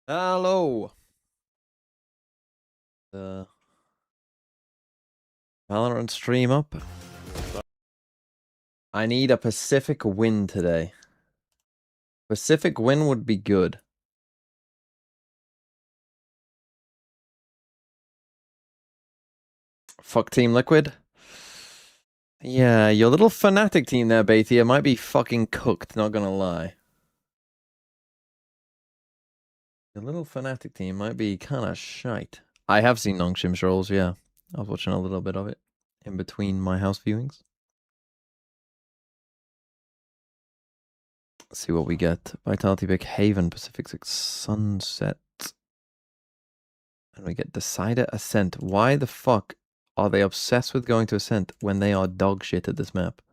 Hello. Valorant stream up. I need a Pacific win today. Pacific win would be good. Fuck Team Liquid. Yeah, your little Fnatic team there, Beatty, it might be fucking cooked, not gonna lie. Your little Fnatic team might be kinda shite. I have seen Nongshim's rolls, yeah. I was watching a little bit of it in between my house viewings. Let's see what we get. Vitality Big Haven, Pacific 6 Sunset. And we get Decider Ascent. Why the fuck are they obsessed with going to Ascent when they are dog shit at this map?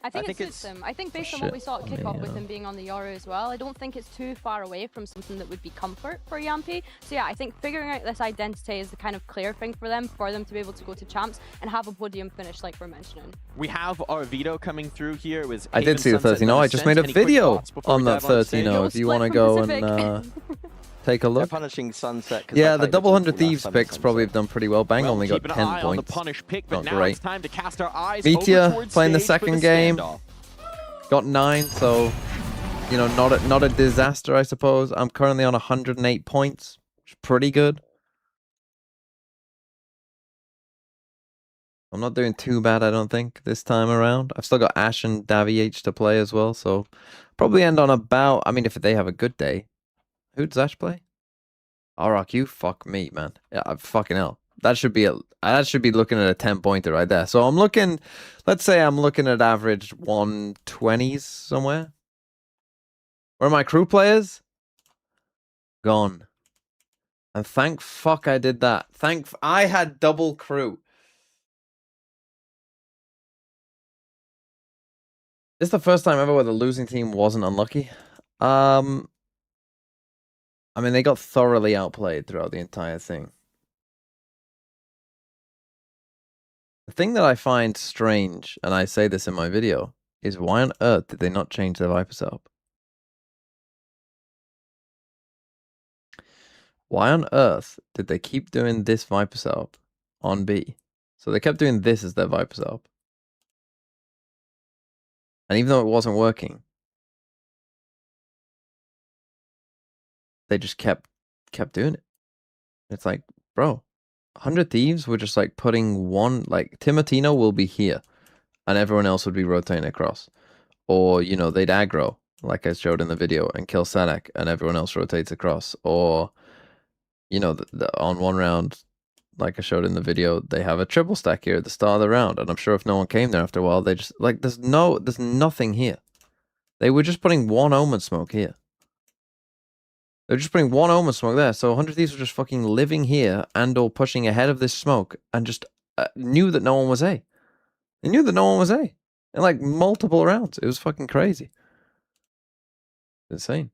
I think it suits them. I think based on what we saw at kickoff with him being on the Yoru as well, I don't think it's too far away from something that would be comfort for Yampi. So yeah, I think figuring out this identity is the kind of clear thing for them to be able to go to champs and have a podium finish like we're mentioning. We have our veto coming through here. It was I did see the 13-0. I just made a video on that 13-0 if you want to go and take a look. Punishing Sunset. Yeah, the double 100 Thieves picks probably have done pretty well. Bang only got 10 points. Not great. Vitia playing the second game. Got 9, so, you know, not a disaster, I suppose. I'm currently on 108 points, which is pretty good. I'm not doing too bad, I don't think, this time around. I've still got Ash and Davi H to play as well, so probably end on about, I mean, if they have a good day. Who does Ash play? Arak, you fuck me, man. Yeah, fucking hell. That should be looking at a 10-pointer right there. So I'm looking, let's say I'm looking at average 120s somewhere. Where are my crew players? Gone. And thank fuck I did that. I had double crew. This is the first time ever where the losing team wasn't unlucky. I mean, they got thoroughly outplayed throughout the entire thing. The thing that I find strange, and I say this in my video, is why on earth did they not change their Viper setup? Why on earth did they keep doing this Viper setup on B? So they kept doing this as their Viper setup. And even though it wasn't working, they just kept doing it. It's like, bro, 100 Thieves were just like putting one, like Timotino will be here and everyone else would be rotating across. Or, you know, they'd aggro, like I showed in the video, and kill Sadak and everyone else rotates across. Or, you know, on one round, like I showed in the video, they have a triple stack here at the start of the round. And I'm sure if no one came there after a while, they just, like, there's nothing here. They were just putting one Omen smoke here. They're just putting one Omen smoke there. So 100 Thieves were just fucking living here and or pushing ahead of this smoke and just knew that no one was A. They knew that no one was A. In like multiple rounds. It was fucking crazy. Insane.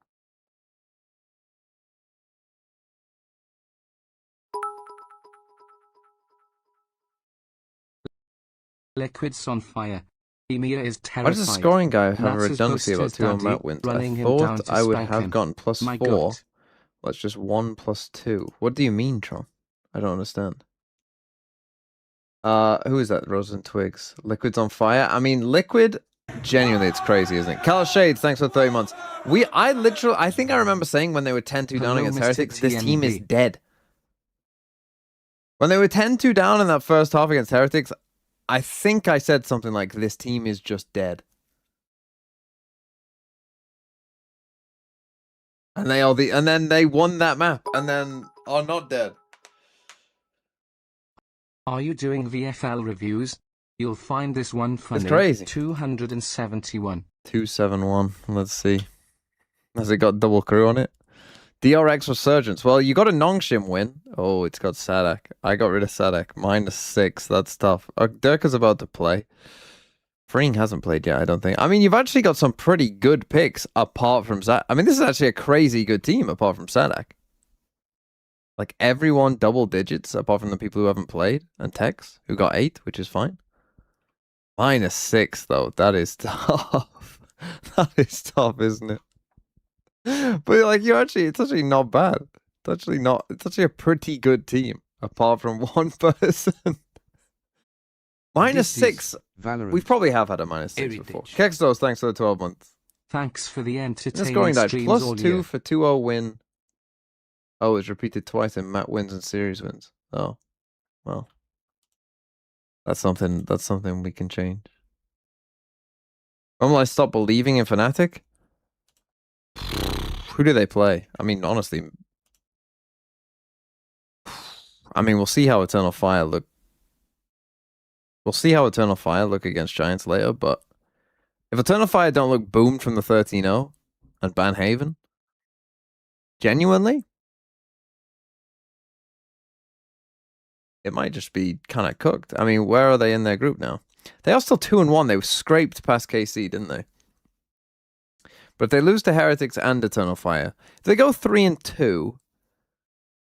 Liquid's on fire. Emir is terrified. Why does the scoring guy have a redundancy about 2 on map wins? I thought I would have gotten plus 4. Well, it's just 1 plus 2. What do you mean, Tron? I don't understand. Who is that? Rose and Twigs. Liquid's on fire. I mean, Liquid, genuinely, it's crazy, isn't it? Cal Shades, thanks for 30 months. I think I remember saying when they were 10-2 down against Heretics, this team is dead. When they were 10-2 down in that first half against Heretics, I think I said something like, this team is just dead. And then they won that map, and then are not dead. Are you doing VFL reviews? You'll find this one funny. It's crazy. 271. 271. Let's see. Has it got double crew on it? DRX Resurgence. Well, you got a Nongshim win. Oh, it's got Sadak. I got rid of Sadak. -6. That's tough. Dirk is about to play. Freeing hasn't played yet, I don't think. I mean, you've actually got some pretty good picks apart from Sadak. I mean, this is actually a crazy good team apart from Sadak. Like, everyone double digits apart from the people who haven't played. And Tex, who got 8, which is fine. -6, though. That is tough. That is tough, isn't it? But like, it's actually not bad. It's actually not. It's actually a pretty good team, apart from one person. -6. We probably have had a -6 before. Kexdos, thanks for the 12 months. Thanks for the entertaining Scoring died. streams all year. +2 for 2-0 win. Oh, it's repeated twice in map wins and series wins. Oh, well, that's something. That's something we can change. When will I stop believing in Fnatic? Who do they play? I mean, honestly, we'll see how Eternal Fire look. We'll see how Eternal Fire look against Giants later, but if Eternal Fire don't look boomed from the 13-0 and Banhaven, genuinely, it might just be kind of cooked. I mean, where are they in their group now? They are still 2-1. They were scraped past KC, didn't they? But if they lose to Heretics and Eternal Fire, if they go 3-2,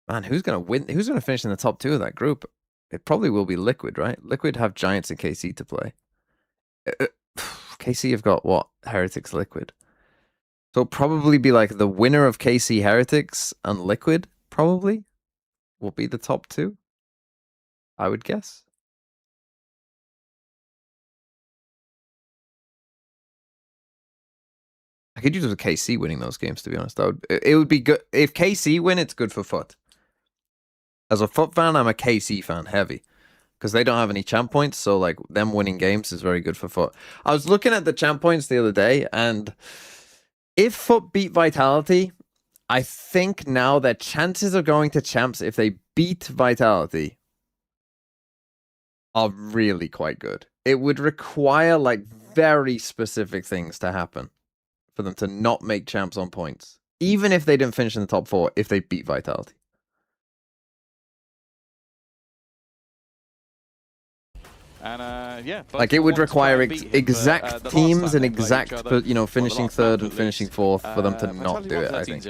man, who's gonna win? Who's gonna finish in the top 2 of that group? It probably will be Liquid, right? Liquid have Giants and KC to play. KC have got what? Heretics, Liquid. So it'll probably be like the winner of KC Heretics and Liquid probably will be the top 2. I would guess. I could use a KC winning those games, to be honest. It would be good. If KC win, it's good for FUT. As a FUT fan, I'm a KC fan, heavy. Because they don't have any champ points, so like them winning games is very good for FUT. I was looking at the champ points the other day, and if FUT beat Vitality, I think now their chances of going to champs if they beat Vitality are really quite good. It would require like very specific things to happen for them to not make champs on points, even if they didn't finish in the top 4, if they beat Vitality. And yeah, like it would require exact teams and exact, finishing 3rd and finishing 4th for them to not do it, I think.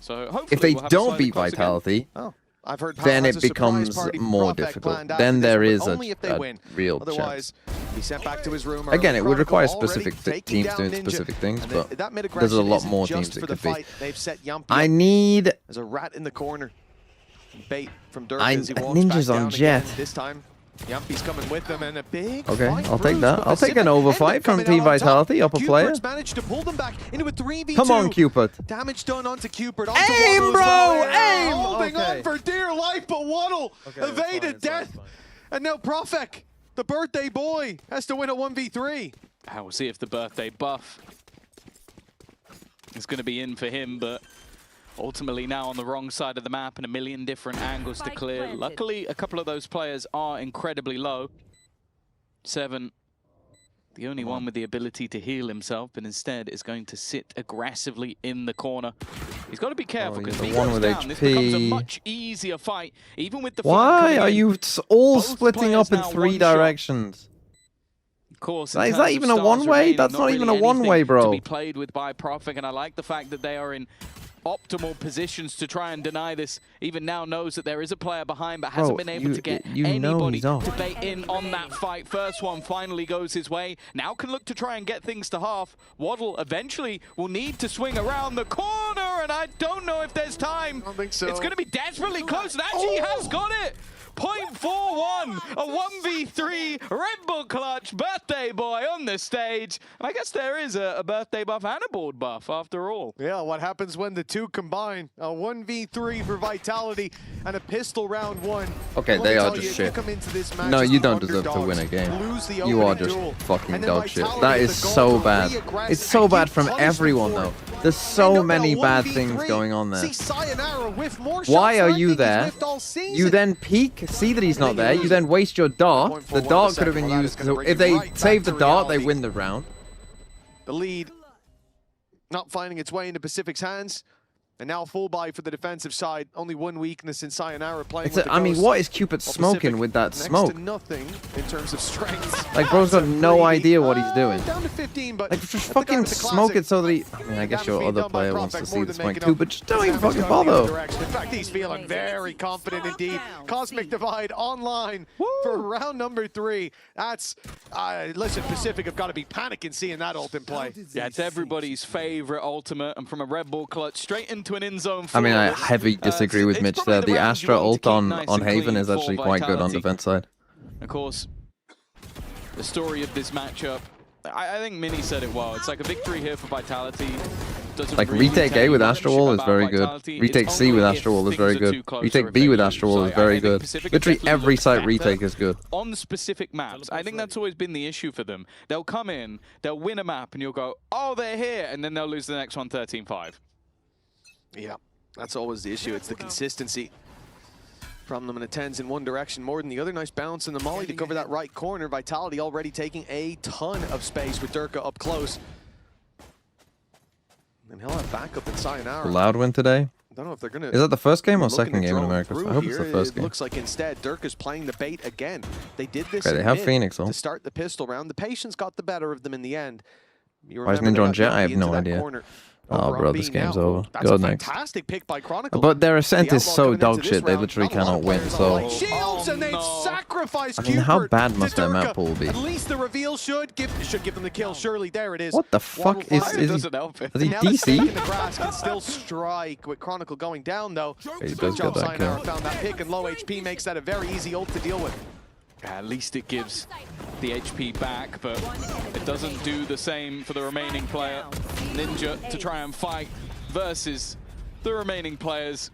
So if they don't beat Vitality, then it becomes more difficult. Then there is a real chance. Again, it would require specific teams doing specific things, but there's a lot more teams it could be. I need... There's a rat in the corner. Bait from Dirk as he walks Ninjas back on Jet. This time, Yumpy's coming with them and a big okay, I'll take that. I'll take an overfight from Team Vitality, upper player. Managed to pull them back into a 3v2. Come on, Cupid. Damage done onto Cupid. Aim, bro! Aim! Holding on for dear life, but Waddle evaded death. And now Profek, the birthday boy, has to win a 1v3. We'll see if the birthday buff is going to be in for him, but ultimately now on the wrong side of the map and a million different angles to clear. Luckily, a couple of those players are incredibly low. 7, the only one with the ability to heal himself, but instead is going to sit aggressively in the corner. He's got to be careful because if he goes down, this becomes a much easier fight, even with the Why are you all splitting up in 3 directions? Of course, is that even a one-way? That's not even a one-way, bro. To be played with by Profik, and I like the fact that they are in optimal positions to try and deny this. Even now knows that there is a player behind, but hasn't been able to get anybody to bait in on that fight. First one finally goes his way. Now can look to try and get things to half. Waddle eventually will need to swing around the corner, and I don't know if there's time. I don't think so. It's going to be desperately close, and actually he has got it. 0.41, a 1v3 Red Bull clutch birthday boy on the stage. And I guess there is a birthday buff and a board buff after all. Yeah, what happens when the two combine? A 1v3 for Vitality and a pistol round 1. Okay, they are just shit. No, you don't deserve to win a game. You are just fucking dog shit. That is so bad. It's so bad from everyone though. There's so many bad things going on there. Why are you there? You then peek, see that he's not there. You then waste your dart. The dart could have been used. If they save the dart, they win the round. The lead not finding its way into Pacific's hands. And now full buy for the defensive side. Only one weakness in Sayonara playing It's with the I mean, Ghost. what is Cupid smoking with that Next smoke? to nothing in terms of strength. Like, bro's got no idea what he's doing. Down to 15, but Like, just at the guy fucking with the smoke classic, it so that he... I mean, I guess damage your being other done by player wants to Profek see more this than point making too, up but just don't even damage fucking going the other bother. direction. In fact, he's feeling very confident indeed. Cosmic Divide online for round number 3. That's... listen, Pacific have got to be panicking seeing that ult in play. Yeah, it's everybody's favorite ultimate, and from a Red Bull clutch straight into an in-zone. I mean, I heavy disagree with Mitch there. The Astra ult on Haven is actually quite good on defense side. Of course, the story of this matchup, I think Mini said it well. It's like a victory here for Vitality. Like, retake A with Astra Wall is very good. Retake C with Astra Wall is very good. Retake B with Astra Wall is very good. Literally every site retake is good. On specific maps, I think that's always been the issue for them. They'll come in, they'll win a map, and you'll go, oh, they're here, and then they'll lose the next one 13-5. Yeah, that's always the issue. It's the consistency from them, and it tends in one direction more than the other. Nice bounce in the molly to cover that right corner. Vitality already taking a ton of space with Durka up close. And he'll have backup in Sayonara. Loud win today. I don't know if they're going to... Is that the first game or second game in America? I hope it's the first game. It looks like instead Durka's playing the bait again. They did this Okay, they have Phoenix to on. start the pistol round. The patience got the better of them in the end. Why is Ninja on Jet? I have no idea. Oh, bro, this game's over. Go next. Fantastic pick by Chronicle. But their Ascent is so dog shit, they literally cannot win, so... Shields, and they've sacrificed I mean, how Cupid bad to must their Durka. map pool be? At least the reveal should give them the kill. Surely, there it is. What the fuck is he doesn't help it. is he Now the snake in DC? the grass can still strike with Chronicle going down, though. He does get that Sayonara kill. found that pick, and low HP makes that a very easy ult to deal with. At least it gives the HP back, but it doesn't do the same for the remaining player. Ninja to try and fight versus the remaining players,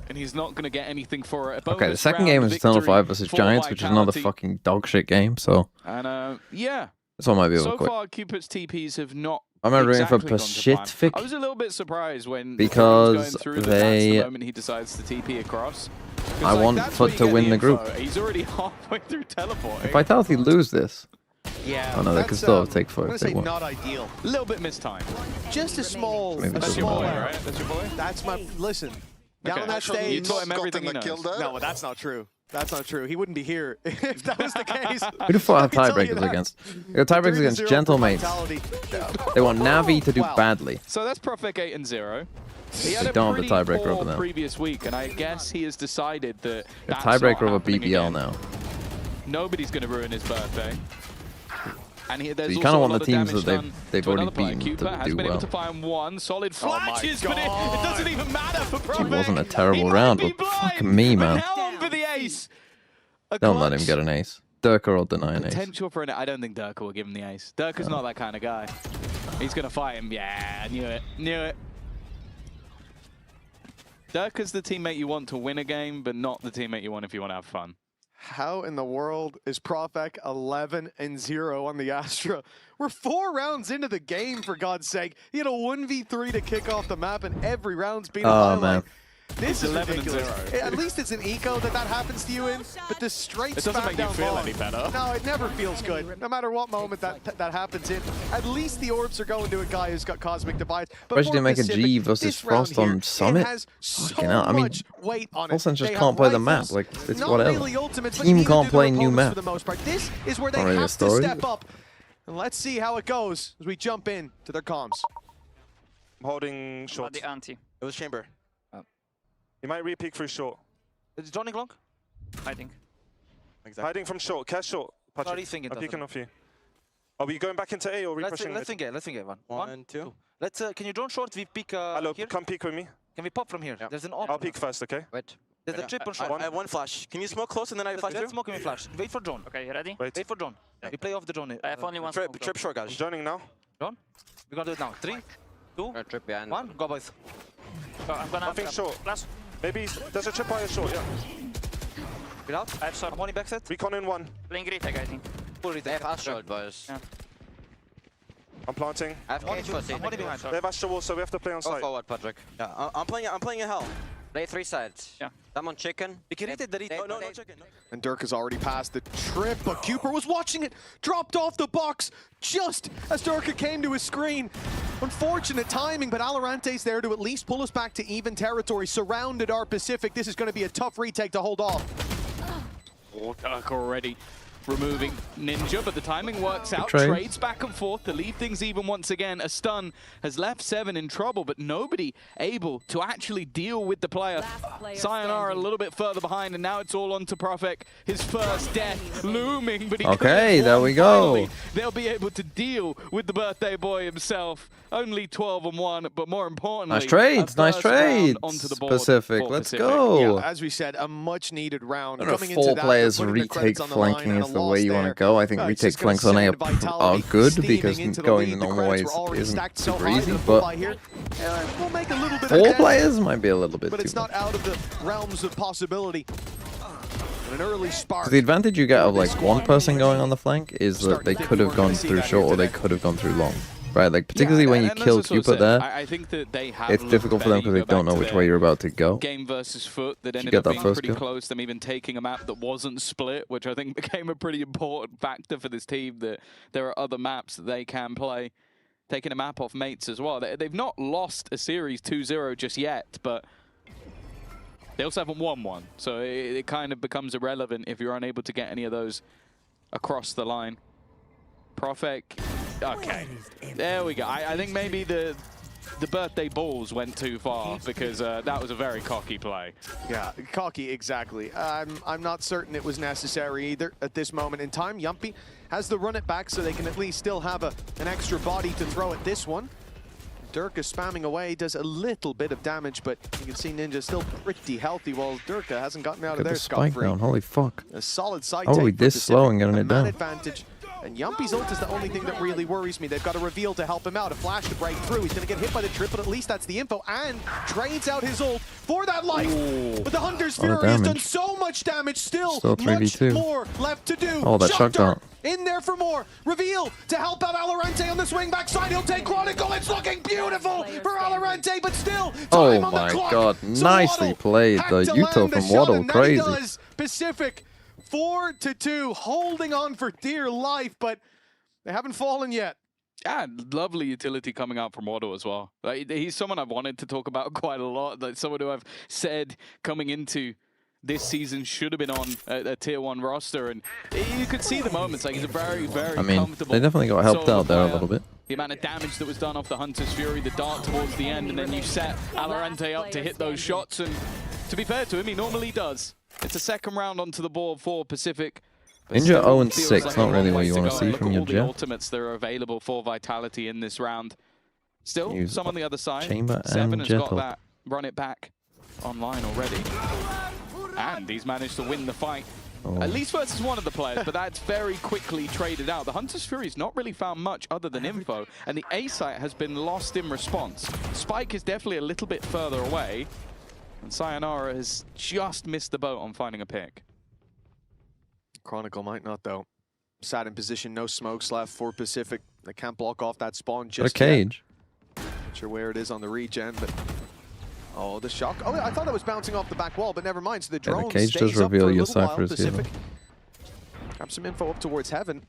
and he's not going to get anything for it. Okay, the second game is Eternal 5 versus Giants, which is another fucking dog shit game, so... And yeah, this one might be over so quick. far Cupid's TPs have not I'm rooting for exactly gone to plan. Pacific I was a little bit surprised when because going through that they- that's the moment he decides to TP across. I want that's Foot where you to get win the group. info. He's already halfway through teleporting. If Vitality lose this... Yeah, Oh no, they can still take I'm foot gonna if say they want. not ideal. A little bit mistimed. Just a small, Maybe a that's Your small boy, error. right? That's your boy? That's my listen. Down Okay. that You stage. taught him everything he knows. No, but that's not true. That's not true. He wouldn't be here if that was the case. Who the fuck have Let me tell you tiebreakers that. against? You got tiebreakers against 3-0 Gentlemates. Vitality. They want Navi to do Wow. badly. So that's Profek 8-0. He had They a don't have the pretty tiebreaker poor over them. previous week, and I guess he has decided that The that's tiebreaker not over happening BBL again. now. Nobody's going to ruin his birthday. And there's you also kinda a want lot the of teams damage that done they've to already another player. beaten to Cooper has do been able well. to find one solid Oh my flashes, but it doesn't even matter for Profek. It wasn't a He terrible might round, be but fuck blind, me, but man. now on for the ace. A Don't let him clutch get an ace. Durka will deny an ace. potential for an. I don't think Durka will give him the ace. Durka's not that kind of guy. He's gonna fight him. Yeah, knew it. Knew it. Durka's the teammate you want to win a game, but not the teammate you want if you want to have fun. How in the world is Profek 11-0 on the Astra? We're 4 rounds into the game, for God's sake. He had a 1v3 to kick off the map, and every round's been a highlight. Man. This is 11-0. ridiculous. At least it's an eco that happens to you in, but the straight It doesn't spam make you down feel long. any better. No, it never feels good. No matter what moment that happens in. At least the orbs are going to a guy who's got Cosmic Divide. But Especially for to make a Pacific, G versus this round Frost on here, Summit? It has so Fucking hell, I mean, much weight on it. Olsen just They can't have play the map. rifles, Like, it's not whatever. really ultimates, but Team neither can't do play their new opponents map. for the most part. This is where they Not really a have to story. step up. And let's see how it goes as we jump in to their comms. I'm holding short. The anti. It was Chamber. He might re-peek through short. Is Johnny long? Hiding. Exactly. Hiding from short. Catch short. Patrick. Sorry, think it I'm peeking doesn't. off you. Are we going back into A or Let's re-pushing? think it. One, two. Let's. Can you drone short? We peek Hello, here. come peek with me. Can we pop from here? There's an op. I'll peek first, okay? Wait. There's a trip on short. One. I have one flash. Can you smoke close and then I flash? Let's smoke and we flash. Wait for drone. Okay, you ready? Wait. Wait for drone. We play off the drone. I have only one Trip, smoke, trip short, I'm guys. joining now. Drone. We're gonna do it now. 3, 2, Trip behind. 1. Go boys. So I'm gonna Nothing short. flash. Maybe there's a trip by a short, yeah. Get out. I have short. I'm on backset. Recon in one. Playing retake, I think. Full retake. boys. Yeah. I'm planting. I have cage for I'm only behind. They have Astra wall, so we have to play on site. forward, Patrick. Yeah, I'm playing in hell. Play 3 sides. Yeah. Someone chicken. We can hit it. No, chicken. And Dirk has already passed the trip, but Cooper was watching it, dropped off the box just as Durka came to his screen. Unfortunate timing, but Alorante's there to at least pull us back to even territory. Surrounded our Pacific. This is going to be a tough retake to hold off. Oh, Dirk already removing Ninja, but the timing works out. Trade. Trades back and forth to leave things even once again. A stun has left Seven in trouble, but nobody able to actually deal with the player. Sayonara a little bit further behind, and now it's all on to Profek. His first death looming, but he Okay, clears there one. we go. Finally, they'll be able to deal with the birthday boy himself. Only 12-1, but more importantly, Nice trades, nice trades. onto the board Pacific, for let's Pacific. go. Yeah, as we said, a much-needed round. I don't know Coming if into 4 that, players they're putting the retake credits on the line flanking and is a the loss way you want there. to go. I think It's retake just gonna flanks on A send Vitality are good steaming because into the going lead. the The normal credits ways were already isn't stacked so super high easy, to the but bullseye here. We'll make a little bit 4 of damage, players might be a little bit but too it's not much. out of the realms of possibility. And an early spark. The advantage you get of like one person going on the flank is that they could have gone through short or they could have gone through long. Right, like particularly when you and kill that's what I Cupid said. there, I think that they have it's difficult for them because they don't know which way you're about to go. Game versus Foot that ended get up that being first pretty kill? close. Them even taking a map that wasn't split, which I think became a pretty important factor for this team. That there are other maps that they can play. Taking a map off mates as well. They've not lost a series 2-0 just yet, but they also haven't won one. So it kind of becomes irrelevant if you're unable to get any of those across the line. Profek. Okay, there we go. I think maybe the birthday balls went too far because that was a very cocky play. Yeah, cocky, exactly. I'm not certain it was necessary either at this moment in time. Yumpy has the run it back so they can at least still have an extra body to throw at this one. Durka spamming away, does a little bit of damage, but you can see Ninja still pretty healthy while Durka hasn't gotten out of Get there the spike scot-free. down, holy fuck. A solid side Oh, take we for this Pacific, slow and getting a it man down. advantage. And Yumpy's ult is the only thing that really worries me. They've got a reveal to help him out, a flash to break through. He's going to get hit by the trip, but at least that's the info. And trades out his ult for that life. Ooh. But the Hunter's A lot of Fury has done damage. so much damage still. Still Much 3v2. more left to do. Oh, that shock dart. In there for more. Reveal to help out Alorante on the swing back side. He'll take Chronicle. It's looking beautiful for Alorante, but still time Oh on the my clock. god, So nicely Waddle played. had The to Uto land the from shot, Waddle, and that he crazy. does. Pacific 4-2, holding on for dear life, but they haven't fallen yet. Yeah, lovely utility coming out from Waddle as well. Like, he's someone I've wanted to talk about quite a lot. Like someone who I've said coming into this season should have been on a tier 1 roster, and you could see the moments. Like he's a very, very comfortable. They definitely got helped solo out there a player. little bit. The amount of damage that was done off the Hunter's Fury, the dart towards the end, and then you set Alorante up to hit those shots. And to be fair to him, he normally does. It's a second round onto the board for Pacific. Ninja 0-6, Feels like not a really long what way you to want to go. see Look from at your all the Jet. ultimates that are available for Vitality in this round. Still, Use some on the other side. Chamber Seven and has got Jettle. that run it back online already. And he's managed to win the fight. Oh. At least versus one of the players, but that's very quickly traded out. The Hunter's Fury's not really found much other than info, and the A site has been lost in response. Spike is definitely a little bit further away, and Sayonara has just missed the boat on finding a pick. Chronicle might not, though. Sat in position, no smokes left for Pacific. They can't block off that spawn Got a just yet. cage. Not sure where it is on the regen, but... Oh, the shock. Oh, I thought it was bouncing off the back wall, but never mind. So the Yeah, the drone cage stays does up reveal for a your little while. Cypher is here. Pacific. Grab some info up towards heaven.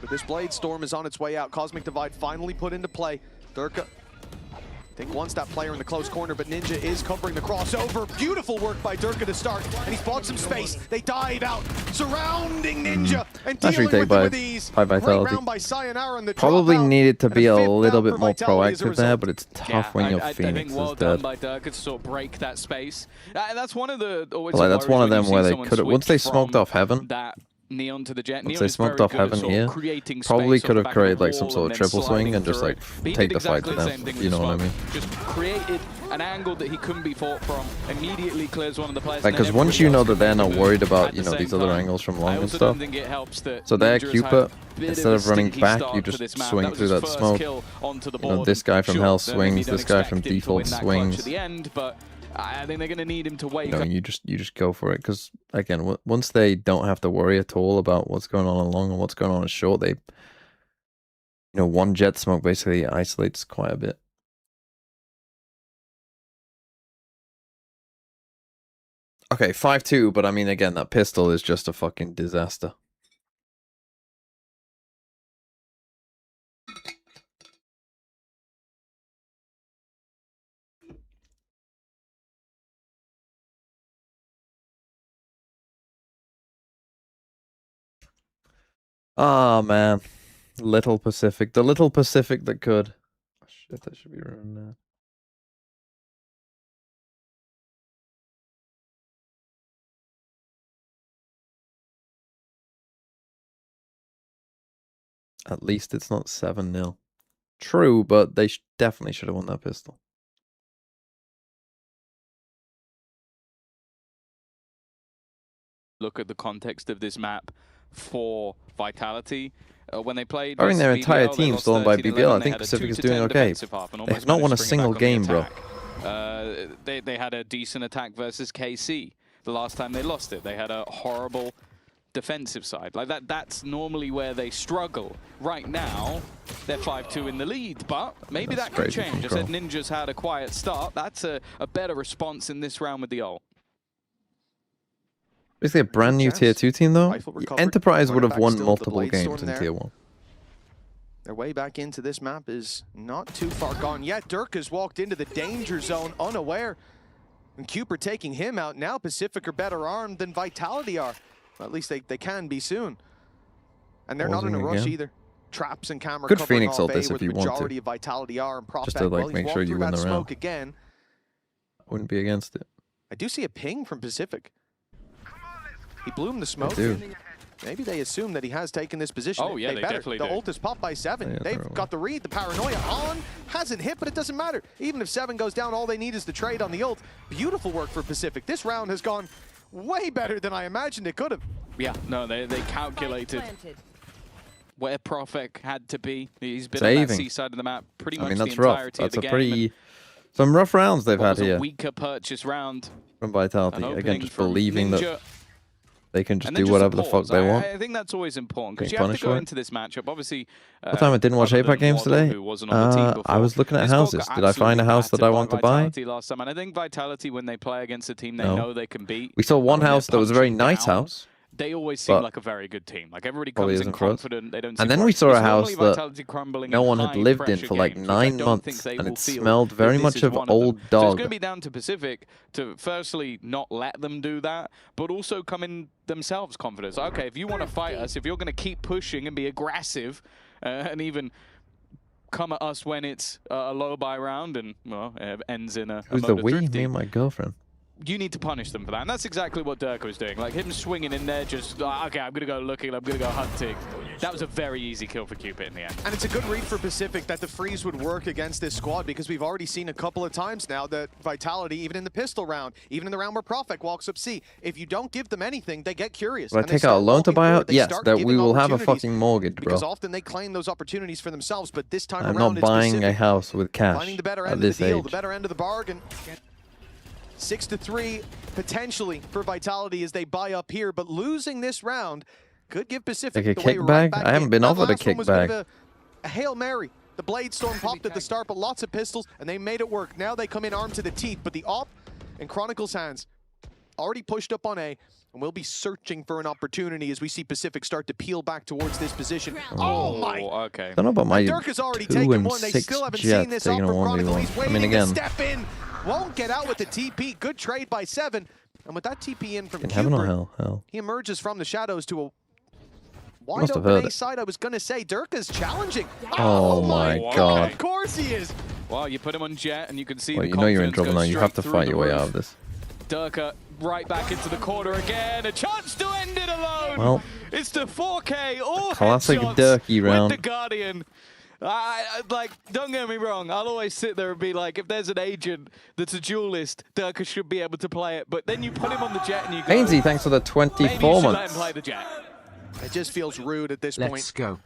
But this Blade Storm is on its way out. Cosmic Divide finally put into play. Durka, I think wants that player in the close corner, but Ninja is covering the crossover. Beautiful work by Durka to start, and he's bought some space. They dive out, surrounding Ninja, and Nice dealing retake with by- them with ease. by Great Vitality. round by Sayonara and the Probably dropout, needed to and be a fifth little down bit for more Vitality as a proactive there, result. but it's tough when your I Phoenix think well is done dead. by Durka to sort of break that space. That's one of the always Like, that's worries one of when you them where see they someone could have, once switch they smoked from off heaven, that Neon to the Jet. once Neon they is very smoked off good at heaven sort of here, creating probably space could off have the back of created the like some wall sort of and then triple swing sliding and just through like it. But he take did the fight exactly to the them. same thing with You know what I smoke. mean? Just created an angle that he couldn't be fought from. Immediately clears one of the players. Like, and then because once everybody you know else that can they're not move worried at about, the you know, same these other time. angles from I long and also stuff. don't think it helps that So there, Ninja has had Cupid, a bit instead a of running stinky back, start you to just this map. swing That was through his that first smoke. kill onto the You know, board. this guy from Sure, Hell then maybe swings, don't this guy from expect him to default win that clutch swings. at the end, but I think they're going to need him to wake You know, up. you just go for it, because again, once they don't have to worry at all about what's going on long and what's going on in short, they, you know, one jet smoke basically isolates quite a bit. Okay, 5-2, but I mean, again, that pistol is just a fucking disaster. Oh man, Little Pacific, the Little Pacific that could. Oh, shit, that should be ruined now. At least it's not 7-0. True, but they definitely should have won that pistol. Look at the context of this map for Vitality. When they played, I think their entire BBL, team stolen by BBL. I think Pacific is doing okay. They have not won a single game, bro. They had a decent attack versus KC. The last time they lost it, they had a horrible defensive side. Like that's normally where they struggle. Right now, they're 5-2 in the lead, but maybe that could change. I said Ninjas had a quiet start. That's a better response in this round with the ult. Basically a brand new Tier 2 team, though. Enterprise would have won multiple games in Tier 1. Their way back into this map is not too far gone yet. Dirk has walked into the danger zone unaware. And Cooper taking him out. Now Pacific are better armed than Vitality are. Well, at least they can be soon. And they're not in a rush either. Traps and camera good covering Phoenix all ult bay this where if the you want majority to. of Vitality are. And Just to like make sure you win the round. Again. I wouldn't be against it. I do see a ping from Pacific. He blew him the smoke. Maybe they assume that he has taken this position. Oh, yeah, they definitely do. The ult is popped by 7. They've got the read, the paranoia on. Hasn't hit, but it doesn't matter. Even if 7 goes down, all they need is the trade on the ult. Beautiful work for Pacific. This round has gone way better than I imagined it could have. Yeah, no, they calculated where Profek had to be. He's been Saving. on that C side of the map pretty much that's the rough. entirety That's of the a game. pretty... Some rough rounds they've had here. A weaker purchase round. From Vitality. Again, just believing that they can just do whatever the fuck they want. I think that's always important because you have to go into this matchup. Obviously, what time I didn't watch APAC games today? I was looking at houses. Did I find a house that I want to buy? Last time, and I think Vitality, when they play against a team they know they can beat. We saw one house that was a very nice house. They always seem like a very good team. Like everybody comes in confident. They don't. And then we saw a house that no one had lived in for like 9 months, and it smelled very much of old dog. So it's going to be down to Pacific to firstly not let them do that, but also come in themselves confident. So, okay, if you want to fight us, if you're going to keep pushing and be aggressive, and even come at us when it's a low buy round and well, it ends in a. Who's the we? Me and my girlfriend. You need to punish them for that, and that's exactly what Dirk was doing. Like him swinging in there, just okay, I'm gonna go looking, I'm gonna go hunting. That was a very easy kill for Cupid in the end. And it's a good read for Pacific that the freeze would work against this squad because we've already seen a couple of times now that Vitality, even in the pistol round, even in the round where Profek walks up C, if you don't give them anything, they get curious. Will I take out a loan to buy out? Yes, that we will have a fucking mortgage, bro. Because often they claim those opportunities for themselves, but this time I'm around not buying a house with cash finding the better at end of this the deal, age. the better end of the bargain. 6-3 potentially for Vitality as they buy up here, but losing this round could give Pacific like a the way kickback? right I haven't been offered a kickback. A Hail Mary. The Blade Storm popped at the start, but lots of pistols, and they made it work. Now they come in armed to the teeth, but the op in Chronicle's hands already pushed up on A, and we'll be searching for an opportunity as we see Pacific start to peel back towards this position. Oh my! Okay. I don't know about my Dirk has already 2 taken and one. They 6 still haven't seen this taking up a from Chronicle. He's 1v1. waiting I mean, again, to step in. Won't get out with the TP. Good trade by 7. And with that TP in from in heaven or Cooper, hell? he emerges from the shadows to a wide open A side. I was going to say, Dirk is challenging. Oh my god. Of course he is. Well, you put him on jet and you can see Well, the you know you're in confidence trouble go now. You have to straight fight through your the way out roof. of this. Dirk right back into the corner again. A chance to end it alone. Well, it's the 4K all classic headshots Dirky round. with the Guardian. Like, don't get me wrong, I'll always sit there and be like, if there's an agent that's a duelist, Dirk should be able to play it. But then you put him on the jet and you go, Ainsley, thanks for the 24 maybe you should let him months. play the jet. It just feels rude at this point. Let's go.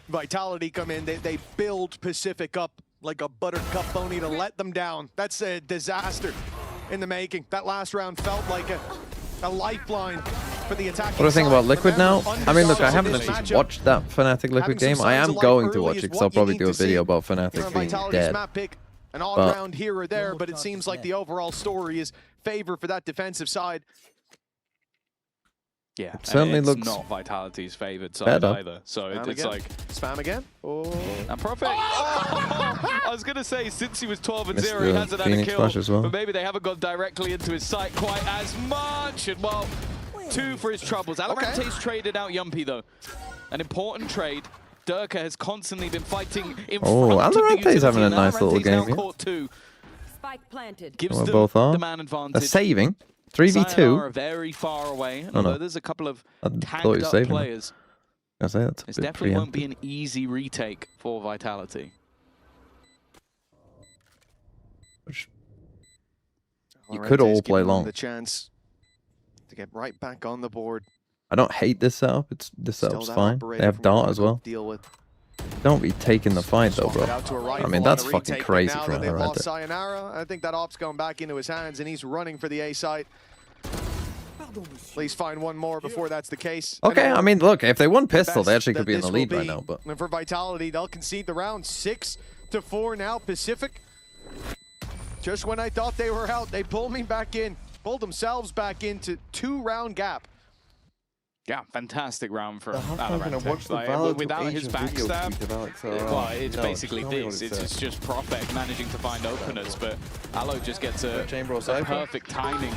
Vitality come in. They build Pacific up like a buttercup pony to let them down. That's a disaster in the making. That last round felt like a lifeline for the attacking. What do I think about Liquid now? I mean, look, I haven't actually actually watched that Fnatic Liquid game. I am going to watch it because I'll probably do a video about Fnatic being dead. An odd round here or there, but it seems like the overall story is favor for that defensive side. Yeah, it certainly it's looks not Vitality's favored side better. either. So it's again. like Spam again. Oh. And Profek. I was gonna say since he was 12 and 0, he hasn't had a Phoenix kill. flash as well. But maybe they haven't gone directly into his sight quite as much. And well, 2 for his troubles. Alamante's traded out Yumpy though. An important trade. Durka has constantly been fighting in Oh, front of the Alarante's having a utility, and nice little Alarante's now game here. caught two. Spike planted. Gives Well, them both are. the man advantage. They're saving. Sayonara 3v2. are very far away, and Oh, no. although there's a couple of I thought he tagged was up saving them. players, I say that's a this bit definitely won't be preemptive. an easy retake for Vitality. Which you could all play long. The chance to get right back on the board. I don't hate this setup. This setup's fine. They have dart as well. Deal with. Don't be taking the fight though, bro. Out to a I rifle mean, on that's the fucking retake, but crazy now from that they've lost Alarante. Sayonara, I think that op's going back into his hands, and he's running for the A site. Please find one more before that's the case. Okay, I mean, look, if they won pistol, they best actually could that be in the this will lead right be. now. But And for Vitality, they'll concede the round 6-4 now. Pacific. Just when I thought they were out, they pulled me back in, pulled themselves back into 2-round gap. Yeah, fantastic round for I'm Alarante's. gonna watch the Like, Valorant without his Asian video backstab, tweet about it, so, well, it's no, basically tell me what this. it It's said. just Prophet managing to find openers, but Alo just gets a Chamber or Cypher? perfect timing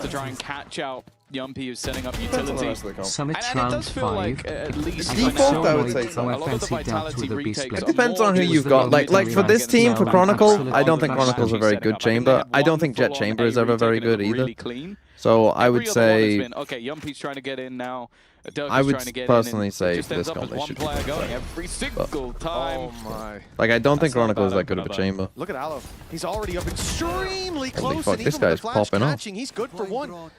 to try and catch out Yumpy, who's setting up Depends on the utility. rest of the comp. Summit And it round does feel 5. like, at least I'm for Default, now, I would say how so. a lot of the offensive down Vitality to the retakes B-split. are it depends more on who just you've the got. Like military for this getting team, themselves for back Chronicle, absolutely I don't think on the Chronicle's a match very setting good up. I mean, they chamber. had I don't one think Jet full-on Chamber is A ever very retake and good it looked either. really clean. So I Every would other one has say been, okay, Yumpy's trying to get in now. Dirk I is would trying to get personally in, say it just ends this up as comp they one should player keep going playing. every single time. Oh my. Like I don't think That's not Chronicle is bad that good of a opener, chamber. Look at Alo. He's already up extremely Holy close, fuck, and this even with guy's the flash popping off. catching, he's good for one.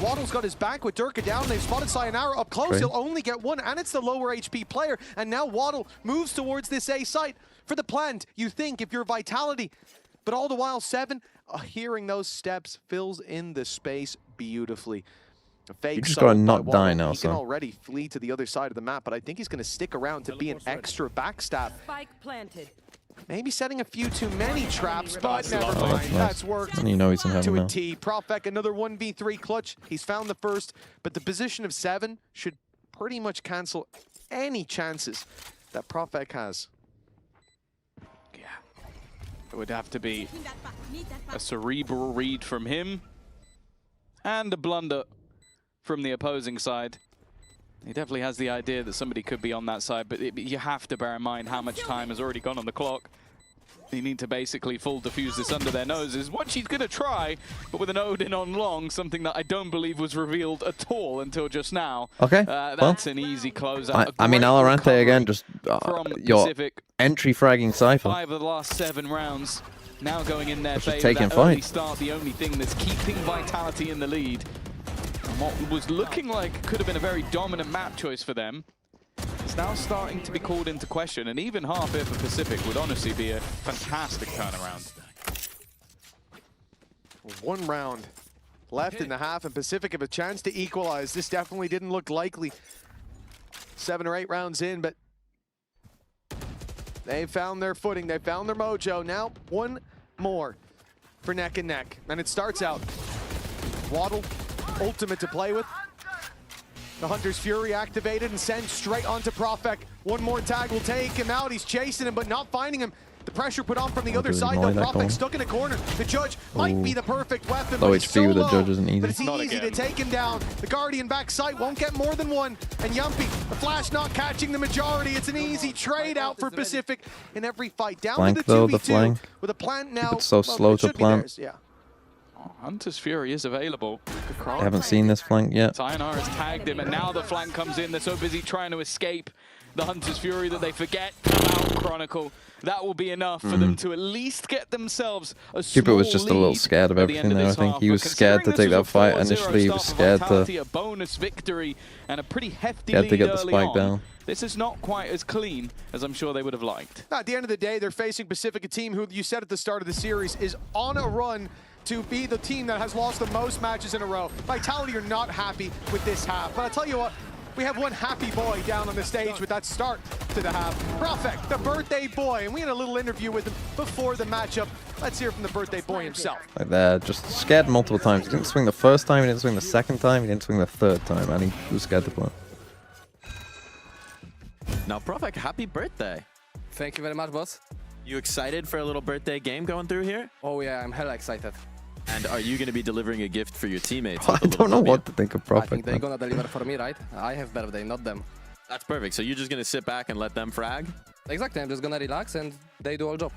Waddle's got his back with Durka down. They've spotted Sayonara up close. Okay. He'll only get one, and it's the lower HP player. And now Waddle moves towards this A site for the plant. You think if you're Vitality, but all the while 7, hearing those steps fills in the space beautifully. A fake You just solo gotta by not Waddle. die now, He can son. already flee to the other side of the map, but I think he's going to stick around to be an extra backstab. Spike planted. Maybe setting a few too many traps, but That's never lovely. mind. That's nice. That's worked. And you know he's in heaven To a now. T. Profek, another 1v3 clutch. He's found the first, but the position of 7 should pretty much cancel any chances that Profek has. Yeah. It would have to be a cerebral read from him and a blunder from the opposing side. He definitely has the idea that somebody could be on that side, but you have to bear in mind how much time has already gone on the clock. You need to basically full diffuse this under their noses, what she's going to try, but with an Odin on long, something that I don't believe was revealed at all until just now. Okay, That's an easy closeout. I mean, Alarante again, just from your Pacific. entry fragging Cypher. 5 of the last 7 rounds now going in their Which is favor. taking That early fight. start, the only thing that's keeping Vitality in the lead. And what was looking like could have been a very dominant map choice for them, it's now starting to be called into question, and even half here for Pacific would honestly be a fantastic turnaround. 1 round left in the half, and Pacific have a chance to equalize. This definitely didn't look likely 7 or 8 rounds in, but they found their footing. They found their mojo. Now 1 more for neck and neck, and it starts out Waddle, ultimate to play with. The Hunter's Fury activated and sent straight onto Profek. 1 more tag will take him out. He's chasing him, but not finding him. The pressure put on from the other really side, though. annoy that Profek corner. stuck in a corner. The Judge might be the perfect weapon, Low but he's HP so with the low, Judge isn't easy. But it's Not easy to again. take him down. The Guardian back sight won't get more than 1. And Yumpy, the flash not catching the majority. It's an easy trade out for Pacific in every fight. Down Flank, to the though, 2v2 the flank. with a plant now. it so slow it to should be plant. theirs, yeah. Hunter's Fury is available. I haven't seen this flank yet. Sayonara has tagged him, and now the flank comes in. They're so busy trying to escape the Hunter's Fury that they forget about Chronicle. That will be enough for them to at least get themselves a small Cupid was just a little lead scared of at the end everything there. I this think half. he But was scared to considering take this that fight. was a 4-0 Initially, he was start for scared Vitality, to a bonus victory and a pretty hefty get lead the early spike on. down. This is not quite as clean as I'm sure they would have liked. At the end of the day, they're facing Pacific, a team who you said at the start of the series is on a run to be the team that has lost the most matches in a row. Vitality are not happy with this half, but I'll tell you what, we have one happy boy down on the stage with that start to the half. Profek, the birthday boy, and we had a little interview with him before the matchup. Let's hear from the birthday boy himself. like that. Just scared multiple times. He didn't swing the first time. He didn't swing the second time. He didn't swing the third time, and he was scared to play. Now, Profek, happy birthday. Thank you very much, boss. You excited for a little birthday game going through here? Oh yeah, I'm hella excited. And are you going to be delivering a gift for your teammates? I don't know what to think of I think Prophet. they're gonna deliver for me, right? I have birthday, not them. That's perfect. So you're just going to sit back and let them frag? Exactly. I'm just gonna relax and they do all job.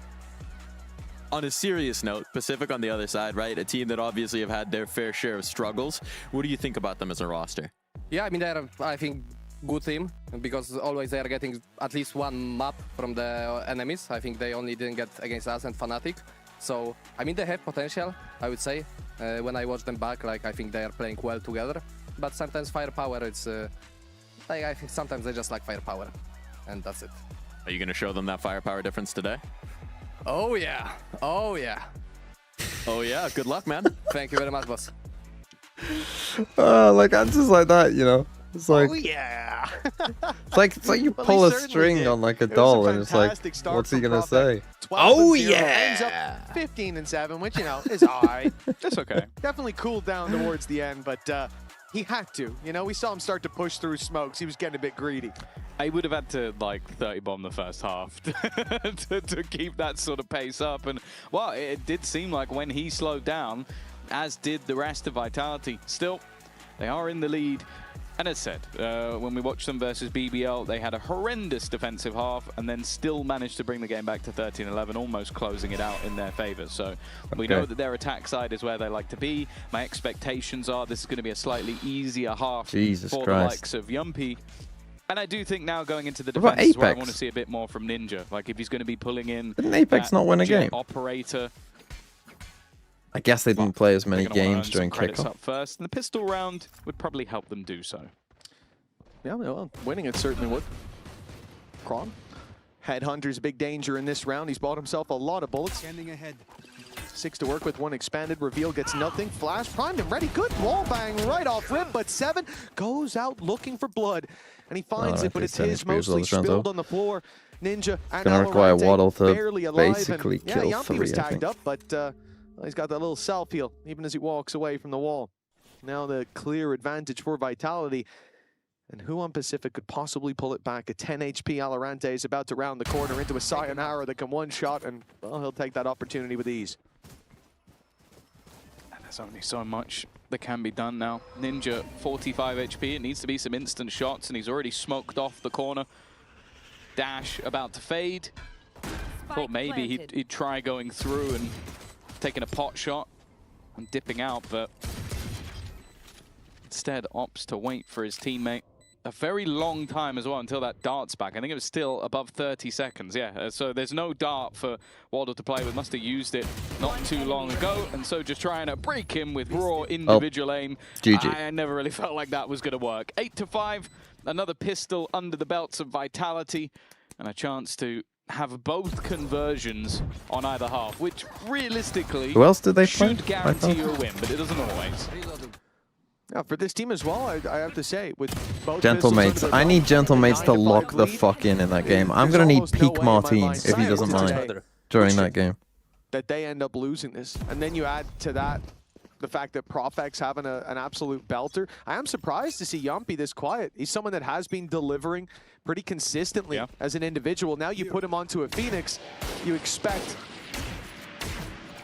On a serious note, Pacific on the other side, right? A team that obviously have had their fair share of struggles. What do you think about them as a roster? Yeah, I mean, they're, I think, good team because always they are getting at least one map from the enemies. I think they only didn't get against us and Fnatic. So, I mean, they have potential, I would say. When I watch them back, like, I think they are playing well together. But sometimes firepower, it's... like, I think sometimes they just like firepower. And that's it. Are you going to show them that firepower difference today? Oh, yeah. Oh, yeah. Oh, yeah. Good luck, man. Thank you very much, boss. Like answers like that, you know. It's like, Oh yeah. it's like you Well, pull he a certainly string did. on like a It was doll, a and it's like, fantastic start what's he from gonna Prophet. say? 12-0, ends up 15-7, which, you know, is alright. That's okay. Definitely cooled down towards the end, but he had to. You know, we saw him start to push through smokes. He was getting a bit greedy. I would have had to, like, 30 bomb the first half to keep that sort of pace up. And, well, it did seem like when he slowed down, as did the rest of Vitality. Still, they are in the lead. And as said, when we watched them versus BBL, they had a horrendous defensive half and then still managed to bring the game back to 13-11, almost closing it out in their favor. So we know that their attack side is where they like to be. My expectations are this is going to be a slightly easier half for the likes of Yumpy. And I do think now going into the defense is where I want to see a bit more from Ninja. Like if he's going to be pulling in Didn't Apex not win a game? Operator. I guess they didn't play as many games during kickoff. Up first, and the pistol round would probably help them do so. Yeah, well, winning it certainly would. Kron. Headhunter's big danger in this round. He's bought himself a lot of bullets. Standing ahead. 6 to work with, 1 expanded. Reveal gets nothing. Flash primed and ready. Good wall bang right off rip, but 7 goes out looking for blood. And he finds it, but it's his mostly spilled on the floor. Ninja and gonna require Waddle to barely alive. basically and, kill yeah, Yumpy 3, was I tagged think. up, but he's got that little self heal, even as he walks away from the wall. Now the clear advantage for Vitality. And who on Pacific could possibly pull it back? A 10 HP Alorante is about to round the corner into a Sayonara that can one-shot, and, well, he'll take that opportunity with ease. And there's only so much that can be done now. Ninja, 45 HP. It needs to be some instant shots, and he's already smoked off the corner. Dash about to fade. Thought maybe he'd try going through and taking a pot shot and dipping out, but instead opts to wait for his teammate. A very long time as well until that dart's back. I think it was still above 30 seconds, yeah. So there's no dart for Waddle to play with. Must have used it not too long ago. And so just trying to break him with raw individual aim. GG. I never really felt like that was going to work. 8-5, another pistol under the belts of Vitality. And a chance to have both conversions on either half, which realistically Who else did they play? should guarantee you a win, but it doesn't always. Yeah, for this team as well, I have to say, with both Gentlemates. I need Gentlemates to lock the fuck in that game. I'm going to need Peak Martin, if he doesn't mind, during that game. That they end up losing this. And then you add to that the fact that Profex having an absolute belter. I am surprised to see Yumpy this quiet. He's someone that has been delivering pretty consistently as an individual. Now you put him onto a Phoenix, you expect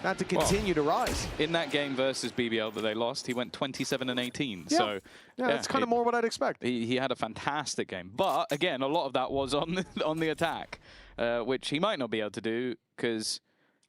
that to continue to rise. In that game versus BBL that they lost, he went 27-18. Yeah. So yeah, that's kind of more what I'd expect. He had a fantastic game. But again, a lot of that was on the attack, which he might not be able to do because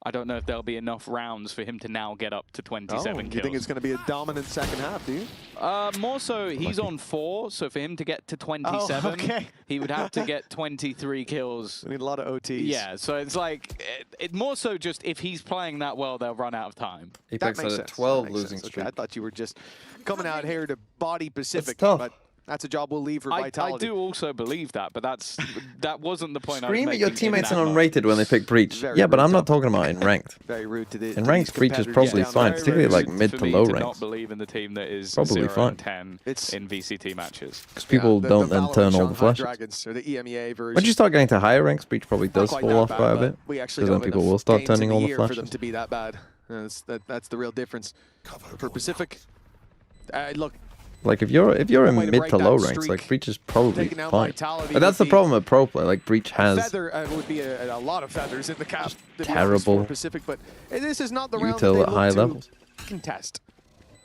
I don't know if there'll be enough rounds for him to now get up to 27 kills. You think it's going to be a dominant second half, do you? More so, he's on 4, so for him to get to 27, he would have to get 23 kills. We need a lot of OTs. Yeah, so it's like, it more so just if he's playing that well, they'll run out of time. Apex had a 12 losing streak. Okay, I thought you were just coming out here to body Pacific, tough. but that's a job we'll leave for Vitality. I do also believe that, but that wasn't the point I was Scream at making. your teammates in unrated when they pick Breach. Yeah, but I'm not talking about in ranked. Very rude to the in ranked, Breach is probably fine, particularly like mid to low ranks. I ranks. not believe in the team that is probably 0-10 in VCT matches. Because people don't then turn all the flashes. Dragons, or the EMEA version. Once you start getting to higher ranks, Breach probably does fall off quite a bit. Because then people will start turning all the flashes. For them to be that bad. That's the real difference. For Pacific, look. Like if you're in mid to low ranks, like Breach is probably fine. Like, that's the problem with pro play. Like Breach has feather would be a lot of feathers in the cap. Terrible Pacific, but this is not the round util at high levels. Contest.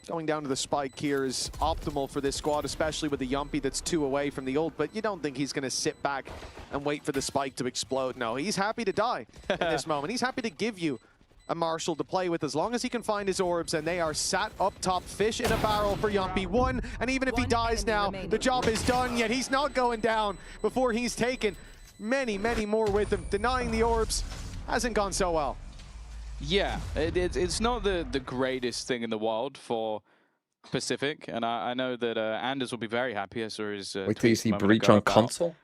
Going down to the spike here is optimal for this squad, especially with the Yumpy that's 2 away from the ult, but you don't think he's going to sit back and wait for the spike to explode. No, he's happy to die in this moment. He's happy to give you a Marshall to play with as long as he can find his orbs, and they are sat up top, fish in a barrel for Yumpy. 1, and even if he dies now, the job is done, yet he's not going down before he's taken many, many more with him. Denying the orbs hasn't gone so well. Yeah, it's not the greatest thing in the world for Pacific, and I know that Anders will be very happy. I saw his wait till you see Breach on console.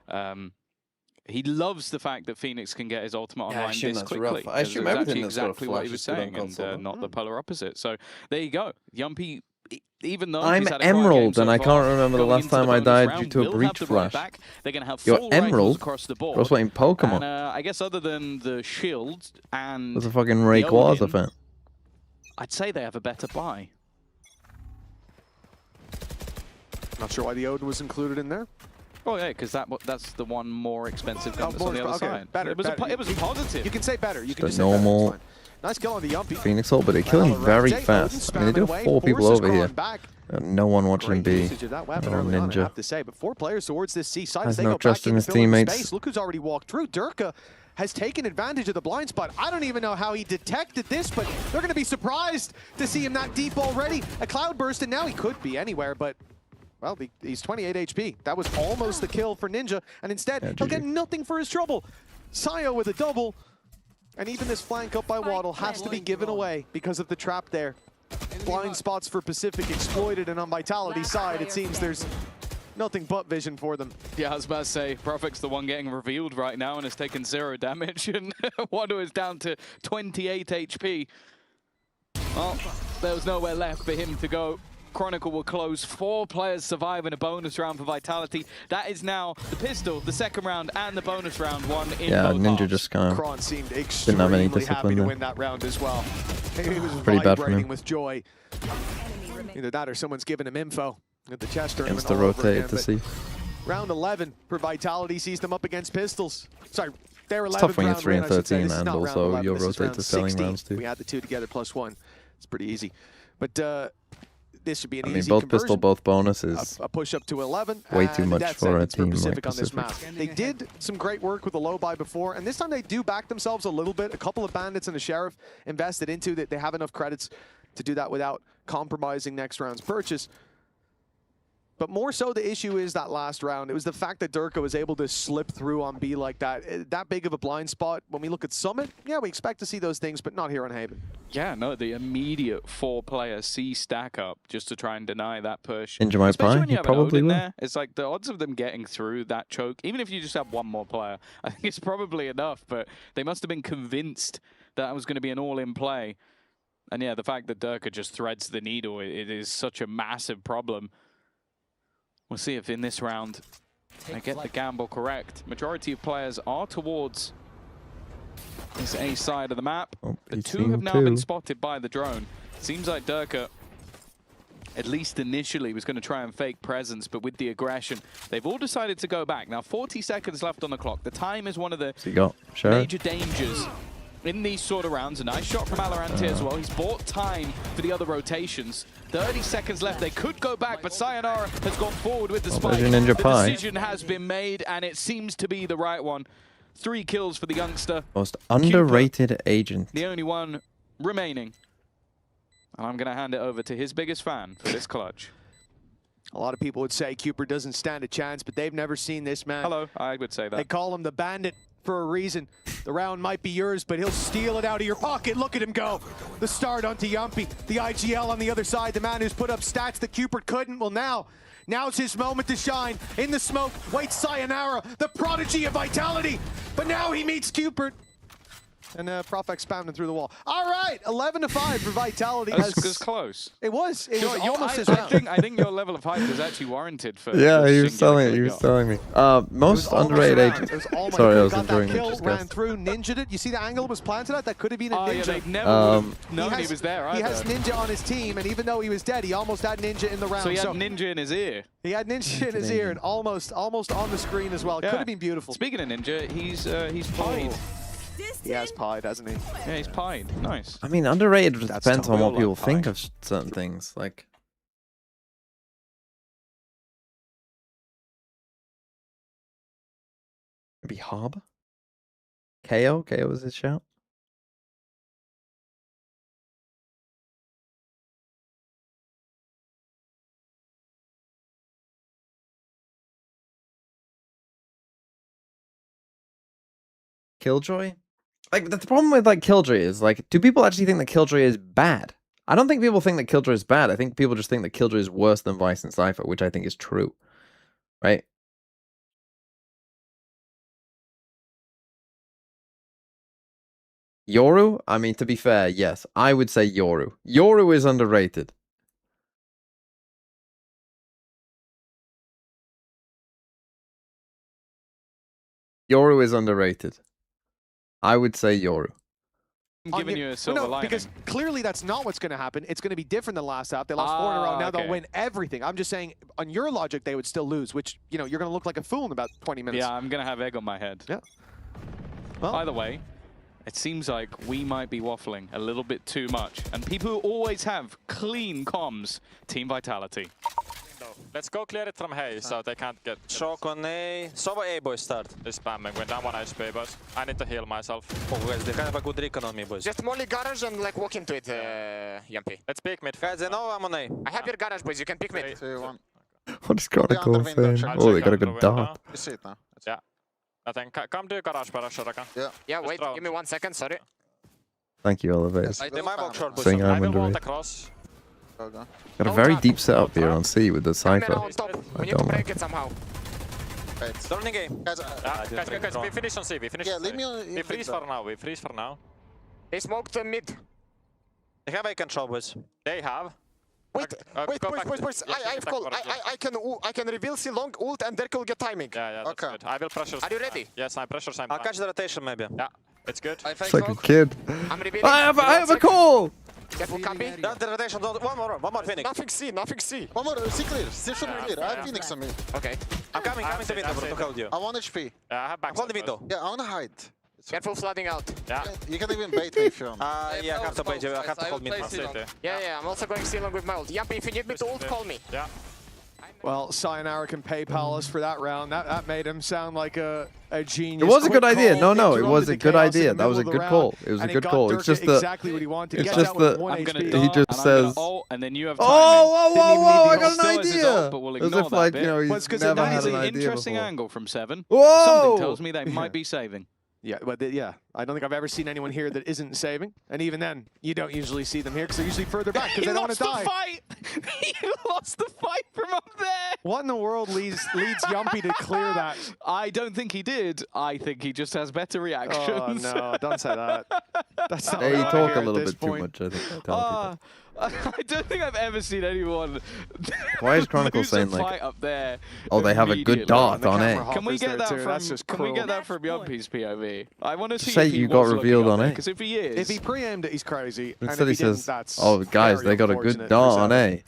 He loves the fact that Phoenix can get his ultimate online this quickly. Rough. I assume everything that's exactly what he was saying, and not the polar opposite. So there you go. Yumpy, even though I'm he's had a Emerald, so and I can't remember the last time I died due to a will Breach have the right flash. back. They're going to have You're full rifles Emerald? across the board. Cross in Pokemon. And I guess other than the shield and That's a fucking Rayquaza fan. I'd say they have a better buy. Not sure why the Odin was included in there. Oh yeah, because that's the one more expensive gun that's on the other side. Better, it was a positive. You can say better. You can The just normal say better. Nice kill on the Yumpy. Phoenix ult, but they kill him very fast. I mean, they do have 4 people over here. No one watching B. Ninja. I have to say, but 4 players towards this C side as they no go trust back in in his filling the teammates. space. Look who's already walked through. Durka has taken advantage of the blind spot. I don't even know how he detected this, but they're going to be surprised to see him that deep already. A cloud burst, and now he could be anywhere, but well, he's 28 HP. That was almost the kill for Ninja, and instead, he'll get nothing for his trouble. Sayo with a double, and even this flank up by Waddle has to be given away because of the trap there. Blind spots for Pacific exploited, and on Vitality's side, it seems there's nothing but vision for them. Yeah, I was about to say, Prophet's the one getting revealed right now and has taken 0 damage, and Waddle is down to 28 HP. Well, there was nowhere left for him to go. Chronicle will close. 4 players survive in a bonus round for Vitality. That is now the pistol, the second round, and the bonus round one in both Ninja halves. just kind Kron seemed didn't have any extremely happy discipline to there. win that round as well. He was Pretty bad for vibrating him. with joy. Either that or someone's giving him info at the chest tournament. Against the all over rotated again, to but see. Round 11 for Vitality sees them up against Pistols. Sorry, they're 11th It's tough when you're round 3 win, and I should say. 13, This is and not round also 11, you're this is rotated round to selling 16. rounds too. We add the 2 together plus 1. It's pretty easy. But this should be an easy both conversion. pistol, both bonuses. A push up to 11. Way too and much death for a sentence team like Pacific on this Pacific. map. They did some great work with the low buy before, and this time they do back themselves a little bit. A couple of bandits and a sheriff invested into that. They have enough credits to do that without compromising next round's purchase. But more so, the issue is that last round. It was the fact that Durka was able to slip through on B like that. That big of a blind spot. When we look at Summit, yeah, we expect to see those things, but not here on Haven. Yeah, no, the immediate 4-player C stack up just to try and deny that push. Ninja might Especially buy. when He you have an probably Odin will. there, it's like the odds of them getting through that choke, even if you just have 1 more player, I think it's probably enough, but they must have been convinced that was going to be an all-in play. And yeah, the fact that Durka just threads the needle, it is such a massive problem. We'll see if in this round they get the gamble correct. Majority of players are towards this A side of the map. Oh, The he's 2 seen have now 2. been spotted by the drone. Seems like Durka, at least initially, was going to try and fake presence, but with the aggression, they've all decided to go back. Now, 40 seconds left on the clock. The time is one of the So you got Sheriff. major dangers in these sort of rounds. A nice shot from Alorante as well. He's bought time for the other rotations. 30 seconds left. They could go back, but Sayonara has gone forward with the spike. there's your Ninja The Pie. decision has been made, and it seems to be the right one. 3 kills for the youngster. Most underrated agent. The only one remaining. And I'm going to hand it over to his biggest fan for this clutch. A lot of people would say Cooper doesn't stand a chance, but they've never seen this man. Hello, I would say They that. call him the bandit for a reason. The round might be yours, but he'll steal it out of your pocket. Look at him go. The start onto Yumpy. The IGL on the other side. The man who's put up stats that Cooper couldn't. Well, now's his moment to shine. In the smoke, waits Sayonara, the prodigy of Vitality. But now he meets Cooper. And Profex pounding through the wall. All right, 11-5 for Vitality. It was close. It was almost his I round. think your level of hype is actually warranted for. Yeah, for he was singular telling it. kill He you was got. telling me. Most underrated agent. Sorry, I was enjoying that it. kill, Just ran guessed. through, ninja'd it. You see the angle was planted at? That could have been a Oh, yeah, ninja. they never would have known He he has- was there either. He has Ninja on his team, and even though he was dead, he almost had Ninja in the round. So he had Ninja in his ear. He had Ninja in his ear, and almost on the screen as well. It Yeah. could have been beautiful. Speaking of Ninja, he's pied. He has pied, hasn't he? Yeah, he's pied. Nice. I mean, underrated That's depends on tough. what We all people like think pie. of certain things. Like, be Harbor? KO? KO was his shout? Killjoy? Like, the problem with, like, Killjoy is, like, do people actually think that Killjoy is bad? I don't think people think that Killjoy is bad. I think people just think that Killjoy is worse than Vice and Cypher, which I think is true. Right? Yoru? I mean, to be fair, yes. I would say Yoru. Yoru is underrated. Yoru is underrated. I would say Yoru. I'm giving you a silver lining. Because clearly that's not what's going to happen. It's going to be different than last half. They lost 4 in a row. Now they'll win everything. I'm just saying, on your logic, they would still lose, which, you know, you're going to look like a fool in about 20 minutes. Yeah, I'm going to have egg on my head. Yeah. Well, by the way, it seems like we might be waffling a little bit too much. And people who always have clean comms, Team Vitality. Let's go clear it from Hay so they can't get... Shock on A. Sova A, boys, start. They're spamming with down 1 HP, boys. I need to heal myself. Oh, guys, they have a good recon on me, boys. Just molly garage and like walk into it, Yampy. Let's pick mid. Guys, I know I'm on A. I have your garage, boys. You can pick mid. 3, 1. What is Chronicle saying? Oh, they got a good dart. You see it now. Yeah. Nothing. Come to garage, Barashoraka. Yeah, wait, give me 1 second, sorry. Thank you, Elevators. They might walk short, boys. Saying I I'm will under vault it. across. Got a very deep setup here on C with the Cypher. We need to break it somehow. Turning game. Guys, we finish on C. We finish on C. We freeze for now. We freeze for now. They smoked mid. They have A control, boys. They have. Wait, boys. I have call. I can reveal C long ult and there will get timing. Yeah, that's good. I will pressure. Are you ready? Yes, I'm pressure. I'll catch the rotation maybe. Yeah, it's good. It's like a kid. I'm revealing. I have a call! Careful, copy. The rotation, one more Phoenix. Nothing C. One more, C clear. C should be clear. I have Phoenix on me. Okay. I'm coming to window to hold you. I want HP. Yeah, I have back. Hold the window. Yeah, I want to hide. Careful flooding out. Yeah. You can even bait me if you want. Yeah, I have to bait you. I have to hold mid. Yeah, I'm also going C long with my ult. Yampy, if you need me to ult, call me. Yeah. Well, Sayonara can PayPal us for that round. That made him sound like a genius. It was a good idea. Call. No, it Drone was to a good chaos in idea. the That was a middle of the good call. round, It was a and good got call. Durka It's just exactly what he wanted. It's Get just out with that 1 I'm going to HP. dart, he just and says, I'm gonna ult, and then you have timing. whoa, I got an Still has his ult, idea. but we'll As ignore if, like, that you know, bit. he's because never that That had is an an idea interesting before. angle from 7. Whoa! Something tells me they might be saving. Yeah, but yeah, I don't think I've ever seen anyone here that isn't saving. And even then, you don't usually see them here because they're usually further back because they don't want to die. He lost the fight! He lost the fight from up there! What in the world leads Yumpy to clear that? I don't think he did. I think he just has better reactions. Oh, no, don't say that. That's not They what I talk hear a at little this bit too point. much, I think. I tell people. I don't think I've ever seen anyone. Why is Chronicle lose saying a like, fight up there? oh, they have a good dart on A? Can we get that too. from? That's just Can we cruel. get that from Yumpy's POV? I want to see. Say if he you got was looking revealed up on there, A. because if he is, If he pre-aimed it, he's crazy. And Instead if he didn't, says, that's oh, guys, very they got a unfortunate good for dart on Seven. A.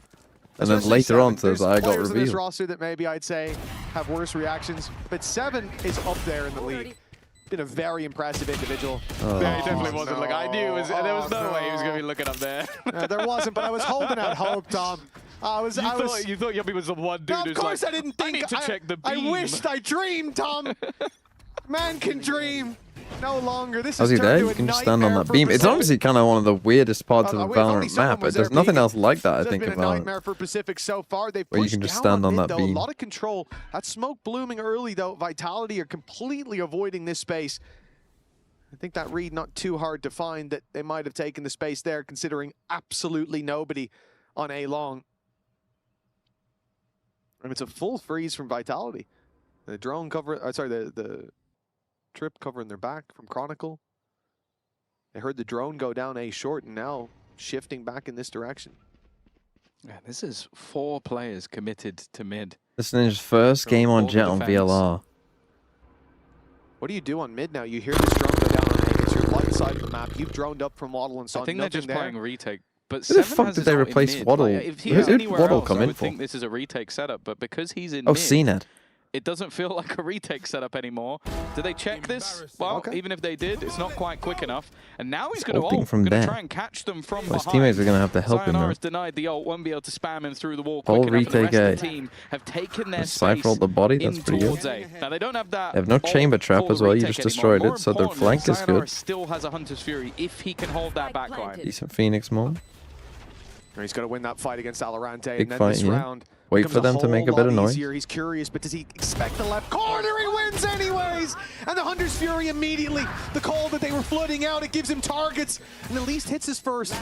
And then Especially later on Seven. says, I got There's players in this revealed. roster that maybe I'd say have worse reactions, but 7 is up there in the league. Been a very impressive individual. Oh. yeah, he definitely wasn't. no. Like I knew, there was no way he was going to no. be looking up there. There wasn't, but I was holding out hope, Tom. You thought Yuppie was the one dude No, who's of course like, I didn't think. I need to check the I beam. wished I dreamed, Tom. Man can dream. No longer. This How's is he there? turned to You a can just stand on nightmare that for beam. It's Pacific. honestly kind of one of the weirdest parts of the If only Valorant someone map. was There's there nothing peeking. else like that, I This has think, been in a Valorant. nightmare for Pacific so far. They've Where you pushed can just down stand on mid, that though. beam. A lot of control. That smoke blooming early, though. Vitality are completely avoiding this space. I think that read not too hard to find that they might have taken the space there, considering absolutely nobody on A long. And it's a full freeze from Vitality. The drone cover, the trip covering their back from Chronicle. They heard the drone go down A short and now shifting back in this direction. Yeah, this is 4 players committed to mid. This is Ninja's first game on all the Jet on defense. VLR. What do you do on mid now? You hear this drone go down on A. It's your light side of the map. You've droned up from Waddle and saw I think they're nothing just there. playing retake. But Who the 7 fuck has did his they ult in replace mid. Waddle? Like, if he Who was did anywhere Waddle else, come I in would for? think this is a retake setup. But because he's in Oh, mid, CNET. it doesn't feel like a retake setup anymore. Do they check this? Well, even if they did, it's not quite quick enough. And now he's going to try and catch them from behind. His teammates are going to have to help him now. Sayonara's denied the ult, won't be able to spam him through the wall quick enough. The rest of the team have taken their space the body. That's pretty good. Now they don't have that. They have no chamber trap as well. You just destroyed it, so their flank is good. Still has a Hunter's Fury if he can hold that backline. Decent Phoenix mode. He's got to win that fight against Alorante, Big and then fight, this round wait for them to make a bit of noise. Easier. He's curious, but does he expect the left corner? He wins anyways! And the Hunter's Fury immediately, the call that they were flooding out, it gives him targets, and at least hits his first.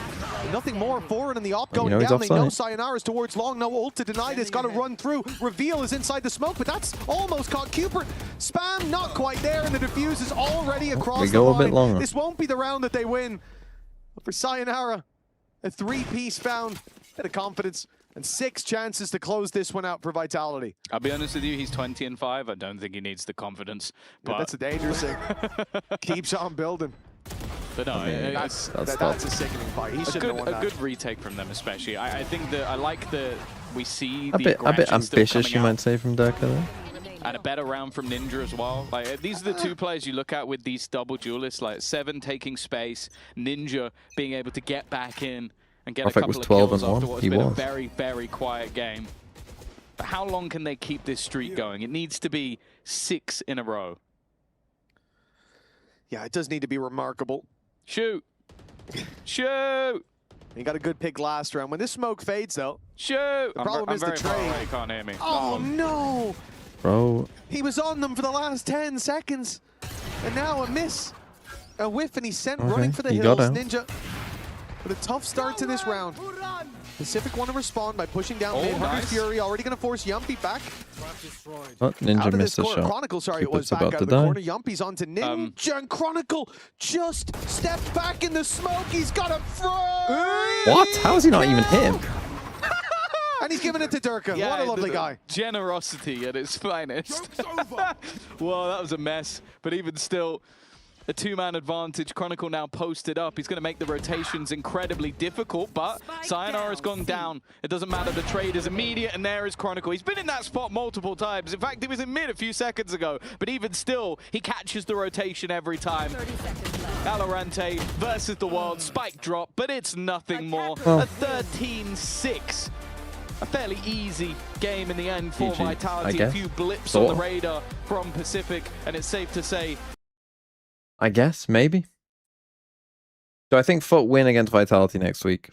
Nothing more forward in the op going down. They know Sayonara's towards long, no ult to deny this, got to run through. Reveal is inside the smoke, but that's almost caught Cupid. Spam not quite there, and the defuse is already across the line. We go a bit longer. This won't be the round that they win. But for Sayonara, a three-piece found, bit of confidence, and 6 chances to close this one out for Vitality. I'll be honest with you, he's 20-5. I don't think he needs the confidence. But that's a dangerous thing. Keeps on building. But no, that's a sickening fight. He should have won that. A good retake from them, especially. I think that I like that we see a bit ambitious, you might say, from Durka there. And a better round from Ninja as well. Like, these are the two players you look at with these double duelists, like Seven taking space, Ninja being able to get back in and get a couple of kills after what's been a very, very quiet game. But how long can they keep this streak going? It needs to be 6 in a row. Yeah, it does need to be remarkable. Shoot! Shoot! He got a good pick last round. When this smoke fades, though, shoot! The problem is the trade. You can't hear me. Oh, no! Bro. He was on them for the last 10 seconds. And now a miss. A whiff, and he's sent running for the hills. Ninja with a tough start to this round. Pacific want to respond by pushing down mid. Hunter's Fury already going to force Yumpy back. Oh, Ninja missed a shot. Chronicle, sorry, it was back out of the corner. Yumpy's onto Ninja, and Chronicle just stepped back in the smoke. He's got a throw. What? How is he not even hit him? And he's giving it to Durka. Yeah, what a lovely guy. Generosity at its finest. Well, that was a mess. But even still, a 2-man advantage. Chronicle now posted up. He's going to make the rotations incredibly difficult, but Sayonara's gone down. It doesn't matter. The trade is immediate, and there is Chronicle. He's been in that spot multiple times. In fact, he was in mid a few seconds ago, but even still, he catches the rotation every time. Alorante versus the world. Spike drop, but it's nothing more. A 13-6. A fairly easy game in the end for Vitality. A few blips on the radar from Pacific, and it's safe to say, I guess, maybe. Do I think Foot win against Vitality next week?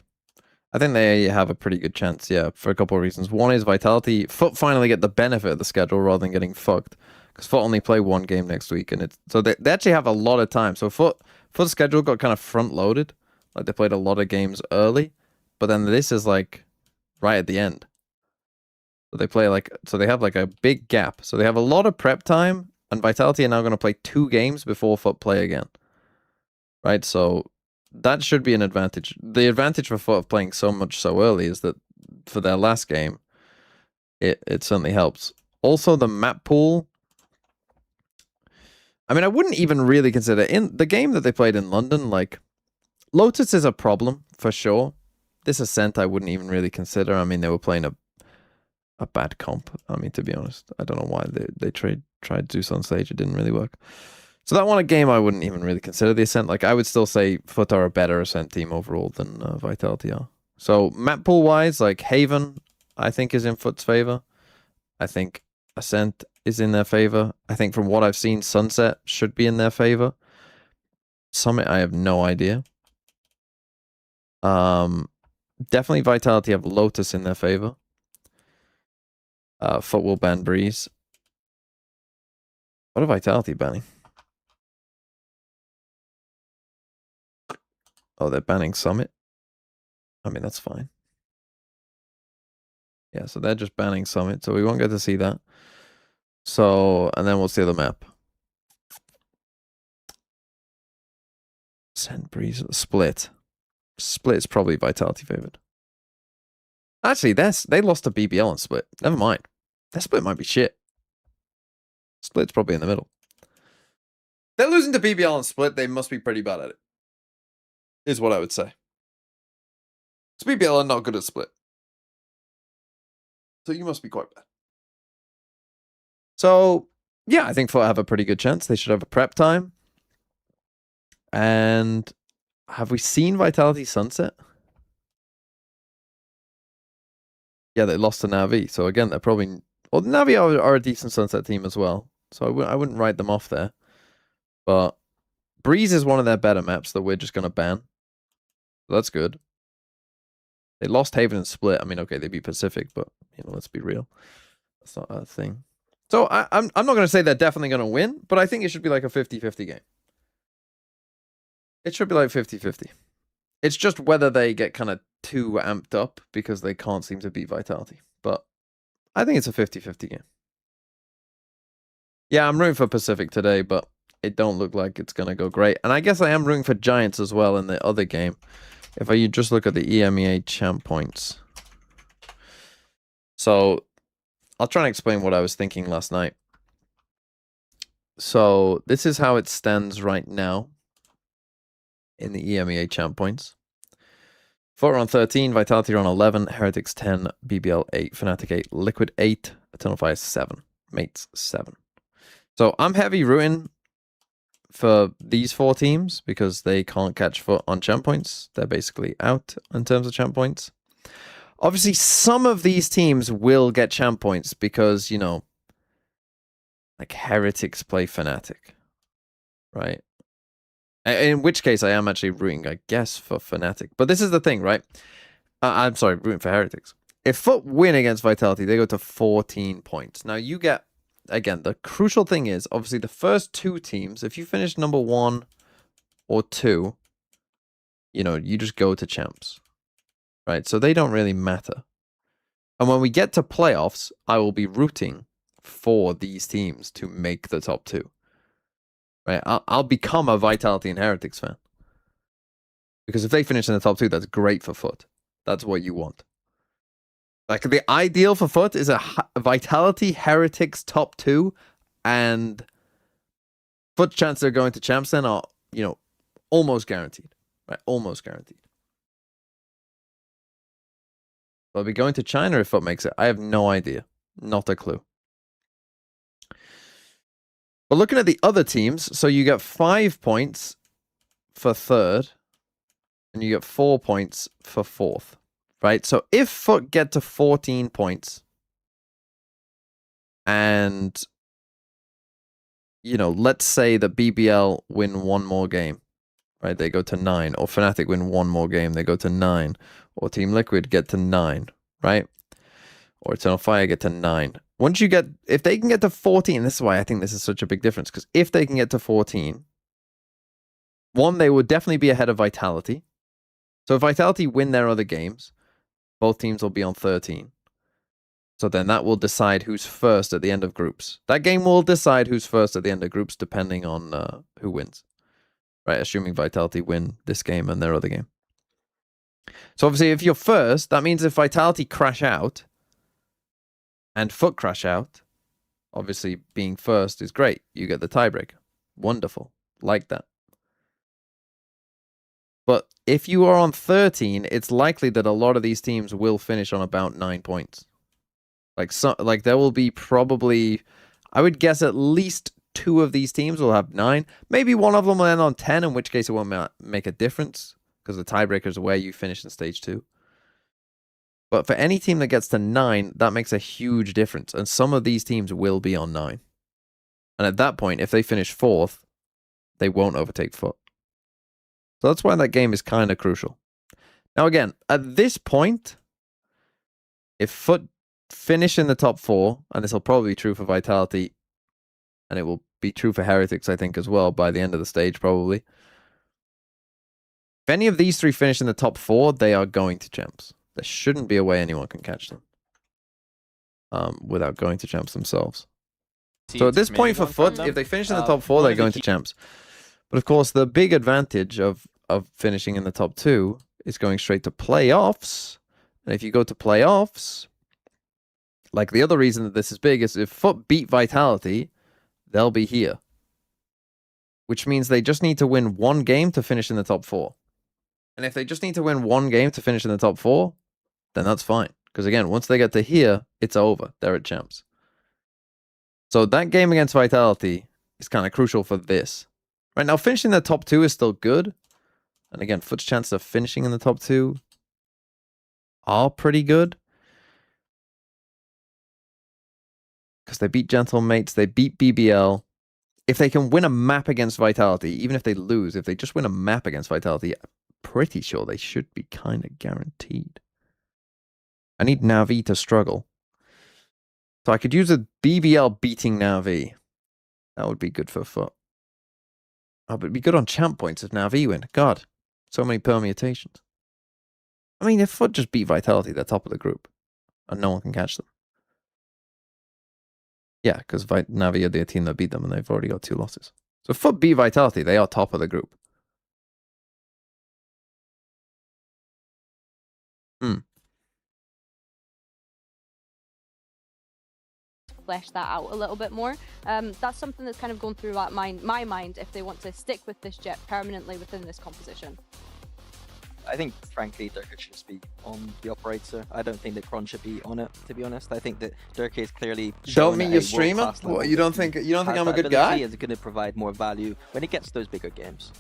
I think they have a pretty good chance, yeah, for a couple of reasons. One is Vitality, Foot finally get the benefit of the schedule rather than getting fucked. Because Foot only play 1 game next week, and so they actually have a lot of time. So Foot's schedule got kind of front-loaded. Like, they played a lot of games early, but then this is like right at the end. So they play so they have like a big gap. So they have a lot of prep time, and Vitality are now going to play 2 games before Foot play again. Right? So that should be an advantage. The advantage for Foot of playing so early is that for their last game, it certainly helps. Also, the map pool. I mean, I wouldn't even really consider in the game that they played in London, like Lotus is a problem for sure. This Ascent I wouldn't even really consider. I mean, they were playing a bad comp. I mean, to be honest, I don't know why they tried Zeus on stage. It didn't really work. So that one a game I wouldn't even really consider the Ascent. Like, I would still say Foot are a better Ascent team overall than Vitality are. So map pool wise, like Haven, I think is in Foot's favor. I think Ascent is in their favor. I think from what I've seen, Sunset should be in their favor. Summit, I have no idea. Definitely Vitality have Lotus in their favor. Foot will ban Breeze. What are Vitality banning? Oh, they're banning Summit. I mean, that's fine. Yeah, so they're just banning Summit, so we won't get to see that. So, and then we'll see the map. Send Breeze Split. Split is probably Vitality favored. Actually, they lost to BBL on Split. Never mind. Their Split might be shit. Split's probably in the middle. They're losing to BBL on Split. They must be pretty bad at it. Is what I would say. So BBL are not good at Split. So you must be quite bad. So, yeah, I think FUT have a pretty good chance. They should have a prep time. And have we seen Vitality sunset? Yeah, they lost to Navi. So again, they're probably... Well, Navi are a decent sunset team as well. So I wouldn't write them off there. But Breeze is one of their better maps that we're just going to ban. So that's good. They lost Haven and Split. I mean, okay, they beat Pacific, but, you know, let's be real. That's not a thing. So I'm not going to say they're definitely going to win, but I think it should be like a 50-50 game. It should be like 50-50. It's just whether they get kind of too amped up because they can't seem to beat Vitality. But I think it's a 50-50 game. Yeah, I'm rooting for Pacific today, but it don't look like it's going to go great. And I guess I am rooting for Giants as well in the other game. If you just look at the EMEA champ points. So, I'll try and explain what I was thinking last night. So, this is how it stands right now in the EMEA champ points. FUT are on 13, Vitality are on 11, Heretics 10, BBL 8, Fnatic 8, Liquid 8, Eternal Fire 7, Mates 7. So, I'm heavy rooting for these 4 teams because they can't catch FUT on champ points. They're basically out in terms of champ points. Obviously, some of these teams will get champ points because, you know, like Heretics play Fnatic, right? In which case, I am actually rooting, I guess, for Fnatic. But this is the thing, right? I'm sorry, rooting for Heretics. If FUT win against Vitality, they go to 14 points. Now, you get... Again, the crucial thing is, obviously, the first 2 teams, if you finish number 1 or 2, you know, you just go to champs, right? So they don't really matter. And when we get to playoffs, I will be rooting for these teams to make the top 2, right? I'll become a Vitality and Heretics fan. Because if they finish in the top 2, that's great for FUT. That's what you want. Like, the ideal for FUT is a Vitality Heretics top 2, and FUT's chance they're going to champs then are, you know, almost guaranteed. Right? Almost guaranteed. They'll be going to China if FUT makes it. I have no idea. Not a clue. But looking at the other teams, so you get 5 points for 3rd, and you get 4 points for 4th. Right, so if FUT get to 14 points, and, you know, let's say that BBL win 1 more game, right, they go to 9, or Fnatic win 1 more game, they go to 9, or Team Liquid get to 9, right, or Eternal Fire get to 9. Once you get, if they can get to 14, this is why I think this is such a big difference, because if they can get to 14, 1, they would definitely be ahead of Vitality. So if Vitality win their other games, both teams will be on 13. So then that will decide who's first at the end of groups. That game will decide who's first at the end of groups depending on who wins. Right, assuming Vitality win this game and their other game. So obviously if you're first, that means if Vitality crash out and FUT crash out, obviously being first is great. You get the tiebreaker. Wonderful. Like that. But if you are on 13, it's likely that a lot of these teams will finish on about 9 points. Like there will be probably, I would guess at least 2 of these teams will have 9. Maybe one of them will end on 10, in which case it won't make a difference because the tiebreaker is where you finish in stage 2. But for any team that gets to 9, that makes a huge difference. And some of these teams will be on 9. And at that point, if they finish 4th, they won't overtake FUT. So that's why that game is kind of crucial. Now again, at this point, if FUT finish in the top 4, and this will probably be true for Vitality, and it will be true for Heretics, I think, as well, by the end of the stage, probably. If any of these 3 finish in the top 4, they are going to champs. There shouldn't be a way anyone can catch them without going to champs themselves. So at this point for FUT, if they finish in the top 4, they're going to champs. But of course, the big advantage of finishing in the top 2 is going straight to playoffs. And if you go to playoffs, like the other reason that this is big is if FUT beat Vitality, they'll be here. Which means they just need to win 1 game to finish in the top 4. And if they just need to win 1 game to finish in the top 4, then that's fine. Because again, once they get to here, it's over. They're at champs. So that game against Vitality is kind of crucial for this. Right now, finishing the top 2 is still good. And again, FUT's chances of finishing in the top 2 are pretty good. Because they beat Gentlemates, they beat BBL. If they can win a map against Vitality, even if they lose, if they just win a map against Vitality, I'm pretty sure they should be kind of guaranteed. I need Na'Vi to struggle. So I could use a BBL beating Na'Vi. That would be good for FUT. Oh, but it'd be good on champ points if Na'Vi win. God, so many permutations. I mean, if FUT just beat Vitality, they're top of the group. And no one can catch them. Yeah, because Na'Vi are the team that beat them and they've already got 2 losses. So FUT beat Vitality, they are top of the group. Flesh that out a little bit more. That's something that's kind of going through my mind if they want to stick with this Jet permanently within this composition. I think, frankly, Durka should just be on the operator. I don't think that Kron should be on it, to be honest. I think that Durka is clearly don't mean your streamer? What, you don't think I'm a good guy? Is going to provide more value when it gets to those bigger games.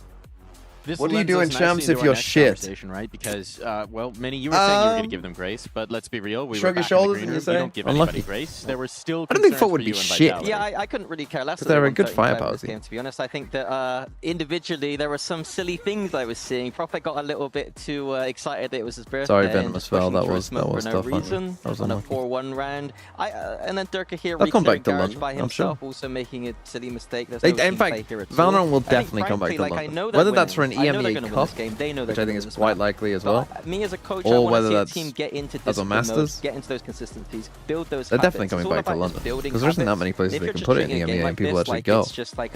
What do you do in champs if you're shit? Right? Because, well, Mini, you were saying you were going to give them grace, but let's be real. We shrug were your shoulders and you say, don't give anybody grace. There were still I don't think FUT would be shit. Yeah, I couldn't really care less. They're a good firepower game, to be honest. I think that individually there were some silly things I was seeing. Prophet got a little bit too excited that it was his birthday. Sorry, Venomous fell. That was for no tough reason on a 4-1 round. And then Durka here come back to garage London, by I'm himself, sure. also making a silly mistake. In fact, Valorant will definitely come back to London. Whether that's for an EMEA Cup, which I think is quite likely as well, me as a coach, or I want whether to see a that's team get into as a Masters, get into those consistencies, build those they're habits. definitely coming back to London because there isn't that many places they can put it in the EMEA and people actually go. Just like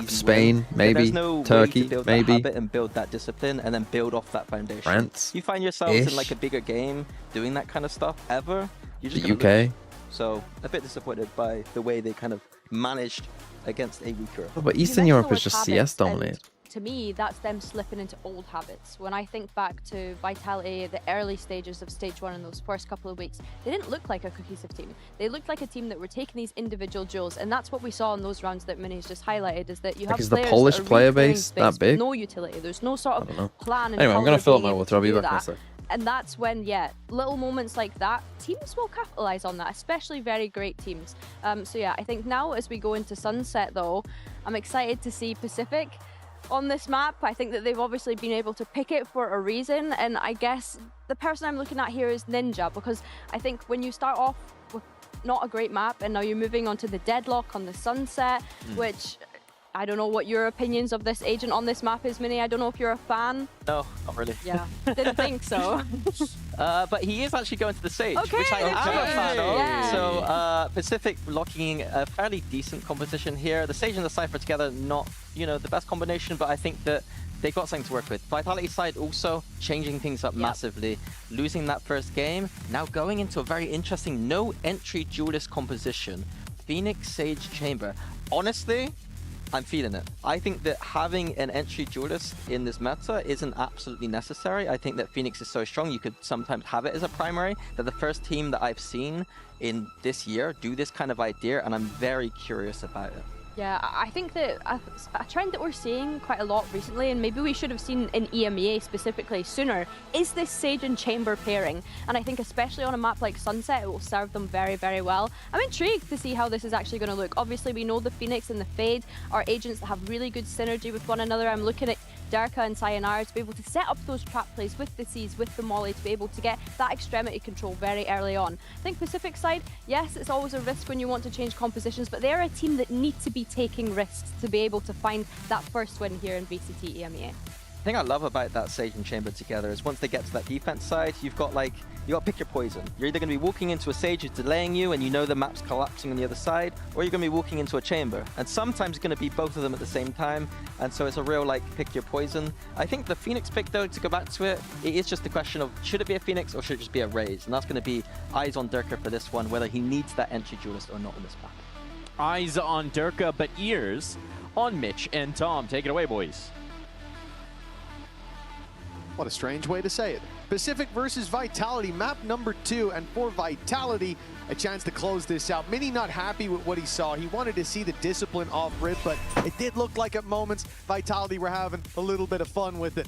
Spain, maybe, Turkey, maybe, and build that discipline and then build off that foundation. France, you find yourselves in like a bigger game doing that kind of stuff ever, you're just the UK. Lose. So a bit disappointed by the way they kind of managed against a weaker. Oh, but Eastern Europe is just CS dominated. To me, that's them slipping into old habits. When I think back to Vitality, the early stages of Stage 1 in those first couple of weeks, they didn't look like a cohesive team. They looked like a team that were taking these individual duels, and that's what we saw in those rounds that Mini's just highlighted, is that you have is the players Polish that are player reclearing base space that big? with no utility. There's no sort of plan and anyway, I'm going to fill up my being water. I'll be able to back in a do sec. And that's when, yeah, little moments like that, teams will capitalize on that, especially very great teams. So yeah, I think now as we go into Sunset though, I'm excited to see Pacific on this map. I think that they've obviously been able to pick it for a reason, and I guess the person I'm looking at here is Ninja, because I think when you start off with not a great map and now you're moving on to the Deadlock on the Sunset, which I don't know what your opinions of this agent on this map is, Mini. I don't know if you're a fan. No, not really. Yeah, didn't think so. But he is actually going to the Sage, okay, which I am a fan of. Yeah. So Pacific locking a fairly decent competition here. The Sage and the Cypher together, not the best combination, but I think that they've got something to work with. Vitality side also changing things up massively, losing that first game, now going into a very interesting no entry duelist composition. Phoenix, Sage, Chamber. Honestly, I'm feeling it. I think that having an entry duelist in this meta isn't absolutely necessary. I think that Phoenix is so strong, you could sometimes have it as a primary. They're the first team that I've seen in this year do this kind of idea, and I'm very curious about it. Yeah, I think that a trend that we're seeing quite a lot recently, and maybe we should have seen in EMEA specifically sooner, is this Sage and Chamber pairing. And I think especially on a map like Sunset, it will serve them very, very well. I'm intrigued to see how this is actually going to look. Obviously, we know the Phoenix and the Fade are agents that have really good synergy with one another. I'm looking at Durka and Sayonara to be able to set up those trap plays with the C's, with the Molly, to be able to get that extremity control very early on. I think Pacific side, yes, it's always a risk when you want to change compositions, but they're a team that need to be taking risks to be able to find that first win here in VCT EMEA. The thing I love about that Sage and Chamber together is once they get to that defense side, you got to pick your poison. You're either going to be walking into a Sage who's delaying you and you know the map's collapsing on the other side, or you're going to be walking into a Chamber. And sometimes it's going to be both of them at the same time, and so it's a real pick your poison. I think the Phoenix pick though, to go back to it, it is just a question of should it be a Phoenix or should it just be a Raze? And that's going to be eyes on Durka for this one, whether he needs that entry duelist or not on this map. Eyes on Durka, but ears on Mitch and Tom. Take it away, boys. What a strange way to say it. Pacific versus Vitality, map number 2, and for Vitality, a chance to close this out. Mini not happy with what he saw. He wanted to see the discipline off rip, but it did look like at moments Vitality were having a little bit of fun with it.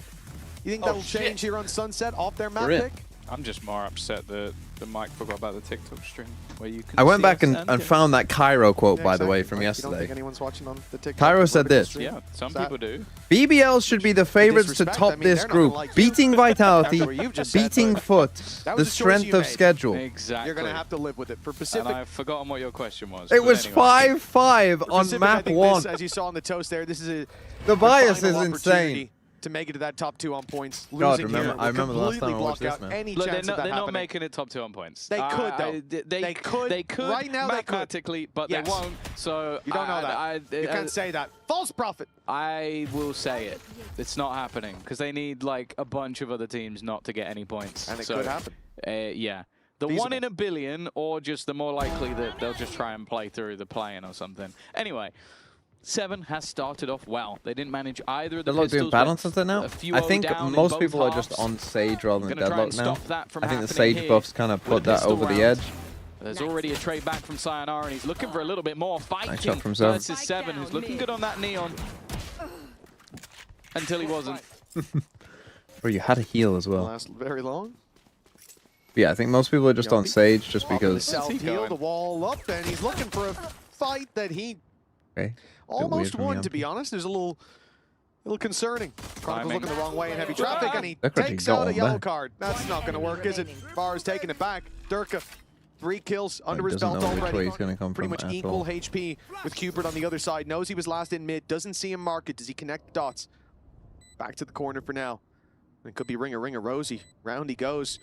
You think that'll change here on Sunset off their map pick? I'm just more upset that the mic forgot about the TikTok stream where you can. I went back and found that Cairo quote, by the way, from You don't yesterday. think anyone's watching on the TikTok? Cairo said this. Yeah, some people do. BBL should be the favorites to disrespect, top I mean, this they're not group, like you. beating Vitality, After what you've just said, beating but Foot, that the was a choice strength you of made. schedule. Exactly. You're going to have to live with it. For Pacific, And I've forgotten what your question was. It but was anyway. 5-5 on Pacific, I map think 1. this, as you saw on the toast there, this is The bias final is insane. opportunity to make it to that top 2 on points. God, Losing remember, here I will remember the last time I completely watched block this, out man. any Look, chance they're of that not happening. making it top 2 on points. They could, though. They could. They could. Right now, they could. Mathematically, but Yes. they won't. So You don't know that. You can't say that. False prophet. I will say it. It's not happening because they need like a bunch of other teams not to get any points. And it So, could happen. Yeah. The Feasible. 1 in a billion, or just the more likely that they'll just try and play through the play-in or something. Anyway. 7 has started off well. They didn't manage either of the Deadlock doing pistols. bad on something now? A few I O think down in most both people are halves. just on Sage rather than Gonna try and Deadlock now. stop that from I think the happening Sage here buffs kind of with put that pistol over the rounds. edge. There's already a trade back from Sayonara, and he's looking for a little bit more fighting shot from Seven. versus 7, who's looking good on that Neon. Until he wasn't. Bro, you had a heal as well. Last very long. Yeah, I think most people are just on Sage just The because... south heel, the wall up, and he's looking for a fight that he Okay. almost from won, Yampi. to be honest. There's a little concerning. Chronicle's Timing. looking the wrong way in heavy traffic, and he That could takes be out a going yellow back. card. That's not going to work, is it? Bar is taking it back. Durka, 3 kills under his doesn't belt know which way already. he's gonna come Pretty from much at equal all. HP with Cupid on the other side. Knows he was last in mid. Doesn't see him mark it. Does he connect the dots? Back to the corner for now. It could be Ringer Rosie. Round he goes,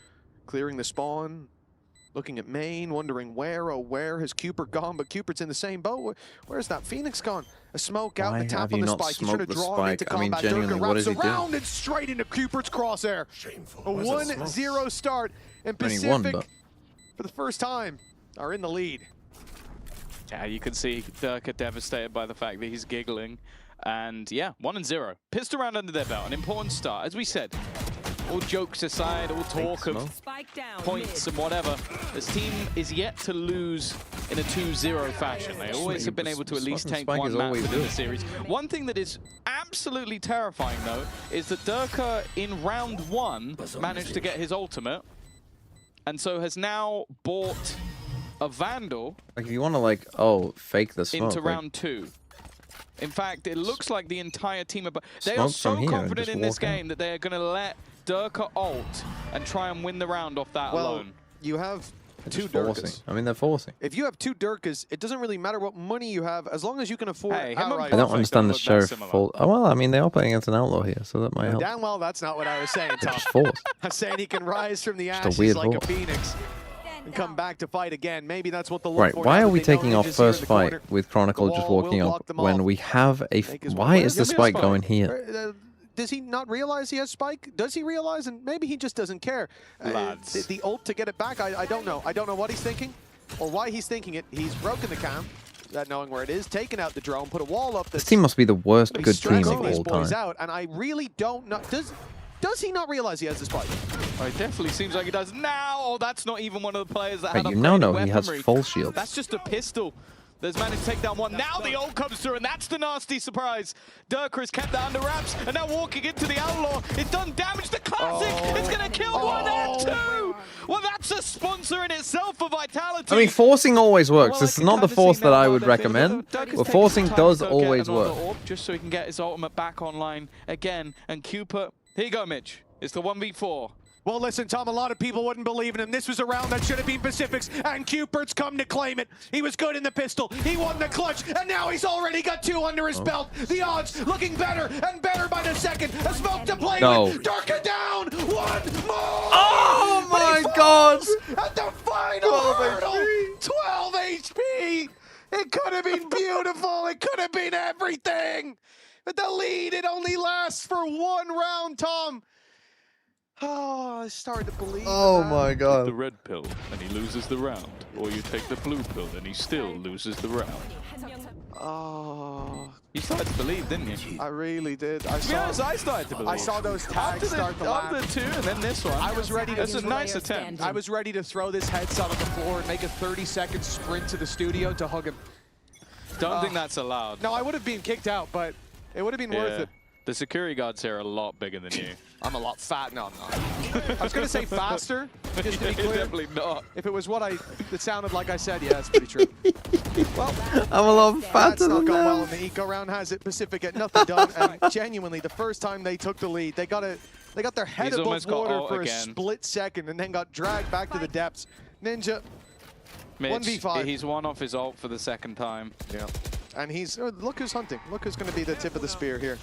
clearing the spawn. Looking at main, wondering where, oh where has Cupid gone? But Cupid's in the same boat. Where's that Phoenix gone? A smoke out, Why and a tap have on you the not spike. He's trying to smoked the draw him into spike? I mean, combat. genuinely, Durka what wraps is he doing? around and straight into Cupid's crosshair. A 1-0 start, and I mean, he won, Pacific, but- for the first time, are in the lead. Yeah, you can see Durka devastated by the fact that he's giggling. And yeah, 1-0. Pissed around under their belt. An important start. As we said, all jokes aside, all talk of points and whatever, this team is yet to lose in a 2-0 fashion. They always have been able to at least take Spike one is match always within good. the series. One thing that is absolutely terrifying, though, is that Durka in round 1 managed to get his ultimate, and so has now bought a Vandal Like, if you want to, fake the smoke. into like, round 2. In fact, it looks like the entire team they are Smoke so from here and confident just in this walk out. game that they are going to let Durka ult and try and win the round off that Well, alone. you have they're 2 just forcing. Durkas. I mean, they're forcing. If you have 2 Durkas, it doesn't really matter what money you have, as long as you can afford Hey, him and outright. I don't Perfect understand the don't look that Sheriff similar. full... Oh, well, I mean, they are playing against an outlaw here, so that might help. Damn well, that's not what I was saying, Tom. Just force. I'm saying he can rise from the Just a ashes weird like horse. a phoenix and come back to fight again. Maybe that's what they'll look Right, for. why now are that we they know taking our Ninja's here in first the fight corner. with Chronicle The just wall will walking block up them when off. we have a... Make his Why way. is the Give me a spike spike. going here? Does he not realize he has spike? Does he realize? And maybe he just doesn't care. Lads. The ult to get it back, I don't know. I don't know what he's thinking or why he's thinking it. He's broken the cam, that knowing where it is, taken out the drone, put a wall up. This team must be the worst He's good team stressing of these all boys time. out, and I really don't know. Does he not realize he has the spike? Oh, it definitely seems like he does now. Oh, that's not even one of the players that Hey, had you now upgraded know he has weaponry. full shield. That's just a pistol. There's managed to take down one. Now the ult comes through, and that's the nasty surprise. Durka has kept that under wraps, and now walking into the outlaw. It's done damage. The classic. It's going to kill 1 and 2. Well, that's a sponsor in itself for Vitality. I mean, forcing always works. Well, This I is not can the kinda force see that now I what would they're thinking. recommend, Durka's but taking forcing time does to go always get another work. orb just so he can get his ultimate back online again. And Cupid, here you go, Mitch. It's the 1v4. Well, listen, Tom, a lot of people wouldn't believe in him. This was a round that should have been Pacific's, and Cupid's come to claim it. He was good in the pistol. He won the clutch, and now he's already got 2 under his belt. The odds looking better and better by the second. A smoke to play with. Durka down. 1 more. Oh But he my falls God! At the final hurdle. 12 HP. It could have been beautiful. It could have been everything. But the lead, it only lasts for 1 round, Tom. Oh, I started to believe. Oh my Take god. the red pill and he loses the round, or you take the blue pill and he still loses the round. Oh, You started to believe, didn't you? I really did. To be honest, I started to believe. I saw those tags start to after land. 2 and then this one. I was ready to. That's a nice attempt. I was ready to throw this headset on the floor and make a 30-second sprint to the studio to hug him. Don't think that's allowed. No, I would have been kicked out, but it would have been worth it. The security guards here are a lot bigger than you. I'm a lot fat. No, I'm not. I was going to say faster, just to be clear. Definitely not. If it was what it sounded like I said, yeah, that's pretty true. Well, I'm a lot fatter that's not than gone well that. in the eco round, has it? Pacific get nothing done, and genuinely, the first time they took the lead, they got their head He's above almost got water ult for again. a split second, and then got dragged back to the depths. Ninja, Mitch, 1v5. He's one off his ult for the second time. Yeah, and he's look who's hunting. Look who's going to be the tip of the spear here.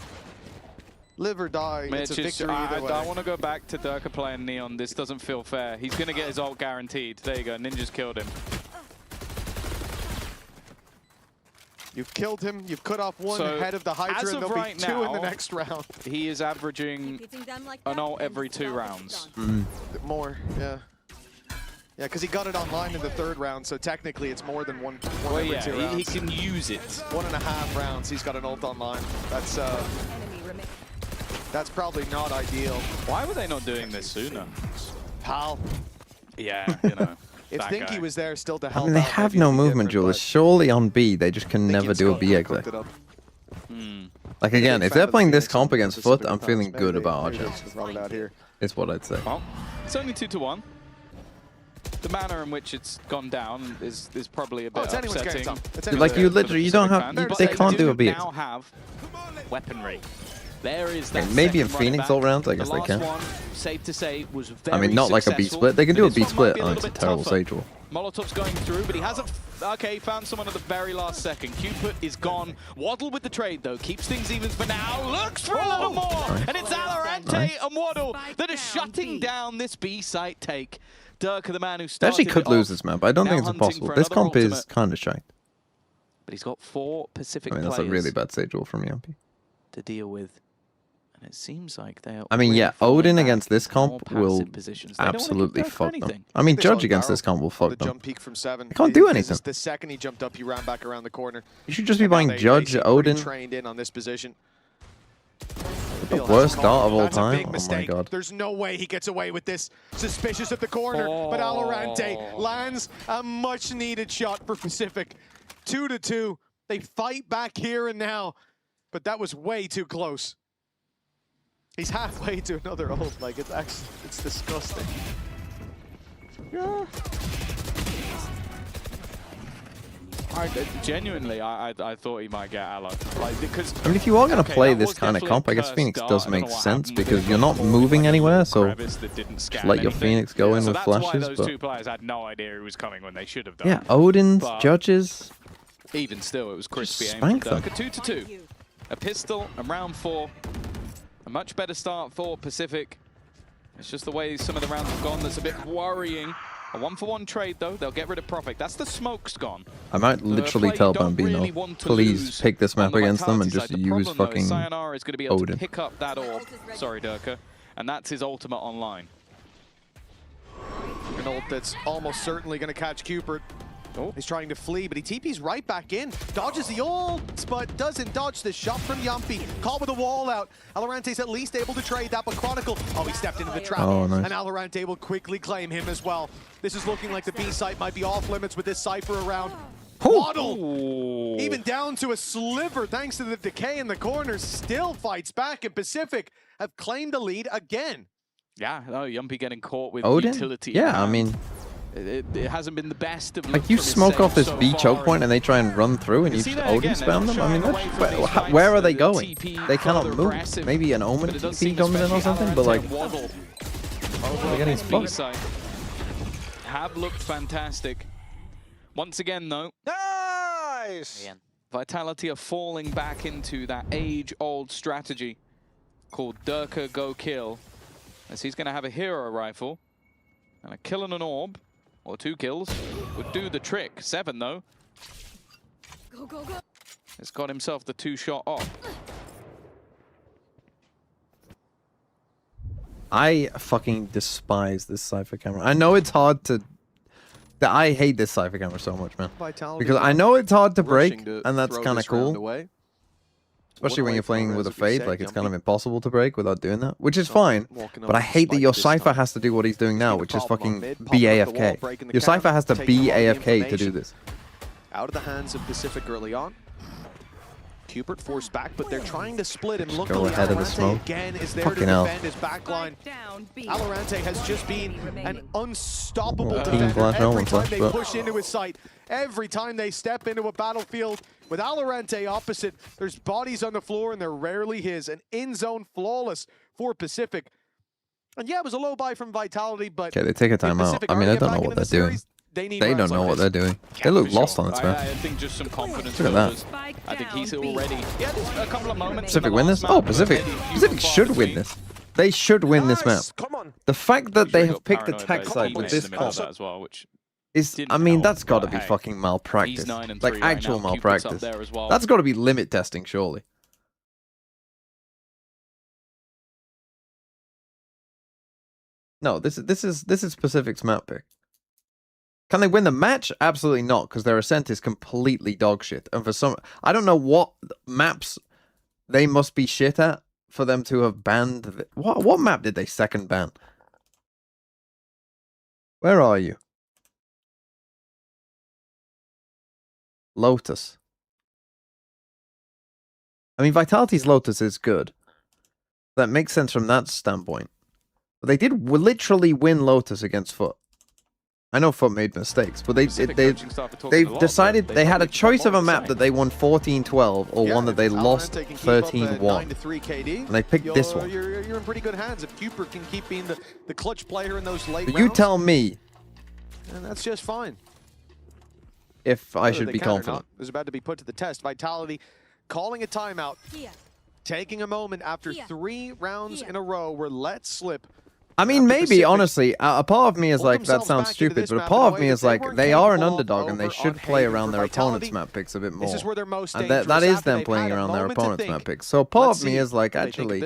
Live or die, Mitch, it's a victory either way. I want to go back to Durka playing Neon. This doesn't feel fair. He's going to get his ult guaranteed. There you go. Ninja's killed him. You've killed him. You've cut off one So, head of the Hydra, as and of there'll right be 2 in the now, next round. He is averaging an ult every 2 rounds. More, yeah. Yeah, because he got it online in the 3rd round, so technically it's more than one Well, every yeah, 2 rounds. he can use it. 1.5 rounds, he's got an ult online. That's probably not ideal. Why were they not doing this sooner? Pal. Yeah, you know. If that Thinky guy. was there still to I help mean, they out, have maybe no it'd be movement, different, Jules. Surely on B, they just can never do a B exit. Like again, if they're playing this comp against Foot, I'm feeling good about our chances. Is what I'd say. Well, it's only 2-1. The manner in which it's gone down is probably a bit upsetting. Like you literally, you don't have, they can't do a B exit. Now have weaponry. There is that. Maybe in second running Phoenix back. all rounds, I guess The they last can. one, safe to say, was very I mean, not like a B successful. split. They can do a This B one might split. be a Oh, little it's a bit terrible tougher. Sage wall. Molotov's going through, but he hasn't. Okay, found someone at the very last second. Cupid is gone. Waddle with the trade, though. Keeps things even for now. Looks for a little more. And it's Alorante and Waddle that are shutting down this B site take. Durka, the man who They started actually could lose this map. I don't think it's impossible. This comp is kind of shite. But he's got 4 Pacific I mean, that's a really bad Sage wall from Yumpy. to deal with. And it seems like they are. I mean, yeah, falling Odin back against this into more comp will passive positions. They don't wanna give absolutely Durka fuck them. anything. I mean, They saw Judge against this comp will The fuck them. jump peek from 7. They can't do anything. The second he jumped up, he ran back around the corner. You should just be And now buying they Judge, seem Odin. pretty trained in on this position. The worst start of all That's a time. big Oh my mistake. god. There's no way he gets away with this. Suspicious at the corner, but Alorante lands a much-needed shot for Pacific. 2-2. They fight back here and now, but that was way too close. He's halfway to another ult. Like it's disgusting. Yeah. Genuinely, I thought he might get Aloe. Like, because, I mean, if you are going to okay, play that this was kind of definitely comp, I guess cursed Phoenix start. does I don't make know what sense happened with because it. you're not Like a moving anywhere, so crevice that didn't scan let your anything. Phoenix go in So with that's why flashes. those But two players had no idea he was coming when they should have done. yeah, Odin's, But Judges. even still, it was crispy Just aim from spank them. Durka. 2-2. A pistol and round 4. A much better start for Pacific. It's just the way some of the rounds have gone that's a bit worrying. A 1-for-1 trade, though. They'll get rid of Prophet. That's the smoke's gone. I might literally tell Bambino, please pick this map against them and just use fucking Sayonara is going to be able Odin. to pick up that orb. Sorry, Durka. And that's his ultimate online. An ult that's almost certainly going to catch Cupid. Oh. He's trying to flee, but he TP's right back in. Dodges the ult, but doesn't dodge the shot from Yumpy. Caught with a wall out. Alorante's at least able to trade that, but Chronicle, oh, he stepped into the trap. Oh, nice. And Alorante will quickly claim him as well. This is looking like the B site might be off limits with this Cypher around. Waddle, even down to a sliver thanks to the decay in the corners, still fights back, and Pacific have claimed the lead again. Yeah, no, Yumpy getting caught with Odin? utility. Yeah, I mean, It hasn't been the best of like you from his smoke save off this so B far, choke point and they try and run through and you see just there Odin again, spam they're them. I mean, shying that's, away from these fights, where are they the going? TP They cannot further move. aggressive, Maybe an Omen but it does TP seem comes in or especially something, but like, Alorante and Waddle they're getting B spot. side have looked fantastic. Once again, though, Nice! Vitality are falling back into that age-old strategy called Durka Go Kill, as he's going to have a hero rifle and a kill and an orb, or 2 kills, would do the trick. 7, though. Go, go, go. Has got himself the 2-shot op. I fucking despise this Cypher camera. I know it's hard to... I hate this Cypher camera so much, man. Because I know it's hard to break, and that's kind of cool. Especially when you're playing with a Fade, like it's kind of impossible to break without doing that, which is fine. But I hate that your Cypher has to do what he's doing now, which is fucking be AFK. Your Cypher has to be AFK to do this. Out of the hands of Pacific early on. Cupert forced back, but they're trying to split, and Go ahead of the smoke. Again is there Fucking to hell. defend his backline. Alorante has just been an unstoppable Team defender flash, no every one time flash, they but- push into his sight. Every time they step into a battlefield with Alorante opposite, there's bodies on the floor, and they're rarely his. An in-zone flawless for Pacific. And yeah, it was a low buy from Vitality, but... Okay, they take a timeout. I mean, I don't know what they're doing. They don't know what they're doing. They look lost on this map. I think just some confidence. Look at that. I think he's already... Yeah, there's a couple of moments. Pacific win this? Oh, Pacific should win this. They should win this map. The fact that they have picked the tech side with this comp is, I mean, that's got to be fucking malpractice. Like actual malpractice. That's got to be limit testing, surely. No, this is Pacific's map pick. Can they win the match? Absolutely not, because their Ascent is completely dog shit. And for some, I don't know what maps they must be shit at for them to have banned. What map did they second ban? Where are you? Lotus. I mean, Vitality's Lotus is good. That makes sense from that standpoint. But they did literally win Lotus against Foot. I know Foot made mistakes, but they've decided they had a choice of a map that they won 14-12 or one that they lost 13-1. And they picked this one. You're in pretty good hands if Cooper can keep being the clutch player in those late rounds. You tell me. And that's just fine. If I should be confident. Is about to be put to the test. Vitality calling a timeout. Taking a moment after 3 rounds in a row where let slip. I mean, maybe, honestly, a part of me is like, that sounds stupid, but a part of me is like, they are an underdog and they should play around their opponent's map picks a bit more. And that is them playing around their opponent's map picks. So a part of me is like, actually,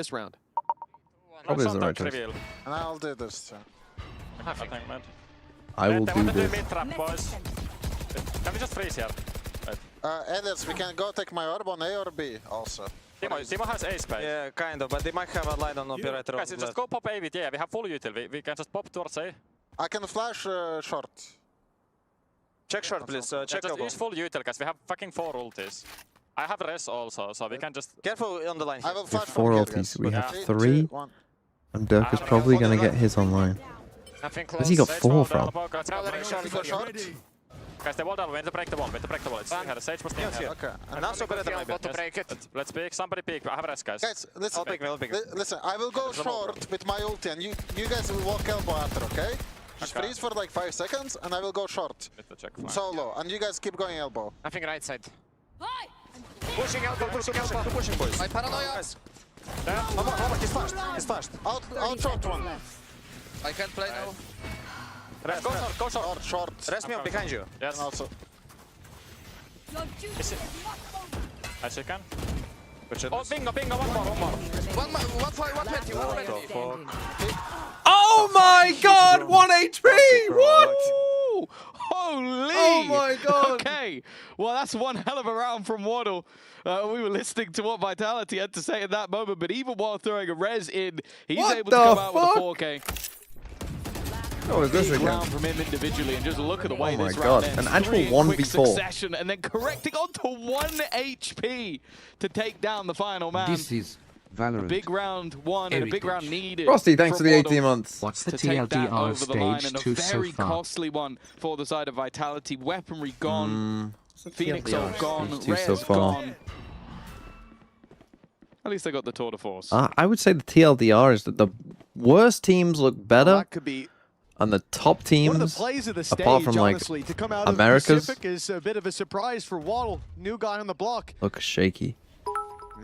probably is the right choice. And I'll do this too. I will do this. Can we just freeze here? Aliens, we can go take my orb on A or B also. Timo has A space. Yeah, kind of, but they might have a line on operator. Guys, just go pop A with, yeah, we have full util. We can just pop towards A. I can flash short. Check short, please. Check just elbow. use full util, guys. We have fucking 4 ultis. I have res also, so we can just... Careful on the line. I will flash 4 ultis. We have 3. And Dirk is probably going to get his online. Where's he got 4 from? Guys, the wall down. We need to break the wall. We need to break the wall. It's here. The Sage must be here. Okay. And also better than maybe. Let's pick. Somebody pick. I have res, guys. Guys, listen. I'll pick me. I'll pick. Listen, I will go short with my ulti, and you guys will walk elbow after, okay? Just freeze for like 5 seconds, and I will go short. Solo, and you guys keep going elbow. Nothing right side. Pushing elbow, pushing boys. My paranoia. Nice. One, he's flashed. He's flashed. Out short one. I can't play now. Go short. Short. Rest me up behind you. Yes. And also. Nice chicken. Oh, bingo, one more. 120. Oh my god! 1 HP! What? Holy! Oh my god! Okay, well that's one hell of a round from Waddle. We were listening to what Vitality had to say at that moment, but even while throwing a res in, he's able to come out with a 4K. What was this again? Round from him individually, and just look at the way this God. round ends. An actual 3 in quick 1v4. succession, and then correcting onto 1 HP to take down the final man. This is Valorant. A big round one and a big round needed. Frosty, thanks for the 18 months. What's the to take that TLDR over the line, stage and a 2 so very far? costly one for the side of Vitality. Weaponry gone, Phoenix TLDR all gone, stage 2 Rare's so far. gone. At least they got the tour de force. I would say the TLDR is that the worst teams look better. That could be and the top teams, one of the plays of the stage, apart from like honestly, to come out Americas, of Pacific is a bit of a surprise for Waddle. New guy on the block. Look shaky.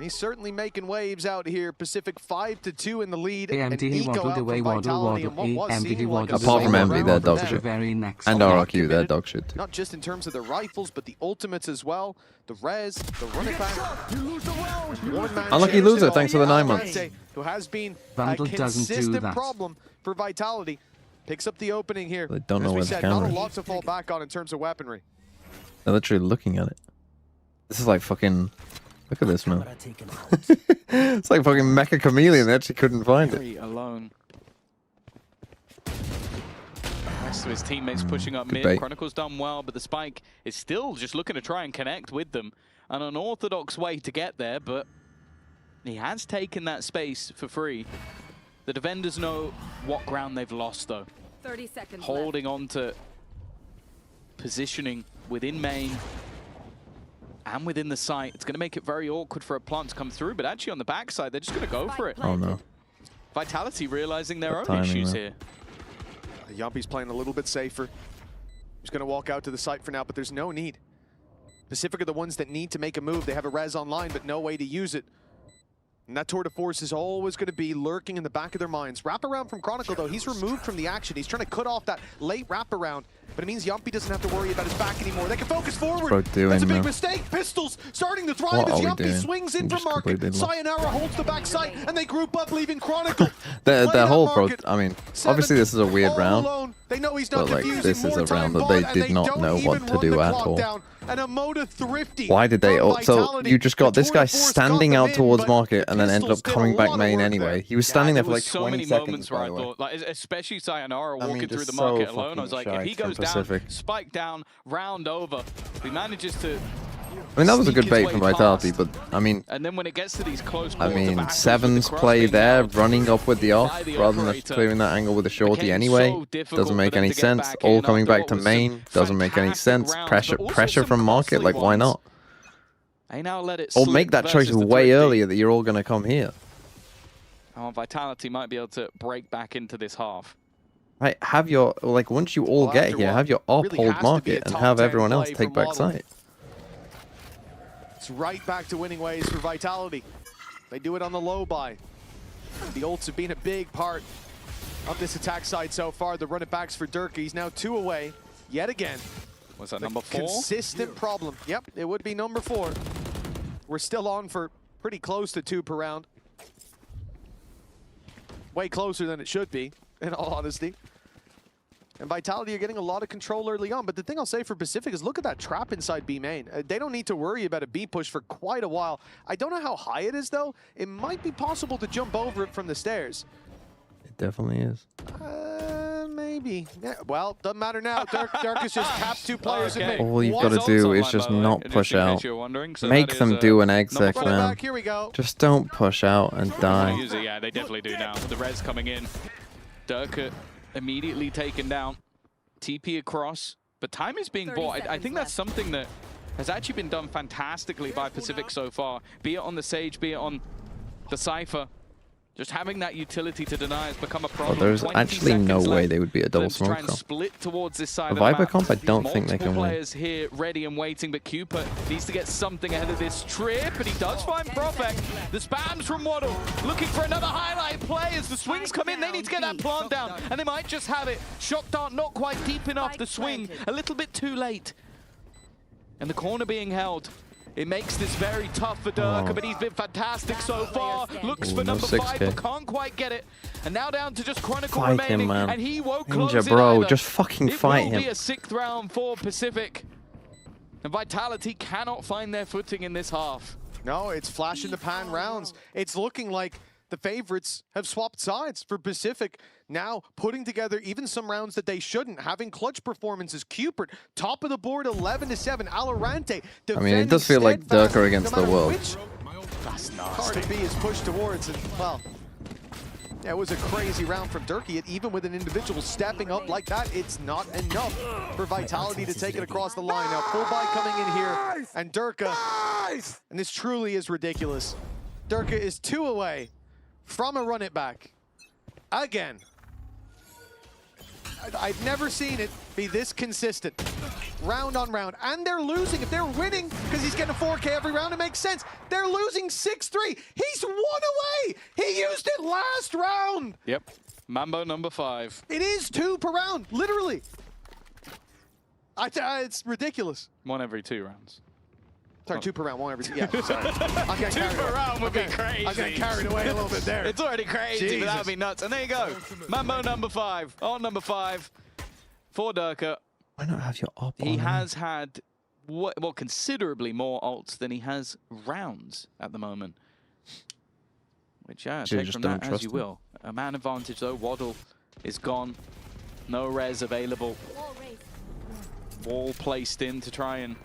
And he's certainly making waves out here. Pacific 5-2 in the lead. And AMD Eco waddled out away, from Vitality in what was seeming like a apart from solid Envy, round they're for dog them. shit. And They're RRQ, they're committed, dog shit too. Not just in terms of the rifles, but the ultimates as well. The res, the running back. Unlucky loser, thanks for the 9 months. Who has been Vandal a doesn't do consistent that. problem for Vitality. Picks up the opening here. They don't know As we where the said, camera not is. a lot to fall back on in terms of weaponry. They're literally looking at it. This is like fucking... Look at this, man. It's like fucking Mecha Chameleon. They actually couldn't find it. Alone. The rest of his teammates pushing up mid. bait. Chronicle's done well, but the Spike is still just looking to try and connect with them. An unorthodox way to get there, but he has taken that space for free. The defenders know what ground they've lost, though. 30 seconds Holding on to positioning within main and within the site. It's going to make it very awkward for a plant to come through, but actually on the backside, they're just going to go for it. Oh no. Vitality realizing their own timing, issues man. here. Yumpy's playing a little bit safer. He's going to walk out to the site for now, but there's no need. Pacific are the ones that need to make a move. They have a res online, but no way to use it. And that tour de force is always going to be lurking in the back of their minds. Wraparound from Chronicle, though, he's removed from the action. He's trying to cut off that late wraparound, but it means Yumpy doesn't have to worry about his back anymore. They can focus forward. That's a big mistake. Pistols starting to thrive as Yumpy swings in from market. Sayonara holds the back site, and they group up, leaving Chronicle. Their whole I mean, obviously this is a weird round, they know he's not but like confusing. this is More a time round that bought, they and did not don't know even what to run do the at clock all. down. And a Moda thrifty. Why did they? From So Vitality. you just got The this tour guy de force standing got them out in, towards but market and then ended Pistols up did a coming back lot of main work anyway. there. He was standing there for like So 20 many seconds. moments By where I the way. thought, like, especially Sayonara walking mean, through just the so market alone, I was fucking like, if he shite from goes down, Pacific. spike down, round over, if he manages to I mean, that was a sneak good his bait way from Vitality, past, but I mean, and then when it gets to these close I quarter mean, battles with Seven's the cross play being there, held running up with the off by the rather than operator, clearing that angle with a shorty became anyway. so difficult Doesn't make for them any to get sense. back All in coming after back what to was some main doesn't make any fantastic sense. rounds, Pressure, but also pressure some from market. costly Like, why ones. not? They now let it Or slip make that choice versus the way thrifty. earlier that you're all going to come here. Oh, Vitality might be able to break back into this half. Right, have your, like, once you all get here, have your op really hold has to be a market and top have 10 everyone else play take for back Model. site. It's right back to winning ways for Vitality. They do it on the low buy. The ults have been a big part of this attack side so far. The run it backs for Durka. He's now 2 away yet again. Was that The number 4? Consistent problem. Yep, it would be number 4. We're still on for pretty close to 2 per round. Way closer than it should be, in all honesty. And Vitality are getting a lot of control early on, but the thing I'll say for Pacific is look at that trap inside B main. They don't need to worry about a B push for quite a while. I don't know how high it is though. It might be possible to jump over it from the stairs. It definitely is. Maybe. Yeah, well, doesn't matter now. Dirk has just capped 2 players in mid. All you've got to do is just not push out. Make them do an egg sec, man. Here we go. Just don't push out and die. Yeah, they definitely do now. The res coming in. Durka immediately taken down. TP across. But time is being bought. I think that's something that has actually been done fantastically by Pacific so far. Be it on the Sage, be it on the Cypher. Just having that utility to deny has become a problem. There's actually no way they would be a double smoke Try and comp. split towards this side A of the Viper map. comp, I don't think they can win. Players here ready and waiting, but Cooper needs to get something ahead of this trip, and he does find Profek. The spams from Waddle, looking for another highlight play as the swings come in. They need to get that plant down, and they might just have it. Shock dart not quite deep enough. The swing a little bit too late, and the corner being held. It makes this very tough for Durka, but he's been fantastic so far. Looks for number 5, but can't quite get it. And now down to just Chronicle Fight remaining, him, man. and he won't close Ninja, it bro, either. just fucking fight It will him. be a 6th round for Pacific. And Vitality cannot find their footing in this half. No, it's flash in the pan rounds. It's looking like the favorites have swapped sides for Pacific. Now putting together even some rounds that they shouldn't. Having clutch performances. Cupid, top of the board, 11-7. Alorante. I mean, it does feel like Durka against the world. That's card B is pushed towards, and well, yeah, it was a crazy round from Durkee. Even with an individual stepping up like that, it's not enough for Vitality to take it across the line. Now, full buy coming in here, and Durka, and this truly is ridiculous. Durka is 2 away from a run it back. Again. I've never seen it be this consistent. round on round, and they're losing. If they're winning, because he's getting a 4K every round, it makes sense. They're losing 6-3. He's 1 away. He used it last round. Yep. Mambo number 5. It is 2 per round, literally. It's ridiculous. 1 every 2 rounds. Sorry, 2 per round, 1 every 2. Yeah, sorry. I'm getting 2 per round would be crazy. I'm getting carried away a little bit there. It's already crazy, but that would be nuts. And there you go. Mambo number 5. On number 5 for Durka. Why not have your op on? He has had, well, considerably more ults than he has rounds at the moment. Which, yeah, So you take just from don't that as trust you him? will. A man advantage, though. Waddle is gone. No res available. Wall placed in to try and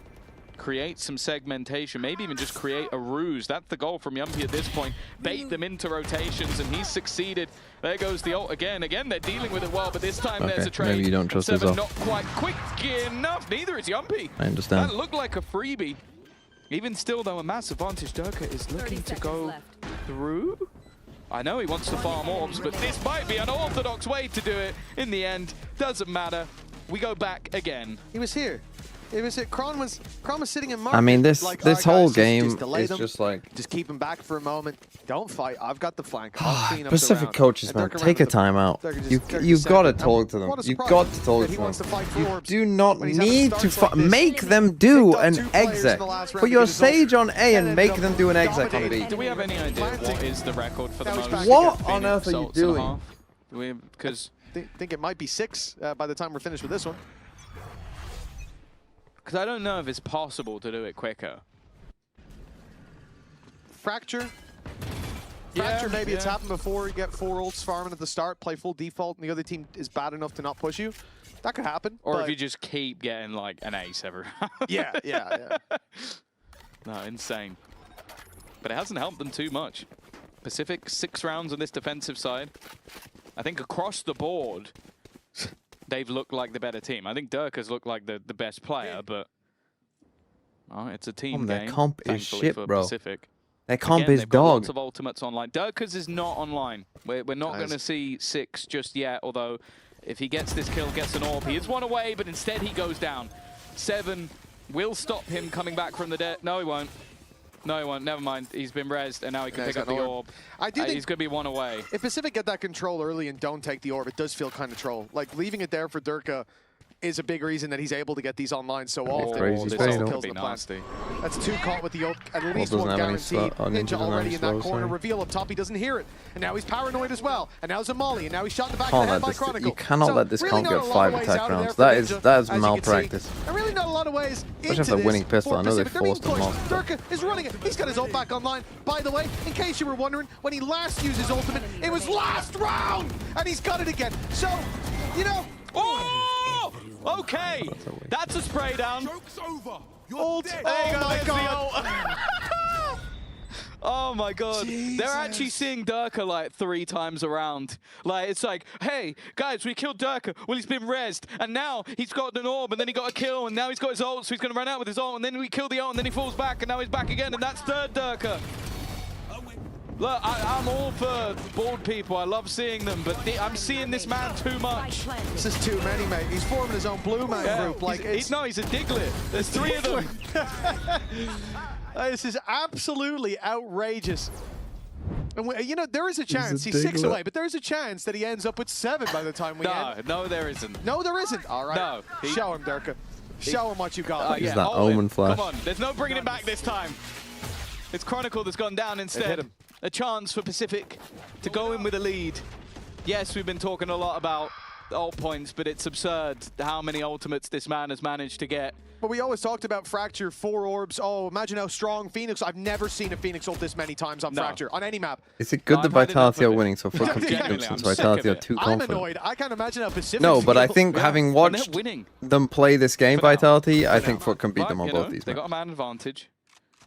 create some segmentation, maybe even just create a ruse. That's the goal from Yumpy at this point. Bait them into rotations, and he's succeeded. There goes the ult again. Again, they're dealing with it well, but this time there's a trade. Maybe you don't trust Seven us not quite quick enough. Neither is Yumpy. I understand. That looked like a freebie. Even still, though, a mass advantage. Durka is looking to go through. I know he wants to farm orbs, but this might be an orthodox way to do it. In the end, doesn't matter. We go back again. He was here. It was it. Kron was sitting in market. I mean, this like, this right, whole guys, game just delay is them. just like Just keep him back for a moment. Don't fight. I've got the flank. I'll clean up Pacific the round. coaches, And man. Durka Take a ran with the- time out. Durka You just you've said got to that. talk to them. What a You've surprise got to talk that to he them. wants to fight for You orbs do not when he's having need to starts like this. make them do Picked up an 2 players in exec. the last round Put to your get his ult. Sage on A and ended make up them do an exec on B. dominating. Do we have any idea what is the record for the Now he's most? back What again. on earth are you Salts and a doing? half? Because think it might be 6 by the time we're finished with this one. I don't know if it's possible to do it quicker. Fracture. Maybe it's happened before. You get 4 ults farming at the start, play full default, and the other team is bad enough to not push you. That could happen. Or but if you just keep getting like an ace every round. yeah. No, insane. But it hasn't helped them too much. Pacific, 6 rounds on this defensive side. I think across the board, they've looked like the better team. I think Durka's looked like the best player, but it's a team Their game. comp is thankfully shit, for bro. Pacific. Their comp Again, is they've got dog. lots of ultimates online. Durka's is not online. We're not going to see 6 just yet, although if he gets this kill, gets an orb, he is 1 away, but instead he goes down. 7 will stop him coming back from the dead. No, he won't. No, he won't. Never mind. He's been rezzed, and now he can pick up the orb. I do think he's going to be 1 away. If Pacific get that control early and don't take the orb, it does feel kind of troll. Like, leaving it there for Durka is a big reason that he's able to get these online so often. Crazy This fade also up. kills the Nasty. plan. That's 2 caught with the ult, at least doesn't 1 have any guaranteed. Ninja Ninja doesn't have already any in that slow, corner. sorry. Reveal up top, he doesn't hear it. And now he's paranoid as well. And now it's a molly, and now he's shot in the back of Can't the head let by this, Chronicle. you cannot So let this really comp not get a lot 5 of ways attack out of rounds. there for That is Ninja, that is as you can see. malpractice. And really not a lot of ways Especially into if they're this winning pistol. for I know they Pacific. They're being forced them pushed. off. Durka is running it. He's got his ult back online. By the way, in case you were wondering, when he last used his ultimate, it was last round! And he's got it again. So, you know... Oh! Okay! That's a spray down. Joke's over. Ult. There you Oh go, my there's the god. ult. Oh my god. Jesus. They're actually seeing Durka like 3 times around. Like, it's like, hey, guys, we killed Durka. Well, he's been rezzed. And now he's got an orb, and then he got a kill, and now he's got his ult, so he's going to run out with his ult, and then we kill the ult, and then he falls back, and now he's back again, and that's 3rd Durka. Look, I'm all for bored people. I love seeing them, but I'm seeing this man too much. This is too many, mate. He's forming his own blue man group. Like, he's a Diglett. There's 3 of them. This is absolutely outrageous. And you know, there is a chance. a He's 6 Diglett. away, but there is a chance that he ends up with 7 by the time we end. No, there isn't. No, there isn't. All right. No. Show him, Durka. Show him what you got. Is that Omen flash? Come on. There's no bringing him back this time. It's Chronicle that's gone down instead. him. A chance for Pacific to go in with a lead. Yes, we've been talking a lot about ult points, but it's absurd how many ultimates this man has managed to get. But we always talked about Fracture, 4 orbs. Oh, imagine how strong Phoenix. I've never seen a Phoenix ult this many times on Fracture, on any map. Is it good that I've had Vitality enough are of it. winning so fucking Genuinely, since I'm sick Vitality of are it. too I'm confident? annoyed. I can't imagine how Pacific No, but I feel. think having watched winning. them play this game, For now. Vitality, I think Foot can beat But, them on you both know, these they maps. got a man advantage.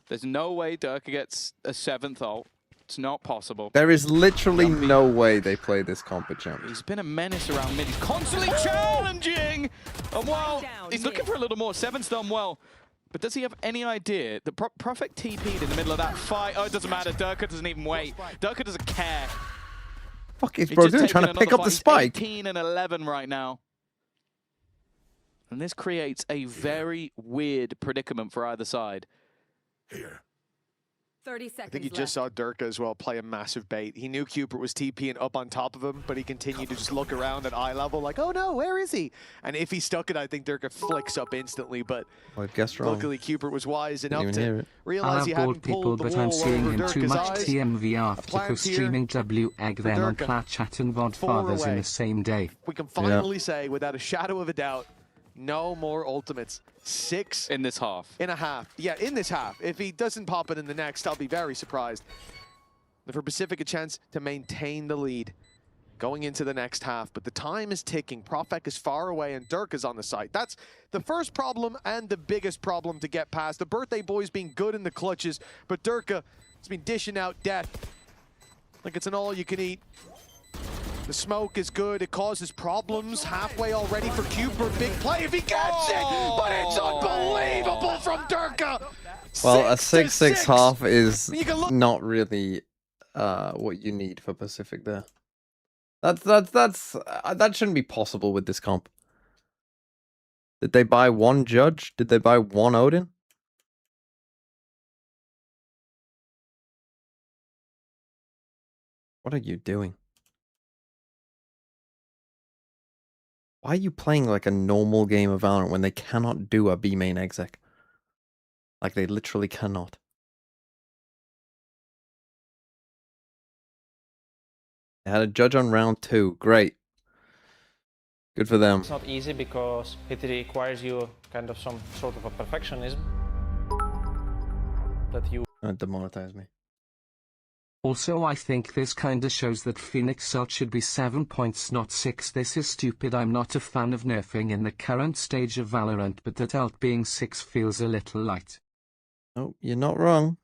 There's no way Durka gets a 7th ult. It's not possible. There is literally no way they play this comp at champ. He's been a menace around mid. He's constantly challenging! And well, he's looking for a little more. 7's done well. But does he have any idea? The Prophet TP'd in the middle of that fight. Oh, it doesn't matter. Durka doesn't even wait. Durka doesn't care. Fuck is He's bro just doing? taking Trying to pick another up the fight. He's spike? 18 and 11 right now. And this creates a very weird predicament for either side. Here. I 30 seconds think you just saw Durka as well play a massive bait. He knew Cupid was TPing up on top of him, but he continued to just look around at eye level like, oh no, where is he? And if he stuck it, I think Durka flicks up instantly, but luckily Cupid was wise enough to realize he hadn't pulled the but wool I'm seeing over him too Durka's much eyes. TMV after streaming W egg then on Durka. Plat Chat and Godfathers in the same day. We can finally say, without a shadow of a doubt, no more ultimates. 6 in this half. In a half. Yeah, in this half. If he doesn't pop it in the next, I'll be very surprised. For Pacific, a chance to maintain the lead going into the next half. But the time is ticking. Profek is far away and Dirk is on the site. That's the first problem and the biggest problem to get past. The birthday boys being good in the clutches, but Durka has been dishing out death like it's an all-you-can-eat. The smoke is good. It causes problems. Halfway already for Cooper. Big play if he gets it, but it's unbelievable from Durka. Well, a 6-6 half is not really what you need for Pacific there. That shouldn't be possible with this comp. Did they buy one Judge? Did they buy one Odin? What are you doing? Why are you playing like a normal game of Valorant when they cannot do a B main exec? Like they literally cannot. They had a Judge on round 2. Great. Good for them. It's not easy because it requires you kind of some sort of a perfectionism that you Demonetize me. Also, I think this kinda shows that Phoenix ult should be 7 points, not 6. This is stupid. I'm not a fan of nerfing in the current stage of Valorant, but that ult being 6 feels a little light. Oh, you're not wrong.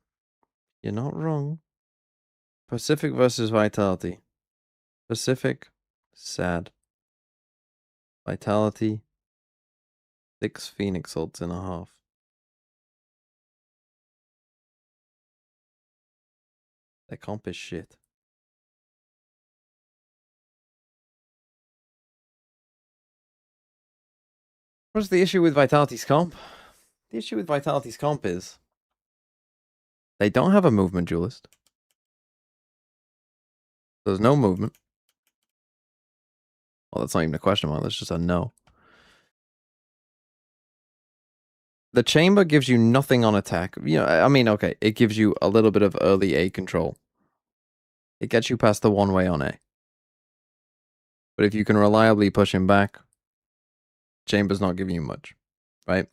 You're not wrong. Pacific versus Vitality. Pacific, sad. Vitality, 6 Phoenix ults in a half. That comp is shit. What's the issue with Vitality's comp? The issue with Vitality's comp is they don't have a movement duelist. There's no movement. Well, that's not even a question mark. That's just a no. The chamber gives you nothing on attack. You know, I mean, okay, it gives you a little bit of early A control. It gets you past the one way on A. But if you can reliably push him back, chamber's not giving you much, right?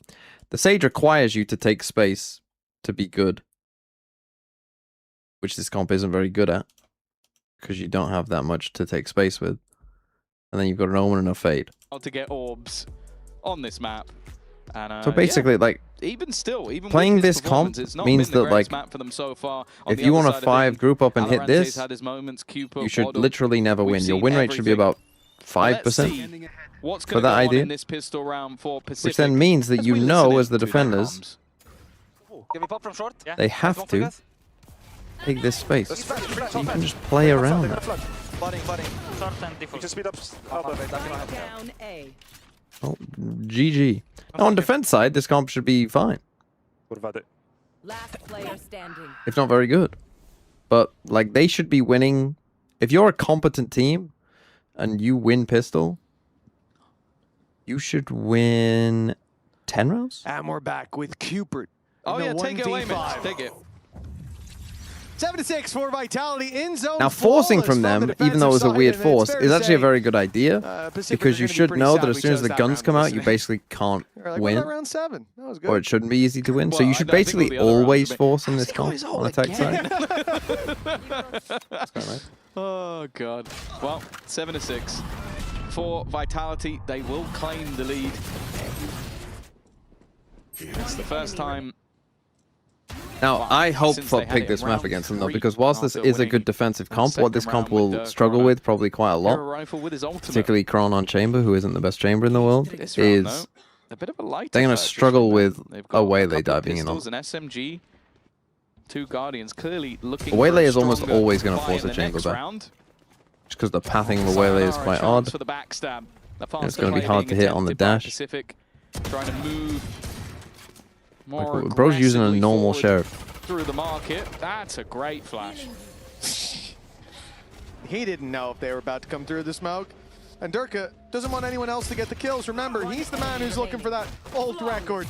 The Sage requires you to take space to be good, which this comp isn't very good at, because you don't have that much to take space with. And then you've got an Omen and a Fade. To get orbs on this map. And, so basically, like, even playing this comp means that, like, so if you want a 5 group up and hit this, you should literally never win. Your win rate should be about 5% for that idea, which then means that you know, as the defenders, they have to take this space. So you can just play around that. Oh, GG. Now, on defense side, this comp should be fine. Last player standing. If not very good. But, like, they should be winning. If you're a competent team and you win pistol, you should win 10 rounds? And we're back with Cupid. Oh, yeah, take it away, man. Take it. 7-6 for Vitality in zone. Now, forcing from them, even though it was a weird force, is actually a very good idea. Because you should know that as soon as the guns come out, you basically can't win. Round 7. That was good. Or it shouldn't be easy to win. So you should basically always force in this comp on attack side. That's quite nice. Oh, God. Well, 7-6 for Vitality. They will claim the lead. It's the first time. Now, I hope for pick this map against them, though, because whilst this is a good defensive comp, what this comp will struggle with probably quite a lot, particularly Kron on Chamber, who isn't the best Chamber in the world, is they're going to struggle with a Waylay diving in on. An SMG, 2 Guardians, clearly looking. A Waylay is almost always going to force a Chamber back. Just because the pathing of a Waylay is quite odd. And it's going to be hard to hit on the dash. trying to move more Like, bro's using a normal sheriff. through the market. That's a great flash. He didn't know if they were about to come through the smoke. And Durka doesn't want anyone else to get the kills. Remember, he's the man who's looking for that old record.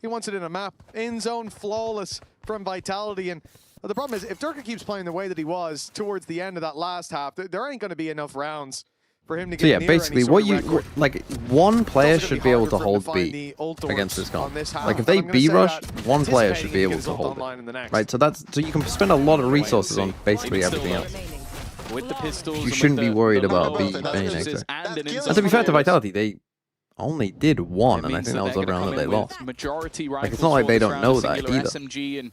He wants it in a map. In zone, flawless from Vitality. And the problem is, if Durka keeps playing the way that he was towards the end of that last half, there ain't going to be enough rounds for him to get near basically, what you like, one player should be able to hold B against this comp. Like, if they B rush, one player should be able to hold it. Right, so you can spend a lot of resources on basically everything else. With the pistols, You shouldn't be worried about B main exit. And to be fair to Vitality, they only did one, and I think that was the round that they lost. Like, it's not like they don't know that either. SMG, and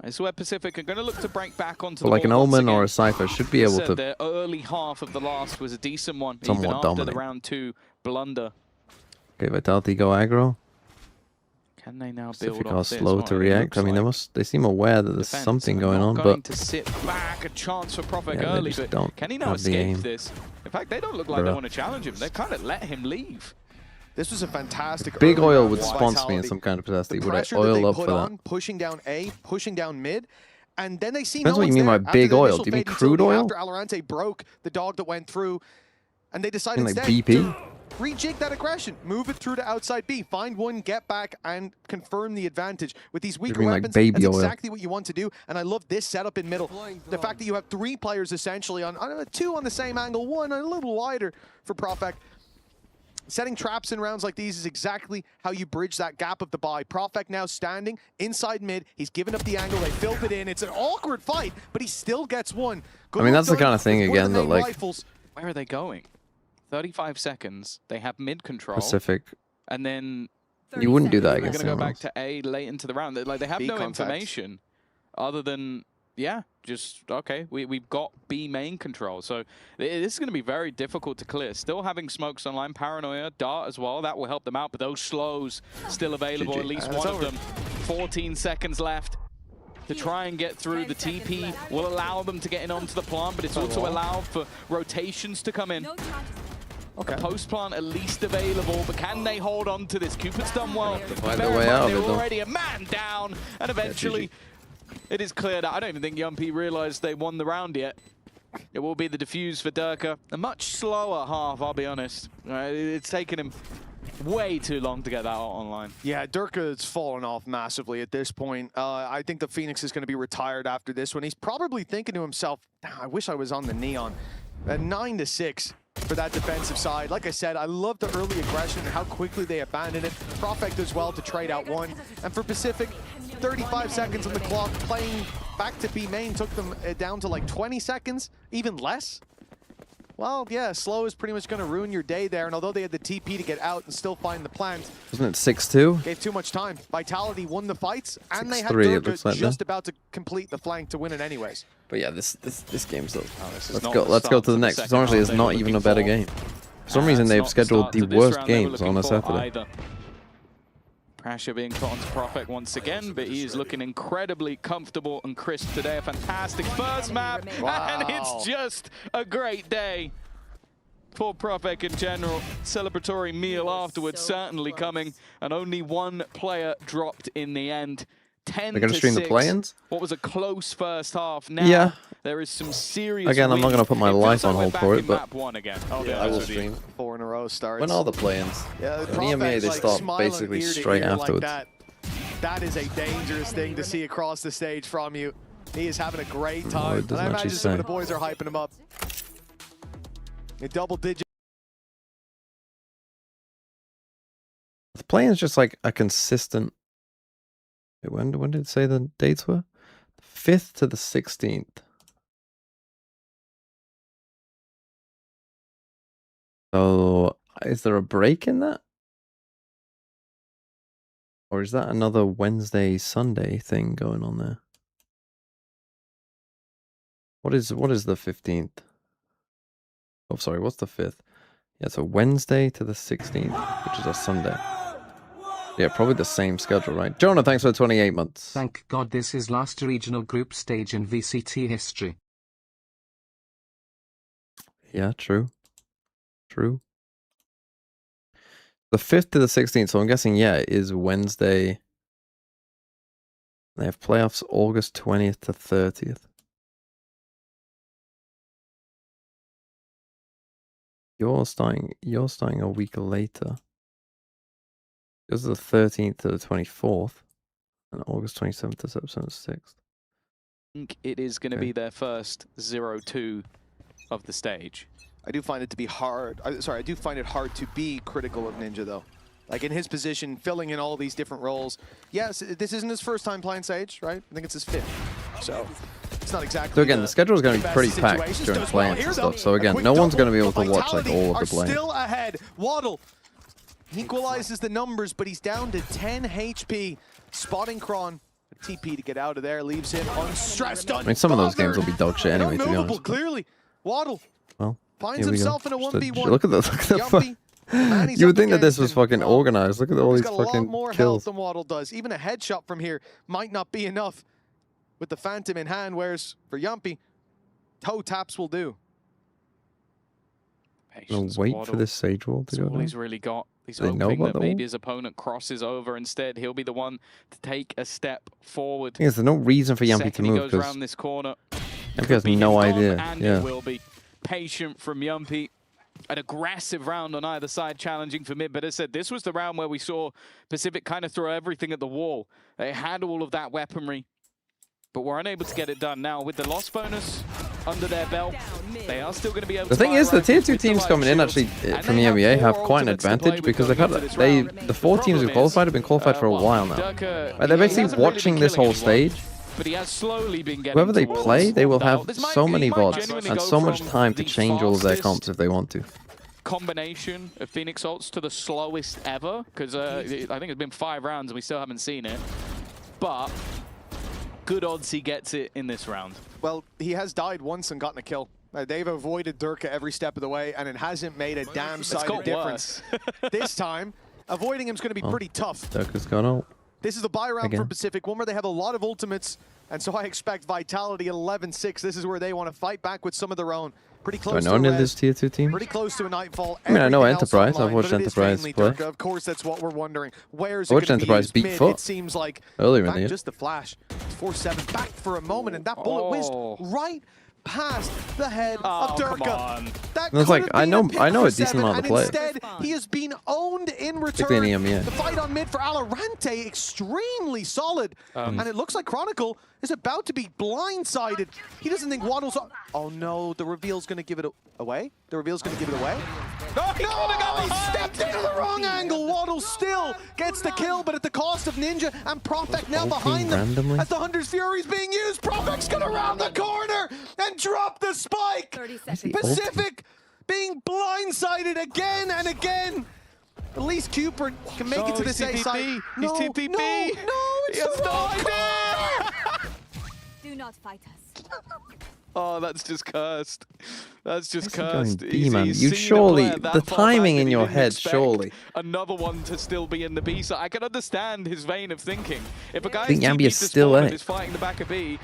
I swear Pacific are going to look to break back onto But like an Omen or a Cypher should be able to. The early half of the last was a decent one, even somewhat after dominate. the round 2 blunder. Okay, Vitality go aggro. Can they now build Pacific off are this? slow to react. I mean, they seem aware that there's something going on, going but to sit back, a chance for Prophet yeah, early, just but can he now have the escape aim. this? In fact, they don't look like they want to challenge him. They kind of let him leave. This was a fantastic Big early Oil round would for sponsor me in Vitality. some kind of capacity. The Would I pressure that they oil up put for on, that? pushing down A, pushing down mid, and then they see Depends no what you one's mean by there. big After the oil. initial Do you mean fade crude utility, oil? After Alorante broke the dog that went through, and they decided Like instead BP? to rejig that aggression, move it through to outside B, find one, get back, and confirm the advantage. With these weaker mean like weapons, baby that's oil? exactly what you want to do, and I love this setup in middle. The fact that you have 3 players essentially on 2 on the same angle, 1 a little wider for Profek. Setting traps in rounds like these is exactly how you bridge that gap of the buy. Profek now standing inside mid. He's given up the angle. They filled it in. It's an awkward fight, but he still gets one. Good I mean, work that's the done kind of thing with one again the that main like rifles. Where are they going? 35 seconds. They have mid control. Pacific. And then You wouldn't do that they're against going to go anyone back to A late into the round. Like, they have B no contact. information other than, yeah, just, okay, we've got B main control. So this is going to be very difficult to clear. Still having smokes online, Paranoia, Dart as well. That will help them out, but those slows still available, at least one of them. 14 seconds left to try and get through. The TP will allow them to get in onto the plant, but it's also allowed for rotations to come in. Okay. The post plant at least available, but can they hold on to this? Cupid's done well. Find Bear their in way mind out of they're it, though. already a man down, and eventually it is cleared out. I don't even think Yumpy realized they won the round yet. It will be the defuse for Durka. A much slower half, I'll be honest. It's taken him way too long to get that out online. Yeah, Durka's fallen off massively at this point. I think the Phoenix is going to be retired after this one. He's probably thinking to himself, I wish I was on the Neon. 9-6 for that defensive side. Like I said, I love the early aggression and how quickly they abandon it. Profek does well to trade out one. And for Pacific, 35 seconds on the clock. Playing back to B main took them down to like 20 seconds, even less. Well, yeah, slow is pretty much going to ruin your day there. And although they had the TP to get out and still find the plant, Wasn't it 6-2? gave too much time. Vitality won the fights, and they had 6-3, it Durka looks like just about to complete the flank to win it anyways. But yeah, this game's up. Let's Let's go to the next. Because honestly, it's not even a better game. For some reason, they've scheduled the worst games on a Saturday. Pressure being put onto Profek once again, but he is looking incredibly comfortable and crisp today. A fantastic first map, and it's just a great day for Profek in general. Celebratory meal afterwards certainly coming, and only one player dropped in the end. 10 They're going to stream the play-ins? What was a close first half. Now Yeah. there is some serious Again, I'm not going to put my life on hold for it, but map 1 again. I will stream. 4 in a row starts. When are the play-ins? Yeah, In EMEA, they start basically straight afterwards. That is a dangerous thing to see across the stage from you. He is having a great time. it doesn't and I imagine actually some of say. the boys are hyping him up. A double digit. The play-in's just like a consistent... Wait, when did it say the dates were? 5th to the 16th. So, is there a break in that? Or is that another Wednesday, Sunday thing going on there? What is the 15th? Oh, sorry, what's the 5th? Yeah, so Wednesday to the 16th, which is a Sunday. Yeah, probably the same schedule, right? Jonah, thanks for the 28 months. Thank God this is last regional group stage in VCT history. Yeah, true. True. The 5th to the 16th, so I'm guessing, yeah, it is Wednesday. They have playoffs August 20th to 30th. You're starting a week later. Yours is the 13th to the 24th, and August 27th to September 6th. I think it is going to be their first 0-2 of the stage. I do find it to be hard. I do find it hard to be critical of Ninja, though. Like, in his position, filling in all these different roles. Yes, this isn't his first time playing Sage, right? I think it's his 5th. So, it's not exactly. So again, the schedule is going to be pretty packed during play-ins and stuff. So again, no one's going to be able to watch like all of the play. Still ahead. Waddle equalizes the numbers, but he's down to 10 HP. Spotting Kron. TP to get out of there, leaves him unstressed. I mean, some of those games will be dog shit anyway, to be honest. Clearly, Waddle finds here himself in a 1v1. Look at the you would think that this was fucking organized. Look at all these fucking kills. He's got a lot more health than Waddle does. Even a headshot from here might not be enough with the Phantom in hand, whereas for Yumpy, toe taps will do. Patience, wait for this Sage wall to go down. He's really got. He's hoping that maybe his opponent crosses over instead. He'll be the one to take a step forward. There's no reason for Yumpy to move because around this corner. Yumpy has no idea. And it will be patient from Yumpy. An aggressive round on either side, challenging for mid. But as I said, this was the round where we saw Pacific kind of throw everything at the wall. They had all of that weaponry, but were unable to get it done. Now, with the loss bonus under their belt, they are still going to be able to. The thing is, the tier 2 teams coming in actually from the EMEA have quite an advantage because they've had the 4 teams who qualified have been qualified for a while now. Right, they're basically watching this whole stage. But he has slowly been getting whoever they play, they will have so many VODs and so much time to change all of their comps if they want to. Combination of Phoenix ults to the slowest ever, because I think it's been 5 rounds and we still haven't seen it. But good odds he gets it in this round. Well, he has died once and gotten a kill. They've avoided Durka every step of the way, and it hasn't made a damn sight of difference. This time, avoiding him is going to be pretty tough. Durka's gone out. This is the buy round for Pacific, one where they have a lot of ultimates, and so I expect Vitality at 11-6. This is where they want to fight back with some of their own. Pretty close to this tier 2 team? Pretty close to a Nightfall. I mean, I know Enterprise. I've watched Enterprise play. Of course, that's what we're wondering. Where's I watched Enterprise beat Foot. It seems like earlier in the year. Just the flash. 4-7 back for a moment, and that bullet whizzed right past the head of Durka. That was like, I know a decent amount of the players. Instead, he has been owned in return. The fight on mid for Alorante, extremely solid. And it looks like Chronicle is about to be blindsided. He doesn't think Waddle's... Oh no, the reveal's going to give it away? The reveal's going to give it away? No, he stepped into the wrong angle. Waddle still gets the kill, but at the cost of Ninja and Profek now behind them. Randomly? As the Hunter's Fury is being used, Profek's going to round the corner and drop the spike. Pacific being blindsided again and again. At least Cupid can make it to this A side. He's TPP. No, it's the wrong corner. Do not fight us. Oh, that's just cursed. That's just cursed. B, man. You surely, the timing in your head, surely. Another one to still be in the B side. I can understand his vein of thinking. If a guy is still A. is fighting the back of B,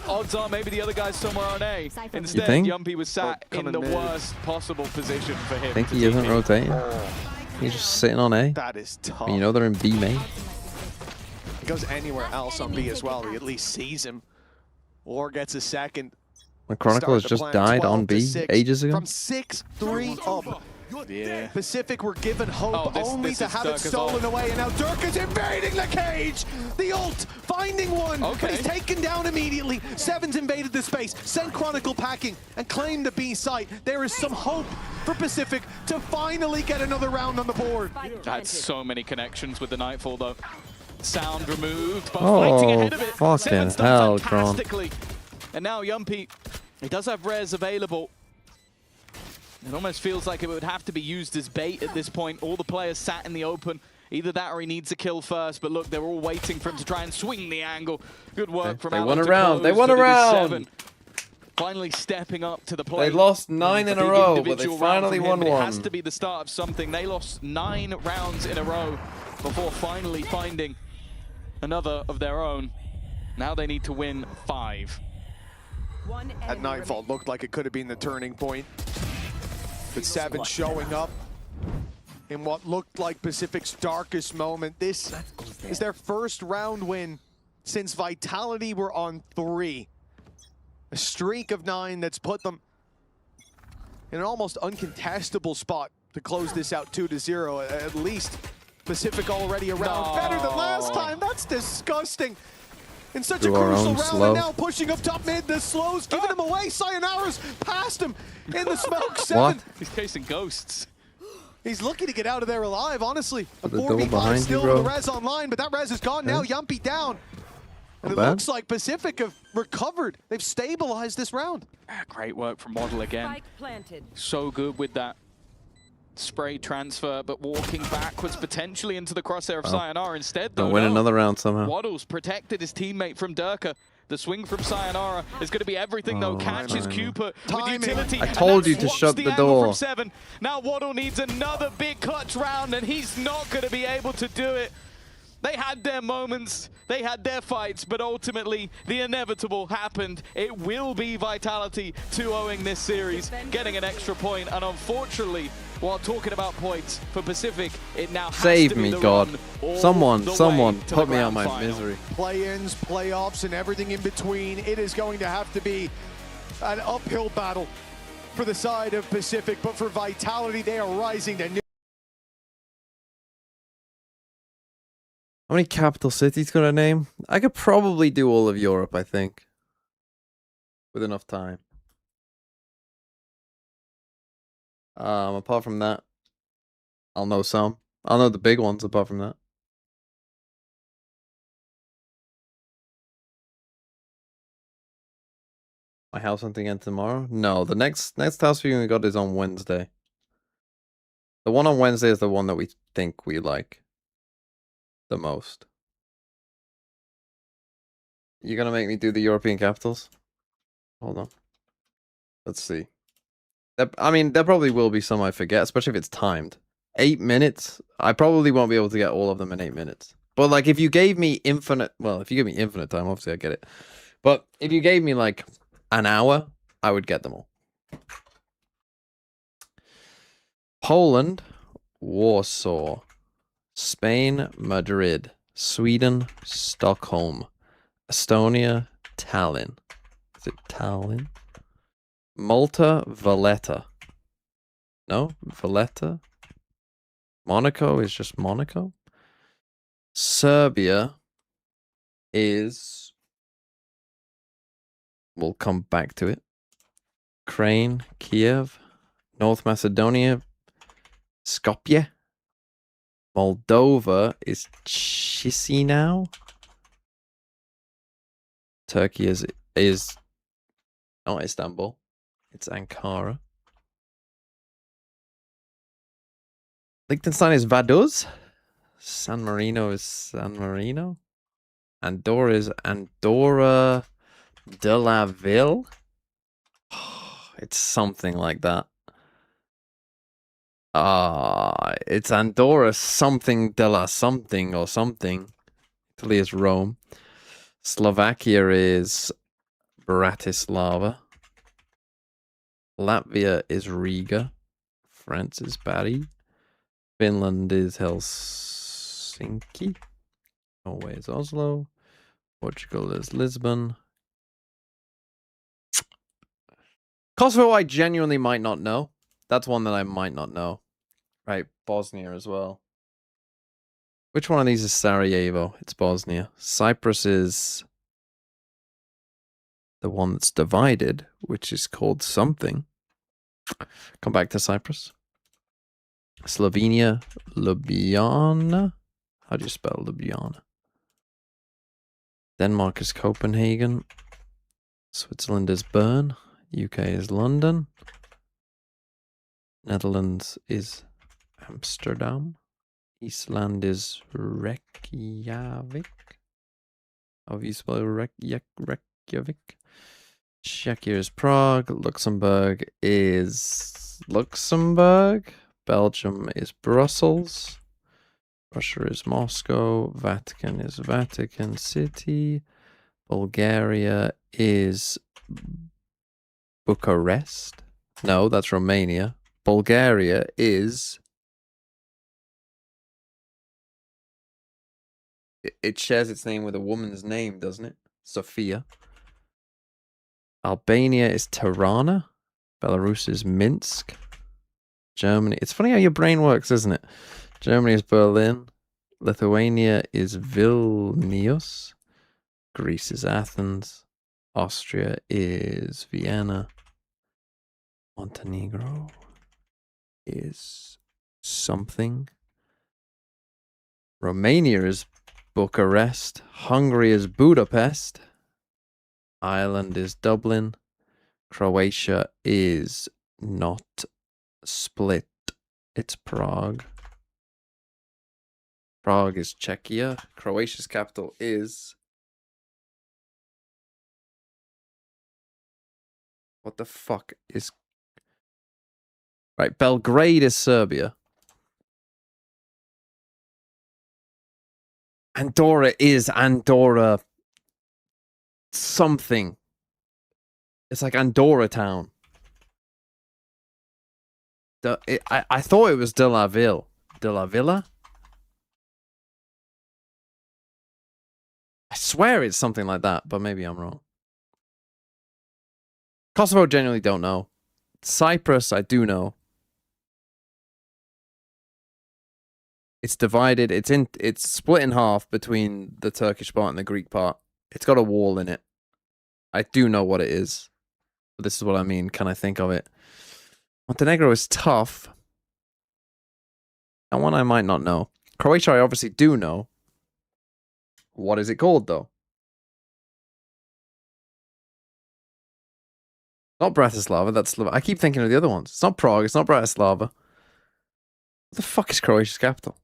odds are maybe the other guy's somewhere on A. Instead, Yumpy was sat in the worst possible position for him. I think he isn't rotating. He's just sitting on A. That is tough. And you know they're in B main. He goes anywhere else on B as well. He at least sees him. Or gets a second. When Chronicle has just died on B ages ago. From 6-3 up. Yeah. Pacific were given hope only to have it stolen away, and now Durka's invading the cage! The ult, finding one, but he's taken down immediately. Seven's invaded the space, sent Chronicle packing, and claimed the B site. There is some hope for Pacific to finally get another round on the board. That's so many connections with the Nightfall, though. Sound removed, but fighting ahead of it. Fucking hell, Kron. And now Yumpy, he does have rares available. It almost feels like it would have to be used as bait at this point. All the players sat in the open. Either that or he needs a kill first. But look, they're all waiting for him to try and swing the angle. Good work from Alan. They won a round. They won a round. Finally stepping up to the plate. They lost 9 in a row, but they finally won one. It has to be the start of something. They lost 9 rounds in a row before finally finding another of their own. Now they need to win 5. At Nightfall looked like it could have been the turning point. But Seven showing up. in what looked like Pacific's darkest moment. This is their first round win since Vitality were on 3. A streak of 9 that's put them in an almost uncontestable spot to close this out 2-0. At least Pacific already around better than last time. That's disgusting. In such a crucial round, and now pushing up top mid, the slows giving him away. Sayonara's past him in the smoke. 7. What? He's chasing ghosts. He's lucky to get out of there alive, honestly. A The double 4v5 behind still you, with the bro. res online, but that res is gone now. Yumpy down. And Not it bad. looks like Pacific have recovered. They've stabilized this round. Great work from Waddle again. So good with that spray transfer, but walking backwards potentially into the crosshair of Sayonara instead. Don't though, win no. another round somehow. Waddle's protected his teammate from Durka. The swing from Sayonara is going to be everything, though. Catches Cooper with utility. I told you to swaps shut the angle door. From 7. Now Waddle needs another big clutch round, and he's not going to be able to do it. They had their moments, they had their fights, but ultimately the inevitable happened. It will be Vitality 2-0ing this series, getting an extra point, and unfortunately, while talking about points for Pacific, it now has Save to be me, the God. run all Someone the way to put the me out grand my final. misery. Play-ins, playoffs, and everything in between. It is going to have to be an uphill battle for the side of Pacific, but for Vitality, they are rising to new. How many capital cities could I name? I could probably do all of Europe, I think. With enough time. Apart from that, I'll know some. I'll know the big ones apart from that. My house hunting again tomorrow? No, the next house viewing we got is on Wednesday. The one on Wednesday is the one that we think we like the most. You're gonna make me do the European capitals? Hold on. Let's see. I mean, there probably will be some I forget, especially if it's timed. 8 minutes? I probably won't be able to get all of them in 8 minutes. But, like, if you gave me infinite... Well, if you give me infinite time, obviously I get it. But if you gave me, like, an hour, I would get them all. Poland, Warsaw. Spain, Madrid. Sweden, Stockholm. Estonia, Tallinn. Is it Tallinn? Malta, Valletta. No? Valletta? Monaco is just Monaco. Serbia is... We'll come back to it. Ukraine, Kiev. North Macedonia, Skopje. Moldova is Chisinau. Turkey is not Istanbul. It's Ankara. Liechtenstein is Vaduz. San Marino is San Marino. Andorra is Andorra de la Ville. It's something like that. It's Andorra something de la something or something. Italy is Rome. Slovakia is Bratislava. Latvia is Riga. France is Bari. Finland is Helsinki. Norway is Oslo. Portugal is Lisbon. Kosovo I genuinely might not know. That's one that I might not know. Right, Bosnia as well. Which one of these is Sarajevo? It's Bosnia. Cyprus is the one that's divided, which is called something. Come back to Cyprus. Slovenia, Ljubljana. How do you spell Ljubljana? Denmark is Copenhagen. Switzerland is Bern. UK is London. Netherlands is Amsterdam. Iceland is Reykjavik. How do you spell Reykjavik? Czechia is Prague. Luxembourg is Luxembourg. Belgium is Brussels. Russia is Moscow. Vatican is Vatican City. Bulgaria is Bucharest. No, that's Romania. Bulgaria is It shares its name with a woman's name, doesn't it? Sophia. Albania is Tirana. Belarus is Minsk. Germany. It's funny how your brain works, isn't it? Germany is Berlin. Lithuania is Vilnius. Greece is Athens. Austria is Vienna. Montenegro is something. Romania is Bucharest. Hungary is Budapest. Ireland is Dublin. Croatia is not Split. It's Prague. Prague is Czechia. Croatia's capital is... What the fuck is... Right, Belgrade is Serbia. Andorra is Andorra something. It's like Andorra town. I thought it was De La Ville. De La Villa? I swear it's something like that, but maybe I'm wrong. Kosovo, genuinely don't know. Cyprus, I do know. It's divided. It's split in half between the Turkish part and the Greek part. It's got a wall in it. I do know what it is. But this is what I mean. Can I think of it? Montenegro is tough. That one I might not know. Croatia, I obviously do know. What is it called, though? Not Bratislava, that's Slova. I keep thinking of the other ones. It's not Prague, it's not Bratislava. What the fuck is Croatia's capital?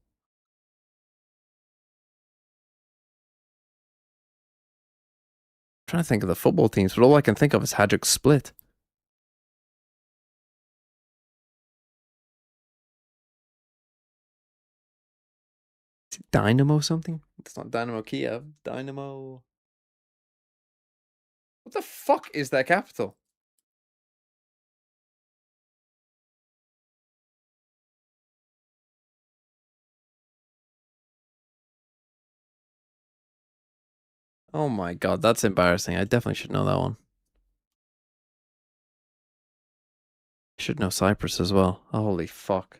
I'm trying to think of the football teams, but all I can think of is Hajduk Split. Is it Dynamo something? It's not Dynamo Kiev. Dynamo... What the fuck is their capital? Oh my god, that's embarrassing. I definitely should know that one. I should know Cyprus as well. Holy fuck.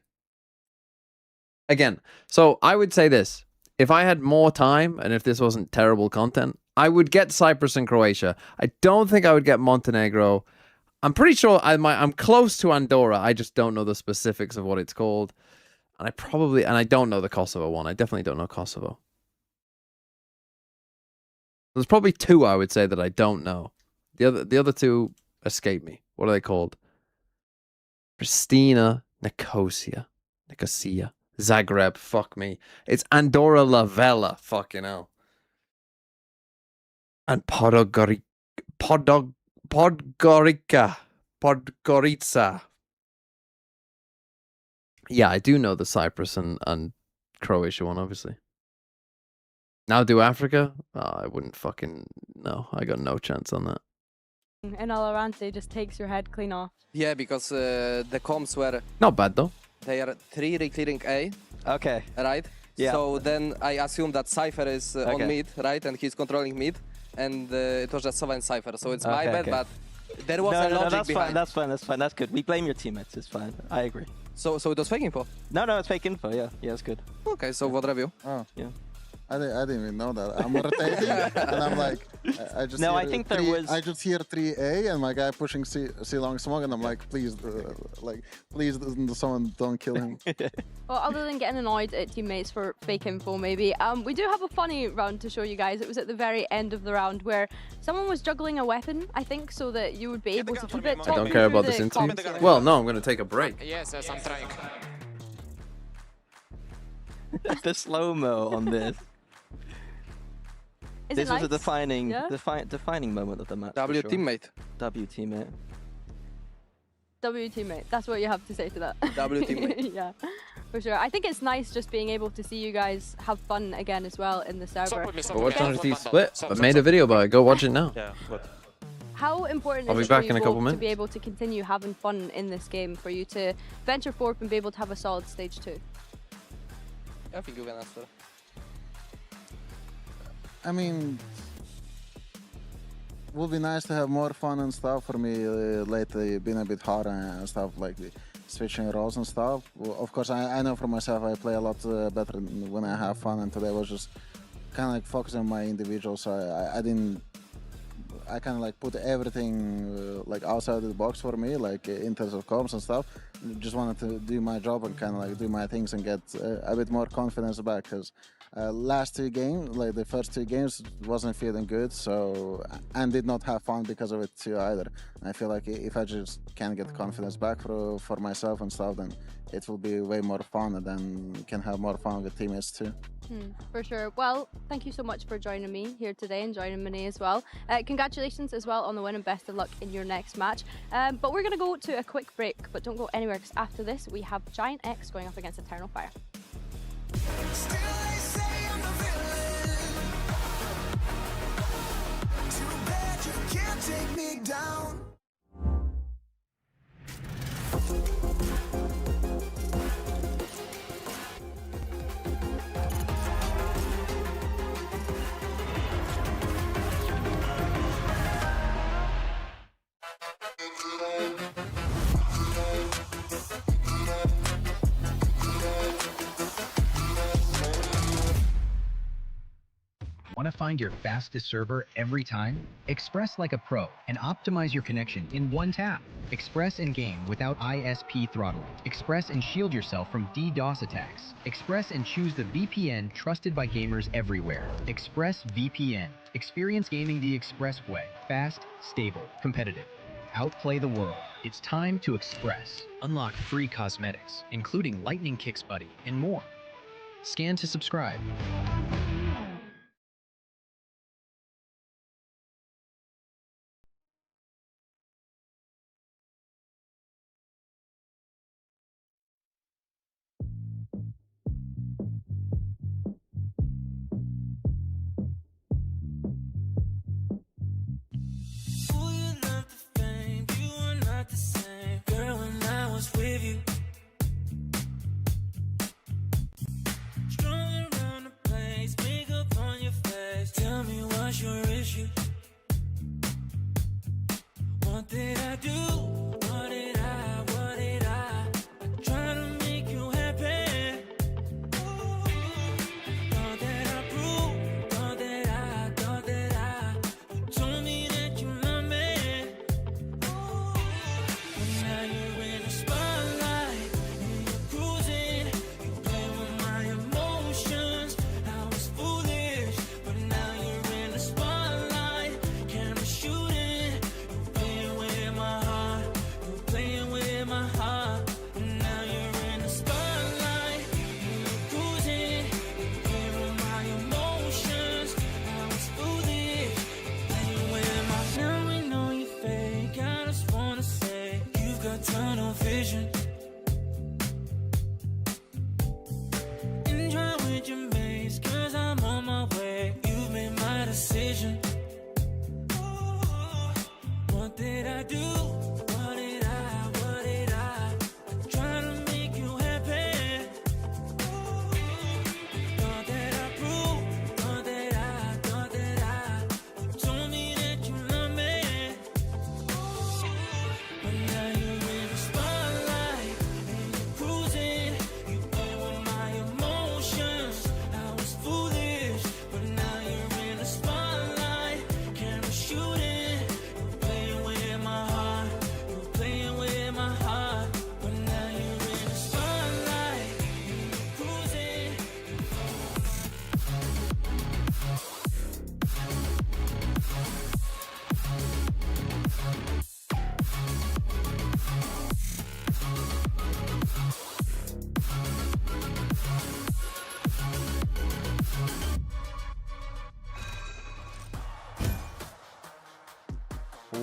Again, so I would say this. If I had more time, and if this wasn't terrible content, I would get Cyprus and Croatia. I don't think I would get Montenegro. I'm pretty sure I'm close to Andorra. I just don't know the specifics of what it's called. And I don't know the Kosovo one. I definitely don't know Kosovo. There's probably two I would say that I don't know. The other two escape me. What are they called? Pristina, Nicosia, Zagreb. Fuck me. It's Andorra La Vella. Fucking hell. And Podgorica. Yeah, I do know the Cyprus and Croatia one, obviously. Now do Africa? Oh, I wouldn't fucking... No, I got no chance on that. And Alorante just takes your head clean off. Yeah, because the comms were... Not bad, though. They are 3 reclearing A. Okay. Right? Yeah. So then I assume that Cypher is on mid, right? And he's controlling mid. And it was just Sova and Cypher. So it's my bad, but there was a logic behind. That's fine. That's good. We blame your teammates. It's fine. I agree. So it was fake info? No, it's fake info. Yeah, it's good. Okay, so what review? Oh. Yeah. I didn't even know that. I'm rotating, and I'm like, I just I think there was. I just hear 3A, and my guy pushing C long smoke, and I'm like, please, someone don't kill him. Well, other than getting annoyed at teammates for fake info, maybe, we do have a funny round to show you guys. It was at the very end of the round where someone was juggling a weapon, I think, so that you would be able to keep it. I don't care about this interview. Well, no, I'm going to take a break. Yes, I'm trying. The slow-mo on this. This was a defining moment of the match. W teammate. W teammate. W teammate. That's what you have to say to that. W teammate. Yeah, for sure. I think it's nice just being able to see you guys have fun again as well in the server. But watch on the split. I made a video about it. Go watch it now. Yeah. How important is it for you both to be able to continue having fun in this game, for you to venture forth and be able to have a solid stage 2? I think you can answer. I mean, it would be nice to have more fun and stuff. For me, lately, been a bit harder and stuff like switching roles and stuff. Well, of course, I know for myself I play a lot better when I have fun, and today was just kind of like focusing on my individual. So I kind of like put everything like outside of the box for me, like in terms of comms and stuff. Just wanted to do my job and kind of like do my things and get a bit more confidence back, because last 2 games, like the first 2 games, wasn't feeling good, so and did not have fun because of it too either. I feel like if I just can get confidence back for myself and stuff, then it will be way more fun, and then can have more fun with teammates too. For sure. Well, thank you so much for joining me here today and joining Monet as well. Congratulations as well on the win and best of luck in your next match. But we're going to go to a quick break, but don't go anywhere, because after this we have Giant X going up against Eternal Fire. Take me down. Want to find your fastest server every time? Express like a pro and optimize your connection in one tap. Express in game without ISP throttling. Express and shield yourself from DDoS attacks. Express and choose the VPN trusted by gamers everywhere. Express VPN. Experience gaming the Express way. Fast, stable, competitive. Outplay the world. It's time to Express. Unlock free cosmetics, including Lightning Kicks Buddy and more. Scan to subscribe.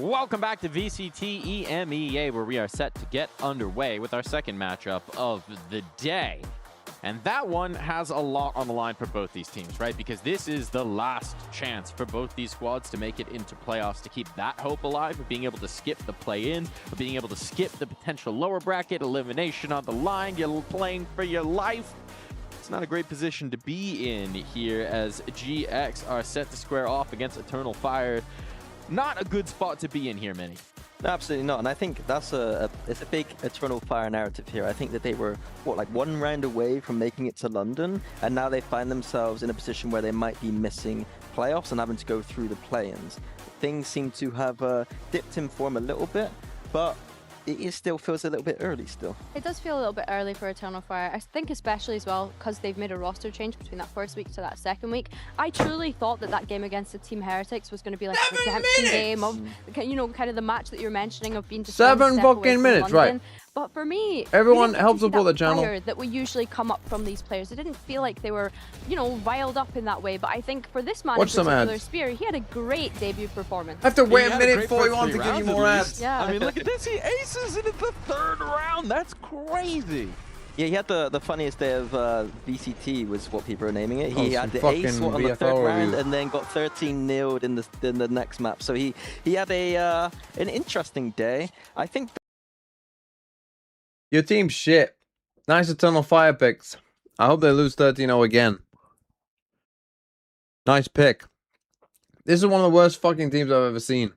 Welcome back to VCT EMEA, where we are set to get underway with our second matchup of the day. And that one has a lot on the line for both these teams, right? Because this is the last chance for both these squads to make it into playoffs, to keep that hope alive of being able to skip the play-in, of being able to skip the potential lower bracket elimination on the line. You're playing for your life. It's not a great position to be in here as GX are set to square off against Eternal Fire. Not a good spot to be in here, Minnie. Absolutely not, and I think that's it's a big Eternal Fire narrative here. I think that they were, what, like 1 round away from making it to London, and now they find themselves in a position where they might be missing playoffs and having to go through the play-ins. Things seem to have dipped in form a little bit, but it still feels a little bit early still. It does feel a little bit early for Eternal Fire. I think especially as well because they've made a roster change between that first week to that second week. I truly thought that that game against the Team Heretics was going to be like a redemption game of, you know, kind of the match that you're mentioning of being just 7 fucking minutes, right? But for me, everyone help support the channel. That we usually come up from these players. It didn't feel like they were, you know, riled up in that way. But I think for this man in particular, Spear, he had a great debut performance. I have to wait a minute 41 to give you more ads. Yeah. I mean, look at this. He aces it at the 3rd round. That's crazy. Yeah, he had the funniest day of VCT was what people are naming it. He had the ace on the 3rd round and then got 13 nailed in the next map. So he had an interesting day. I think. Your team's shit. Nice Eternal Fire picks. I hope they lose 13-0 again. Nice pick. This is one of the worst fucking teams I've ever seen.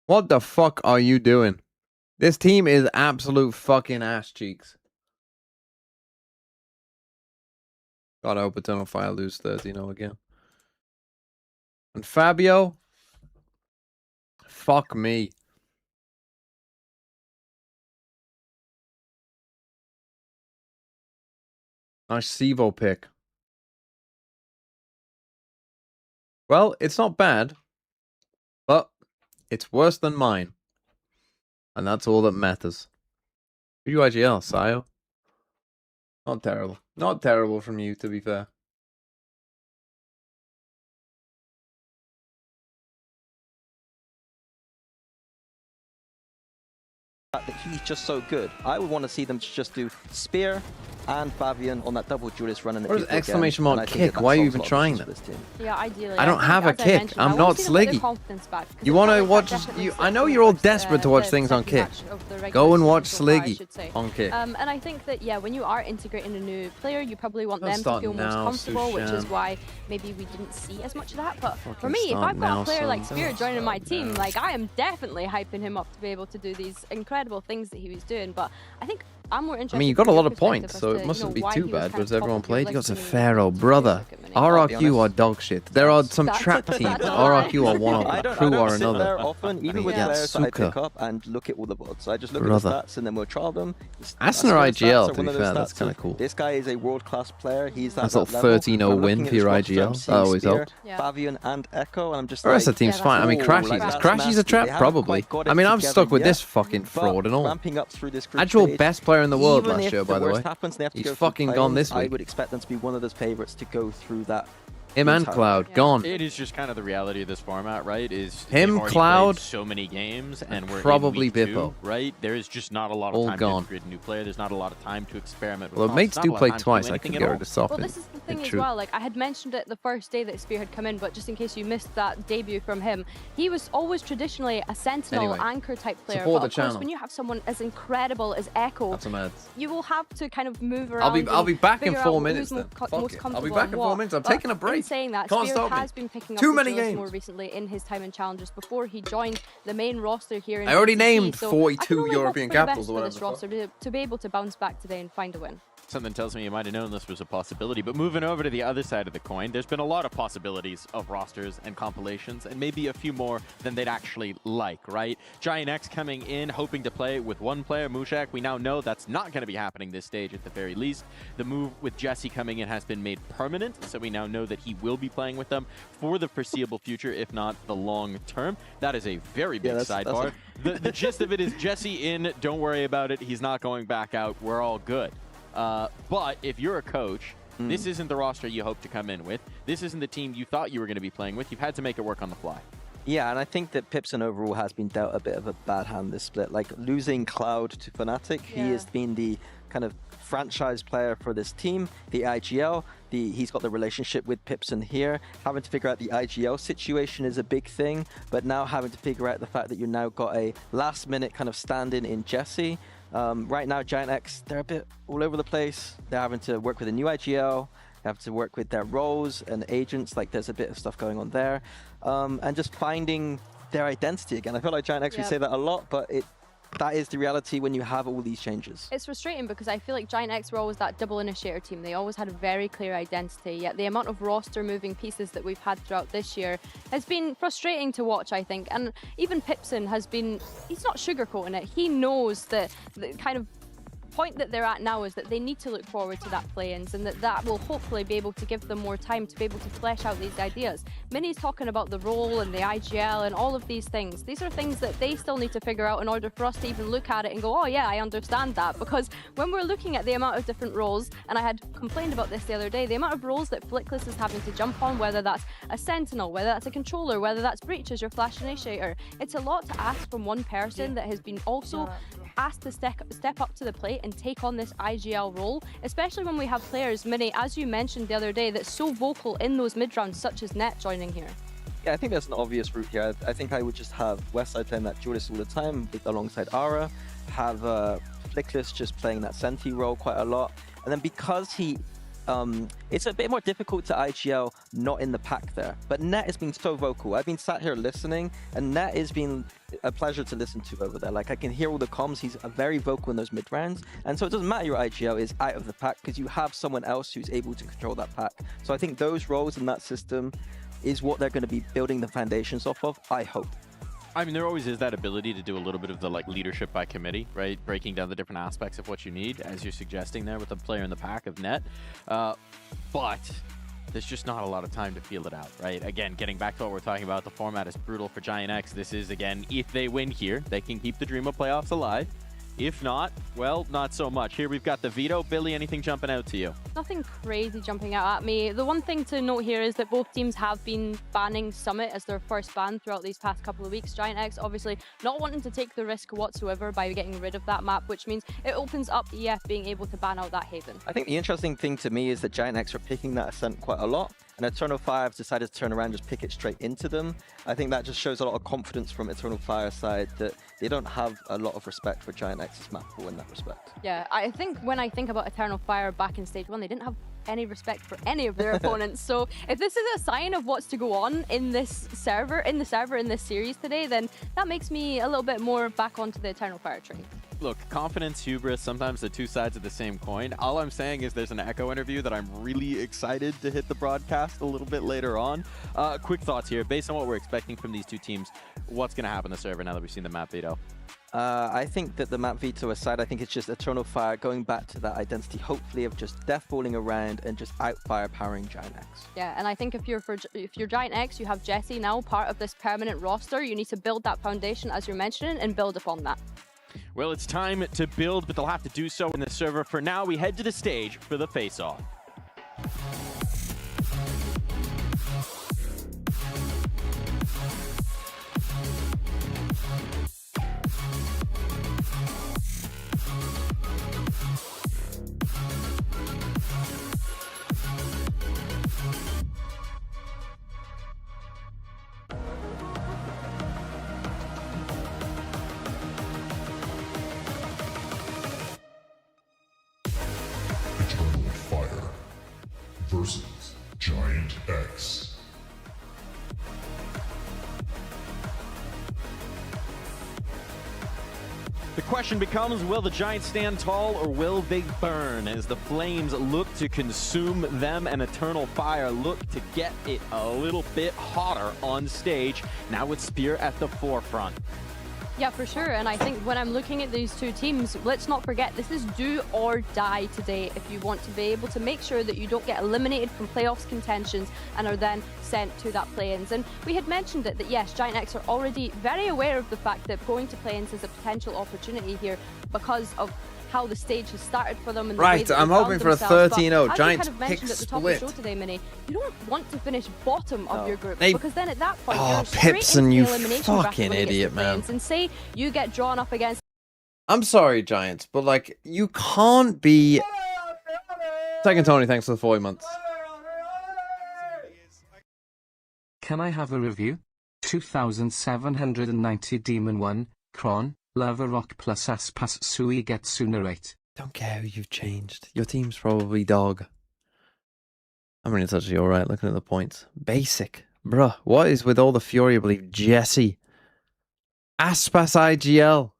What the fuck are you doing? This team is absolute fucking ass cheeks. God, I hope Eternal Fire lose 13-0 again. And Fabio? Fuck me. Nice Sivo pick. Well, it's not bad, but it's worse than mine. And that's all that matters. UIGL, Sayo. Not terrible. Not terrible from you, to be fair. That he's just so good. I would want to see them just do Spear and Fabian on that double duelist running. What is exclamation mark kick? Why are you even trying that? Yeah, ideally. I don't have a kick. I'm not Sliggy. You want to watch? I know you're all desperate to watch things on kick. Go and watch Sliggy on kick. And I think that when you are integrating a new player, you probably want them to feel most comfortable, which is why maybe we didn't see as much of that. But for me, if I've got a player like Spirit joining my team, like I am definitely hyping him up to be able to do these incredible things that he was doing. But I think I'm more interested. I mean, you got a lot of points, so it mustn't be too bad. But everyone played, you got some Pharaoh, brother. RRQ are dog shit. There are some trap teams. RRQ are one of them. Crew are another. Often, even with players that I pick up and look at all the VODs. I just look at the stats and then we'll trial them. Asner IGL, to be fair, that's kind of cool. This guy is a world-class player. He's that that's a 13-0 win for your IGL. That always helped. Fabian and Echo, and I'm just the rest of the team's fine. I mean, Crashy's a trap, probably. I mean, I'm stuck with this fucking fraud and all. Actual best player in the world last year, by the way. He's fucking gone this week. I would expect them to be one of those favorites to go through that. Him and Cloud, gone. It is just kind of the reality of this format, right? Is him, Cloud, so many games, and we're probably in week 2, Bippo, right? There is just not a lot of time to integrate a new player. There's not a lot of time to experiment with. Well, mates do play twice. I could get rid of Soft. Well, this is the thing as well. Like I had mentioned it the first day that Spear had come in, but just in case you missed that debut from him, he was always traditionally a sentinel anchor type player. Support but the channel. Course, when you have someone as incredible as Echo, you will have to kind of move I'll around. be back in 4 minutes. Then. I'll be back in 4 minutes. I'm taking a break. Saying that, Can't Spear stop has been picking up too many games more recently in his time in challenges before he joined the main roster here in I already VCT, named so 42 European capitals or whatever. This roster to be able to bounce back today and find a win. Something tells me you might have known this was a possibility, but moving over to the other side of the coin, there's been a lot of possibilities of rosters and compilations, and maybe a few more than they'd actually like, right? Giant X coming in, hoping to play with one player, Mushak. We now know that's not going to be happening this stage at the very least. The move with Jesse coming in has been made permanent, so we now know that he will be playing with them for the foreseeable future, if not the long term. That is a very big sidebar. The gist of it is Jesse in, don't worry about it, he's not going back out, we're all good. But if you're a coach, this isn't the roster you hope to come in with. This isn't the team you thought you were going to be playing with. You've had to make it work on the fly. Yeah, and I think that Pipson overall has been dealt a bit of a bad hand this split. Like losing Cloud to Fnatic, he has been the kind of franchise player for this team, the IGL. He's got the relationship with Pipson here. Having to figure out the IGL situation is a big thing, but now having to figure out the fact that you now got a last-minute kind of stand-in Jesse. Right now, Giant X, they're a bit all over the place. They're having to work with a new IGL, they have to work with their roles and agents, like there's a bit of stuff going on there. And just finding their identity again. I feel like Giant X, we say that a lot, but that is the reality when you have all these changes. It's frustrating because I feel like Giant X were always that double initiator team. They always had a very clear identity, yet the amount of roster moving pieces that we've had throughout this year has been frustrating to watch, I think. And even Pipson has been, he's not sugarcoating it. He knows that the kind of point that they're at now is that they need to look forward to that play-ins, and that will hopefully be able to give them more time to be able to flesh out these ideas. Minnie's talking about the role and the IGL and all of these things. These are things that they still need to figure out in order for us to even look at it and go, oh yeah, I understand that. Because when we're looking at the amount of different roles, and I had complained about this the other day, the amount of roles that Flickless is having to jump on, whether that's a sentinel, whether that's a controller, whether that's breach as your flash initiator, it's a lot to ask from one person that has been also asked to step up to the plate and take on this IGL role, especially when we have players, Minnie, as you mentioned the other day, that's so vocal in those mid-rounds, such as Net joining here. Yeah, I think there's an obvious route here. I think I would just have Westside playing that Judas all the time alongside Ara, have Flickless just playing that Senti role quite a lot, and then because he it's a bit more difficult to IGL not in the pack there. But Net has been so vocal. I've been sat here listening, and Net has been a pleasure to listen to over there. Like, I can hear all the comms. He's very vocal in those mid rounds. And so it doesn't matter your IGL is out of the pack because you have someone else who's able to control that pack. So I think those roles in that system is what they're going to be building the foundations off of, I hope. I mean, there always is that ability to do a little bit of the leadership by committee, right? Breaking down the different aspects of what you need, as you're suggesting there with a player in the pack of Net. But there's just not a lot of time to feel it out, right? Again, getting back to what we're talking about, the format is brutal for Giant X. This is, again, if they win here, they can keep the dream of playoffs alive. If not, well, not so much. Here we've got the Veto. Billy, anything jumping out to you? Nothing crazy jumping out at me. The one thing to note here is that both teams have been banning Summit as their first ban throughout these past couple of weeks. Giant X obviously not wanting to take the risk whatsoever by getting rid of that map, which means it opens up EF being able to ban out that Haven. I think the interesting thing to me is that Giant X are picking that Ascent quite a lot. And Eternal Fire have decided to turn around and just pick it straight into them. I think that just shows a lot of confidence from Eternal Fire side that they don't have a lot of respect for Giant X's map pool in that respect. Yeah, I think when I think about Eternal Fire back in Stage 1, they didn't have any respect for any of their opponents. So if this is a sign of what's to go on in this server, in this series today, then that makes me a little bit more back onto the Eternal Fire train. Look, confidence, hubris, sometimes the two sides of the same coin. All I'm saying is there's an Echo interview that I'm really excited to hit the broadcast a little bit later on. Quick thoughts here. Based on what we're expecting from these two teams, what's going to happen to the server now that we've seen the map veto? I think that the map veto aside, I think it's just Eternal Fire going back to that identity, hopefully, of just death falling around and just out firepowering Giant X. Yeah, and I think if you're Giant X, you have Jesse now part of this permanent roster. You need to build that foundation, as you're mentioning, and build upon that. Well, it's time to build, but they'll have to do so in the server. For now, we head to the stage for the face-off. Versus Giant X. The question becomes, will the Giants stand tall or will they burn as the flames look to consume them and Eternal Fire look to get it a little bit hotter on stage, now with Spear at the forefront. Yeah, for sure. And I think when I'm looking at these two teams, let's not forget this is do or die today if you want to be able to make sure that you don't get eliminated from playoffs contentions and are then sent to that play-ins. And we had mentioned it that yes, Giant X are already very aware of the fact that going to play-ins is a potential opportunity here because of how the stage has started for them. And right, I'm hoping for a 13-0. Giants kind of mentioned at the top split. of the show today, Minnie, you don't want to finish bottom of your group Hey. because then at that point Oh, you're straight Pipson, into the you elimination bracket fucking when it gets to idiot, man. play-ins. And say you get drawn up against. I'm sorry, Giants, but like, you can't be... Second Tony, thanks for the 40 months. Can I have a review? 2790 Demon 1, Kron, Lava Rock plus Aspas Sui Getsunerate. Don't care who you've changed. Your team's probably dog. I mean, it's actually alright looking at the points. Basic. Bruh, what is with all the fury? I believe Jesse. Aspas IGL.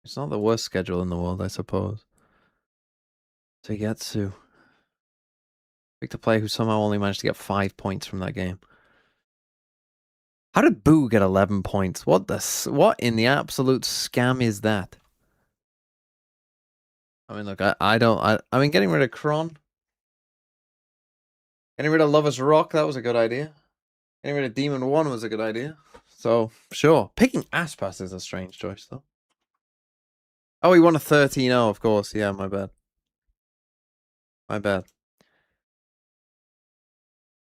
It's not the worst schedule in the world, I suppose. Togetsu. Picked a player who somehow only managed to get 5 points from that game. How did Boo get 11 points? What in the absolute scam is that? I mean, look, I mean, getting rid of Kron. Getting rid of Lover's Rock, that was a good idea. Getting rid of Demon 1 was a good idea. So, sure. Picking Aspas is a strange choice, though. Oh, he won a 13-0, of course. Yeah, my bad. My bad.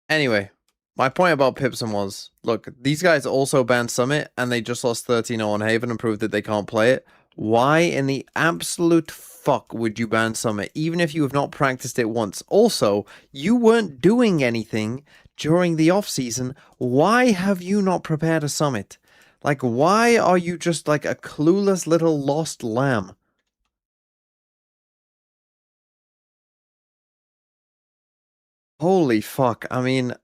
Anyway, my point about Pipson was, look, these guys also banned Summit, and they just lost 13-0 on Haven and proved that they can't play it. Why in the absolute fuck would you ban Summit, even if you have not practiced it once? Also, you weren't doing anything during the off-season. Why have you not prepared a Summit? Like, why are you just like a clueless little lost lamb? Holy fuck, I mean...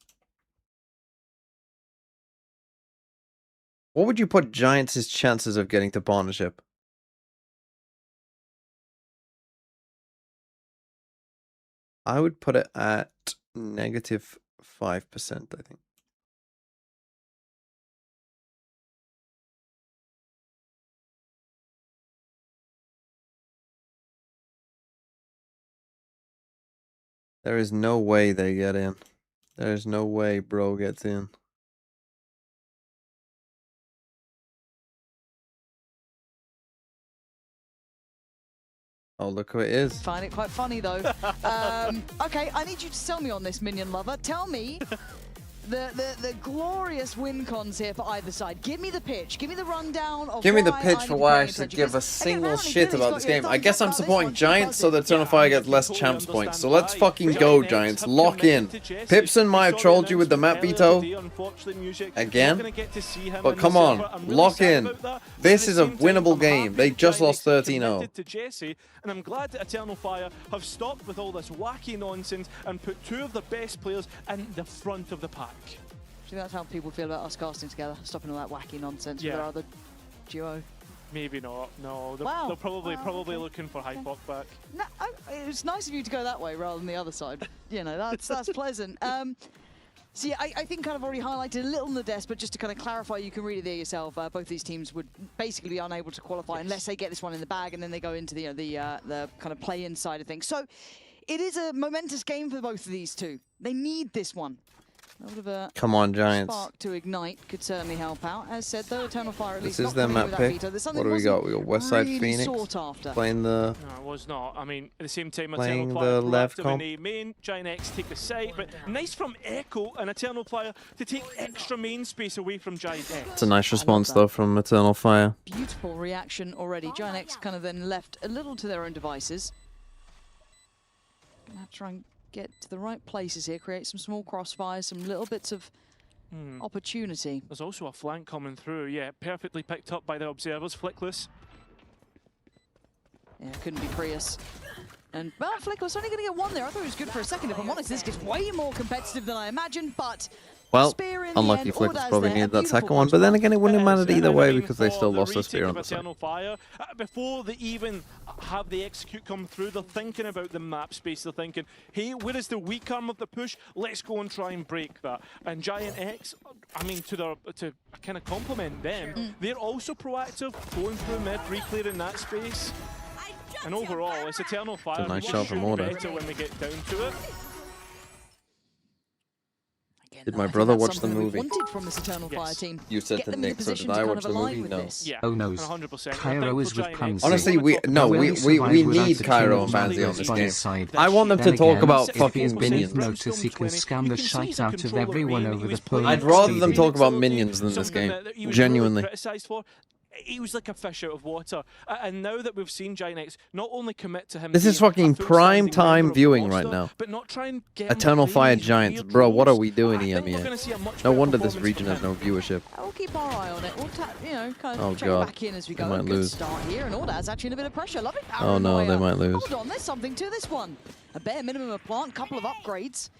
What would you put Giants' chances of getting to partnership? I would put it at -5%, I think. There is no way they get in. There's no way bro gets in. Oh, look who it is. Find it quite funny, though. Okay, I need you to tell me on this, Minion Lover. Tell me the glorious win cons here for either side. Give me the pitch. Give me the rundown of Give me the pitch for why I should give a single shit about this game. I guess I'm supporting Giants so that Eternal Fire gets less champs points. So let's fucking go, Giants. Lock in. Pipson might have trolled you with the map veto again. But come on, lock in. This is a winnable game. They just lost 13-0. And I'm glad that Eternal Fire have stopped with all this wacky nonsense and put two of the best players in the front of the pack. Do you think that's how people feel about us casting together? Stopping all that wacky nonsense with our other duo? Maybe not, no. They're, Wow. they're probably looking for Hypok back. No, it's nice of you to go that way rather than the other side. You know, that's pleasant. So yeah, I think kind of already highlighted a little in the desk, but just to kind of clarify, you can read it there yourself. Both these teams would basically be unable to qualify unless they get this one in the bag, and then they go into the kind of play-in side of things. So it is a momentous game for both of these two. They need this one. A little bit of a Come on, Giants. spark to ignite could certainly help out. As said, though, Eternal Fire at least This is not their coming map with that pick. veto. There's What something do we got? wasn't We got Westside really Phoenix sought after. playing the... No, it was not. I mean, at the same time, Playing Eternal the Fire left proactive comp. in A main, Giant X take the site, but nice from Echo and Eternal Fire to take extra main space away from Giant X. It's a nice response, though, from Eternal Fire. Beautiful reaction already. Giant X kind of then left a little to their own devices. Gonna have to try and get to the right places here, create some small crossfires, some little bits of opportunity. There's also a flank coming through, yeah, perfectly picked up by the observers, Flickless. Yeah, couldn't be Prius. And, well, Flickless only going to get one there. I thought it was good for a second. If I'm honest, this gets way more competitive than I imagined, but... Well, Spear in the unlucky end, Flickers Orda's probably there, needed a that second beautiful one, but then again, it wouldn't have Yes, mattered and either I way mean, because they for still the lost a retake spear of on the side. Eternal Fire, before they even have the execute come through, they're thinking about the map space. They're thinking, hey, where is the weak arm of the push? Let's go and try and break that. And Giant X, I mean, to kind of compliment them, they're also proactive, going through mid, re-clearing that space. And overall, it's Eternal Fire. It's a nice who shot from shoot Orda. better when we get down to it. Did my brother watch the Something we movie? wanted from this Eternal Fire team. You said Get to them in a Nick, so position did to I kind watch of the align movie? with No. this. Yeah, Oh no, 100%. Cairo is with Pansy. Honestly, we need Cairo and Banzi on this game. I want them to talk about fucking minions. Notice he can scam the shite out of everyone over the phone. I'd rather them talk about minions than this game. Genuinely. he was like a fish out of water. And now that we've seen Giant X not only commit to him, This is fucking prime time viewing right now. but not try and get Eternal Fire Giants, bro. What are we doing here, man? No wonder this region has no viewership. We'll keep our eye on it. We'll kind of Oh check god, back in as we they go. might Good lose. start here, and Ordaz actually in a bit of pressure. Lovely power. Oh no, they might lose. Hold on, there's something to this one. A bare minimum of plant, couple of upgrades.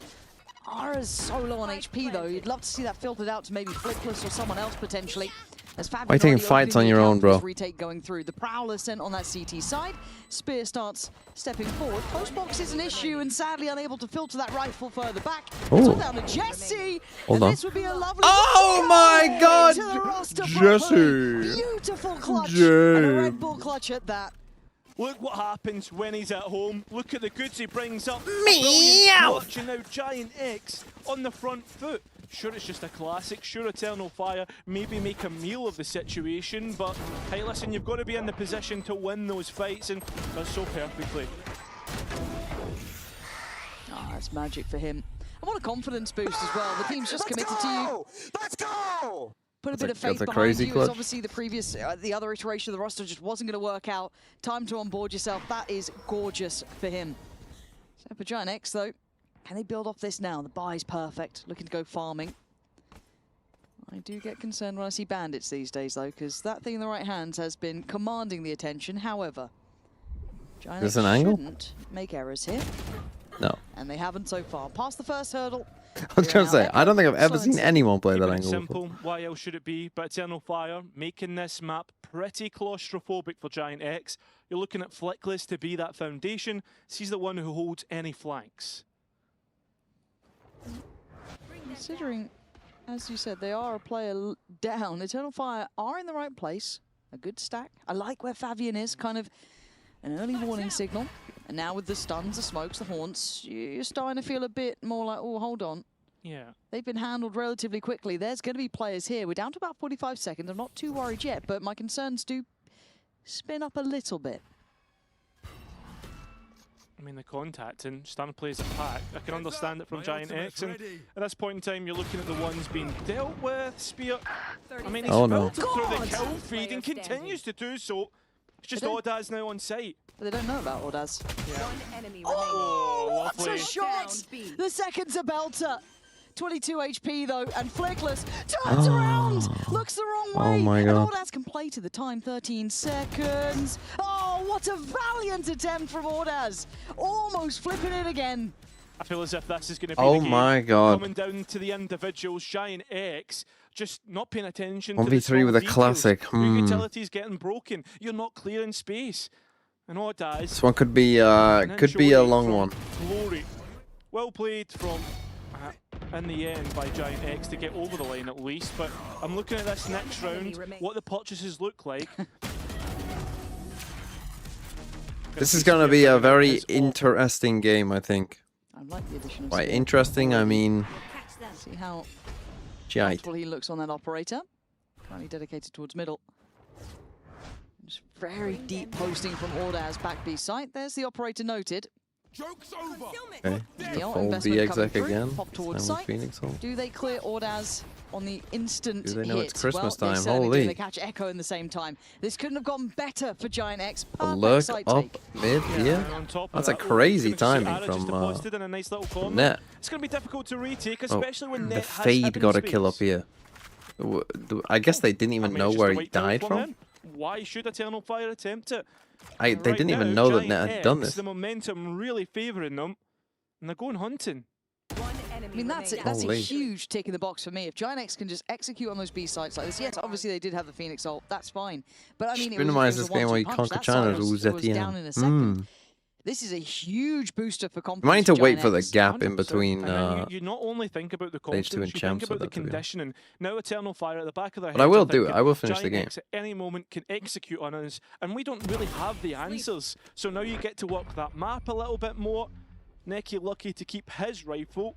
Ara's so low on HP though. You'd love to see that filtered out to maybe Flickless or someone else potentially. Why are you taking fights on your own, bro? Retake going through. The Prowler sent on that CT side. Spear starts stepping forward. Postbox is an issue and sadly unable to filter that rifle further back. It's all down to Jesse. Hold on. This would be a lovely oh my god! Jesse! Beautiful clutch. And a Red Bull clutch at that. Look what happens when he's at home. Look at the goods he brings up. Meow! Watching now Giant X on the front foot. Sure, it's just a classic. Sure, Eternal Fire maybe make a meal of the situation, but hey, listen, you've got to be in the position to win those fights, and does so perfectly. Oh, that's magic for him. And what a confidence boost as well. The team's just committed to you. Let's go! Put a bit of faith behind you. As obviously the previous, the other iteration of the roster just wasn't going to work out. Time to onboard yourself. That is gorgeous for him. So for Giant X though, can they build off this now? The buy's perfect. Looking to go farming. I do get concerned when I see bandits these days though, because that thing in the right hands has been commanding the attention. However, Giant X shouldn't make errors here. No. And they haven't so far. Past the first hurdle. I was trying to say, I don't think I've ever seen anyone play that angle Simple. before. Why else should it be? But Eternal Fire making this map pretty claustrophobic for Giant X. You're looking at Flickless to be that foundation. He's the one who holds any flanks. Considering, as you said, they are a player down, Eternal Fire are in the right place. A good stack. I like where Fabian is, kind of an early warning signal. And now with the stuns, the smokes, the haunts, you're starting to feel a bit more like, oh, hold on. Yeah. They've been handled relatively quickly. There's going to be players here. We're down to about 45 seconds. I'm not too worried yet, but my concerns do spin up a little bit. I mean, the contact and Stan plays a pack. I can understand it from Giant X, and at this point in time, you're looking at the ones being dealt with. Spear, I mean, he's filtered through the kill feed and continues to do so. It's just Ordaz now on site. But they don't know about Ordaz. Yeah. Oh, what a shot! The second's a belter. 22 HP though, and Flickless turns around, looks the wrong way. Oh my god. And Ordaz can play to the time, 13 seconds. Oh, what a valiant attempt from Ordaz. Almost flipping it again. I feel as if this is going to be Oh the game. my god. Coming down to the individuals, Giant X just not paying attention 1v3 to the small with a details. classic. Your utility's getting broken. You're not clearing space. And Ordaz. This one could be a long one. Glory. Well played from in the end by Giant X to get over the line at least, but I'm looking at this next round, what the purchases look like. This is going to be a very interesting game, I think. I like the addition of By interesting, I mean... See how Giant. he looks on that operator. Currently dedicated towards middle. Just very deep posting from Ordaz back B site. There's the operator noted. Joke's over. Okay. Fold the exec again. Pop towards Same with site. Phoenix Hold. Do they clear Ordaz on the instant Do they know hit? it's Christmas well, time? They certainly Holy. do. They catch Echo in the same time. This couldn't have gone better for Giant X. Perfect Lurk site up take. mid, yeah. That's a crazy timing from Net. It's going to be difficult to retake, Oh, especially when the Net has Fade hidden got a space. kill up here. I guess they didn't even know where he died from. Why should Eternal Fire attempt it? They didn't even know that Net had done this. The momentum really favouring them, and they're going hunting. I mean, that's it. That's a huge tick in the box for me. If Giant X can just execute on those B sites like this, yes, obviously they did have the Phoenix ult. That's fine. But I mean, it was this a game where you 1-2 punch. conquer That China side was down in a second. This is a huge booster for confidence. You might need to for wait Giant for the X. gap in between you not only think about the stage 2 confidence, and you think champs. about the conditioning. Now Eternal Fire at the back of their heads. But I will are do it. thinking, I will finish the Giant game. X at any moment can execute on us, and we don't really have the answers. So now you get to work that map a little bit more. Neki lucky to keep his rifle.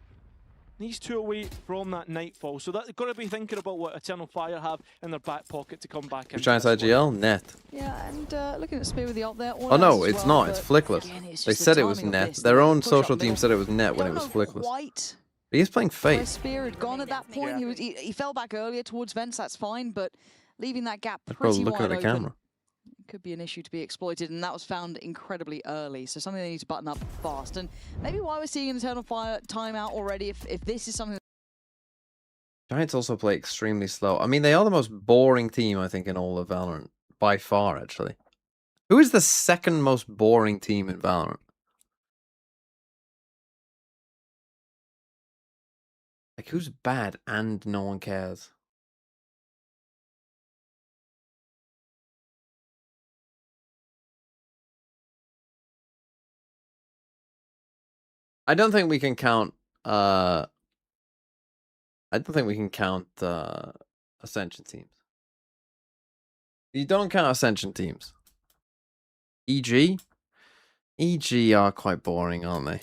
He's 2 away from that Nightfall, so they've got to be thinking about what Eternal Fire have in their back pocket to come back in. Which side GL? Net. Yeah, and looking at Spear with the ult there. Oh no, it's not. It's Flickless. They said it was Net. Their own social team said it was Net when it was Flickless. He's playing Where Fate. Spear had gone at that point. He fell back earlier towards Vents. That's fine, but leaving that gap Bro, pretty looking wide at the open. camera. Could be an issue to be exploited, and that was found incredibly early. So something they need to button up fast. And maybe why we're seeing an Eternal Fire timeout already, if this is something. Giants also play extremely slow. I mean, they are the most boring team, I think, in all of Valorant. By far, actually. Who is the second most boring team in Valorant? Like, who's bad and no one cares? I don't think we can count, I don't think we can count, Ascension teams. You don't count Ascension teams. EG? EG are quite boring, aren't they?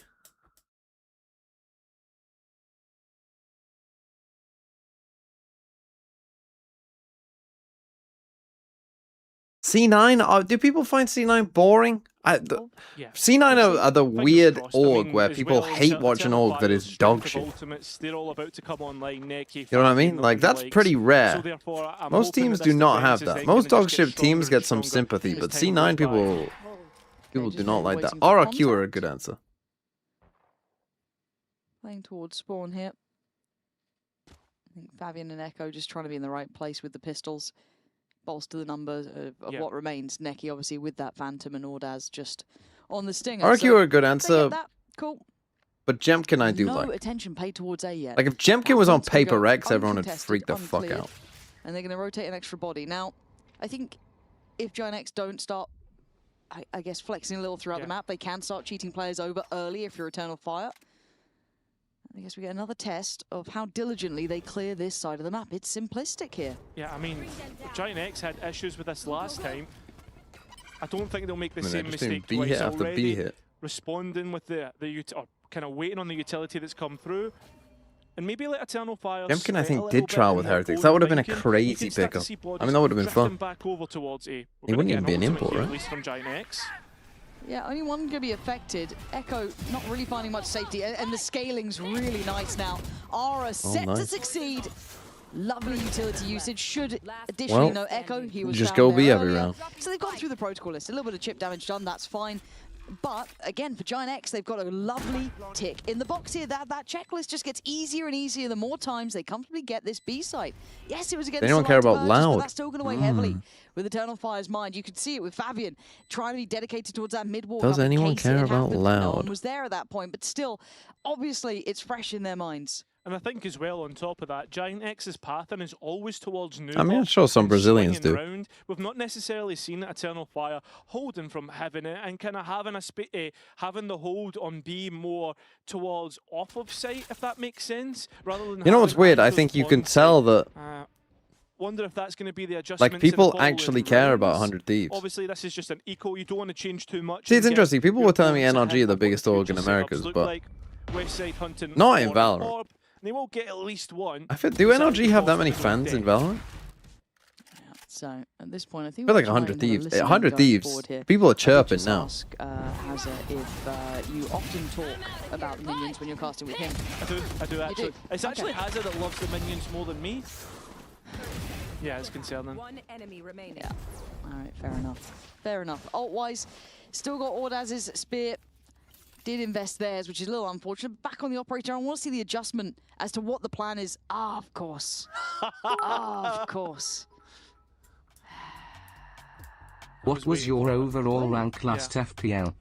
C9? Do people find C9 boring? C9 are the weird org where people hate watching org that is dog shit. They're all about to come online. You know what I mean? Like, that's pretty rare. Most teams do not have that. Most dog shit teams get some sympathy, but C9 people do not like that. RRQ are a good answer. Playing towards spawn here. I think Fabian and Echo just trying to be in the right place with the pistols. Bolster the numbers of what remains. Neki obviously with that Phantom and Ordaz just on the stinger. RRQ are a good answer. Cool. But Jemkin I do no like. attention paid towards A yet. Like if Jemkin was on Paper Rex, everyone would freak the fuck out. And they're going to rotate an extra body. Now, I think if Giant X don't start, I guess, flexing a little throughout the map, they can start cheating players over early if you're Eternal Fire. I guess we get another test of how diligently they clear this side of the map. It's simplistic here. Yeah, I mean, Giant X had issues with this last time. I don't think they'll make the same mistake twice. B-hit after B-hit. Responding with or kind of waiting on the utility that's come through. And maybe let Eternal Fire. Jemkin, I think, did trial with Heretics. That would have been a crazy pickup. I mean, that would have been fun. Back over towards A. He wouldn't even be an import, right? At least from Giant X. Yeah, only one going to be affected. Echo not really finding much safety, and the scaling's really nice now. Aura set to succeed. Lovely utility usage. Should additionally know Echo. He was just go B every earlier. round. So they've gone through the protocol list. A little bit of chip damage done. That's fine. But again, for Giant X, they've got a lovely tick in the box here. That checklist just gets easier and easier the more times they comfortably get this B site. Yes, it was against. They don't care about loud. But that's still going to weigh heavily with Eternal Fire's mind. You could see it with Fabian trying to be dedicated towards that mid walk. Does anyone care about loud? No one was there at that point, but still, obviously, it's fresh in their minds. And I think as well, on top of that, Giant X's pattern is always towards new. I mean, I'm sure some Brazilians do. Around. We've not necessarily seen Eternal Fire holding from having it and kind of having having the hold on B more towards off of sight, if that makes sense, rather than. You know what's weird? I think you can tell that. Wonder if that's going to be the adjustment. Like people actually care about 100 Thieves. Obviously, this is just an eco. You don't want to change too much. See, it's interesting. People were telling me NRG are the biggest org in Americas, but like Westside hunting not in Valorant. They will get at least one. I feel, do NRG have that many fans in Valorant? So at this point, I think I feel like 100 Thieves. 100 Thieves. People are chirping now. Ask Hazza if you often talk about the minions when you're casting with him. I do actually. It's actually Hazza that loves the minions more than me. Yeah, it's concerning. One enemy remaining. Yeah. All right, fair enough. Fair enough. Ult-wise, still got Ordaz's spear. Did invest theirs, which is a little unfortunate. Back on the operator, I want to see the adjustment as to what the plan is. Ah, of course. Of course. What was your overall rank last FPL?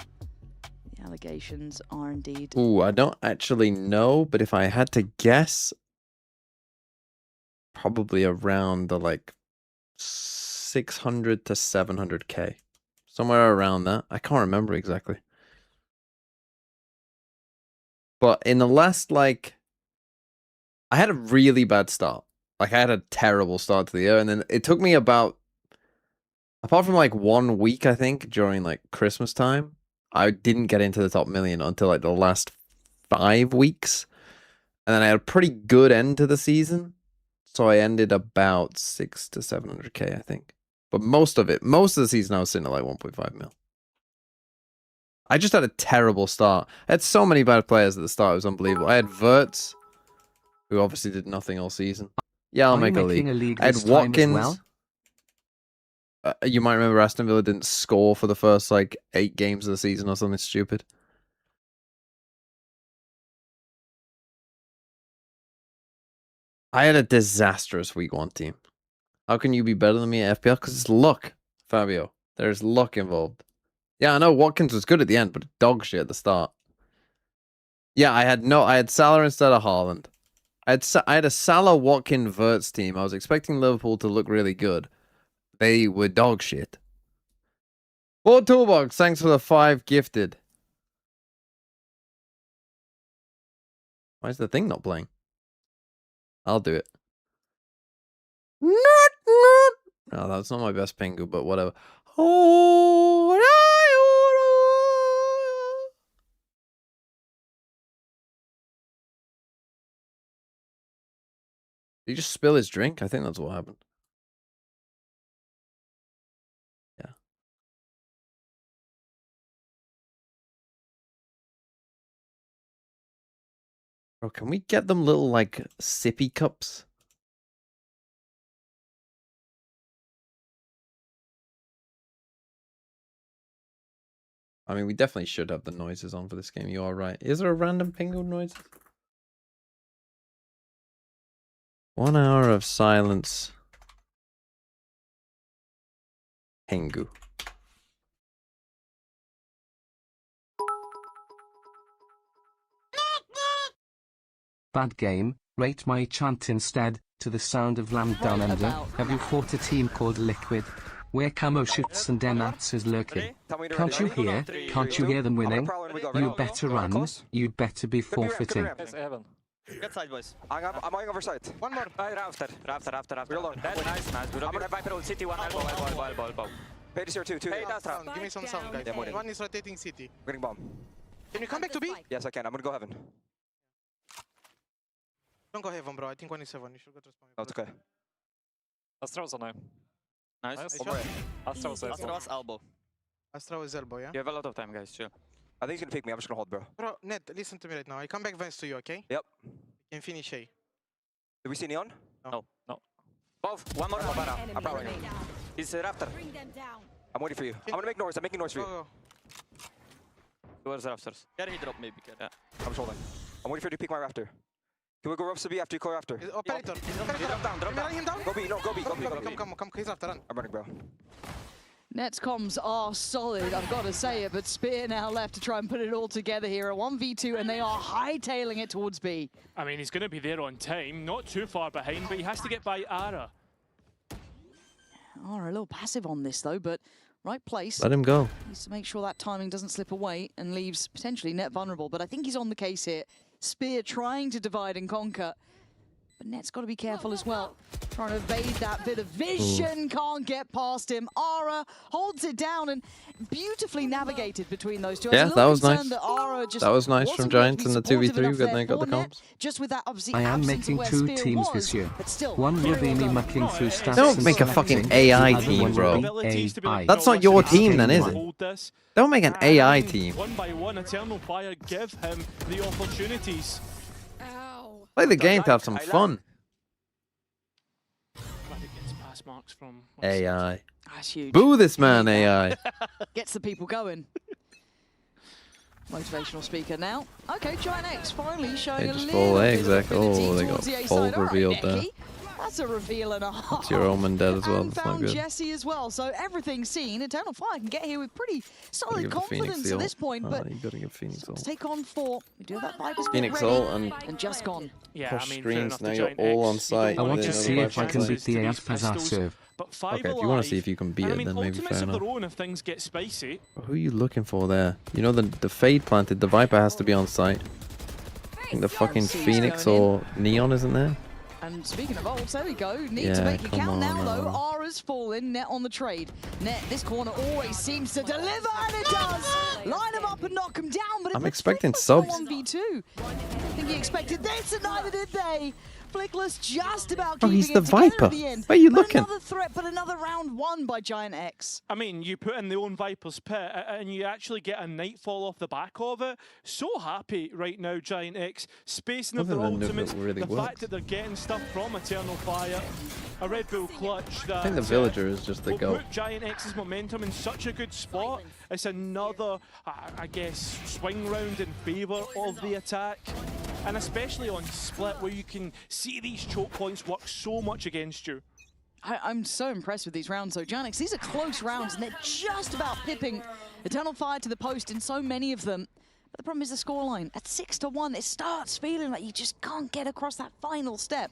The allegations are indeed. Ooh, I don't actually know, but if I had to guess, probably around the like 600 to 700k. Somewhere around that. I can't remember exactly. But in the last, like, I had a really bad start. Like, I had a terrible start to the year, and then it took me about, apart from like 1 week, I think, during like Christmas time, I didn't get into the top million until like the last 5 weeks. And then I had a pretty good end to the season. So I ended about 600 to 700k, I think. But most of the season, I was sitting at like 1.5 mil. I just had a terrible start. I had so many bad players at the start. It was unbelievable. I had Verts, who obviously did nothing all season. Yeah, I'll make a league. I had Watkins. You might remember Aston Villa didn't score for the first like 8 games of the season or something stupid. I had a disastrous week 1 team. How can you be better than me at FPL? Because it's luck, Fabio. There's luck involved. Yeah, I know Watkins was good at the end, but dog shit at the start. Yeah, I had Salah instead of Haaland. I had a Salah Watkins Wirtz team. I was expecting Liverpool to look really good. They were dog shit. Ford Toolbox, thanks for the 5 gifted. Why is the thing not playing? I'll do it. No, that's not my best Pengu, but whatever. Did he just spill his drink? I think that's what happened. Yeah. Bro, can we get them little, like, sippy cups? I mean, we definitely should have the noises on for this game. You are right. Is there a random Pingu noise? 1 hour of silence. Pingu. Bad game, rate my chant instead, to the sound of Lamb Down Under. Have you fought a team called Liquid? Where Camo shoots and Denats is lurking. Can't you hear? Can't you hear them winning? You'd better run. You'd better be forfeiting. Get side, boys. I'm going over side. One more. Rafter. Real nice. I'm gonna viper on city. One elbow. Pay this here two. Hey, that's right. Give me some sound, guys. Yeah, one is rotating city. Getting bomb. Can you come back to B? Yes, I can. I'm gonna go heaven. Don't go heaven, bro. I think 1 is 7. You should go to spawn. No, it's okay. Astra was on him. Nice. Astra was elbow. Astra is elbow, yeah? You have a lot of time, guys. Chill. I think he's gonna pick me. I'm just gonna hold, bro. Bro, Ned, listen to me right now. I come back Vance to you, okay? Yep. You can finish A. Did we see Neon? No. Both. One more. I'm probably him. He's Rafter. I'm waiting for you. I'm gonna make noise. I'm making noise for you. Go. Towards Rafters. Can he drop maybe? Yeah. I'm just holding. I'm waiting for you to pick my Rafter. Can we go Robs to B after you call Rafter? Operator. Drop down. Run him down. Go B. No, go B. Come. He's after run. I'm running, bro. Nets comms are solid, I've got to say it, but Spear now left to try and put it all together here. A 1v2, and they are hightailing it towards B. I mean, he's going to be there on time, not too far behind, but he has to get by Ara. Ara a little passive on this, though, but right place. Let him go. Needs to make sure that timing doesn't slip away and leaves potentially Net vulnerable, but I think he's on the case here. Spear trying to divide and conquer. But Net's got to be careful as well. Trying to evade that bit of vision. Can't get past him. Ara holds it down and beautifully navigated between those two. Yeah, that was nice. That was nice from Giants in the 2v3. Then they got the comps. Just with that, obviously, I am making 2 teams this year. One will be me mucking through stats. Don't make a fucking AI team, bro. That's not your team then, is it? Don't make an AI team. One by one, Eternal Fire give him the opportunities. Play the game to have some fun. Marks from AI. That's huge. Boo this man, AI. Gets the people going. Motivational speaker now. Okay, Giant X finally showing a little bit of affinity they got towards the A fold side. All right, revealed Neki. there. That's a reveal and a half. That's your Omen dead as well. And That's not found good. Jesse as well. So everything's seen. Eternal Fire can get here with pretty solid confidence at this point, but you gotta give Phoenix to ult. take on 4. We do have that Viper's Phoenix ready ult and just gone. Yeah, push I mean, screens. Now you're all on site. I want to see if I can beat the AF serve. Okay, if you want to see if you can beat it, then maybe fair enough. If things get spicy. Who are you looking for there? You know the Fade planted. The Viper has to be on site. I think the fucking Phoenix or Neon isn't there. And speaking of ults, there we go. Need to make it count now, though. Ara's fallen. Net on the trade. Net, this corner always seems to deliver, and it does! Line him up and knock him down, but I'm expecting subs. 1v2. I think he expected this, and neither did they. Flickless just about Oh, keeping he's it the together Viper. at the end. Where are you But looking? Another threat, but another round won by Giant X. I mean, you put in the own Viper's pit and you actually get a Nightfall off the back of it. So happy right now, Giant X. Spacing of their ultimates, really the works. fact that they're getting stuff from Eternal Fire. A Red Bull clutch that I think the Villager is just the will goal. put Giant X's momentum in such a good spot. It's another, I guess, swing round in favour of the attack. And especially on split, where you can see these choke points work so much against you. I'm so impressed with these rounds, though. Giant X, these are close rounds, and they're just about pipping Eternal Fire to the post in so many of them. But the problem is the scoreline. At 6-1, it starts feeling like you just can't get across that final step.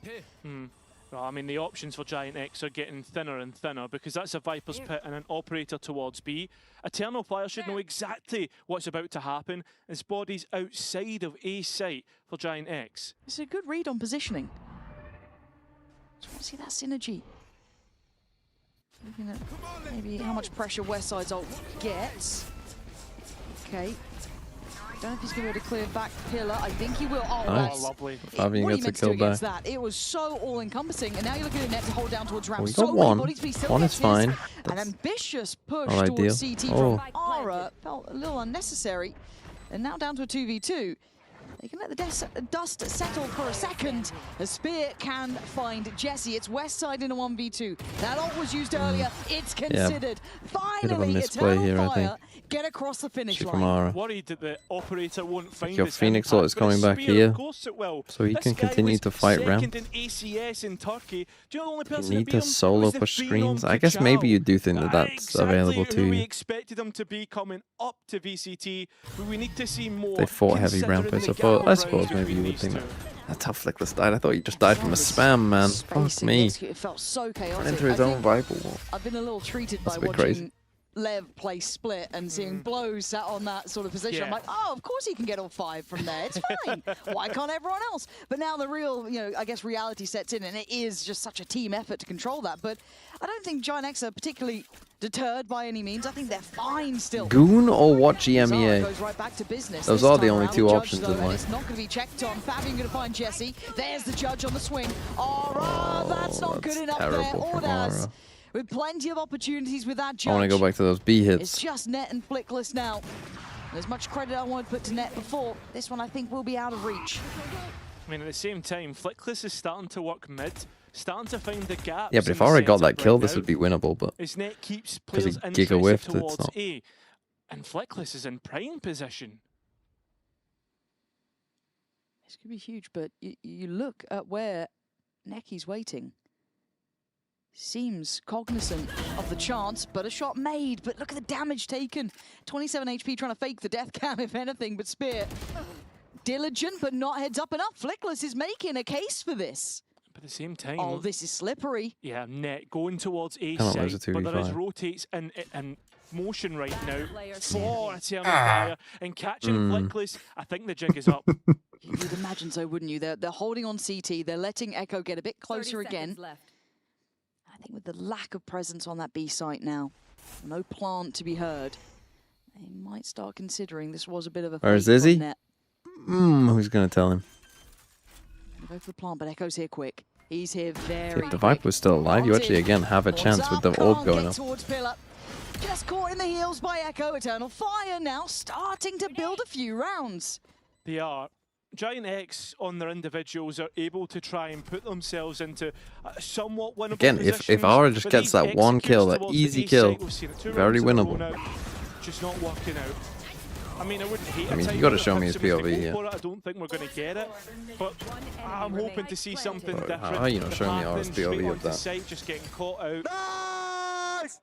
Well, I mean, the options for Giant X are getting thinner and thinner because that's a Viper's Pit and an operator towards B. Eternal Fire should know exactly what's about to happen. His body's outside of A sight for Giant X. It's a good read on positioning. Just want to see that synergy. Looking at maybe how much pressure West Side's ult gets. Okay. Don't know if he's going to be able to clear back Pillar. I think he will. Oh, Nice. that's lovely. Fabian what he gets a meant to do kill against back. that. It was so all-encompassing, and now you're looking at Net to hold down towards Ram. We So got many one. bodies, but he still One gets is his. fine. An That's ambitious push not towards ideal. CT Oh. from Aura felt a little unnecessary, and now down to a 2v2. They can let the dust settle for a second as Spear can find Jesse. It's West Side in a 1v2. That ult was used earlier. It's considered. Bit of a Finally, misplay Eternal here, I Fire think. get across the finish Shoot line. from Aura. Worried that the operator won't find your this Phoenix impact, ult is but coming back Spear, here, of course it will. so he This can guy continue was to fight Ram. second in ACS in Turkey. Do you know the only person You to need beat to him solo was the push phenom screens. I guess Kachao. maybe you do think that that's available to Who we you. expected him to be coming up to VCT, but we need to see more. They fought heavy considering ramp, the so gap of I suppose rounds maybe you between would these think two. that. That's how Flickless died. I thought he just died from a spam, man. Fuck Spacing me. execute, it felt so chaotic. Went into his I own think Viper wall. I've been a little treated That's by a bit watching crazy. Lev play split and seeing Blows sat on that sort of position. I'm Yeah. like, oh, of course he can get all 5 from there. It's fine. Why can't everyone else? But now the real, I guess reality sets in, and it is just such a team effort to control that. But I don't think Giant X are particularly deterred by any means. I think they're fine still. Goon or watch Zara EMEA? goes right back to business Those this are the time only around. two The judge, options though, in and life. it's not going to be checked on. Fabian going to find Jesse. There's the judge on the swing. Aura, that's not good enough there. terrible from Ordaz Aura. with plenty of opportunities with that I judge. want to go back to those B It's hits. just Net and Flickless now. As much credit I wanted to put to Net before, this one I think will be out of reach. I mean, at the same time, Flickless is starting to work mid, starting to find the gaps. Yeah, but in if the Aura got setup that kill, right this now. would be winnable, but His Net keeps because players he giga interested whiffed, it's towards not. A, and Flickless is in prime position. This could be huge, but you look at where Necky's waiting. Seems cognizant of the chance, but a shot made. But look at the damage taken. 27 HP trying to fake the death cam, if anything, but Spear. Diligent, but not heads up enough. Flickless is making a case for this. But at the same time... Oh, this is slippery. Yeah, Net going towards A Can't lose side, a but there is 2v5. rotates in motion right now for Eternal Fire, and catching Flickless, I think the jig is up. You'd imagine so, wouldn't you? They're holding on CT. They're letting Echo get a bit closer again. I think with the lack of presence on that B site now, no plant to be heard, they might start considering this was a bit of a Where's fake from Izzy? Net. Who's going to tell him? Go for the plant, but Echo's here quick. He's here very If the quick. Viper was still alive, you Wants actually in. again have a Wants chance with up, the orb can't going get up. towards Pillar. Just caught in the heels by Echo. Eternal Fire now starting to build a few rounds. They are. Giant X on their individuals are able to try and put themselves into somewhat winnable Again, if positions, Aura just but gets these that one executes kill, that towards the easy A kill, site, we've seen it 2 very rounds in a row winnable. now, just not working out. I mean, I wouldn't hate I mean, a you time gotta where show the me his Pixie was to POV, go yeah. for it. I don't think we're going to get it, but I'm hoping to see something But different. how are you not The showing me path Aura's in straight POV of onto the that? site, just getting caught out. Nice!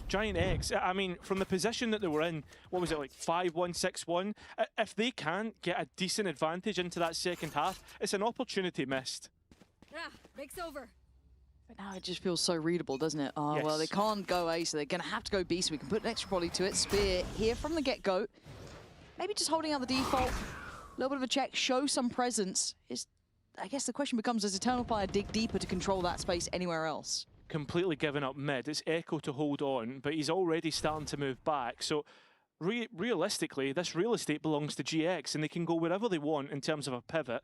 Giant X, I mean, from the position that they were in, what was it, like 5-1, 6-1? If they can't get a decent advantage into that second half, it's an opportunity missed. Break's over. But now it just feels so readable, doesn't it? Oh, well, they Yes. can't go A, so they're going to have to go B, so we can put an extra body to it. Spear here from the get-go. Maybe just holding out the default. A little bit of a check, show some presence. I guess the question becomes, does Eternal Fire dig deeper to control that space anywhere else? Completely given up mid. It's Echo to hold on, but he's already starting to move back. So realistically, this real estate belongs to GX, and they can go wherever they want in terms of a pivot.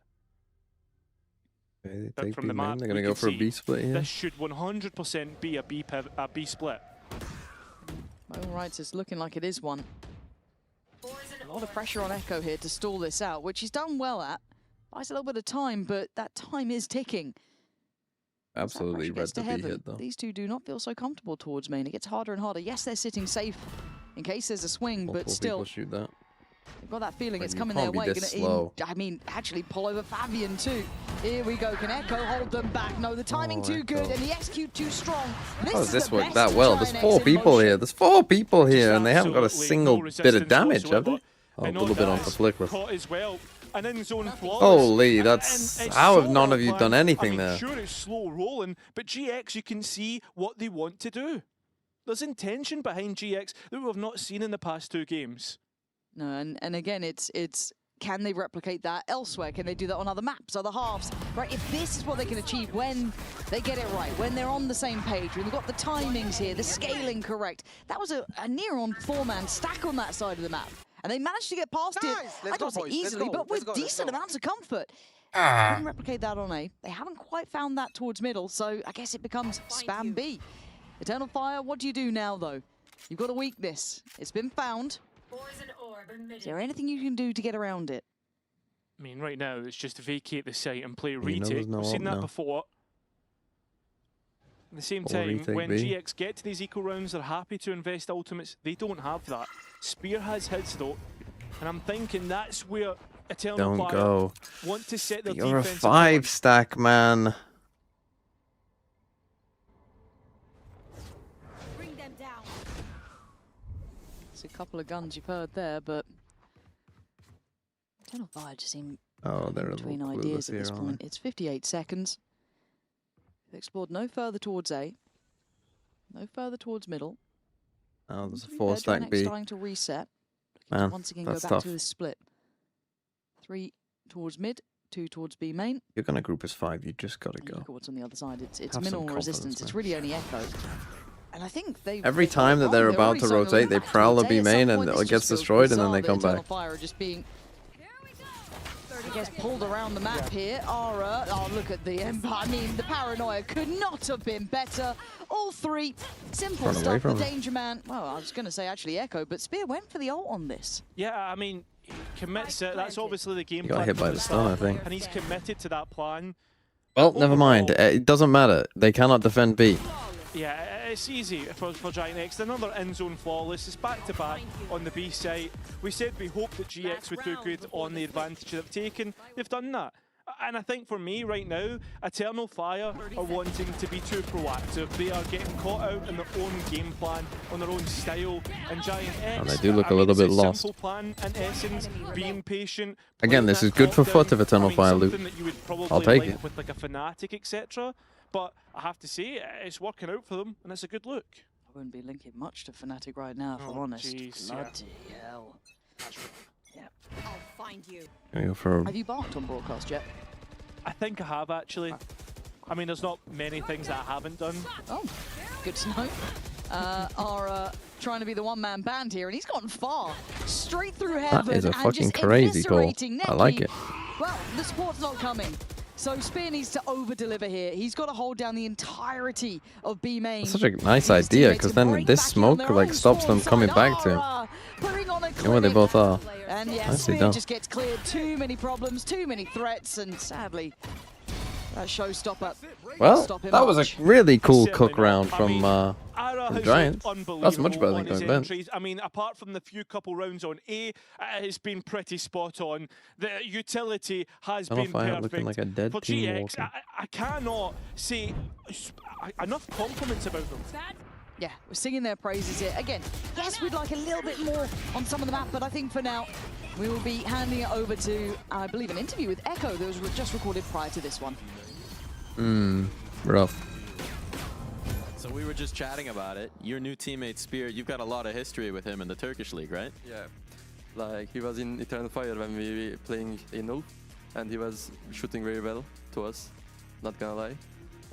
Okay, they take from the B map, main. They're going to go for a B split here. This should 100% be a B split. By all rights, it's looking like it is one. A lot of pressure on Echo here to stall this out, which he's done well at. Buys a little bit of time, but that time is ticking. Absolutely red to be hit, though. These two do not feel so comfortable towards main. It gets harder and harder. Yes, they're sitting safe in case there's a swing, but still, shoot that. They've got that feeling it's You coming can't their be way. this slow. I mean, actually pull over Fabian too. Here we go. Can Echo hold them back? No, the timing too good and the execute too strong. How does this work that well? There's 4 people here. There's 4 people here, and they haven't got a single bit of damage, have they? Oh, a little bit on for Flicker. Holy, that's... How have none of you done anything there? Sure, it's slow rolling, but GX, you can see what they want to do. There's intention behind GX that we have not seen in the past 2 games. No, and again, it's can they replicate that elsewhere? Can they do that on other maps, other halves? Right, if this is what they can achieve when they get it right, when they're on the same page, when they've got the timings here, the scaling correct. That was a near-on 4-man stack on that side of the map. And they managed to get past it, I don't say easily, but with decent amounts of comfort. Couldn't replicate that on A. They haven't quite found that towards middle, so I guess it becomes spam B. Eternal Fire, what do you do now, though? You've got a weakness. It's been found. Is there anything you can do to get around it? I mean, right now, it's just vacate the site and play retake. We've seen that before. At the same time, when GX get to these eco rounds, they're happy to invest ultimates. They don't have that. Spear has hits, though. And I'm thinking that's where Eternal Fire want to set their defense. You're a 5-stack, man. It's a couple of guns you've heard there, but Eternal Fire just seem between ideas at this point. It's 58 seconds. They've explored no further towards A, no further towards middle. Oh, there's a 4-stack B. Starting to reset. Man, once again, that's go back tough. to this split. 3 towards mid, 2 towards B main. You're going to group as 5. You just got to go. What's on the other side? It's minimal resistance. It's really only Echo. And I think every time that they're about to rotate, they prowl a B main and it gets destroyed, and then they come back. Fire just being, I guess, pulled around the map here. Aura, oh, look at the Empire. I mean, the paranoia could not have been better. All 3, simple stuff. The Danger Man, well, I was going to say actually Echo, but Spear went for the ult on this. Yeah, I mean, he commits it. That's obviously the game plan. He got hit by the stun, I think. And he's committed to that plan. Well, never mind. It doesn't matter. They cannot defend B. Yeah, it's easy for Giant X. Another in-zone flawless. It's back-to-back on the B site. We said we hoped that GX would do good on the advantage they've taken. They've done that. And I think for me right now, Eternal Fire are wanting to be too proactive. They are getting caught out in their own game plan, on their own style. And Giant X, and they do look a little bit lost. Simple plan in essence, being patient. Again, this is good for foot of Eternal Fire loot. I'll take it. With like a Fnatic, etc. But I have to say, it's working out for them, and it's a good look. I wouldn't be linking much to Fnatic right now, if I'm honest. Geez, bloody hell. Yeah. I'll find you. Have you barked on broadcast yet? I think I have, actually. I mean, there's not many things that I haven't done. Oh, good to know. Are trying to be the one-man band here, and he's gotten far. Straight through heaven. That is a fucking crazy call. I like it. Well, the support's not coming. So Spear needs to over-deliver here. He's got to hold down the entirety of B main. That's such a nice idea, because then this smoke like stops them coming back to him. You know where they both are. And yeah, Spear just gets cleared. Too many problems, too many threats, and sadly, that showstopper. Well, that was a really cool cook round from Giants. That's much better than going bench. I mean, apart from the few couple rounds on A, it's been pretty spot on. The utility has been perfect. Looking like a dead for GX, I cannot say enough compliments about them. Yeah, we're singing their praises here. Again, yes, we'd like a little bit more on some of the map, but I think for now, we will be handing it over to, I believe, an interview with Echo that was just recorded prior to this one. Rough. So we were just chatting about it. Your new teammate Spear, you've got a lot of history with him in the Turkish league, right? Yeah, like he was in Eternal Fire when we were playing in Ulf, and he was shooting very well to us, not gonna lie.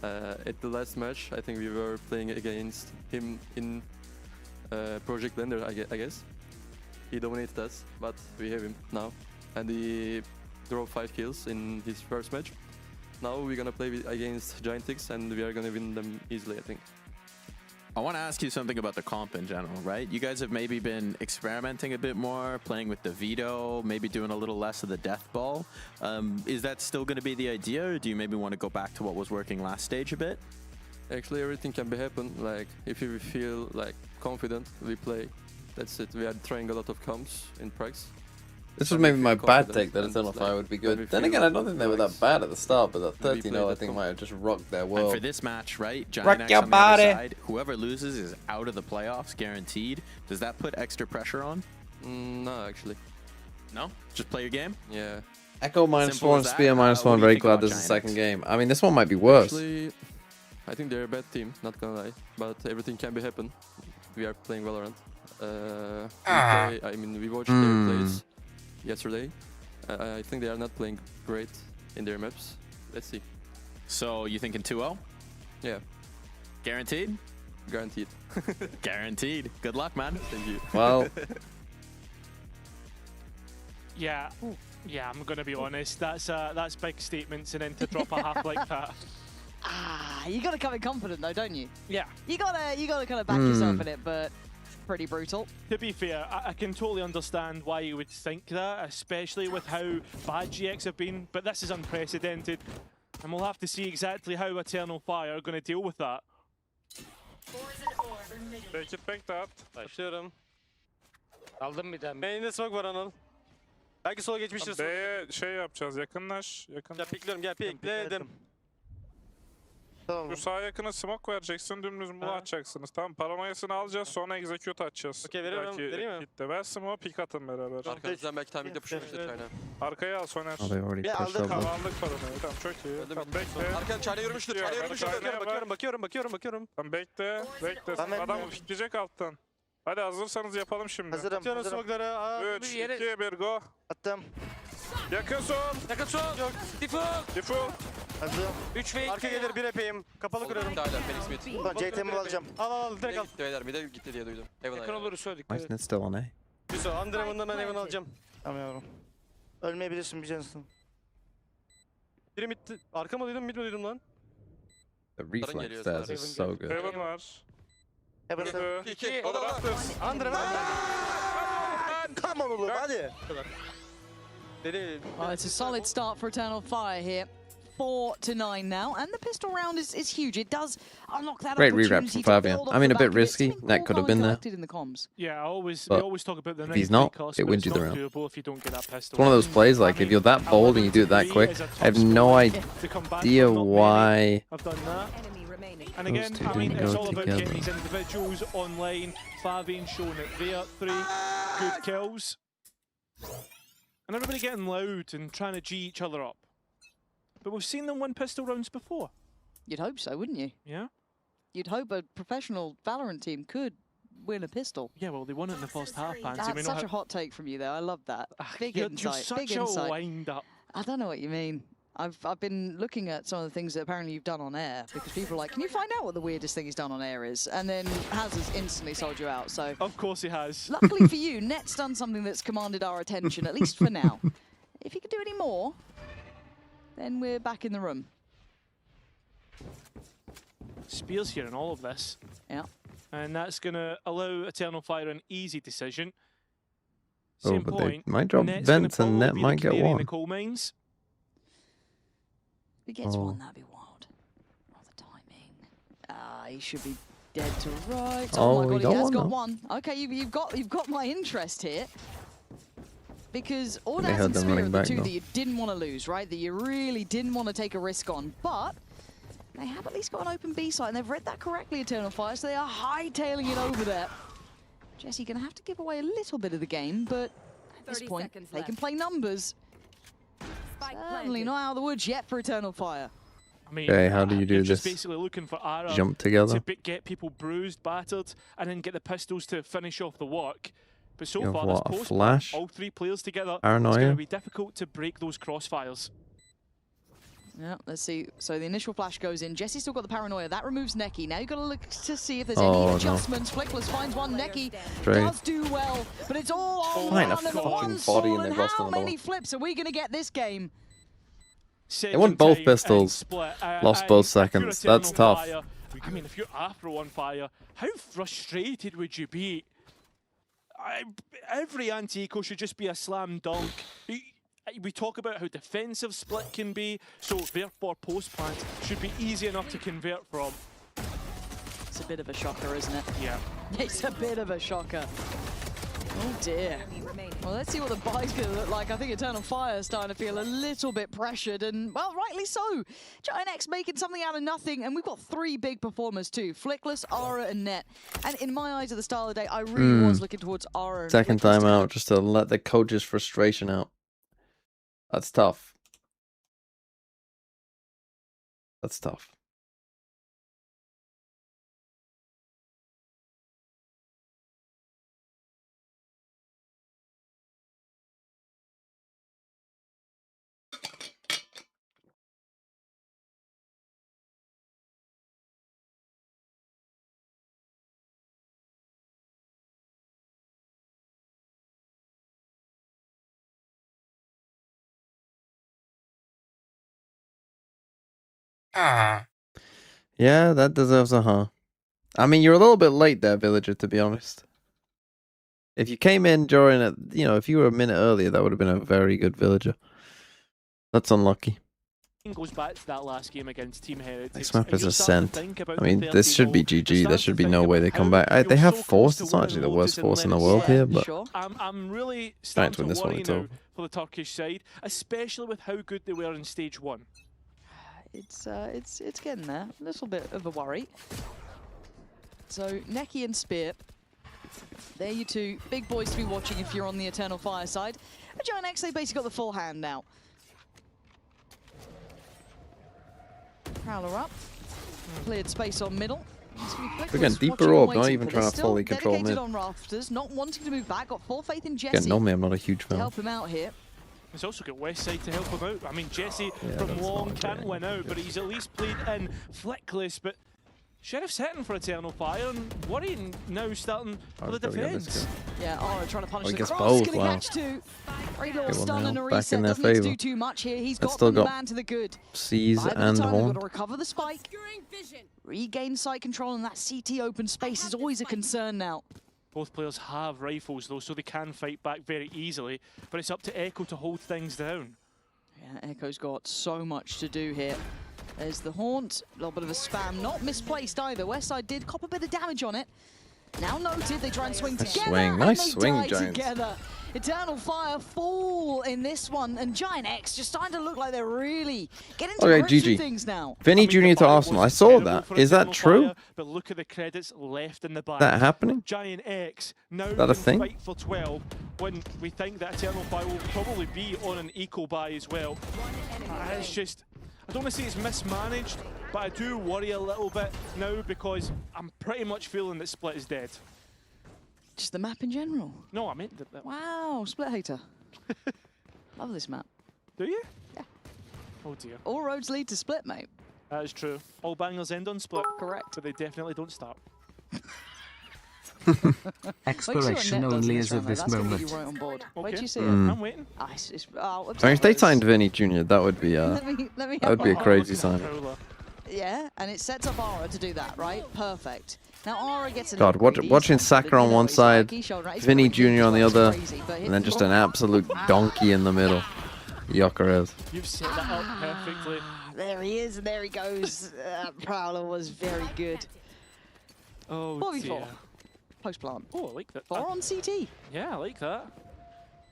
At the last match, I think we were playing against him in Project Blender, I guess. He dominated us, but we have him now. And he drove 5 kills in his first match. now we're gonna play against Giant X, and we are gonna win them easily, I think. I want to ask you something about the comp in general, right? You guys have maybe been experimenting a bit more, playing with the veto, maybe doing a little less of the death ball. Is that still going to be the idea, or do you maybe want to go back to what was working last stage a bit? Actually, everything can be happen. Like, if you feel like confident, we play. That's it. We are trying a lot of comps in practice. This was maybe my bad take that Eternal Fire would be good. Then again, I don't think they were that bad at the start, but that 30-0 I think might have just rocked their world. And for this match, right? Giant X on the other side, whoever loses is out of the playoffs, guaranteed. Does that put extra pressure on? No, actually. No? Just play your game? Yeah. Echo -4 and Spear -1. Very glad this is the second game. I mean, this one might be worse. Actually, I think they're a bad team, not gonna lie. But everything can be happen. We are playing Valorant. We watched their plays yesterday. I think they are not playing great in their maps. Let's see. So you thinking 2-0? Yeah. Guaranteed? Guaranteed. Guaranteed. Good luck, man. Thank you. Well. Yeah. Yeah, I'm gonna be honest. That's big statements, and then to drop a half like that. You gotta come in confident though, don't you? Yeah. You gotta kind of back yourself in it, but pretty brutal. To be fair, I can totally understand why you would think that, especially with how bad GX have been, but this is unprecedented, and we'll have to see exactly how Eternal Fire are going to deal with that. Take it back that. Açıyorum. Aldım bir tane. Main'de smoke var Anıl. Belki sola geçmiştir. B'ye şey yapacağız, yakınlaş. Ya pikliyorum, gel pikledim. Tamam. Şu sağa yakına smoke vereceksin, dümdüz mula atacaksınız. Tamam, paranoyasını alacağız, sonra execute atacağız. Okey, veriyorum, vereyim mi? Gitti. Ver smoke, pick atın beraber. Arkanızdan belki timing'de pushlamıştır aynen. Arkaya al Soner. Aldık Aldık paranoyu, tamam çok iyi. Tamam bekle. Arkan çare yürümüştür, bakıyorum. Tamam bekle. Adam pikleyecek alttan. Hadi hazırsanız yapalım şimdi. Hazırım. Atıyorum smoke'ları. 3, 2, 1, go. Attım. Yakın son. Yok. Default. Hazırım. 3 ve 2. Arka gelir, bir epeyim. Kapalı kuruyorum. Hala Felix Smith. Ulan JT'mi alacağım. Al, direkt al. Gitti beyler, bir de gitti diye duydum. Yakın oluruz söyledik. Nice, it's still on A. Yusuf, Andrem'ından ben Evan alacağım. Tamam yavrum. Ölmeyebilirsin, bir cansın. Biri bitti. Arka mı duydum, mid mi duydum lan? The reflex stairs is so good. Heaven var. Heaven 2. O da Raptors. Andrem. Come on oğlum, hadi. It's a solid start for Eternal Fire here. 4-9 now, and the pistol round is huge. It does unlock that Great opportunity re-rep from to Fabian. build I mean, a off bit the back of it. risky. It's been That could have been there. in the comms. Yeah, we But always talk about the if he's not, cost, it but wins it's you the not round. doable if you don't get that pistol. It's one of those plays, like, if you're that bold and you do it that quick, I have no idea why I've done that. And those again, two I mean, didn't it's go all about together. getting these individuals online. Fabian showing it there, 3 good kills. And everybody getting loud and trying to G each other up. But we've seen them win pistol rounds before. You'd hope so, wouldn't you? Yeah. You'd hope a professional Valorant team could win a pistol. Yeah, well, they won it in the first half, Pansy. That's such a hot take from you, though. I love that. Big You're insight. such Big a insight. wind-up. I don't know what you mean. I've been looking at some of the things that apparently you've done on air, because people are like, can you find out what the weirdest thing he's done on air is? And then Haz has instantly sold you out, so... Of course he has. Luckily for you, Net's done something that's commanded our attention, at least for now. If he can do any more, then we're back in the room. Spears here in all of this. Yeah. And that's going to allow Eternal Fire an easy decision. Oh, Same but point, they might drop Net's vents gonna and probably Net be might the get canary in one. the coal mines. If he gets Oh. one, that'd be wild. Oh, the timing. He should be dead to right. Oh, my he god, got he has one, got though. one. Okay, you've got my interest here. Because They Audax heard and them Spear running are the back, two though. that you didn't want to lose, right? That you really didn't want to take a risk on. But they have at least got an open B site, and they've read that correctly, Eternal Fire, so they are hightailing it over there. Jesse going to have to give away a little bit of the game, but at this point, they can play numbers. Certainly not out of the woods yet for Eternal Fire. I mean, Okay, how do you do you're this? just basically looking for Ara Jump together? to get people bruised, battered, and then get the pistols to finish off the work. But so You have far, what, a this post, flash? all 3 players together, it's Paranoia? going to be difficult to break those crossfires. Yeah, let's see. So the initial flash goes in. Jesse's still got the paranoia. That removes Neki. Now you've got to look to see if there's Oh, any no. adjustments. Flickless finds one. Neki Straight. does do well, but it's all on Fine, a one and fucking one body sword. and And they've lost how on the ball. many flips are we going to get this game? They won both pistols, lost both seconds. That's tough. Fire, I mean, if you're Afro on fire, how frustrated would you be? Every anti-eco should just be a slam dunk. We talk about how defensive Split can be, so therefore post plants should be easy enough to convert from. It's a bit of a shocker, isn't it? Yeah. It's a bit of a shocker. Oh dear. Well, let's see what the buy's going to look like. I think Eternal Fire is starting to feel a little bit pressured, and, well, rightly so. Giant X making something out of nothing, and we've got 3 big performers too. Flickless, Aura, and Net. And in my eyes at the start of the day, I really was looking towards Aura and Second Flickless time out, just to let the coach's frustration out. That's tough. That's tough. Yeah, that deserves a huh. I mean, you're a little bit late there, Villager, to be honest. If you came in during it, you know, if you were a minute earlier, that would have been a very good Villager. That's unlucky. Goes back to that last game against Team Heritage. Next map is Ascent. I mean, this should be GG. There should be no way they come back. They have Force. It's not actually the worst Force in the world here, but I'm really starting to this one, worry it's now over. for the Turkish side, especially with how good they were in stage 1. It's getting there. A little bit of a worry. So Neki and Spear, they're you two big boys to be watching if you're on the Eternal Fire side. But Giant X, they basically got the full hand now. Prowler up, cleared space on middle. Again, deeper orb, not even trying to fully control mid. On rafters, not wanting to move back, got full faith in Jesse. Again, normally I'm not a huge to fan. help him out here. He's also got West Side to help him out. I mean, Jesse from long can't win out, but he's at least played in Flickless. But Sheriff's hitting for Eternal Fire and worrying now starting for the defense. Yeah, Aura trying to punish the gets cross. both, Gonna wow. catch 2. Great little Okay, well, stun and a now, back reset. in their Doesn't need to do favour. too much here. He's They've got still from the got man to the good. Seize By the and time, they've Horn. got to recover the spike. Regain site control, and that CT open space is always a concern now. Both players have rifles though, so they can fight back very easily. But it's up to Echo to hold things down. Yeah, Echo's got so much to do here. There's the Haunt, a little bit of a spam, not misplaced either. Westside did cop a bit of damage on it. Now noted, they try and swing together. Swing, nice and they swing, die Giants. together. Eternal Fire fall in this one, and Giant X just starting to look like they're really getting to grips with things now. Vinny Jr. to Arsenal. I saw that. Is that true? But look at the credits left in the back. Is that happening? Giant X now Is that a in thing? fight for 12 when we think that Eternal Fire will probably be on an eco buy as well. It's just, I don't want to say it's mismanaged, but I do worry a little bit now because I'm pretty much feeling that Split is dead. Just the map in general. No, I meant that. Wow, Split hater. Love this map. Do you? Yeah. Oh dear. All roads lead to Split, mate. That is true. All bangers end on Split. Correct. But they definitely don't start. Exploration only as of this That's gonna moment. get you right on board. Okay. Wait till you see it. I'm waiting. Oh, I mean, if they signed Vinny Jr., that would be let me that would be a have crazy sign. Yeah, and it sets up Aura to do that, right? Perfect. Now Aura gets an God, upgrade. watching Saka on one side, Vinny Jr. on the other, crazy, but and then just an absolute donkey in the middle. Yokerez. You've set that up perfectly. There he is, and there he goes. Prowler was very good. Oh 4v4. dear. Post plant. Oh, I like that. 4 on CT. Yeah, I like that.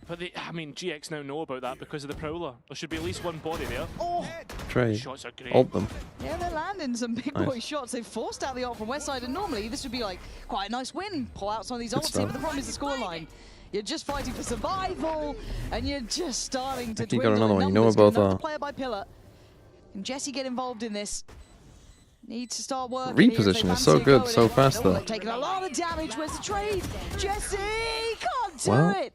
But I mean, GX now know about that because of the Prowler. There should be at least one body there. Oh! Trade. Shots are great. Ult them. Yeah, they're landing some big Nice. boy shots. They've forced out the ult from Westside, and normally this would be like quite a nice win. Pull out some of these Good ults here, stuff. but the problem is the scoreline. You're just fighting for survival, and you're just starting to I think you got dwindle another in one. You know numbers. where both Good enough are. to player by pillar. Can Jesse get involved in this? Needs to start working. Reposition is so good, so fast though. They're taking a lot of damage. Where's the trade? Jesse can't do Well. it.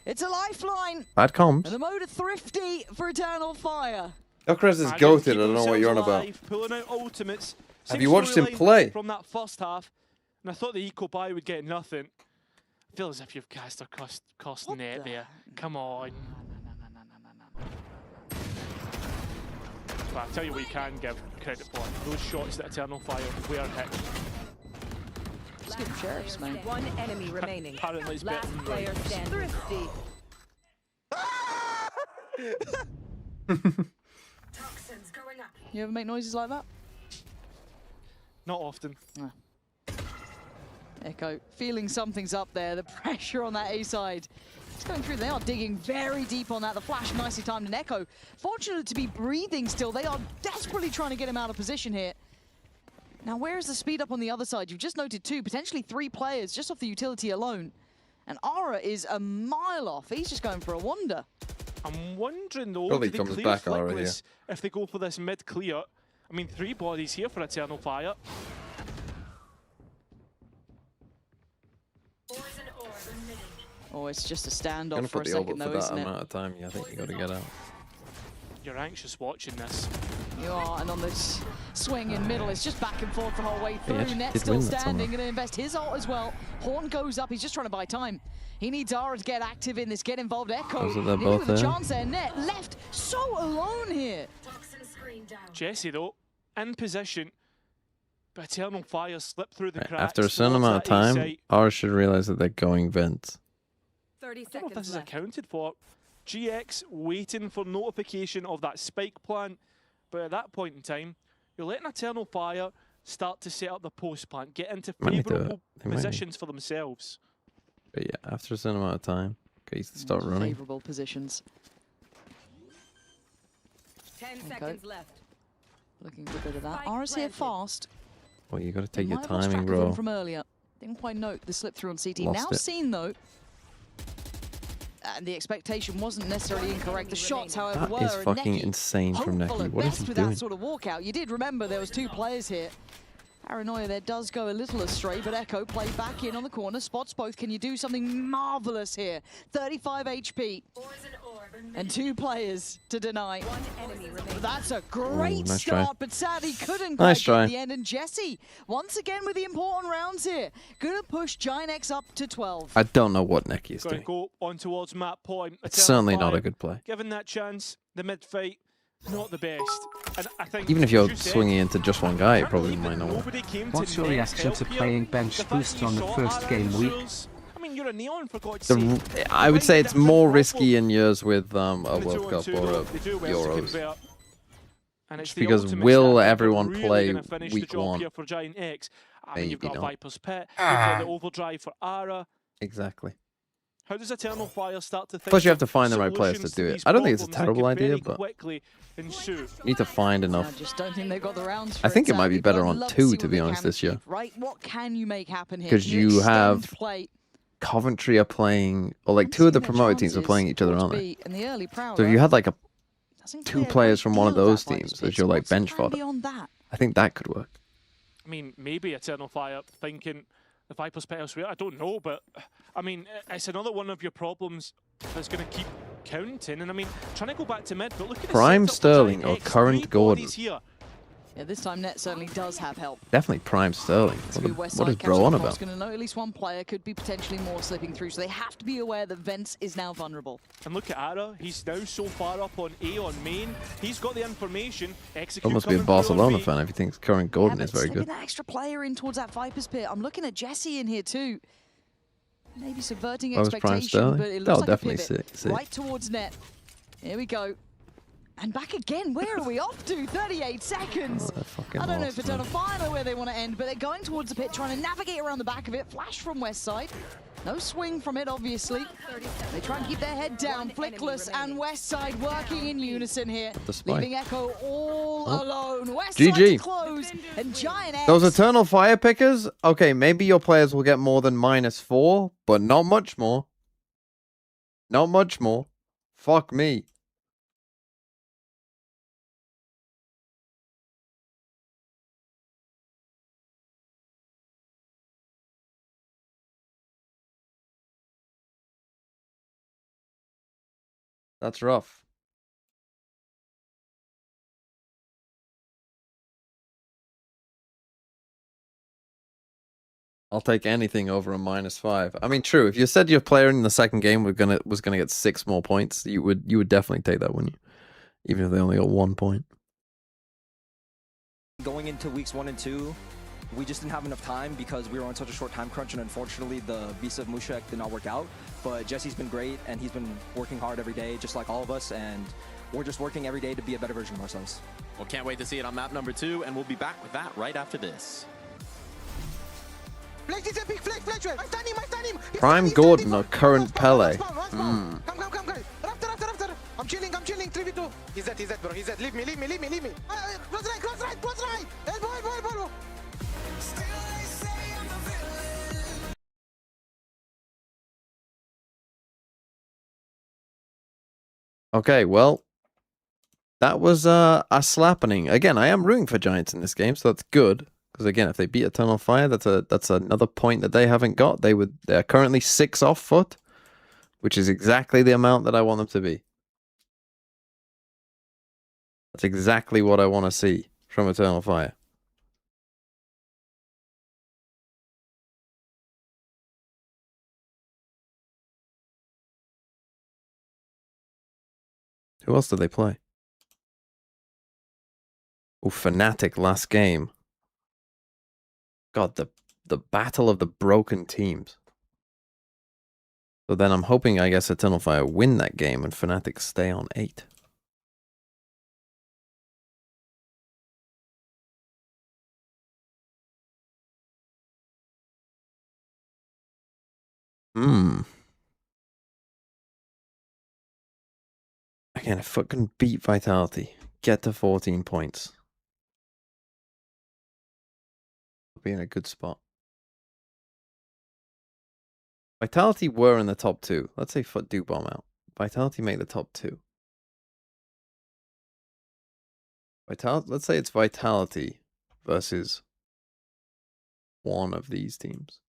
It's a lifeline. Bad comms. And the mode of thrifty for Eternal Fire. Yokerez is goated. I don't know what you're on about. Pulling out ultimates. Have Same you watched him storyline play? From that first half, and I thought the eco buy would get nothing. I feel as if you've cast a cost net there. Come on. But I'll tell you what you can give credit for. Those shots that Eternal Fire were hit. Let's give Sheriffs, man. One enemy remaining. Apparently it's better than Player standing. Thrifty. Toxins going up. You ever make noises like that? Not often. No. Echo feeling something's up there. The pressure on that A side. It's going through. They are digging very deep on that. The flash nicely timed, and Echo, fortunate to be breathing still. They are desperately trying to get him out of position here. Now, where is the speed up on the other side? You've just noted 2, potentially 3 players just off the utility alone. And Aura is a mile off. He's just going for a wonder. I'm wondering though, Probably do they comes clear back Aura Flickless if they go for this mid clear? I mean, 3 bodies here for Eternal Fire. Oh, it's just a standoff for a second though, isn't it? Amount of time, I think you got to get out. You're anxious watching this. You are, and on this swing in middle, it's just back and forth the whole way through. Yeah, Net still standing, going to invest his ult as well. Horn goes up, he's just trying to buy time. He needs Aura to get active in this, get involved. Echo, with a chance there. Net left so alone here. Jesse though, in position, but Eternal Fire slipped through the cracks. After a certain amount of time, Aura should realize that they're going vents. 30 I don't know if this is left. accounted for. GX waiting for notification of that spike plant, but at that point in time, you're letting Eternal Fire start to set up the post plant, get into favourable positions for themselves. But yeah, after a certain amount of time, okay, start running. Favourable positions. 10 seconds left. Looking for a bit of that. Aura's here fast. Well, you got to take your Might have lost timing, track of him bro. from earlier. Didn't quite note the slip through on CT. Lost Now it. seen though. And the expectation wasn't necessarily incorrect. The shots, however, were. That is and fucking Neki, insane from hopeful Neki. at What is best he with doing? that sort of walkout. You did remember there was 2 players here. Paranoia there does go a little astray, but Echo played back in on the corner, spots both. Can you do something marvelous here? 35 HP. And 2 players to deny. That's a great nice start, try. but sadly couldn't Nice quite try. get the end. And Jesse, once again with the important rounds here, gonna push Giant X up to 12. I don't know what Neki is Going doing. to go on towards map point. It's Eternal certainly not Fire, a good play. Given that chance, the mid fight, not the best. And I think, Even if as you're you said, swinging into just one guy, it probably might not work. nobody came What's to your next reaction to help here. playing bench The fact boost that on you the saw first Aaron game week? Seals, I mean, you're a Neon for God's sake. I would say it's more risky in in years with a World Cup or a Euros. Just because will everyone play week 1? For Giant X. I mean, Maybe you've got not. Viper's Pit, you've got the Overdrive for Ara. Exactly. How does Eternal Fire start to think Plus, you have of to find the right players to solutions do it. these I don't think it's a problems that terrible could idea, very but quickly ensue? you need to find I enough. just don't think they've got the rounds for I think it might be sadly, but better I'd on love to 2, see to what be they honest, can this year. achieve, right? What can you make happen here? Because Can you extend have play? Coventry are playing, or like 2 of the promoted teams are playing each other, aren't they? In the early Prowler, So if you had like doesn't 2 clear a players great from one of deal those that Viper's teams Pit. as your like What's the bench plan fodder, beyond that? I think that could work. I mean, maybe Eternal Fire thinking the Viper's Pit elsewhere. I don't know, but I mean, it's another one of your problems that's going to keep counting. And I mean, trying to go back to mid, but look at the Prime setup for Sterling Giant or X, current 3 Gordon? bodies here. Yeah, this time Net certainly does have help. Definitely Prime Sterling. What is bro on about? Going to know at least one player, could be potentially more slipping through, so they have to be aware that Vents is now vulnerable. And look at Ara, he's now so far up on A on main. He's got the information. Execute Almost be a coming through on Barcelona B. fan if he thinks current Gordon Yeah, is but very slipping good. that extra player in towards that Viper's Pit. I'm looking at Jesse in here too. Maybe subverting Oh, it's Prime expectation, Sterling? but it That'll looks like a definitely pivot see. right towards Net. Here we go. And back again. Where are we off to? 38 seconds. I don't know if Eternal Fire know where they want to end, but they're going towards the pit, trying to navigate around the back of it. Flash from West Side. No swing from it, obviously. They try and keep their head down. Flickless and West Side working in unison here. Leaving Echo all alone. West Side to GG. close. And Giant X. Those Eternal Fire pickers, okay, maybe your players will get more than -4, but not much more. Not much more. Fuck me. That's rough. I'll take anything over a -5. I mean, true. If you said your player in the second game was gonna get 6 more points, you would definitely take that, wouldn't you? Even if they only got 1 point. Going into weeks 1 and 2, we just didn't have enough time because we were on such a short time crunch, and unfortunately the visa of Mushek did not work out. But Jesse's been great, and he's been working hard every day, just like all of us, and we're just working every day to be a better version of ourselves. Well, can't wait to see it on map number 2, and we'll be back with that right after this. Prime Gordon or current Pele? Come. I'm chilling, 3v2. He's dead, bro, he's dead. Leave me. Close right. Elbow. Okay, well, that was a slappening. Again, I am rooting for Giants in this game, so that's good. Because again, if they beat Eternal Fire, that's another point that they haven't got. They're currently 6 off foot, which is exactly the amount that I want them to be. That's exactly what I want to see from Eternal Fire. Who else did they play? Oh, Fnatic last game. God, the battle of the broken teams. So then I'm hoping, I guess, Eternal Fire win that game and Fnatic stay on 8. Again, if Foot can beat Vitality, get to 14 points. Be in a good spot. Vitality were in the top 2. Let's say Foot do bomb out. Vitality make the top 2. Let's say it's Vitality versus one of these teams.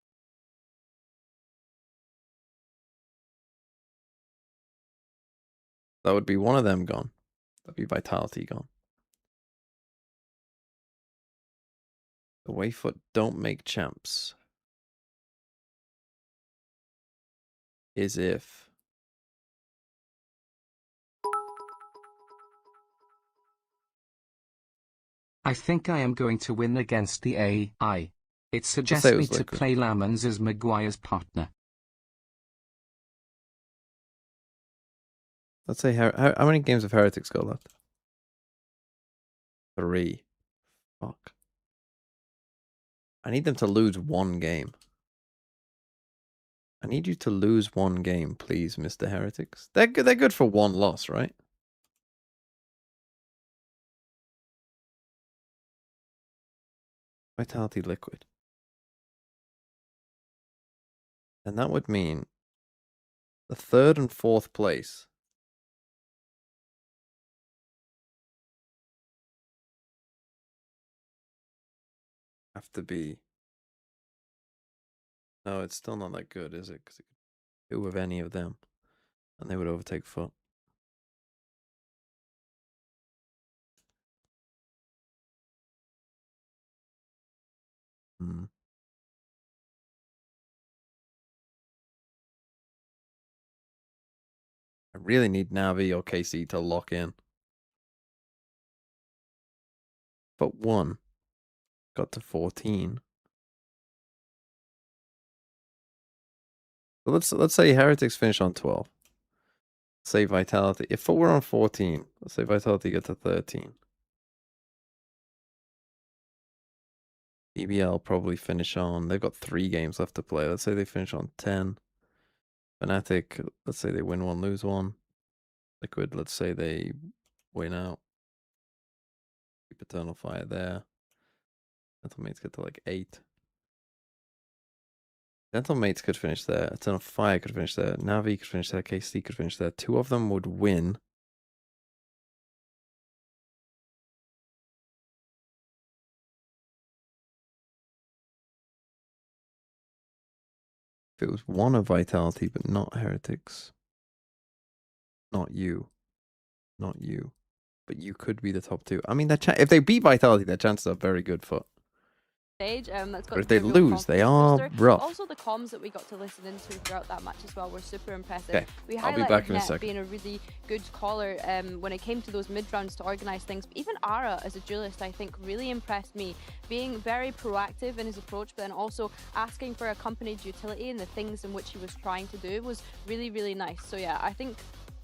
That would be one of them gone. That'd be Vitality gone. The way Foot don't make champs is if I think I am going to win against the AI. It suggests me to play Lamans as Maguire's partner. Let's say how many games have Heretics got left? 3. Fuck. I need them to lose 1 game. I need you to lose 1 game, please, Mr. Heretics. They're good for 1 loss, right? Vitality Liquid. And that would mean the 3rd and 4th place have to be... No, it's still not that good, is it? Because it could do with any of them. And they would overtake Foot. I really need Navi or KC to lock in. But 1 got to 14. So let's say Heretics finish on 12. Say Vitality. If we're on 14, let's say Vitality get to 13. EBL probably finish on... They've got 3 games left to play. Let's say they finish on 10. Fnatic, let's say they win 1, lose 1. Liquid, let's say they win out. Keep Eternal Fire there. Dental Mates get to like 8. Dental Mates could finish there. Eternal Fire could finish there. Navi could finish there. KC could finish there. 2 of them would win. If it was one of Vitality, but not Heretics. Not you. Not you. But you could be the top 2. I mean, if they beat Vitality, their chances are very good for. stage. That's got But if they real lose, they confidence are booster. rough. Also, the comms that we got to listen into throughout that match as well were super impressive. Okay, We I'll be highlighted back in a Net second. being a really good caller when it came to those mid-rounds to organize things. But even Ara, as a duelist, I think really impressed me, being very proactive in his approach, but then also asking for accompanied utility and the things in which he was trying to do was really, really nice. So yeah, I think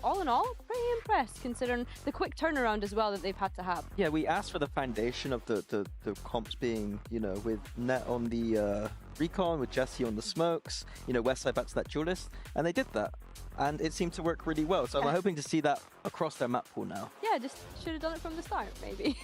all in all, pretty impressed considering the quick turnaround as well that they've had to have. Yeah, we asked for the foundation of the comps being, you know, with Net on the recon, with Jesse on the smokes, you know, Westside back to that duelist, and they did that. And it seemed to work really well. So I'm hoping to see that across their map pool now. Yeah, just should have done it from the start, maybe.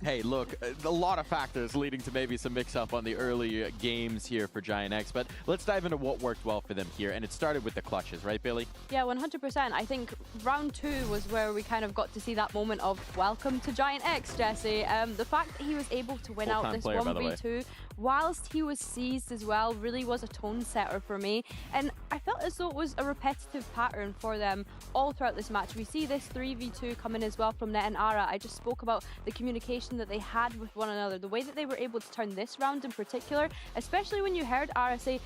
Hey, look, a lot of factors leading to maybe some mix-up on the early games here for Giant X, but let's dive into what worked well for them here, and it started with the clutches, right, Billy? Yeah, 100%. I think round 2 was where we kind of got to see that moment of welcome to Giant X, Jesse. The fact that he was able to win out this 1v2 whilst he was seized as well really was a tone setter for me, and I felt as though it was a repetitive pattern for them all throughout this match. We see this 3v2 coming as well from Net and Ara. I just spoke about the communication that they had with one another, the way that they were able to turn this round in particular, especially when you heard Ara say,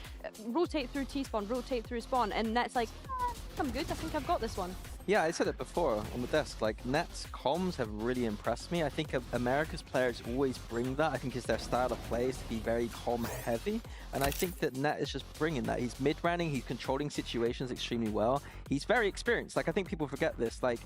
rotate through T-spawn, rotate through spawn, and Net's like, I'm good, I think I've got this one. Yeah, I said it before on the desk, like Net's comms have really impressed me. I think America's players always bring that. I think it's their style of play is to be very comm heavy, and I think that Net is just bringing that. He's mid-rounding, he's controlling situations extremely well. He's very experienced. Like, I think people forget this, like,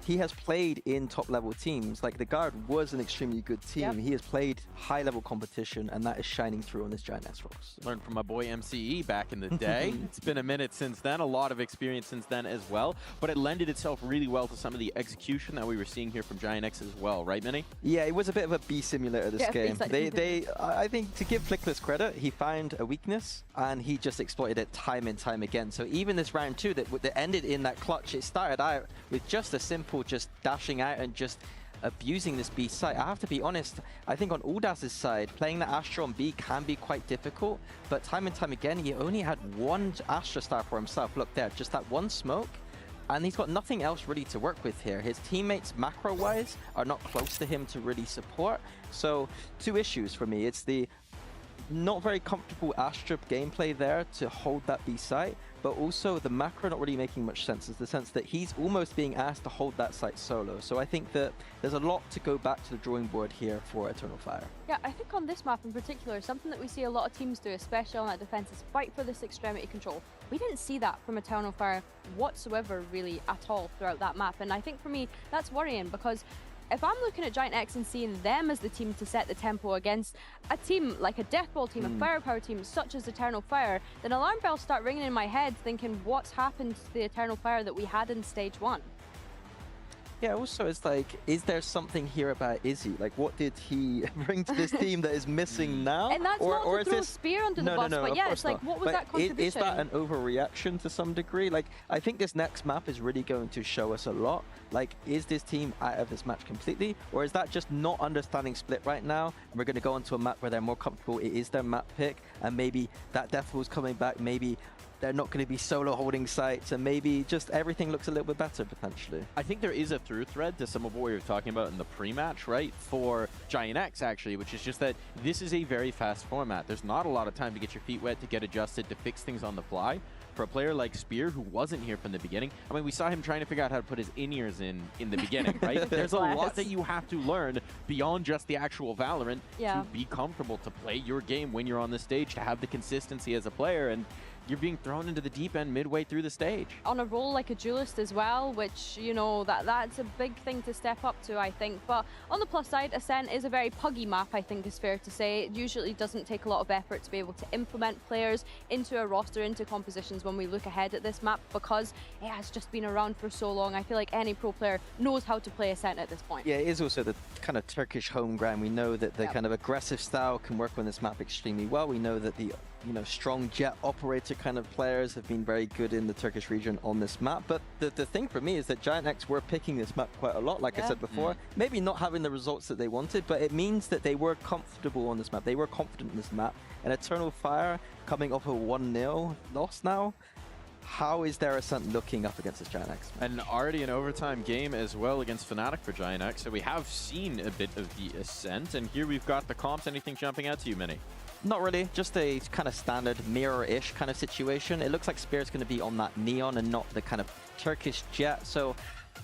he has played in top-level teams. Like, the Guard was an extremely good team. Yep. He has played high-level competition, and that is shining through on this Giant X Rocks. Learned from my boy MCE back in the day. It's been a minute since then, a lot of experience since then as well, but it lended itself really well to some of the execution that we were seeing here from Giant X as well, right, Minnie? Yeah, it was a bit of a B simulator this game. I think, to give Flickless credit, he found a weakness, and he just exploited it time and time again. So even this round 2 that ended in that clutch, it started out with just a simple just dashing out and just abusing this B site. I have to be honest, I think on Uldas's side, playing the Astra on B can be quite difficult, but time and time again, he only had one Astra star for himself. Look there, just that one smoke, and he's got nothing else really to work with here. His teammates, macro-wise, are not close to him to really support. So, 2 issues for me. It's the not very comfortable Astra gameplay there to hold that B site, but also the macro not really making much sense, is the sense that he's almost being asked to hold that site solo. So I think that there's a lot to go back to the drawing board here for Eternal Fire. Yeah, I think on this map in particular, something that we see a lot of teams do, especially on that defense, is fight for this extremity control. We didn't see that from Eternal Fire whatsoever, really, at all throughout that map. And I think for me, that's worrying, because if I'm looking at Giant X and seeing them as the team to set the tempo against a team like a Deathball team, a Firepower team such as Eternal Fire, then alarm bells start ringing in my head thinking, what's happened to the Eternal Fire that we had in Stage 1? Yeah, also it's like, is there something here about Izzy? Like, what did he bring to this team that is missing now? And that's not to throw a spear under the bus, but yeah, it's like, what was that contribution? Is that an overreaction to some degree? Like, I think this next map is really going to show us a lot. Like, is this team out of this match completely? Or is that just not understanding Split right now? And we're going to go onto a map where they're more comfortable. It is their map pick, and maybe that Deathball's coming back. Maybe they're not going to be solo holding sites, and maybe just everything looks a little bit better potentially. I think there is a through thread to some of what we were talking about in the pre-match, right? For Giant X, actually, which is just that this is a very fast format. There's not a lot of time to get your feet wet, to get adjusted, to fix things on the fly. For a player like Spear, who wasn't here from the beginning, I mean, we saw him trying to figure out how to put his in-ears in the beginning, right? There's a lot that you have to learn beyond just the actual Valorant to be comfortable to play your game when you're on the stage, to have the consistency as a player, and you're being thrown into the deep end midway through the stage. On a role like a duelist as well, which, you know, that's a big thing to step up to, I think. But on the plus side, Ascent is a very puggy map, I think is fair to say. It usually doesn't take a lot of effort to be able to implement players into a roster, into compositions when we look ahead at this map, because it has just been around for so long. I feel like any pro player knows how to play Ascent at this point. Yeah, it is also the kind of Turkish home ground. We know that the kind of aggressive style can work on this map extremely well. We know that the strong jet operator kind of players have been very good in the Turkish region on this map. But the thing for me is that Giant X were picking this map quite a lot, like I said before. Maybe not having the results that they wanted, but it means that they were comfortable on this map. They were confident in this map. And Eternal Fire, coming off a 1-0 loss now, how is their Ascent looking up against this Giant X? And already an overtime game as well against Fnatic for Giant X, so we have seen a bit of the Ascent, and here we've got the comps. Anything jumping out to you, Mini? Not really, just a kind of standard mirror-ish kind of situation. It looks like Spirit's going to be on that Neon and not the kind of Turkish Jet, so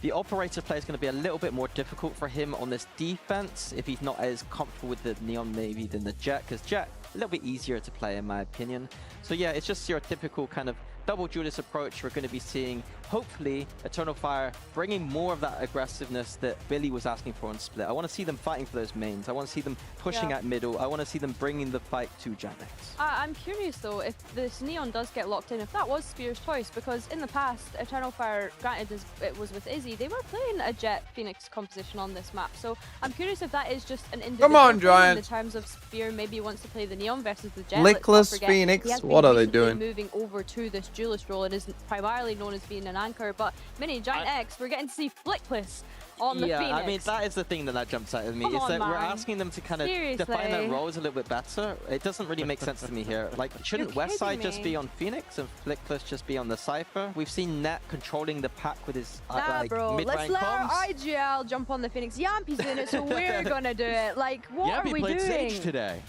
the Operator play is going to be a little bit more difficult for him on this defense if he's not as comfortable with the Neon maybe than the Jet, because Jet, a little bit easier to play in my opinion. So yeah, it's just your typical kind of double duelist approach. We're going to be seeing, hopefully, Eternal Fire bringing more of that aggressiveness that Billy was asking for on Split. I want to see them fighting for those mains. I want to see them pushing at middle. I want to see them bringing the fight to Giant X. I'm curious though, if this Neon does get locked in, if that was Spear's choice, because in the past, Eternal Fire, granted as it was with Izzy, they were playing a Jet Phoenix composition on this map. So I'm curious if that is just an individual Come on, thing Giant. in terms of Spear maybe wants to play the Neon versus the Jet. Lickless Phoenix, what are they doing? Moving over to this duelist role and is primarily known as being an anchor, but Mini, Giant X, we're getting to see Flickless on the Phoenix. Yeah, I mean, that is the thing that jumps out at me, is that we're asking them to kind of define their roles a little bit better. It doesn't really make sense to me here. Like, shouldn't Westside just be on Phoenix and Flickless just be on the Cypher? We've seen Net controlling the pack with his like, bro, let's mid-rank let our comms. IGL jump on the Phoenix. Yampy's doing it, so we're gonna do it. Like, what are we played doing? Sage today.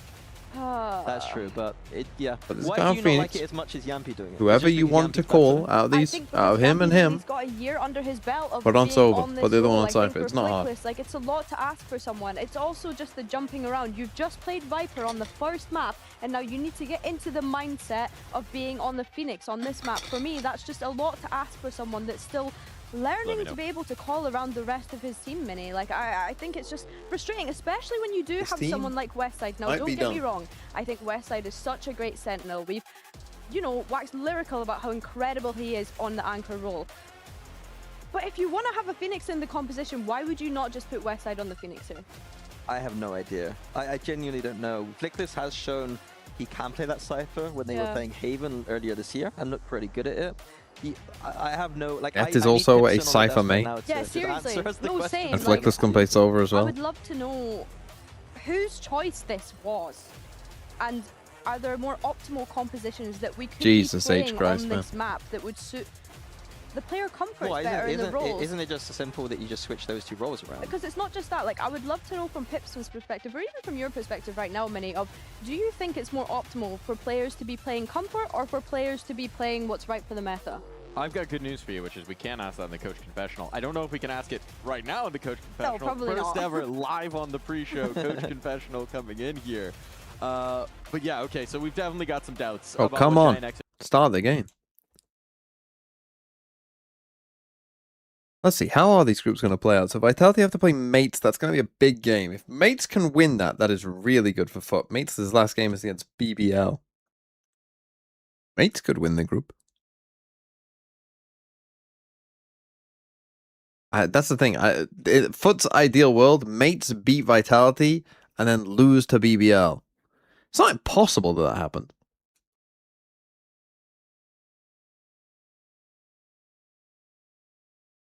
That's true, but yeah. But this Why guy do you not Phoenix, like it as much as Yampy doing it? whoever you want to call out of these, out of him and him, He's got a year under his belt of put on being Sober, on this put the other one role. on I think Cypher. for It's not hard. Flickless, like, it's a lot to ask for someone. It's also just the jumping around. You've just played Viper on the first map, and now you need to get into the mindset of being on the Phoenix on this map. For me, that's just a lot to ask for someone that's still learning to be able to call around the rest of his team, Mini. Like, I think it's just frustrating, especially when you do have someone like Westside. Now, don't get me wrong, I think Westside is such a great sentinel. We've, you know, waxed lyrical about how incredible he is on the anchor role. But if you want to have a Phoenix in the composition, why would you not just put Westside on the Phoenix here? I have no idea. I genuinely don't know. Flickless has shown he can play that Cypher when they were playing Haven earlier this year and looked pretty good at it. I have no, like, That is also a Cypher mate. Yeah, seriously. No, same. And Flickless can play Sober as I well. would love to know whose choice this was, and are there more optimal compositions that we could be playing on this map that would suit the player comfort better in the roles? Isn't it just so simple that you just switch those two roles around? Because it's not just that. Like, I would love to know from Pipson's perspective, or even from your perspective right now, Mini, of do you think it's more optimal for players to be playing comfort or for players to be playing what's right for the meta? I've got good news for you, which is we can ask that in the Coach Confessional. I don't know if we can ask it right now in the Coach Confessional. No, probably First not. ever live on the pre-show Coach Confessional coming in here. But yeah, okay, so we've definitely got some doubts. Oh, about come what on. Giant X Start the game. Let's see, how are these groups going to play out? So Vitality have to play Mates. That's going to be a big game. If Mates can win that, that is really good for FUT. Mates' last game is against BBL. Mates could win the group. That's the thing. FUT's ideal world, Mates beat Vitality and then lose to BBL. It's not impossible that happened.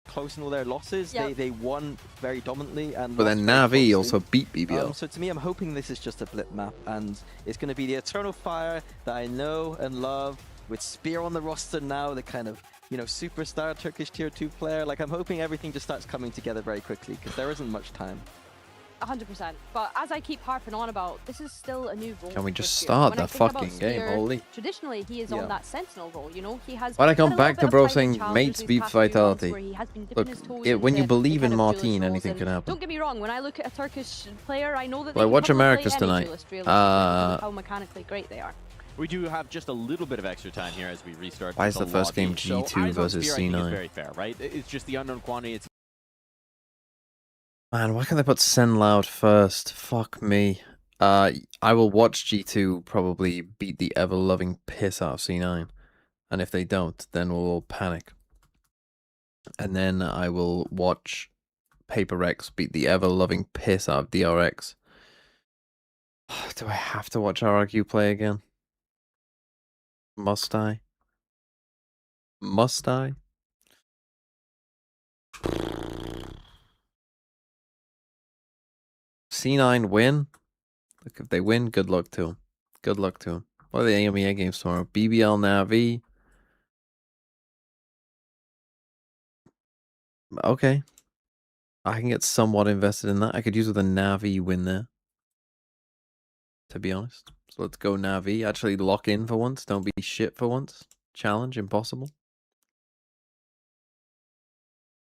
Close in all their losses, they won very dominantly, and But then Na'Vi also beat BBL. So to me, I'm hoping this is just a blip map, and it's going to be the Eternal Fire that I know and love, with Spear on the roster now, the kind of, you know, superstar Turkish tier 2 player. Like, I'm hoping everything just starts coming together very quickly, because there isn't much time. 100%. But as I keep harping on about, this is still a new role. Can we just start the fucking game? Holy. Traditionally, he is on that Sentinel role, you know? He has. Why'd I come back to bro saying Mates beat Vitality? Look, when you believe in Martine, anything can happen. Don't get me wrong, when I look at a Turkish player, I know that they Like, watch can probably Americas play any tonight. duelist, really, because of how mechanically great they are. We do have just a little bit of extra time here as we restart. Why is the first game So G2 eyes on versus Spear, I think, is C9? very fair, right? It's just the unknown quantity. It's Man, why can't they put Sen Loud first? Fuck me. I will watch G2 probably beat the ever-loving piss out of C9. And if they don't, then we'll all panic. And then I will watch Paper Rex beat the ever-loving piss out of DRX. Do I have to watch RRQ play again? Must I? Must I? C9 win. Look, if they win, good luck to them. Good luck to them. What are the AMEA games tomorrow? BBL Na'Vi. Okay. I can get somewhat invested in that. I could use with a Navi win there, to be honest. So let's go Navi. Actually lock in for once. Don't be shit for once. Challenge, impossible.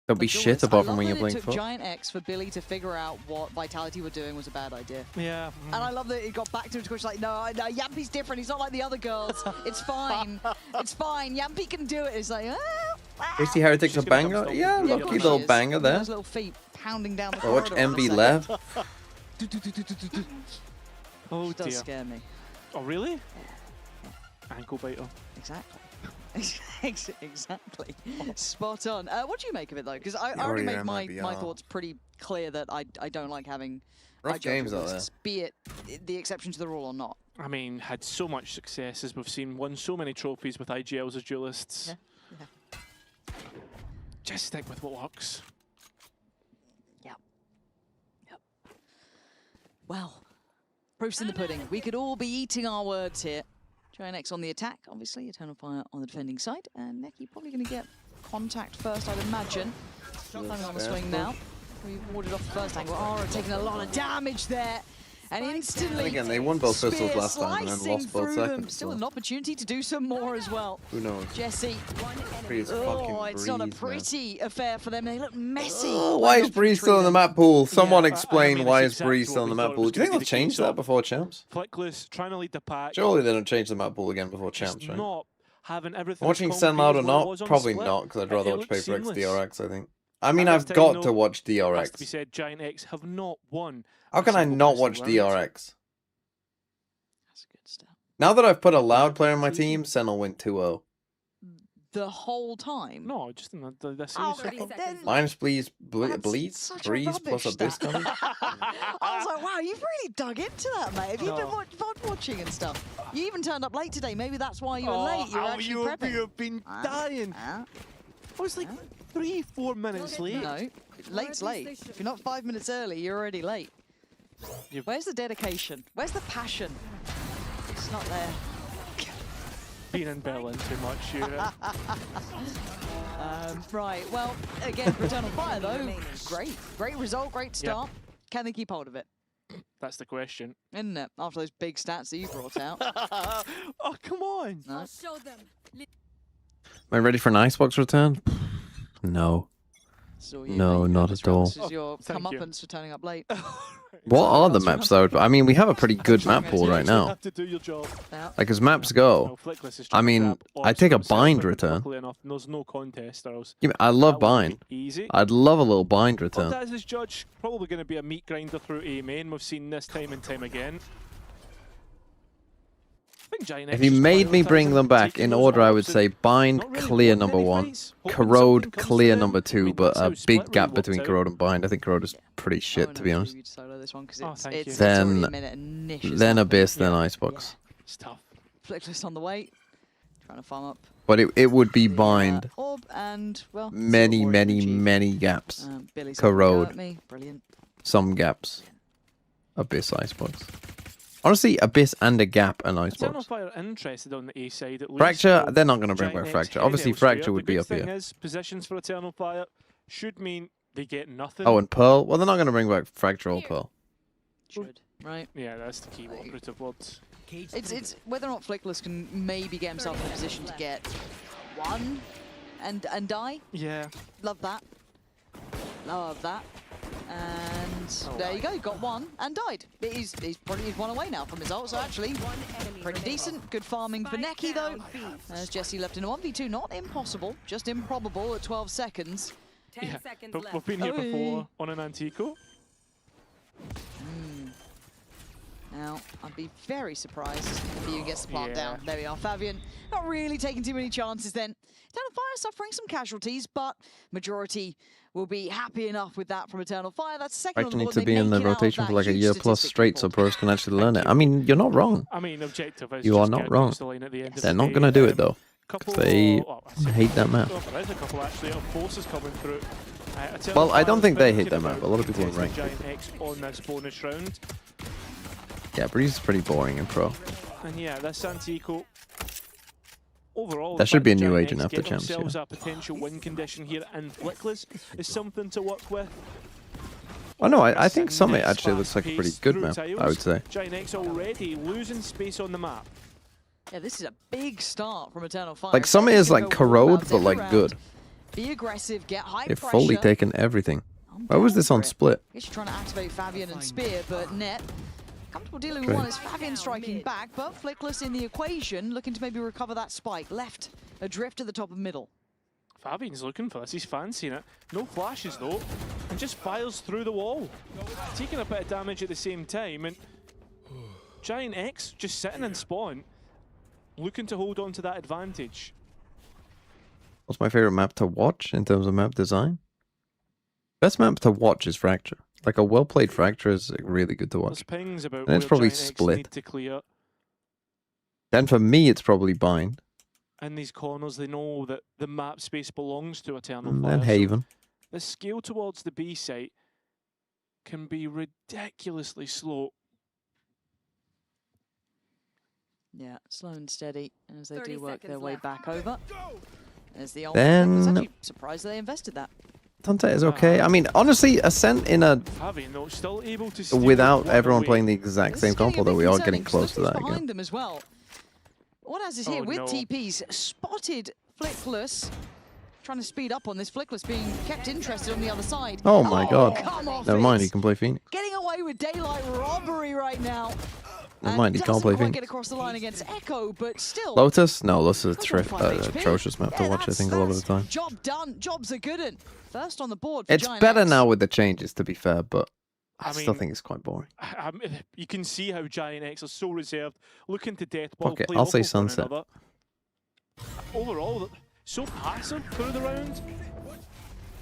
Don't be shit apart from when you're playing it took Giant X for Billy to figure out what Vitality were doing was a bad idea. Yeah. And I love that it got back to him to like, no, Yampi's different. He's not like the other girls. It's fine. It's fine. Yampi can do it. It's like, Tasty Heretics a banger? Yeah, lucky little banger there. Those little feet pounding down the Watch corridor. MB left. Oh, it does dear. scare me. Oh, really? Ankle biter. Exactly. Exactly. Spot on. What do you make of it, though? Because I already made my thoughts pretty clear that I don't like having rough games out there. Be it the exception to the rule or not. I mean, had so much success as we've seen, won so many trophies with IGLs as duelists. Yeah. Just stick with what works. Yep. Well, proof's in the pudding. We could all be eating our words here. Giant X on the attack, obviously. Eternal Fire on the defending side. And Neki probably going to get contact first, I'd imagine. Coming on the swing now. We warded off the first angle. Aura taking a lot of damage there. And instantly, And again, they won both pistols last time and then lost both seconds. Still an opportunity to do some more as well. Who knows? Jesse. It's not a pretty affair for them. They look messy. Oh, why is Breeze still in the map pool? Someone explain why is Breeze still in the map pool. Do you think they'll change that before champs? Flickless trying to lead the pack. Surely they don't change the map pool again before champs, right? Not having everything. Watching Send Loud or not? Probably not, because I'd rather watch Paper X DRX, I think. I mean, I've got to watch DRX. Has to be said, Giant X have not won. How can I not watch DRX? That's good stuff. Now that I've put a Loud player on my team, Sen will win 2-0. The whole time? No, just in the series. Minus Breeze plus Abyss coming? I was like, wow, you've really dug into that, mate. Have you been VOD watching and stuff? You even turned up late today. Maybe that's why you were late. You were actually prepping. You've been dying. I was like 3-4 minutes late. No, late's late. If you're not 5 minutes early, you're already late. Where's the dedication? Where's the passion? It's not there. Being in Berlin too much, yeah. Right, well, again, Eternal Fire, though, great result, great start. Yep. Can they keep hold of it? That's the question. Isn't it? After those big stats that you brought out. Oh, come on. No. I'll show them. Am I ready for an Icebox return? No. No, not at all. This is your comeuppance for turning up late. What are the maps though? I mean, we have a pretty good map pool right now. Have to do your job. Like as maps go, I mean, I take a bind return. There's no contest, I love bind. Easy. I'd love a little bind return. That is his judge. Probably going to be a meat grinder through A main. We've seen this time and time again. If you made me bring them back in order, I would say bind, clear number 1, corrode, clear number 2, but a big gap between corrode and bind. I think corrode is pretty shit, to be honest. Then abyss, then icebox. It's tough. Flickless on the way, trying to farm up. But it would be bind. Orb and, well, many gaps. Corrode. Brilliant. Some gaps. Abyss, icebox. Honestly, Abyss and a gap and Icebox. Eternal Fire interested on the A side at least. Fracture, they're not going to bring back Fracture. Obviously, Fracture would be up here. The good thing is, positions for Eternal Fire should mean they get nothing. Oh, and Pearl? Well, they're not going to bring back Fracture or Pearl. Should, right? Yeah, that's the key operative words. It's whether or not Flickless can maybe get himself in a position to get one and die. Yeah. Love that. Love that. And there you go, got one and died. He's probably one away now from his ult, so actually pretty decent. Good farming for Neki though. As Jesse left in a 1v2, not impossible, just improbable at 12 seconds. 10 seconds but left. We've been here before on an Antico. Now, I'd be very surprised if he gets the plant down. There we are, Fabian. Not really taking too many chances then. Eternal Fire suffering some casualties, but majority will be happy enough with that from Eternal Fire. That's the second Fracture needs to be in the rotation for like a year plus straight so pros can actually learn it. I mean, you're not wrong. I mean, objective is you are not wrong. They're not going to do it though. They hate that map. There is a couple actually of forces coming through. Well, I don't think they hate that map. A lot of people are right. Giant X on this bonus round. Yeah, Breeze is pretty boring in pro. And yeah, this Antico overall, There should be a new Giant agent X after get champs. themselves Yeah. a potential win condition here, and Flickless is something to work with. Oh no, I think Summit actually looks like a pretty good map, I would say. Giant X already losing space on the map. Yeah, this is a big start from Eternal Fire. Like Summit is like corrode, but like good. Be aggressive, get high They've pressure. fully taken everything. Why was this on split? I guess you're trying to activate Fabian and Spear, but Net comfortable dealing with Great. one as Fabian striking back, but Flickless in the equation, looking to maybe recover that spike. Left, adrift at the top of middle. Fabian's looking for this, he's fancying it. No flashes though, and just fires through the wall. Taking a bit of damage at the same time, and Giant X just sitting in spawn, looking to hold on to that advantage. What's my favorite map to watch in terms of map design? Best map to watch is Fracture. Like a well-played Fracture is really good to watch. There's pings about And it's where probably Giant X split. need to clear. Then for me, it's probably Bind. In these corners, they know that the map space belongs to Eternal And Fire. then Haven. So the scale towards the B site can be ridiculously slow. Yeah, slow and steady as they do work their way back over. There's the old Then- I was actually surprised they invested that. Tante is okay. I mean, honestly, Ascent in a Fabian, though, still able to steal without one everyone away. playing the exact same comp, although we are getting close to that behind again. them as well. What has is here Oh, with no. TPs spotted Flickless. Trying to speed up on this. Flickless being kept interested on the other side. Oh my god. Come off Never mind, it. he can play Phoenix. Getting away with daylight robbery right now. Never mind, he can't Doesn't play quite Phoenix. get across the line against Echo, but still. Lotus? No, Lotus is a 5 HP. atrocious map to Yeah, watch, I think, a lot of the time. Job done. Job's a good one. First on the board for It's Giant better X. now with the changes, to be fair, but I I still mean, think it's quite boring. You can see how Giant X are so reserved, looking to death ball. Okay, play I'll off say of one Sunset. another. Overall, so passive through the round.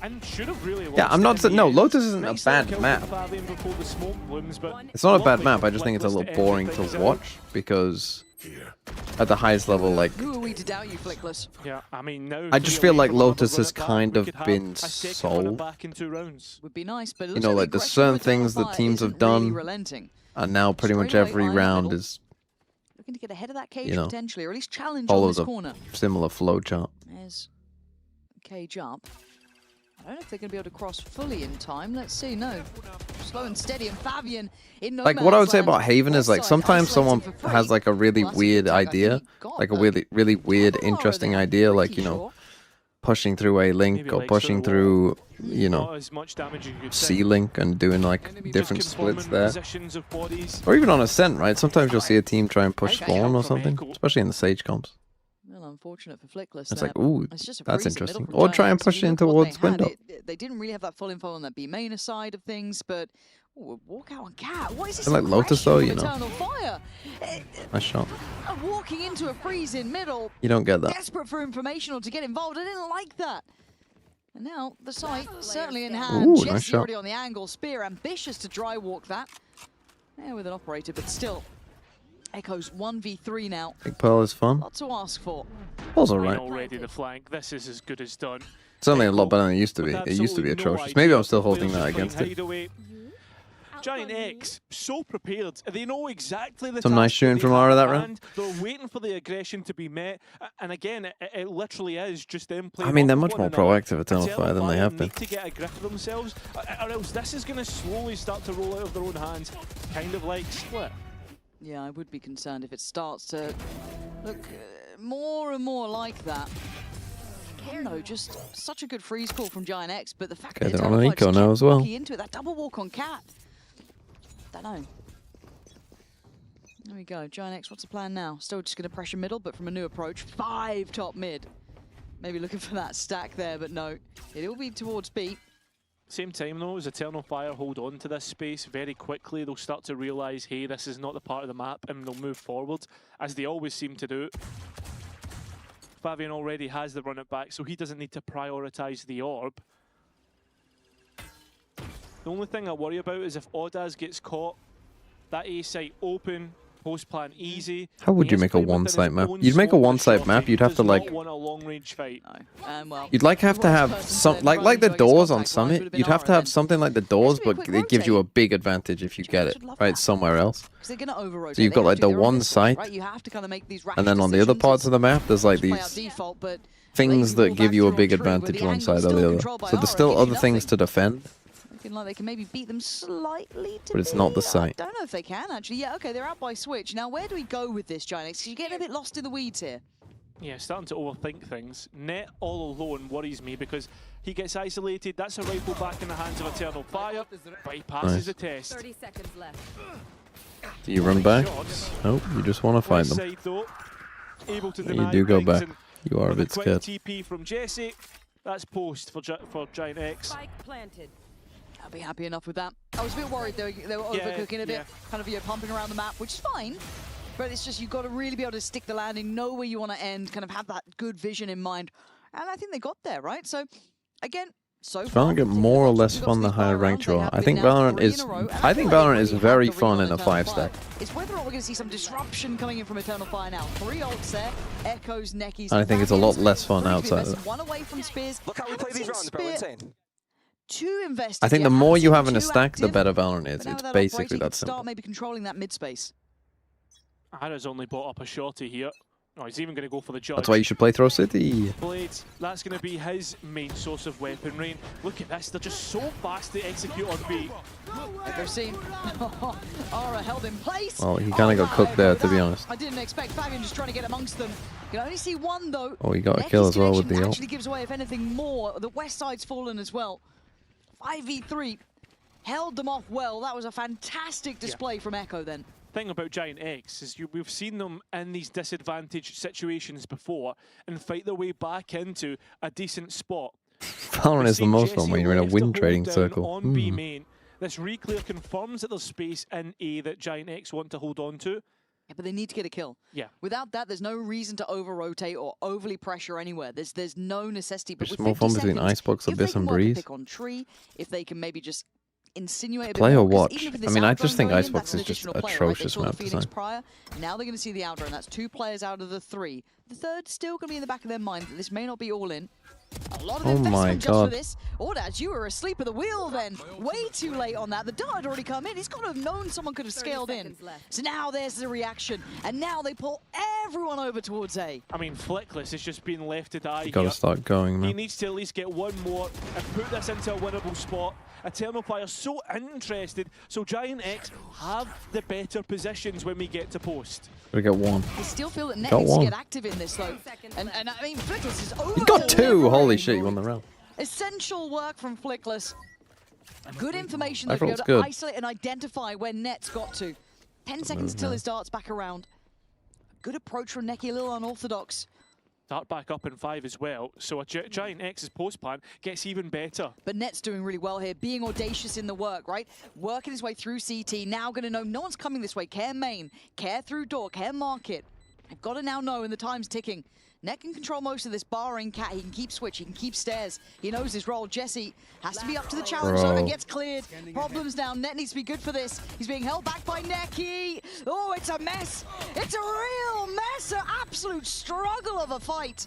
And should have really Yeah, lost I'm it not. in the No, end. Lotus isn't a Nice little bad kill map. from Fabian before the smoke blooms, but It's not a bad lovely map. I from just think it's a Flickless little to end boring things to out. watch because at the highest level, like Who are we to doubt you, Flickless? Yeah, I mean now. I just 3 feel away like from another Lotus has run it back, kind we of could have been a second sold. run it back in 2 rounds. Would be nice, but it You looks know, like like the there's aggression certain from things that Fire teams have isn't really done, relenting. and now pretty much Straight away, every eye in the round middle. is Looking to get ahead of that cage you know, potentially, or at least challenge on follows this a corner. similar flow chart. There's cage up. I don't know if they're going to be able to cross fully in time. Let's see. No. Slow and steady, and Fabian in no Like what I would say man's about land. Haven is like Left side sometimes someone isolated for free. has like a really Plus, weird the attack I think idea, he got, like a but really weird, Tomorrow interesting they're idea, like pretty you know, sure. pushing through A link Maybe or legs pushing through through, you know, Not as much damage as you could C think. link and doing like Enemy different just splits confirming there. positions of bodies. Or even on Ascent, right? Sometimes you'll see a team try and push Okay, spawn or from something, Echo. especially in the Sage comps. Well, unfortunate for Flickless. It's there. like, ooh, It's just a that's freeze in the interesting. middle from Or Giant try and X. push You in look at what towards they had, window. They didn't really have that full info on that B main side of things, but walk out on Cat. What is this? I like Lotus though, aggression you from know. Eternal Fire. Nice shot. Walking into a freeze in middle. You don't get that. Desperate for information or to get involved. I didn't like that. And now the site certainly in hand. Ooh, nice Jesse shot. already on the angle. Spear ambitious to dry walk that. Yeah, with an operator, but still. Echoes 1v3 now. Big Pearl is fun. Lot to ask for. Pearl's Fine alright. already the flank. This is as good as done. Certainly a lot better than it used to be. With It used to be absolutely no atrocious. Maybe idea I'm still of holding players that just against playing it. hideaway. Giant X, so prepared. They know exactly the Some nice task shooting that from they Aura have that at round. hand. They're waiting for the aggression to be met. And again, it literally is just them playing I mean, they're off much one more another. proactive Eternal Fire than they have been. Need to get a grip of themselves, or else this is going to slowly start to roll out of their own hands, kind of like Split. Yeah, I would be concerned if it starts to look more and more like that. Again, though, just such a good freeze call from Giant X, but the fact Okay, that they're on an Eternal Fire eco just now kept as well. walking into it, that double walk on Cat. Don't know. There we go. Giant X, what's the plan now? Still just going to pressure middle, but from a new approach. 5 top mid. Maybe looking for that stack there, but no. It'll be towards B. Same time though, as Eternal Fire hold on to this space very quickly, they'll start to realise, hey, this is not the part of the map, and they'll move forward, as they always seem to do. Fabian already has the run it back, so he doesn't need to prioritise the orb. The only thing I worry about is if Audaz gets caught, that A site open, Post plan easy. How would you make a one-site map? You'd make a one-site map. You'd have to like. Want a long-range fight. Well, You'd have to have some like the doors on Summit. You'd have to have something like the doors, but it gives you a big advantage if you get it right somewhere else. So you've got like the one site, and then on the other parts of the map, there's like these things that give you a big advantage one side or the other. So there's still other things to defend. Looking like they can maybe beat them slightly. But it's not the site. I don't know if they can, actually. Yeah, okay, they're out by Switch. Now, where do we go with this, Giant X? Because you're getting a bit lost in the weeds here. Yeah, starting to overthink things. Net all alone worries me because he gets isolated. That's a rifle back in the hands of Eternal Fire, but he passes the test. 30 seconds left. Do you run back? Nope, you just want to find them. Side, though, able to You do go back. You are a bit scared. TP from Jesse. That's post for Giant X. Spike planted. I'll be happy enough with that. I was a bit worried they were overcooking a bit, kind of pumping around the map, which is fine. But it's just you've got to really be able to stick the landing, know where you want to end, kind of have that good vision in mind. And I think they got there, right? So, again, so far, Valorant get more or less fun the higher ranked you are. I think Valorant is very fun in a 5-stack. It's whether or not we're going to see some disruption coming in from Eternal Fire now. 3 ults there, Echoes, Neckies. I think it's a lot less fun outside of it. One away from Spears. Look how we play these rounds, bro. Insane. Too invested. I think the more you have in a stack, the better Valorant is. It's basically that simple. Start maybe controlling that mid space. Hara's only bought up a shorty here. Oh, he's even going to go for the judge. That's why you should play Throw City. Blades, that's going to be his main source of weaponry. Look at this, they're just so fast to execute on B. They're seeing Aura held in place. Well, he kind of got cooked there, to be honest. I didn't expect Fabian just trying to get amongst them. You can only see one, though. Oh, he got a kill as well with the ult. Actually gives away, if anything, more. The west side's fallen as well. 5v3 held them off well. That was a fantastic display from Echo then. Thing about Giant X is we've seen them in these disadvantaged situations before and fight their way back into a decent spot. Valorant is the most fun when you're in a win trading circle. On B main. This reclear confirms that there's space in A that Giant X want to hold on to. Yeah, but they need to get a kill. Yeah. Without that, there's no reason to over-rotate or overly pressure anywhere. There's no necessity. But there's more fun between Icebox, Abyss, and Breeze. Pick on tree, if they can maybe just insinuate a play bit or more, watch. I mean, I just think Icebox is just atrocious map design. Now they're going to see the Outer, and that's 2 players out of the 3. The third still going to be in the back of their mind that this may not be all in. A lot of investment just for this. Ordaz, you were asleep at the wheel then. Way too late on that. The dart had already come in. He's got to have known someone could have scaled in. So now there's the reaction. And now they pull everyone over towards A. I mean, Flickless has just been left to die. You got to start going, man. He needs to at least get one more and put this into a winnable spot. Eternal Fire so interested, so Giant X have the better positions when we get to post. We got one. I still feel that Net needs to get active in this though. And I mean, Flickless is over. He got 2! Holy shit, you won the round. Essential work from Flickless. Good information that be able to good. isolate and identify where Net's got to. 10 seconds until his dart's back around. Good approach from Necky, a little unorthodox. Dart back up in 5 as well, so a Giant X's post plan gets even better. But Net's doing really well here, being audacious in the work, right? Working his way through CT, now going to know no one's coming this way. Care main, care through door, care market. I've got to now know, and the time's ticking. Net can control most of this, barring Cat. He can keep switch, he can keep stairs. He knows his role. Jesse has to be up to the challenge, so it gets cleared. Problems now. Net needs to be good for this. He's being held back by Necky. Oh, it's a mess. It's a real mess. An absolute struggle of a fight.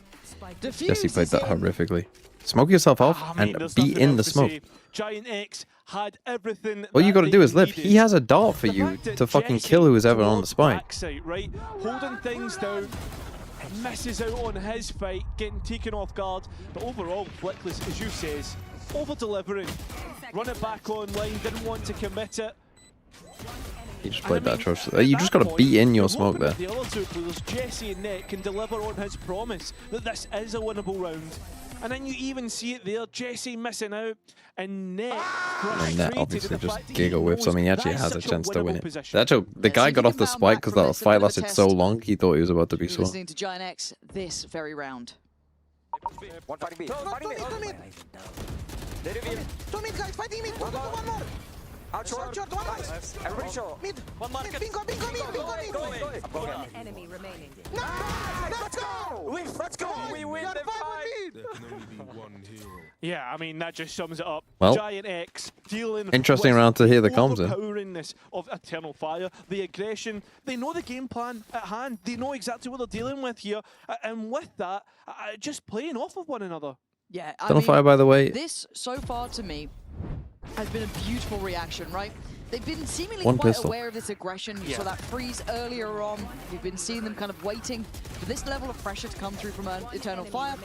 Jesse played that horrifically. Smoke yourself off and be in the smoke. Giant X had everything. All you got to do is live. He has a dart for you to fucking kill who is ever on the spike. Right? Holding things down. Misses out on his fight, getting taken off guard. But overall, Flickless, as you says, over-delivering. Run it back online, didn't want to commit it. You just played that atrocious. You just got to be in your smoke there. The other 2 players, Jesse and Net, can deliver on his promise that this is a winnable round. And then you even see it there, Jesse missing out, and Net obviously just giggle whiffs. I mean, he actually has a chance to win it. The guy got off the spike because that fight lasted so long, he thought he was about to be swung. Listening to Giant X this very round. One fighting B. Two mid. 2 mid, guys, fighting mid. One more. Out short. One nice. Everybody short. Mid. One market. Bingo. One enemy remaining. Let's go. Let's go. We win the fight. Yeah, I mean, that just sums it up. Well, Giant X dealing interesting with round to hear the the comms in. overpoweringness of Eternal Fire, the aggression. They know the game plan at hand. They know exactly what they're dealing with here. And with that, just playing off of one another. Yeah, Eternal Fire, by the way. This, so far to me, has been a beautiful reaction, right? They've been seemingly One quite pistol. aware of this aggression. You saw that freeze earlier on. We've been seeing them kind of waiting for this level of pressure to come through from Eternal Fire.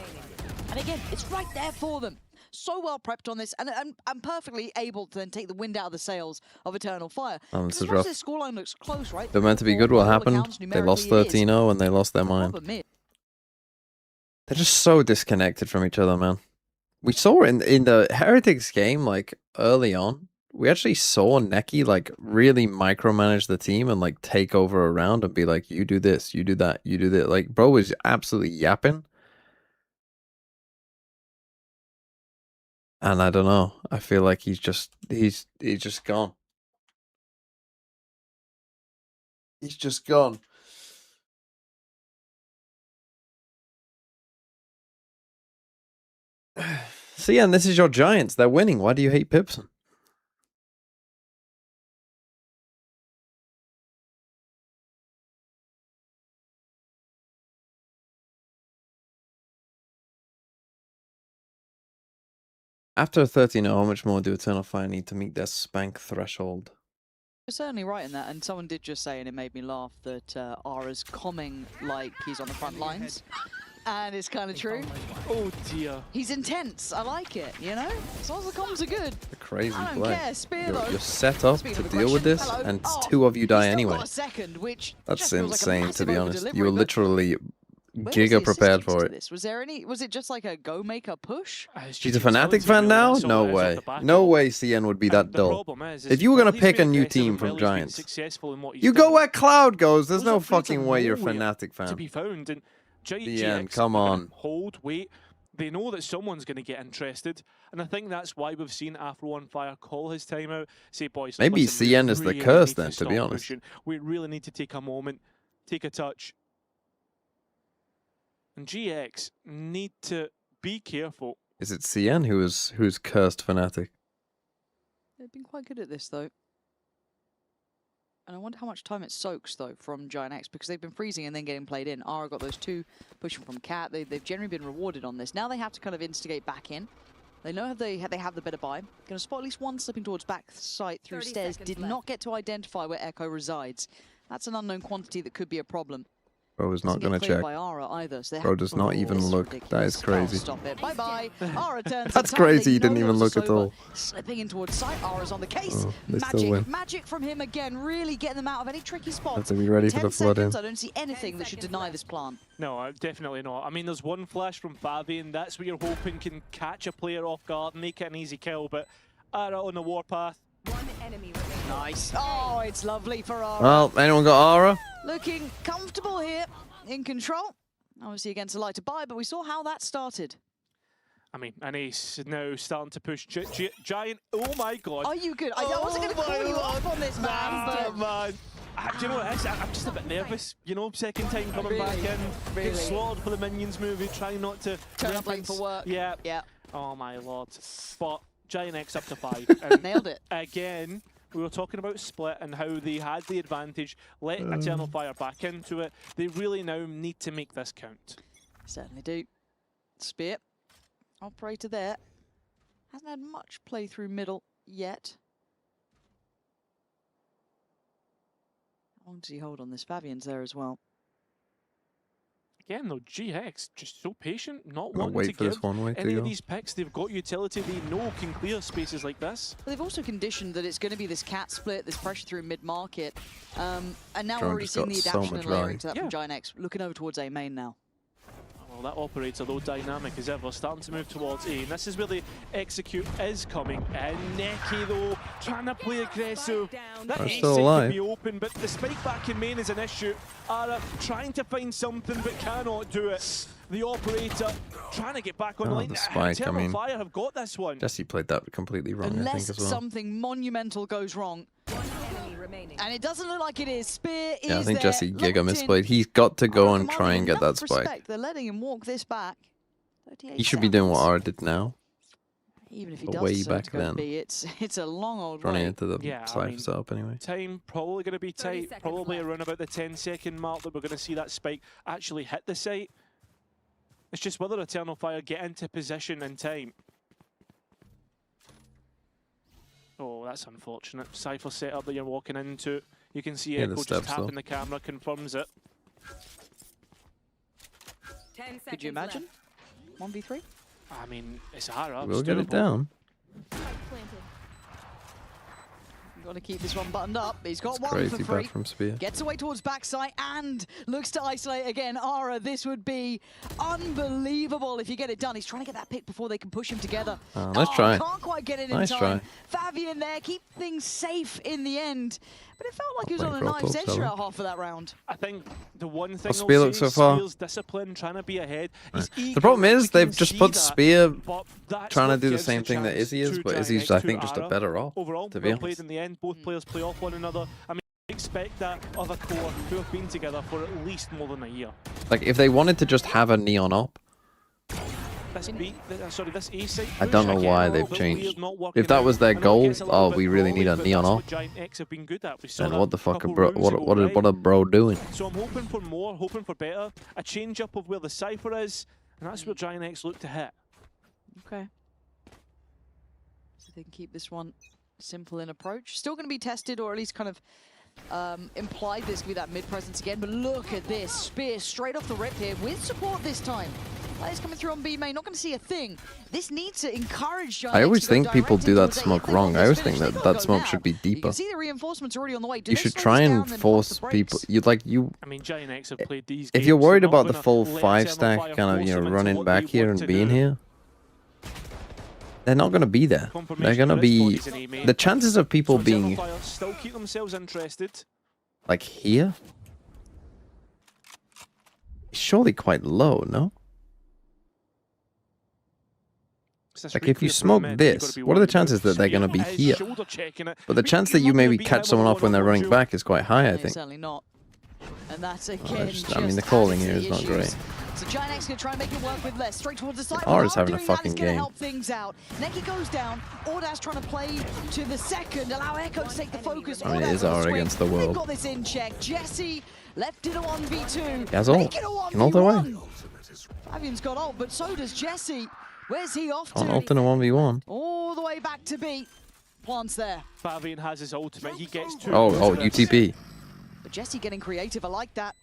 And again, it's right there for them. So well prepped on this, and I'm perfectly able to then take the wind out of the sails of Eternal Fire. Oh, this is As much rough. as this scoreline looks close, right? They're meant to be good. What happened? They lost 13-0 and they lost their mind. Problem is, They're just so disconnected from each other, man. We saw in the Heretics game, like early on, we actually saw Neki like really micromanage the team and like take over a round and be like, you do this, you do that, you do that. Like, bro was absolutely yapping. And I don't know. I feel like he's just gone. He's just gone. So yeah, and this is your Giants. They're winning. Why do you hate Pipson? After 13, how much more do Eternal Fire need to meet their spank threshold? you're certainly right in that, and someone did just say, and it made me laugh, that Ara's comming like he's on the front lines. And it's kind of true. Oh dear. He's intense. I like it, you know? As long as the comms are good. A crazy I don't play. care. Spear, though. You're set up to deal with this, and two of you die anyway. Got a second, which That's just feels like a insane, to massive be honest. over-delivery, You were but literally where was giga the prepared assistance for to it. this? Was it just like a go make a push? She's a Fnatic fan now? No way. No way CN would be that dull. If you were going to pick a new team from Giants, you go where Cloud goes. There's no fucking way you're a Fnatic fan. To be found, and CN, come on. Hold, wait. They know that someone's going to get interested, and I think that's why we've seen Afro on Fire call his timeout. Say, boys, Maybe listen, CN we is the really curse need then, to be stop honest. pushing. We really need to take a moment, take a touch. And GX need to be careful. Is it CN who's cursed Fnatic? They've been quite good at this, though. And I wonder how much time it soaks, though, from Giant X, because they've been freezing and then getting played in. Ara got those two pushing from Cat. They've generally been rewarded on this. Now they have to kind of instigate back in. They know they have the better buy. Going to spot at least one slipping towards back site through stairs. Did not get to identify where Echo resides. That's an unknown quantity that could be a problem. Bro is not going to check. By Ara either, so Bro does not even look. That is crazy. Stop it. Bye-bye. Ara turns That's crazy. He didn't even look at all. Slipping in towards sight. Ara's on the case. Oh, they still win. Magic from him again, really getting them out of any tricky spots. Have to be ready for the flood in. I don't see anything that should deny this plant. No, definitely not. I mean, there's one flash from Fabian. That's what you're hoping can catch a player off guard, make it an easy kill, but Ara on the warpath. One enemy remaining. Nice. Oh, it's lovely for Ara. Well, anyone got Ara? Looking comfortable here, in control. Obviously against a lighter buy, but we saw how that started. I mean, an ace now starting to push Giant. Oh my god. Are you good? I wasn't going to call you off on this, man. But... man. Do you know what it is? I'm just a bit nervous. You know, second time coming back in. Really? Get slaughtered for the Minions movie, trying not to turn up late for work. Yeah. Yeah. Oh my lord. But Giant X up to 5. And nailed it. Again, we were talking about Split and how they had the advantage. Let Eternal Fire back into it. They really now need to make this count. Certainly do. Spear. Operator there. Hasn't had much play through middle yet. How long does he hold on this? Fabian's there as well. Again, though, GX just so patient, not I'll wanting wait to for this give one way to any go. of these picks. They've got utility. They know can clear spaces like this. But they've also conditioned that it's going to be this cat split, this pressure through mid-market. And now Drone we're already just seeing the got so adaptation much and layering value. to that from Giant X. Looking over towards A main now. Well, that operator, though, dynamic as ever, starting to move towards A. And this is where the execute is coming. And Neki, though, trying to play aggressive. That They're ace still can alive. be open, but the spike back in main is an issue. Ara trying to find something, but cannot do it. The operator trying to get back on the line. The spike, Eternal I mean, Fire have got this one. Jesse played that completely wrong, I think, Unless as well. something monumental goes wrong. And it doesn't look like it is. Spear is Yeah, I think there, Jesse Giga locked in. misplayed. He's got to go and Commanding try and get that enough spike. respect. They're letting him walk this back. He should be doing what Aura did now. Even if he But does way decide back to go then. B, it's a long old Running way. into the Cypher setup anyway. Time probably going to be tight. Probably around about the 10-second mark that we're going to see that spike actually hit the site. It's just whether Eternal Fire get into position in time. Oh, that's unfortunate. Cypher setup that you're walking into. You can see Echo just tapping the camera, confirms it. Could you imagine? 1v3? I mean, it's Aura. We'll get it down. Got to keep this one buttoned up. He's got one Crazy for free. back from Spear. Gets away towards backside and looks to isolate again. Aura, this would be unbelievable if you get it done. He's trying to get that pick before they can push him together. Nice try. Can't quite get it in time. Fabian there, keep things safe in the end. But it felt like he was on a knife's edge throughout half of that round. I think the one thing Spear looks so far. Spear's discipline, trying to be ahead. The problem is they've just put Spear trying to do the same thing that Izzy is, but Izzy's I think just a better off. Overall, to be well played honest. in the end. Both players play off one another. I mean, expect that of a core who have been together for at least more than a year. Like if they wanted to just have a Neon op, This A site I don't know why they've changed. If that was their goal, oh, we really need a Neon op. Then what the fuck are bro? What are bro doing? So I'm hoping for more, hoping for better. A change up of where the Cypher is, and that's where Giant X look to hit. Okay. So they can keep this one simple in approach. Still going to be tested, or at least kind of implied there's going to be that mid presence again. But look at this. Spear straight off the rip here with support this time. Players coming through on B main, not going to see a thing. This needs to encourage Giant I always X to go think people direct do into that it. If smoke they wrong. want I always this think finish, that they've got that to smoke go should be now. You deeper. can see the reinforcements already on the way. Do You they should slow try this and down, then force pop the people. brakes? I mean, Giant X have played these If games, you're worried they're not about the gonna full let 5 Eternal stack, Fire kind of force them into running what back they here want and to being do. here, they're not going to be there. They're going to be. The chances of people being still keep themselves interested. like here is surely quite low, no? Like if you smoke this, what are the chances that they're going to be here? But the chance that you maybe catch someone off when they're running back is quite high, I think. Certainly not. And that's again. I mean, the calling here is not great. So Giant X gonna try and make it work with less. Straight towards the side. Aura's having a Doing that fucking is gonna game. help things out. Neki goes down. Auda's trying to play to the second. Allow Echo to take the focus. I mean, it Auda's is gonna Aura swing. against the They've world. got this in check. Jesse left it a 1v2. He has ult. Make it a Can ult away. 1v1. Fabian's got ult, but so does Jesse. Where's he off Can't to? ult in a 1v1. All the way back to B. Plants there. Fabian has his ultimate. He gets two. Oh, UTP. But Jesse getting creative. I like that.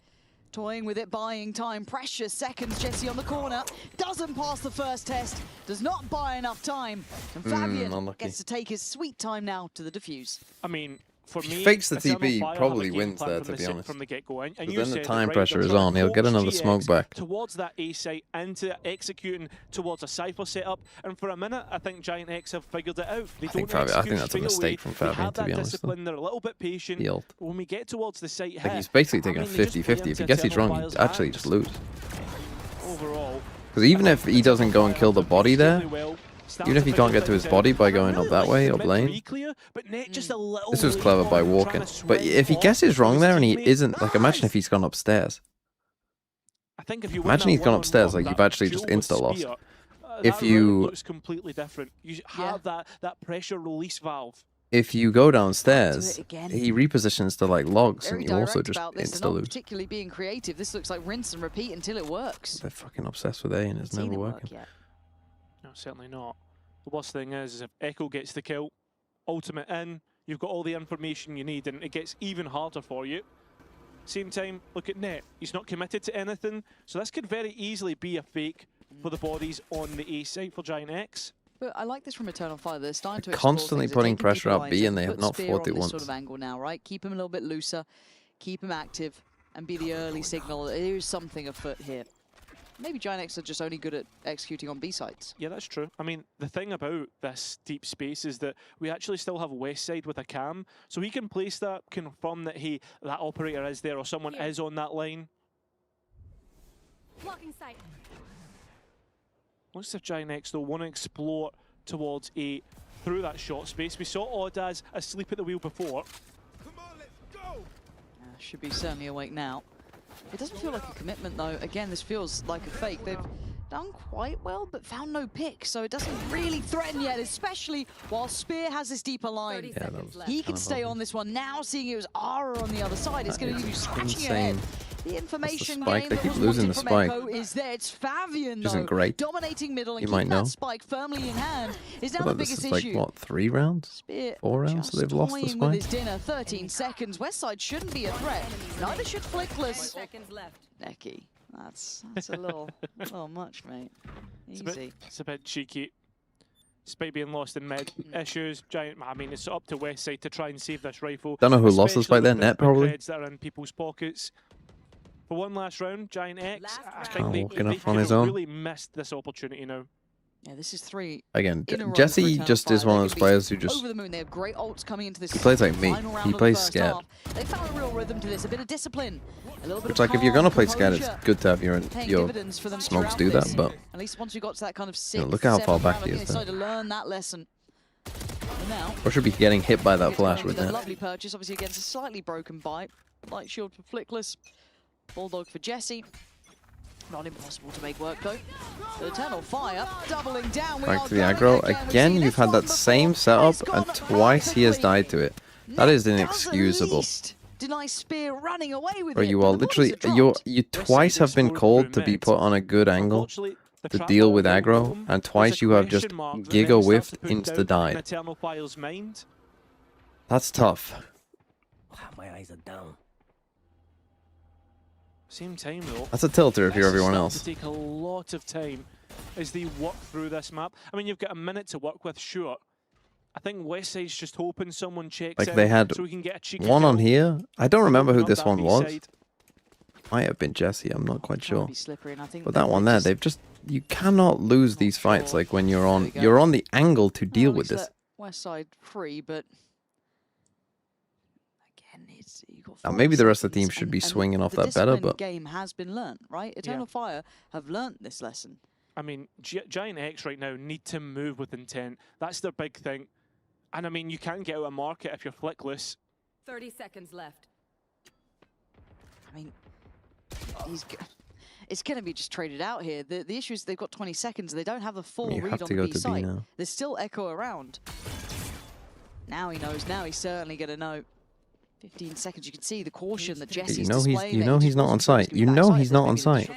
Toying with it, buying time. Precious seconds. Jesse on the corner. Doesn't pass the first test. Does not buy enough time. And Fabian unlucky. gets to take his sweet time now to the defuse. I mean, for If he me, fakes the Eternal TP, Fire have probably a game wins plan there, from to the be set honest. From the get-go. And But you then the said it, time right? pressure They're is trying on. to He'll get coax another GX smoke back. towards that A site, into executing towards a Cypher setup. And for a minute, I think Giant X have figured it out. They don't I think that's a straight mistake away. from Fabian, They have to be that honest, discipline. They're a little bit patient. The ult. When we get towards the site Like hit, he's basically taking a I mean, they just play 50-50. If he into gets it Eternal wrong, Fire's he'd actually hands. just lose. Overall, Because even if he doesn't go and kill the body there, well, even if he can't get to his body by going up that way, up lane, this was clever by walking. But if he guesses wrong there and he isn't, like imagine if he's gone upstairs. Imagine he's gone upstairs, like you've actually just insta-lost. If you looks completely different. You have that pressure release valve. if you go downstairs, he repositions to like logs Very and you also direct just about this. They're not insta-lose. particularly being creative. This looks like rinse and repeat until it works. They're fucking obsessed with A and it's never working. No, certainly not. The worst thing is if Echo gets the kill, ultimate in, you've got all the information you need, and it gets even harder for you. Same time, look at Net. He's not committed to anything, so this could very easily be a fake for the bodies on the A site for Giant X. But I like this from Eternal Fire. They're starting to Constantly explore putting things. They're pressure taking up people B lines and they have put not Spear fought on it this once. sort of angle now, right? Keep him a little bit looser, keep him active, and be the early signal. There is something afoot here. Maybe Giant X are just only good at executing on B sites. Yeah, that's true. I mean, the thing about this deep space is that we actually still have West Side with a cam, so he can place that, confirm that, hey, that operator is there or someone is on that line. Blocking sight. Looks as if Giant X, though, want to explore towards A through that short space. We saw Audaz asleep at the wheel before. Should be certainly awake now. It doesn't feel like a commitment, though. Again, this feels like a fake. They've done quite well, but found no pick, so it doesn't really threaten yet, especially while Spear has this deeper line. Yeah, he can stay on this one. Now seeing it was Ara on the other side, it's going to leave you scratching your head. The information game They that keep was losing the wanted from spike. Echo is there. It's Favian, Which isn't though, great. dominating middle and You keeping might know. that spike firmly in hand is now But the this biggest is like, issue. what, 3 rounds? Spear 4 rounds just they've lost the toying with spike? his dinner. 13 seconds. Westside shouldn't be a threat. Neither should Flickless. Necky. That's a little much, mate. Easy. It's a bit cheeky. Despite being lost in mid issues, Giant. I mean, it's up to Westside to try and save this rifle. Don't know who lost this fight there, especially with Net the big probably. heads that are in people's pockets. For one last round, Giant X. I think Can't they walk enough on could his have own. really missed this opportunity now. Yeah, this is 3 Again, in a row for Jesse Eternal just Fire. is one of They're those gonna be players who just... over the moon. They have great ults coming into this. He plays like me. Final round He of the plays first scared. half. They found a real rhythm to this, a bit of discipline, a little bit It's of like if you're calm, going to play scared, it's composure, good to have your paying smokes dividends for them do throughout that, this. but... At least once you got to that kind of 6th, look how far 7th back round, he I think is they there. started to learn that lesson. And now, Or should be getting hit by that flash with with a that. lovely purchase, obviously against a slightly broken bite. Light shield for Flickless, Bulldog for Jesse. Not impossible to make work though. The Eternal Fire doubling down. We Back are to the going aggro. We've Again, seen you've this had one that same before, setup, but and it's gone twice he has rapidly. died to it. That is Does at inexcusable. least deny Spear running away with Or it, you but are the bodies literally... are dropped. You twice have been called to be put on a good angle to deal with aggro, and twice you have just giga whiffed insta-died. Eternal Fire's mind. That's tough. My eyes are down. Same time though. That's a tilter if you're everyone Starting else. to take a lot of time as they work through this map. I mean, you've got a minute to work with, sure. I think Westside's just hoping someone checks Like in they had so we can get a cheeky one on kill. here. I don't remember who Not this that one was. B-side. Might have been Jesse, I'm not quite sure. Be slippery, and I think But that one there, they've just... You cannot lose these fights like when you're on the angle to deal with this. Westside free, but again, you got Now 40 maybe the rest of the team seconds, should be and swinging off the that better, discipline but game has been learnt, right? Eternal Fire have learnt this lesson. I mean, Giant X right now need to move with intent. That's their big thing. And I mean, you can't get out of market if you're Flickless. 30 seconds left. I mean, it's going to be just traded out here. The issue is they've got 20 seconds. They don't have a full You read have on to the go B to B site. now. There's still Echo around. Now he knows. Now he's certainly going to know. 15 seconds. You can see the caution that Jesse's you know he's displaying there. he's not on site. You know he's not on site.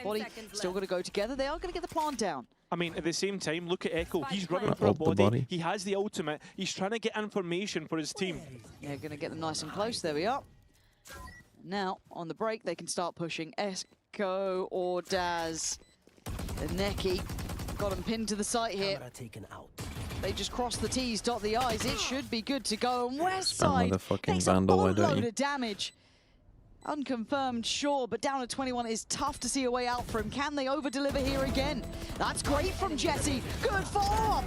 Still got to go together. They are going to get the plant down. I mean, at the same time, look at Echo. He's running Not for a ult the body. body. He has the ultimate. He's trying to get information for his team. They're going to get them nice and close. There we are. Now, on the break, they can start pushing Echo or Daz. The Necky got him pinned to the site here. They just cross the T's, dot the I's. It should be good to go. And Westside motherfucking takes a Vandal, why don't boatload you? of damage. Unconfirmed, sure, but down at 21 is tough to see a way out for him. Can they over-deliver here again? That's great from Jesse. Good follow-up.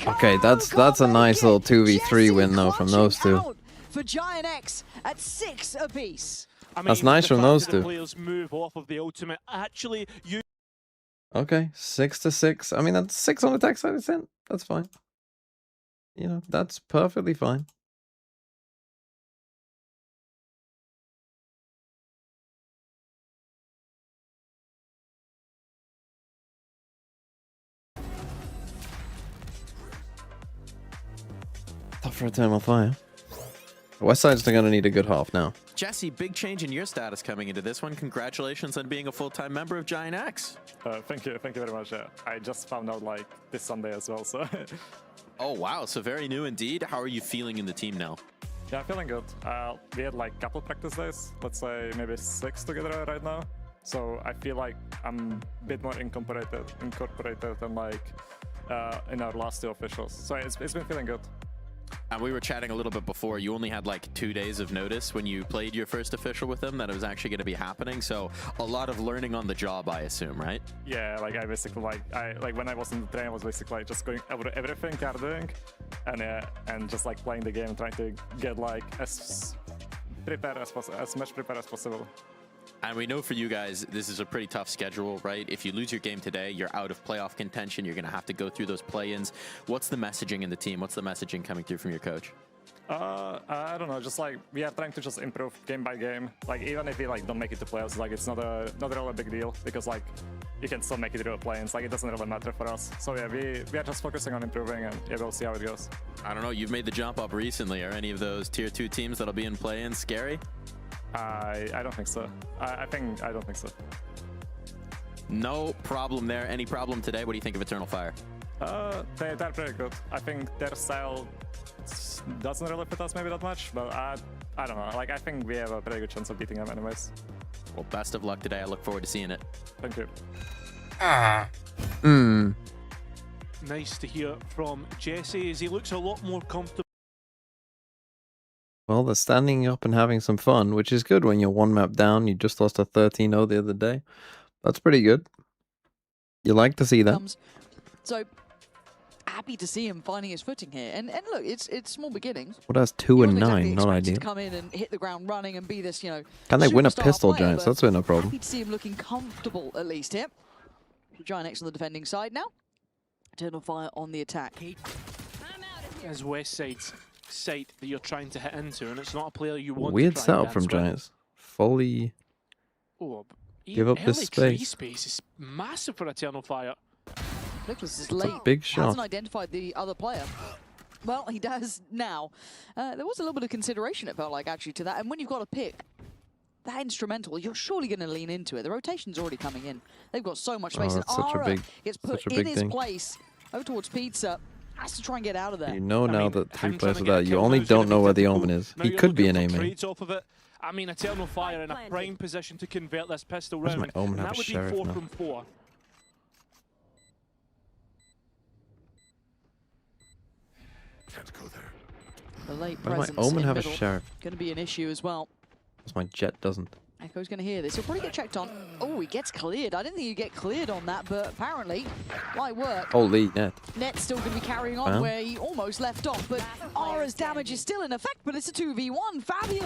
Okay, that's a nice little 2v3 win though from those two. Out for Giant X at 6 apiece. I mean, That's nice the from fact those that the two. players move off of the ultimate. Actually, you. Okay, 6-6. I mean, that's 6 on the attack side of Sin. That's fine. You know, that's perfectly fine. Tough for Eternal Fire. Westside's going to need a good half now. Jesse, big change in your status coming into this one. Congratulations on being a full-time member of Giant X. Thank you very much. I just found out like this Sunday as well, so. Oh wow, so very new indeed. How are you feeling in the team now? Yeah, feeling good. We had like couple practice days, let's say maybe 6 together right now. So I feel like I'm a bit more incorporated than like in our last 2 officials. So it's been feeling good. And we were chatting a little bit before. You only had like 2 days of notice when you played your first official with them that it was actually going to be happening. So a lot of learning on the job, I assume, right? Yeah, like I basically like when I was in the train, I was basically like just going over everything they're doing, and just like playing the game, trying to get like as much prepared as possible. And we know for you guys, this is a pretty tough schedule, right? If you lose your game today, you're out of playoff contention. You're going to have to go through those play-ins. What's the messaging in the team? What's the messaging coming through from your coach? I don't know. Just like we are trying to just improve game by game. Like even if we like don't make it to playoffs, like it's not really a big deal because like you can still make it real planes. Like, it doesn't really matter for us. So yeah, we are just focusing on improving, and yeah, we'll see how it goes. I don't know, you've made the jump up recently. Are any of those tier 2 teams that'll be in play-in scary? I don't think so. I don't think so. No problem there. Any problem today? What do you think of Eternal Fire? They're pretty good. I think their style doesn't really fit us maybe that much, but I don't know. Like, I think we have a pretty good chance of beating them anyways. Well, best of luck today. I look forward to seeing it. Thank you. Nice to hear from Jesse as he looks a lot more comfortable. Well, they're standing up and having some fun, which is good when you're one map down. You just lost a 13-0 the other day. That's pretty good. You like to see that. So happy to see him finding his footing here. And look, it's small beginnings. Well, that's 2 and 9, exactly not ideal. to come in and hit the ground running and be this, you know, Can they win a superstar pistol, player, Giants? but That's been a problem. Happy to see him looking comfortable at least here. Giant X on the defending side now. Eternal Fire on the attack. As West Side's site that you're trying to hit into, and it's not a player you want Weird to try and setup from dance with. Giants. Fully give up this Tree space. space is massive for Eternal Fire. Nicholas is late. big shot. Hasn't identified the other player. Well, he does now. There was a little bit of consideration, it felt like, actually, to that. And when you've got a pick that instrumental, you're surely going to lean into it. The rotation's already coming in. They've got so much space. Oh, And that's such a Ara big- gets put such a in big his thing. place over towards Pizza. Has to try and get out of there. You know now that 3 him trying players to are get a there. You kill only now is gonna don't be know where the difficult. Omen is. Now He you're could be looking an for A main. trades off of it. I mean, Eternal Fire in a prime position to convert this pistol Why does round. my Omen And have that a would be sheriff 4 now? from 4. The late Why does presence my Omen in have a middle sheriff? going to be an issue as well. Because my Jet doesn't. Echo's going to hear this. He'll probably get checked on. Oh, he gets cleared. I didn't think he'd get cleared on that, but apparently, light work. Holy net. Net's still going to be carrying on Wow. where he almost left off, but Ara's damage is still in effect, but it's a 2v1. Fabian!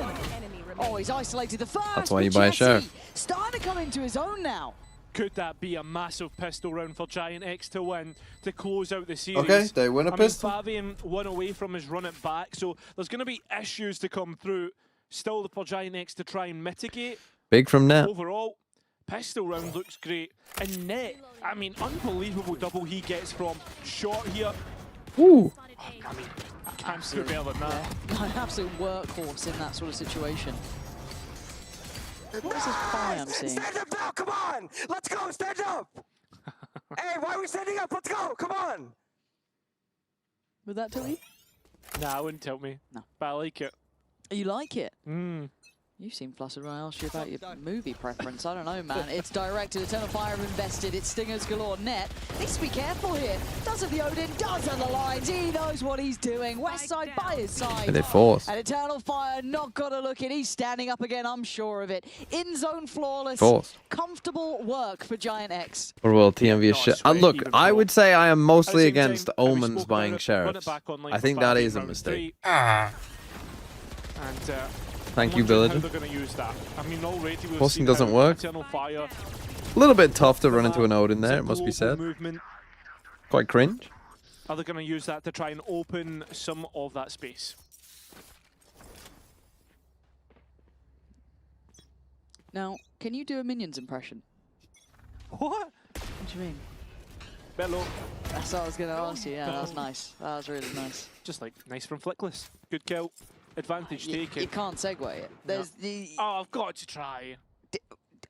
Oh, he's isolated the first. That's why you but buy a Jesse sheriff. starting to come into his own now. Could that be a massive pistol round for Giant X to win, to close out the series? Okay, they win a pistol. I mean, Fabian won away from his run it back, so there's going to be issues to come through still for Giant X to try and mitigate. Big from Net. Overall, pistol round looks great. And Net, I mean, unbelievable double he gets from short here. Ooh. I mean, I can't do better than that. An absolute workhorse in that sort of situation. What is this fire I'm seeing? Stand up now, come on! Let's go, stand up! Hey, why are we standing up? Let's go, come on! Would that tell you? Nah, it wouldn't tell me. No. But I like it. You like it? You seem flustered when I asked you about your movie preference. I don't know, man. It's directed. Eternal Fire invested. It's stingers galore. Net needs to be careful here. Does have the Odin, does have the lines. He knows what he's doing. West side by his side. But they're forced. And Eternal Fire not got to look it. He's standing up again, I'm sure of it. In zone flawless. Forced. Comfortable work for Giant X. Or will TMV is shit. Look, I would say I am mostly against Omens buying sheriffs. I think that is a mistake. And Thank you, I'm wondering Villager. how they're going to use that. I mean, already we've Forcing seen doesn't how work. Eternal Fire, A little bit tough to run into an Odin there, it must be global said. movement. Quite cringe. Are they going to use that to try and open some of that space? Now, can you do a Minions impression? What? What do you mean? Bello. That's what I was going to ask you. Yeah, that was nice. That was really nice. Just like nice from Flickless. Good kill. Advantage taken. You can't segue it. There's the. Oh, I've got to try.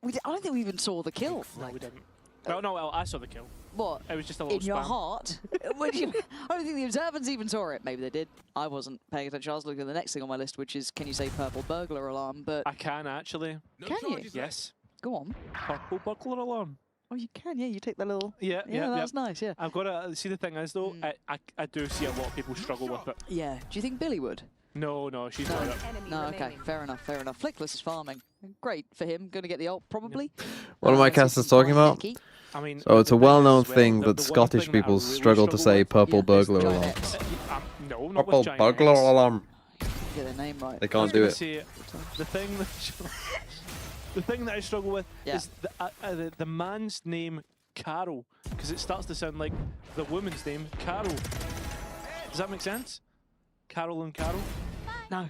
I don't think we even saw the kill. No, we didn't. No, I saw the kill. What? It was just a little In your spam. heart? I don't think the observants even saw it. Maybe they did. I wasn't paying attention. I was looking at the next thing on my list, which is, can you say purple burglar alarm? But I can actually. can you? Yes. Go on. Purple burglar alarm. Oh, you can. Yeah, you take that little. Yeah, that's nice. Yeah. I've got to see. The thing is though, I do see a lot of people struggle with it. Yeah. Do you think Billy would? No, she's not it. No, okay, fair enough. Flickless is farming. Great for him. Going to get the ult probably. What are my casters talking about? I mean, So it's a well-known thing the that one Scottish thing that I people really struggle to say with- purple burglar alarm. No, not Purple with Giant burglar X. alarm. Get their name right. They I can't was do gonna it. say, the thing that the thing that I struggle with is the man's name Carol, because it starts to sound like the woman's name Carol. Does that make sense? Carol and Carol? No.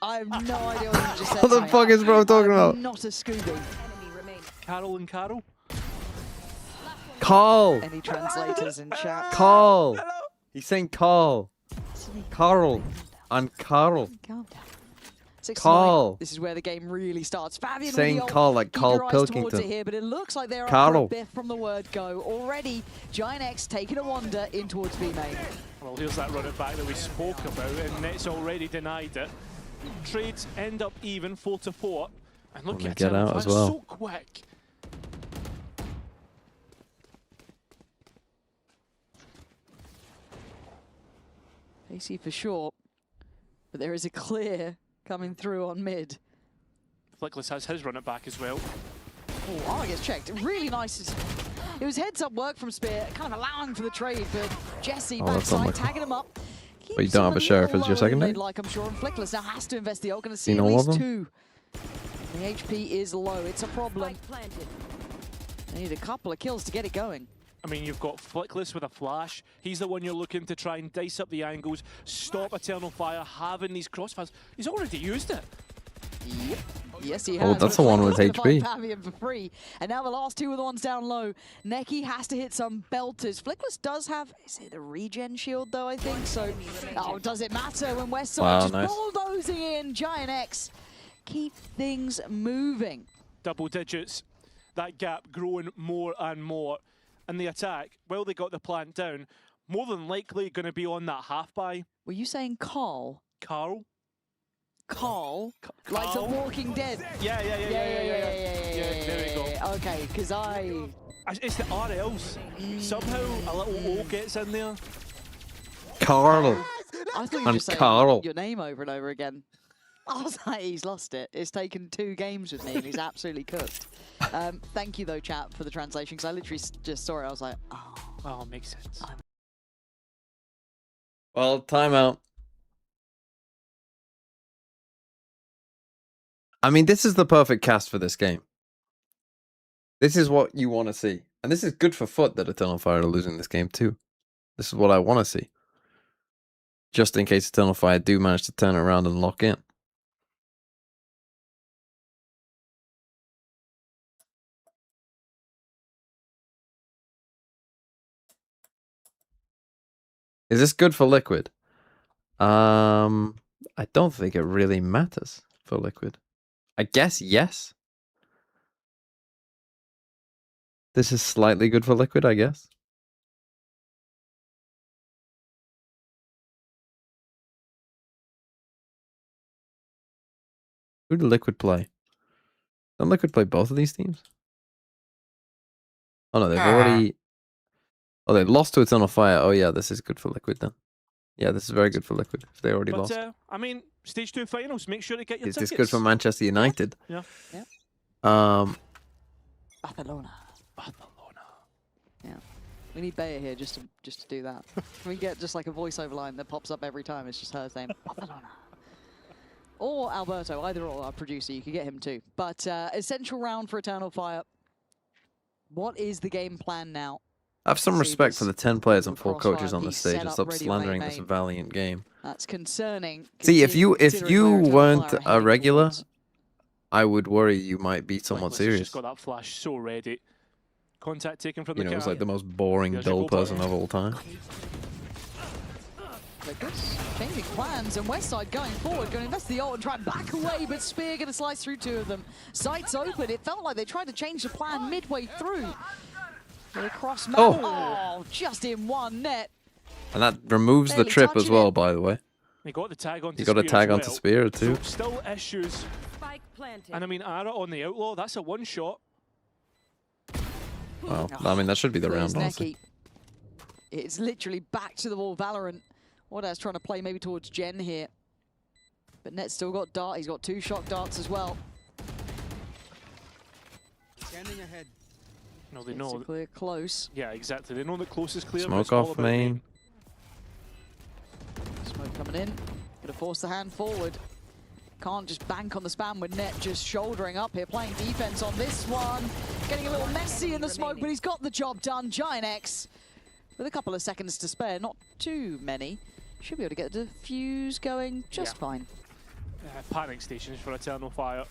I have no idea what you just said. What the mate. fuck is bro talking I'm about? Not a Scooby. Carol and Carol? Carl. Any translators in chat? Carl. He's saying Carl. Carl. And Carl. Calm down. 6-9. Carl. This is where the game really starts. Fabian Saying with the Carl like keep Carl your eyes towards Pilkington. it here, but it looks like they're up Carl. for a biff from the word go. Already, Giant X taking a wander in towards B main. Well, here's that running back that we spoke about, and Net's already denied it. Trades end up even, 4-4. And look They at get him, out as well. so quick. AC for sure, but there is a clear coming through on mid. Flickless has his running back as well. Oh, Arma gets checked. Really nice. It was heads-up work from Spear, kind of allowing for the trade, but Jesse backside tagging him up. But you don't have a sheriff as your secondary? Like I'm sure, and Flickless now has to invest the ult. Going to see Seen at all of least them? 2. The HP is low. It's a problem. They need a couple of kills to get it going. I mean, you've got Flickless with a flash. He's the one you're looking to try and dice up the angles, stop Eternal Fire, having these crossfires. He's already used it. Yep. Yes, he has. Oh, that's the one with HP. Fabian for free. And now the last 2 are the ones down low. Neki has to hit some belters. Flickless does have, is it the regen shield though, I think? So, oh, does it matter when Westside just bulldozing in? Giant X keep things moving. Double digits. That gap growing more and more. And the attack, well, they got the plant down, more than likely going to be on that half buy. Were you saying Carl? Carl? Carl? Like The Walking Dead? Yeah. There we go. Okay, because It's the RLs. Somehow a little O gets in there. Carl. I thought you were And just saying Carl. your name over and over again. I was like, he's lost it. It's taken 2 games with me and he's absolutely cooked. Thank you though, chat, for the translation, because I literally just saw it. I was like, oh. Oh, makes sense. Well, timeout. I mean, this is the perfect cast for this game. This is what you want to see. And this is good for FUT that Eternal Fire are losing this game too. This is what I want to see. Just in case Eternal Fire do manage to turn it around and lock in. Is this good for Liquid? I don't think it really matters for Liquid. I guess yes. This is slightly good for Liquid, I guess. Who did Liquid play? Don't Liquid play both of these teams? Oh no, they've already... Oh, they lost to Eternal Fire. Oh yeah, this is good for Liquid then. Yeah, this is very good for Liquid if they already lost. I mean, stage 2 finals. Make sure to get your Is tickets. this good for Manchester United? Yeah. Barcelona. Yeah. We need Bayer here just to do that. Can we get just like a voiceover line that pops up every time? It's just her saying Barcelona. Or Alberto, either or, our producer. You could get him too. But essential round for Eternal Fire. What is the game plan now? I have some respect for the 10 players and 4 coaches on the stage and stop slandering this valiant game. That's concerning. See, if you weren't a regular, I would worry you might be somewhat serious. Just got that flash so ready. Contact taken from the You know, it's like the most boring, dull person of all time. Changing plans, and Westside going forward, going to invest the ult and try and back away, but Spear going to slice through 2 of them. Sights open. It felt like they tried to change the plan midway through. Across map. Oh, just in one net. And that removes the trip as well, by the way. He got the tag onto You got a tag onto Spear too. So still issues. And I mean, Ara on the Outlaw, that's a one-shot. Well, I mean, that should be the round, honestly. It's literally back to the wall. Valorant. Wada's trying to play maybe towards Jen here. But Net's still got dart. He's got 2 shock darts as well. Standing ahead. No, they know. Clear close. Yeah, exactly. They know the close is clear. Smoke off main. Smoke coming in. Gonna force the hand forward. Can't just bank on the spam with Net just shouldering up here, playing defense on this one. Getting a little messy in the smoke, but he's got the job done. Giant X with a couple of seconds to spare, not too many. Should be able to get the fuse going just fine. Panic stations for Eternal Fire.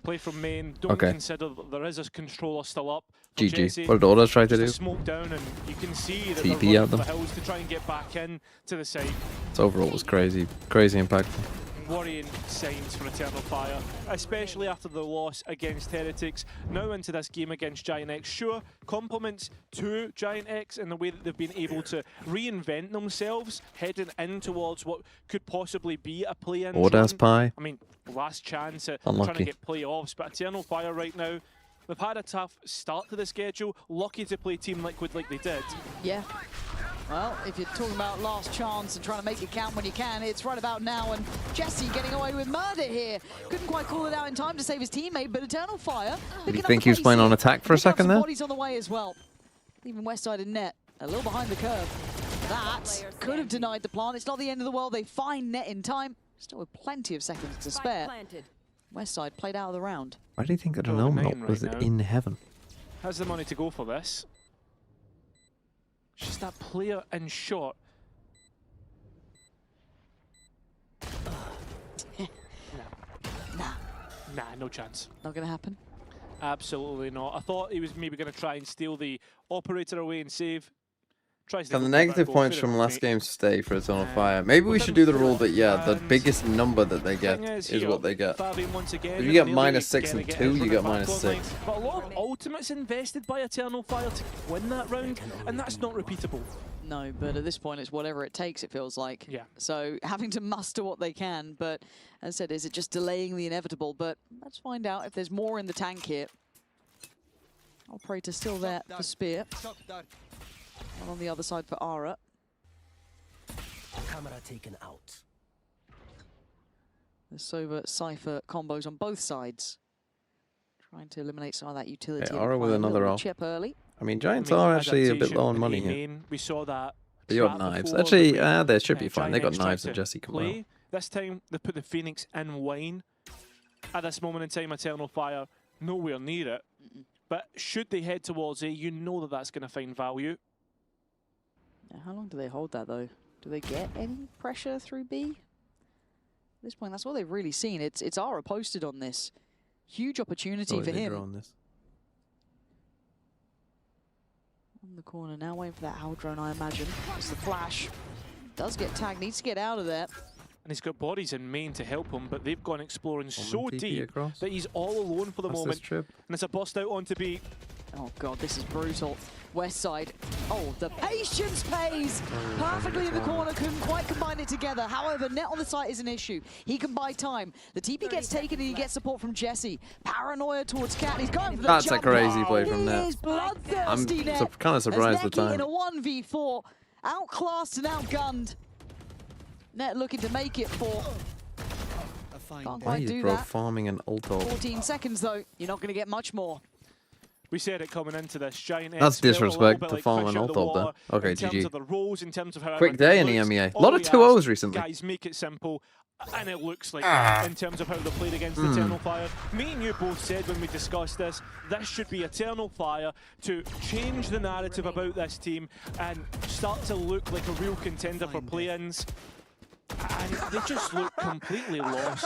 Play from main. Don't consider that there is a controller still up. GG. What did Odas try to do? Smoke down, and you can see that TP they're at them. running for the hills to try and get back in to the site. This overall was crazy impactful. Worrying signs for Eternal Fire, especially after the loss against Heretics. Now into this game against Giant X. Sure, compliments to Giant X in the way that they've been able to reinvent themselves, heading in towards what could possibly be a play-in. Odas pie. I mean, last chance at Unlucky. trying to get playoffs, but Eternal Fire right now, they've had a tough start to the schedule. Lucky to play Team Liquid like they did. Yeah. Well, if you're talking about last chance and trying to make it count when you can, it's right about now, and Jesse getting away with murder here. Couldn't quite call it out in time to save his teammate, but Eternal Fire. Did you think he was playing on attack for a second there? Bodies on the way as well. Even Westside in net, a little behind the curve. That could have denied the plant. It's not the end of the world. They find net in time. Still with plenty of seconds to spare. Westside played out of the round. Why do you think that an element was in heaven? Has the money to go for this. Just that player and shot. Nah, no chance. Not going to happen? Absolutely not. I thought he was maybe going to try and steal the operator away and save. Tries to Can the negative points from last game stay for Eternal Fire? Maybe we should do the rule that, yeah, the biggest number that they get is what they get. If you get -6 and 2, you get -6. But a lot of ultimates invested by Eternal Fire to win that round, and that's not repeatable. No, but at this point, it's whatever it takes, it feels like. Yeah. So having to muster what they can, but as I said, is it just delaying the inevitable? But let's find out if there's more in the tank here. Operator still there for Spear. And on the other side for Ara. Camera taken out. The Sova Cypher combos on both sides. Trying to eliminate some of that utility. Okay, Ara with another ult. Chip early. I mean, Giants are actually a bit low on money here. We saw that. But you have knives. Actually, they should be fine. They got knives and Jesse can play. This time, they put the Phoenix in wine. At this moment in time, Eternal Fire nowhere near it. But should they head towards A, you know that that's going to find value. Now, how long do they hold that, though? Do they get any pressure through B? At this point, that's what they've really seen. It's Ara posted on this. Huge opportunity for him. On this. On the corner now, waiting for that owl drone, I imagine. It's the flash. Does get tagged, needs to get out of there. And he's got bodies in main to help him, but they've gone exploring so deep that he's all alone for the moment. And it's a bust out onto B. Oh god, this is brutal. West side. Oh, the patience pays! Perfectly in the corner, couldn't quite combine it together. However, net on the site is an issue. He can buy time. The TP gets taken and he gets support from Jesse. Paranoia towards Cat. He's going for the That's jump. a crazy play from Net. He is bloodthirsty, I'm Net. kind of surprised the time. In a 1v4, outclassed and outgunned. Net looking to make it for. Can't quite do that. Farming an ult ult. 14 seconds though. You're not going to get much more. We said it coming into this. Giant That's X felt disrespect a to little bit farm like an fish out ult the ult there. water Okay, in terms GG. of the roles, in terms of how Quick everything day in the looks. MEA. A All lot of we 2-0s ask, recently. Guys, make it simple. And it looks like in terms of how they played against Eternal Fire. Me and you both said when we discussed this should be Eternal Fire to change the narrative about this team and start to look like a real contender for play-ins. And they just look completely lost.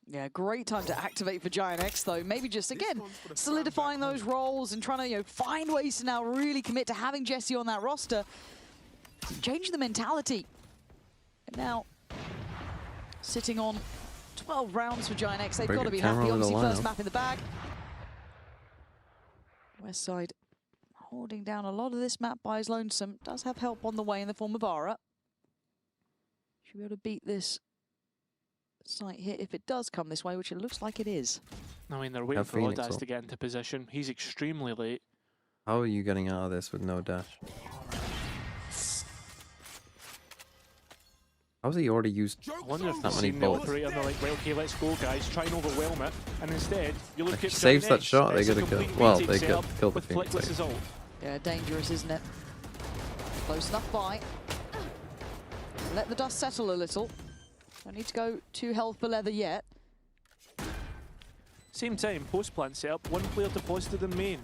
Yeah, great time to activate for Giant X, though. Maybe just, again, solidifying those roles and trying to find ways to now really commit to having Jesse on that roster. Changing the mentality. And now, sitting on 12 rounds for Giant X. They've got to be happy. Obviously, first map in the bag. Westside holding down a lot of this map by his lonesome. Does have help on the way in the form of Ara. Should be able to beat this site hit if it does come this way, which it looks like it is. I mean, they're waiting for Odas to get into position. He's extremely late. How are you getting out of this with no dash? How's he already used that many bullets? And they're like, well, okay, let's go, guys. Try and overwhelm it. And instead, you look at saves that X, shot, they gotta kill. Well, they could kill the with Flickless's ult. Yeah, dangerous, isn't it? Close enough by. Let the dust settle a little. Don't need to go too hell for leather yet. Same time, post plant setup, one player deposited in main.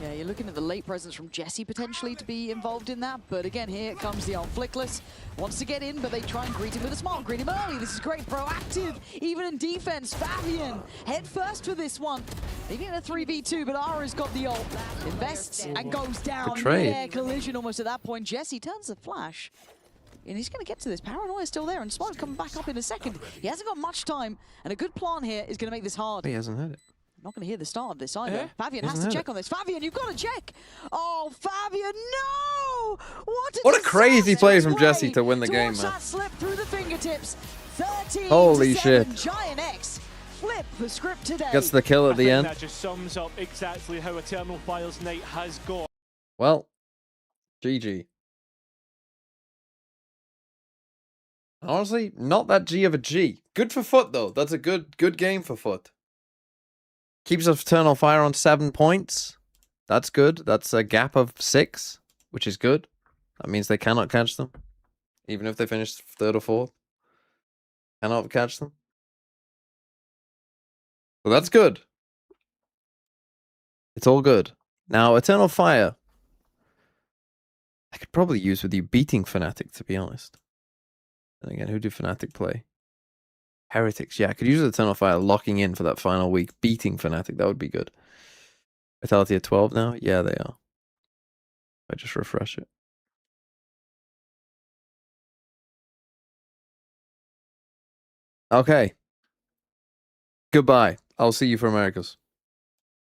Yeah, you're looking at the late presence from Jesse potentially to be involved in that. But again, here comes the old Flickless. Wants to get in, but they try and greet him with a smile. Greet him early. This is great. Proactive, even in defense. Fabian, head first for this one. Maybe in a 3v2, but Ara's got the ult. Invests and goes down. Mid-air collision almost at that point. Jesse turns the flash. And he's going to get to this. Paranoia is still there, and Smoke coming back up in a second. He hasn't got much time, and a good plan here is going to make this hard. He hasn't heard it. I'm not going to hear the start of this either. Fabian has to check on this. Fabian, you've got to check. Oh, Fabian, no! What a crazy play from Jesse to win the game, man. That slip through the fingertips. 13 Holy to 7. shit. Giant X flip the script today. Gets the kill at the end. That just sums up exactly how Eternal Fire's night has gone. Well, GG. Honestly, not that G of a G. Good for Foot, though. That's a good game for Foot. Keeps Eternal Fire on 7 points. That's good. That's a gap of 6, which is good. That means they cannot catch them. Even if they finish 3rd or 4th. Cannot catch them. So that's good. It's all good. Now, Eternal Fire. I could probably use with you beating Fnatic, to be honest. And again, who do Fnatic play? Heretics. Yeah, I could use Eternal Fire locking in for that final week, beating Fnatic. That would be good. Vitality at 12 now? Yeah, they are. I just refresh it. Okay. Goodbye. I'll see you for Americas.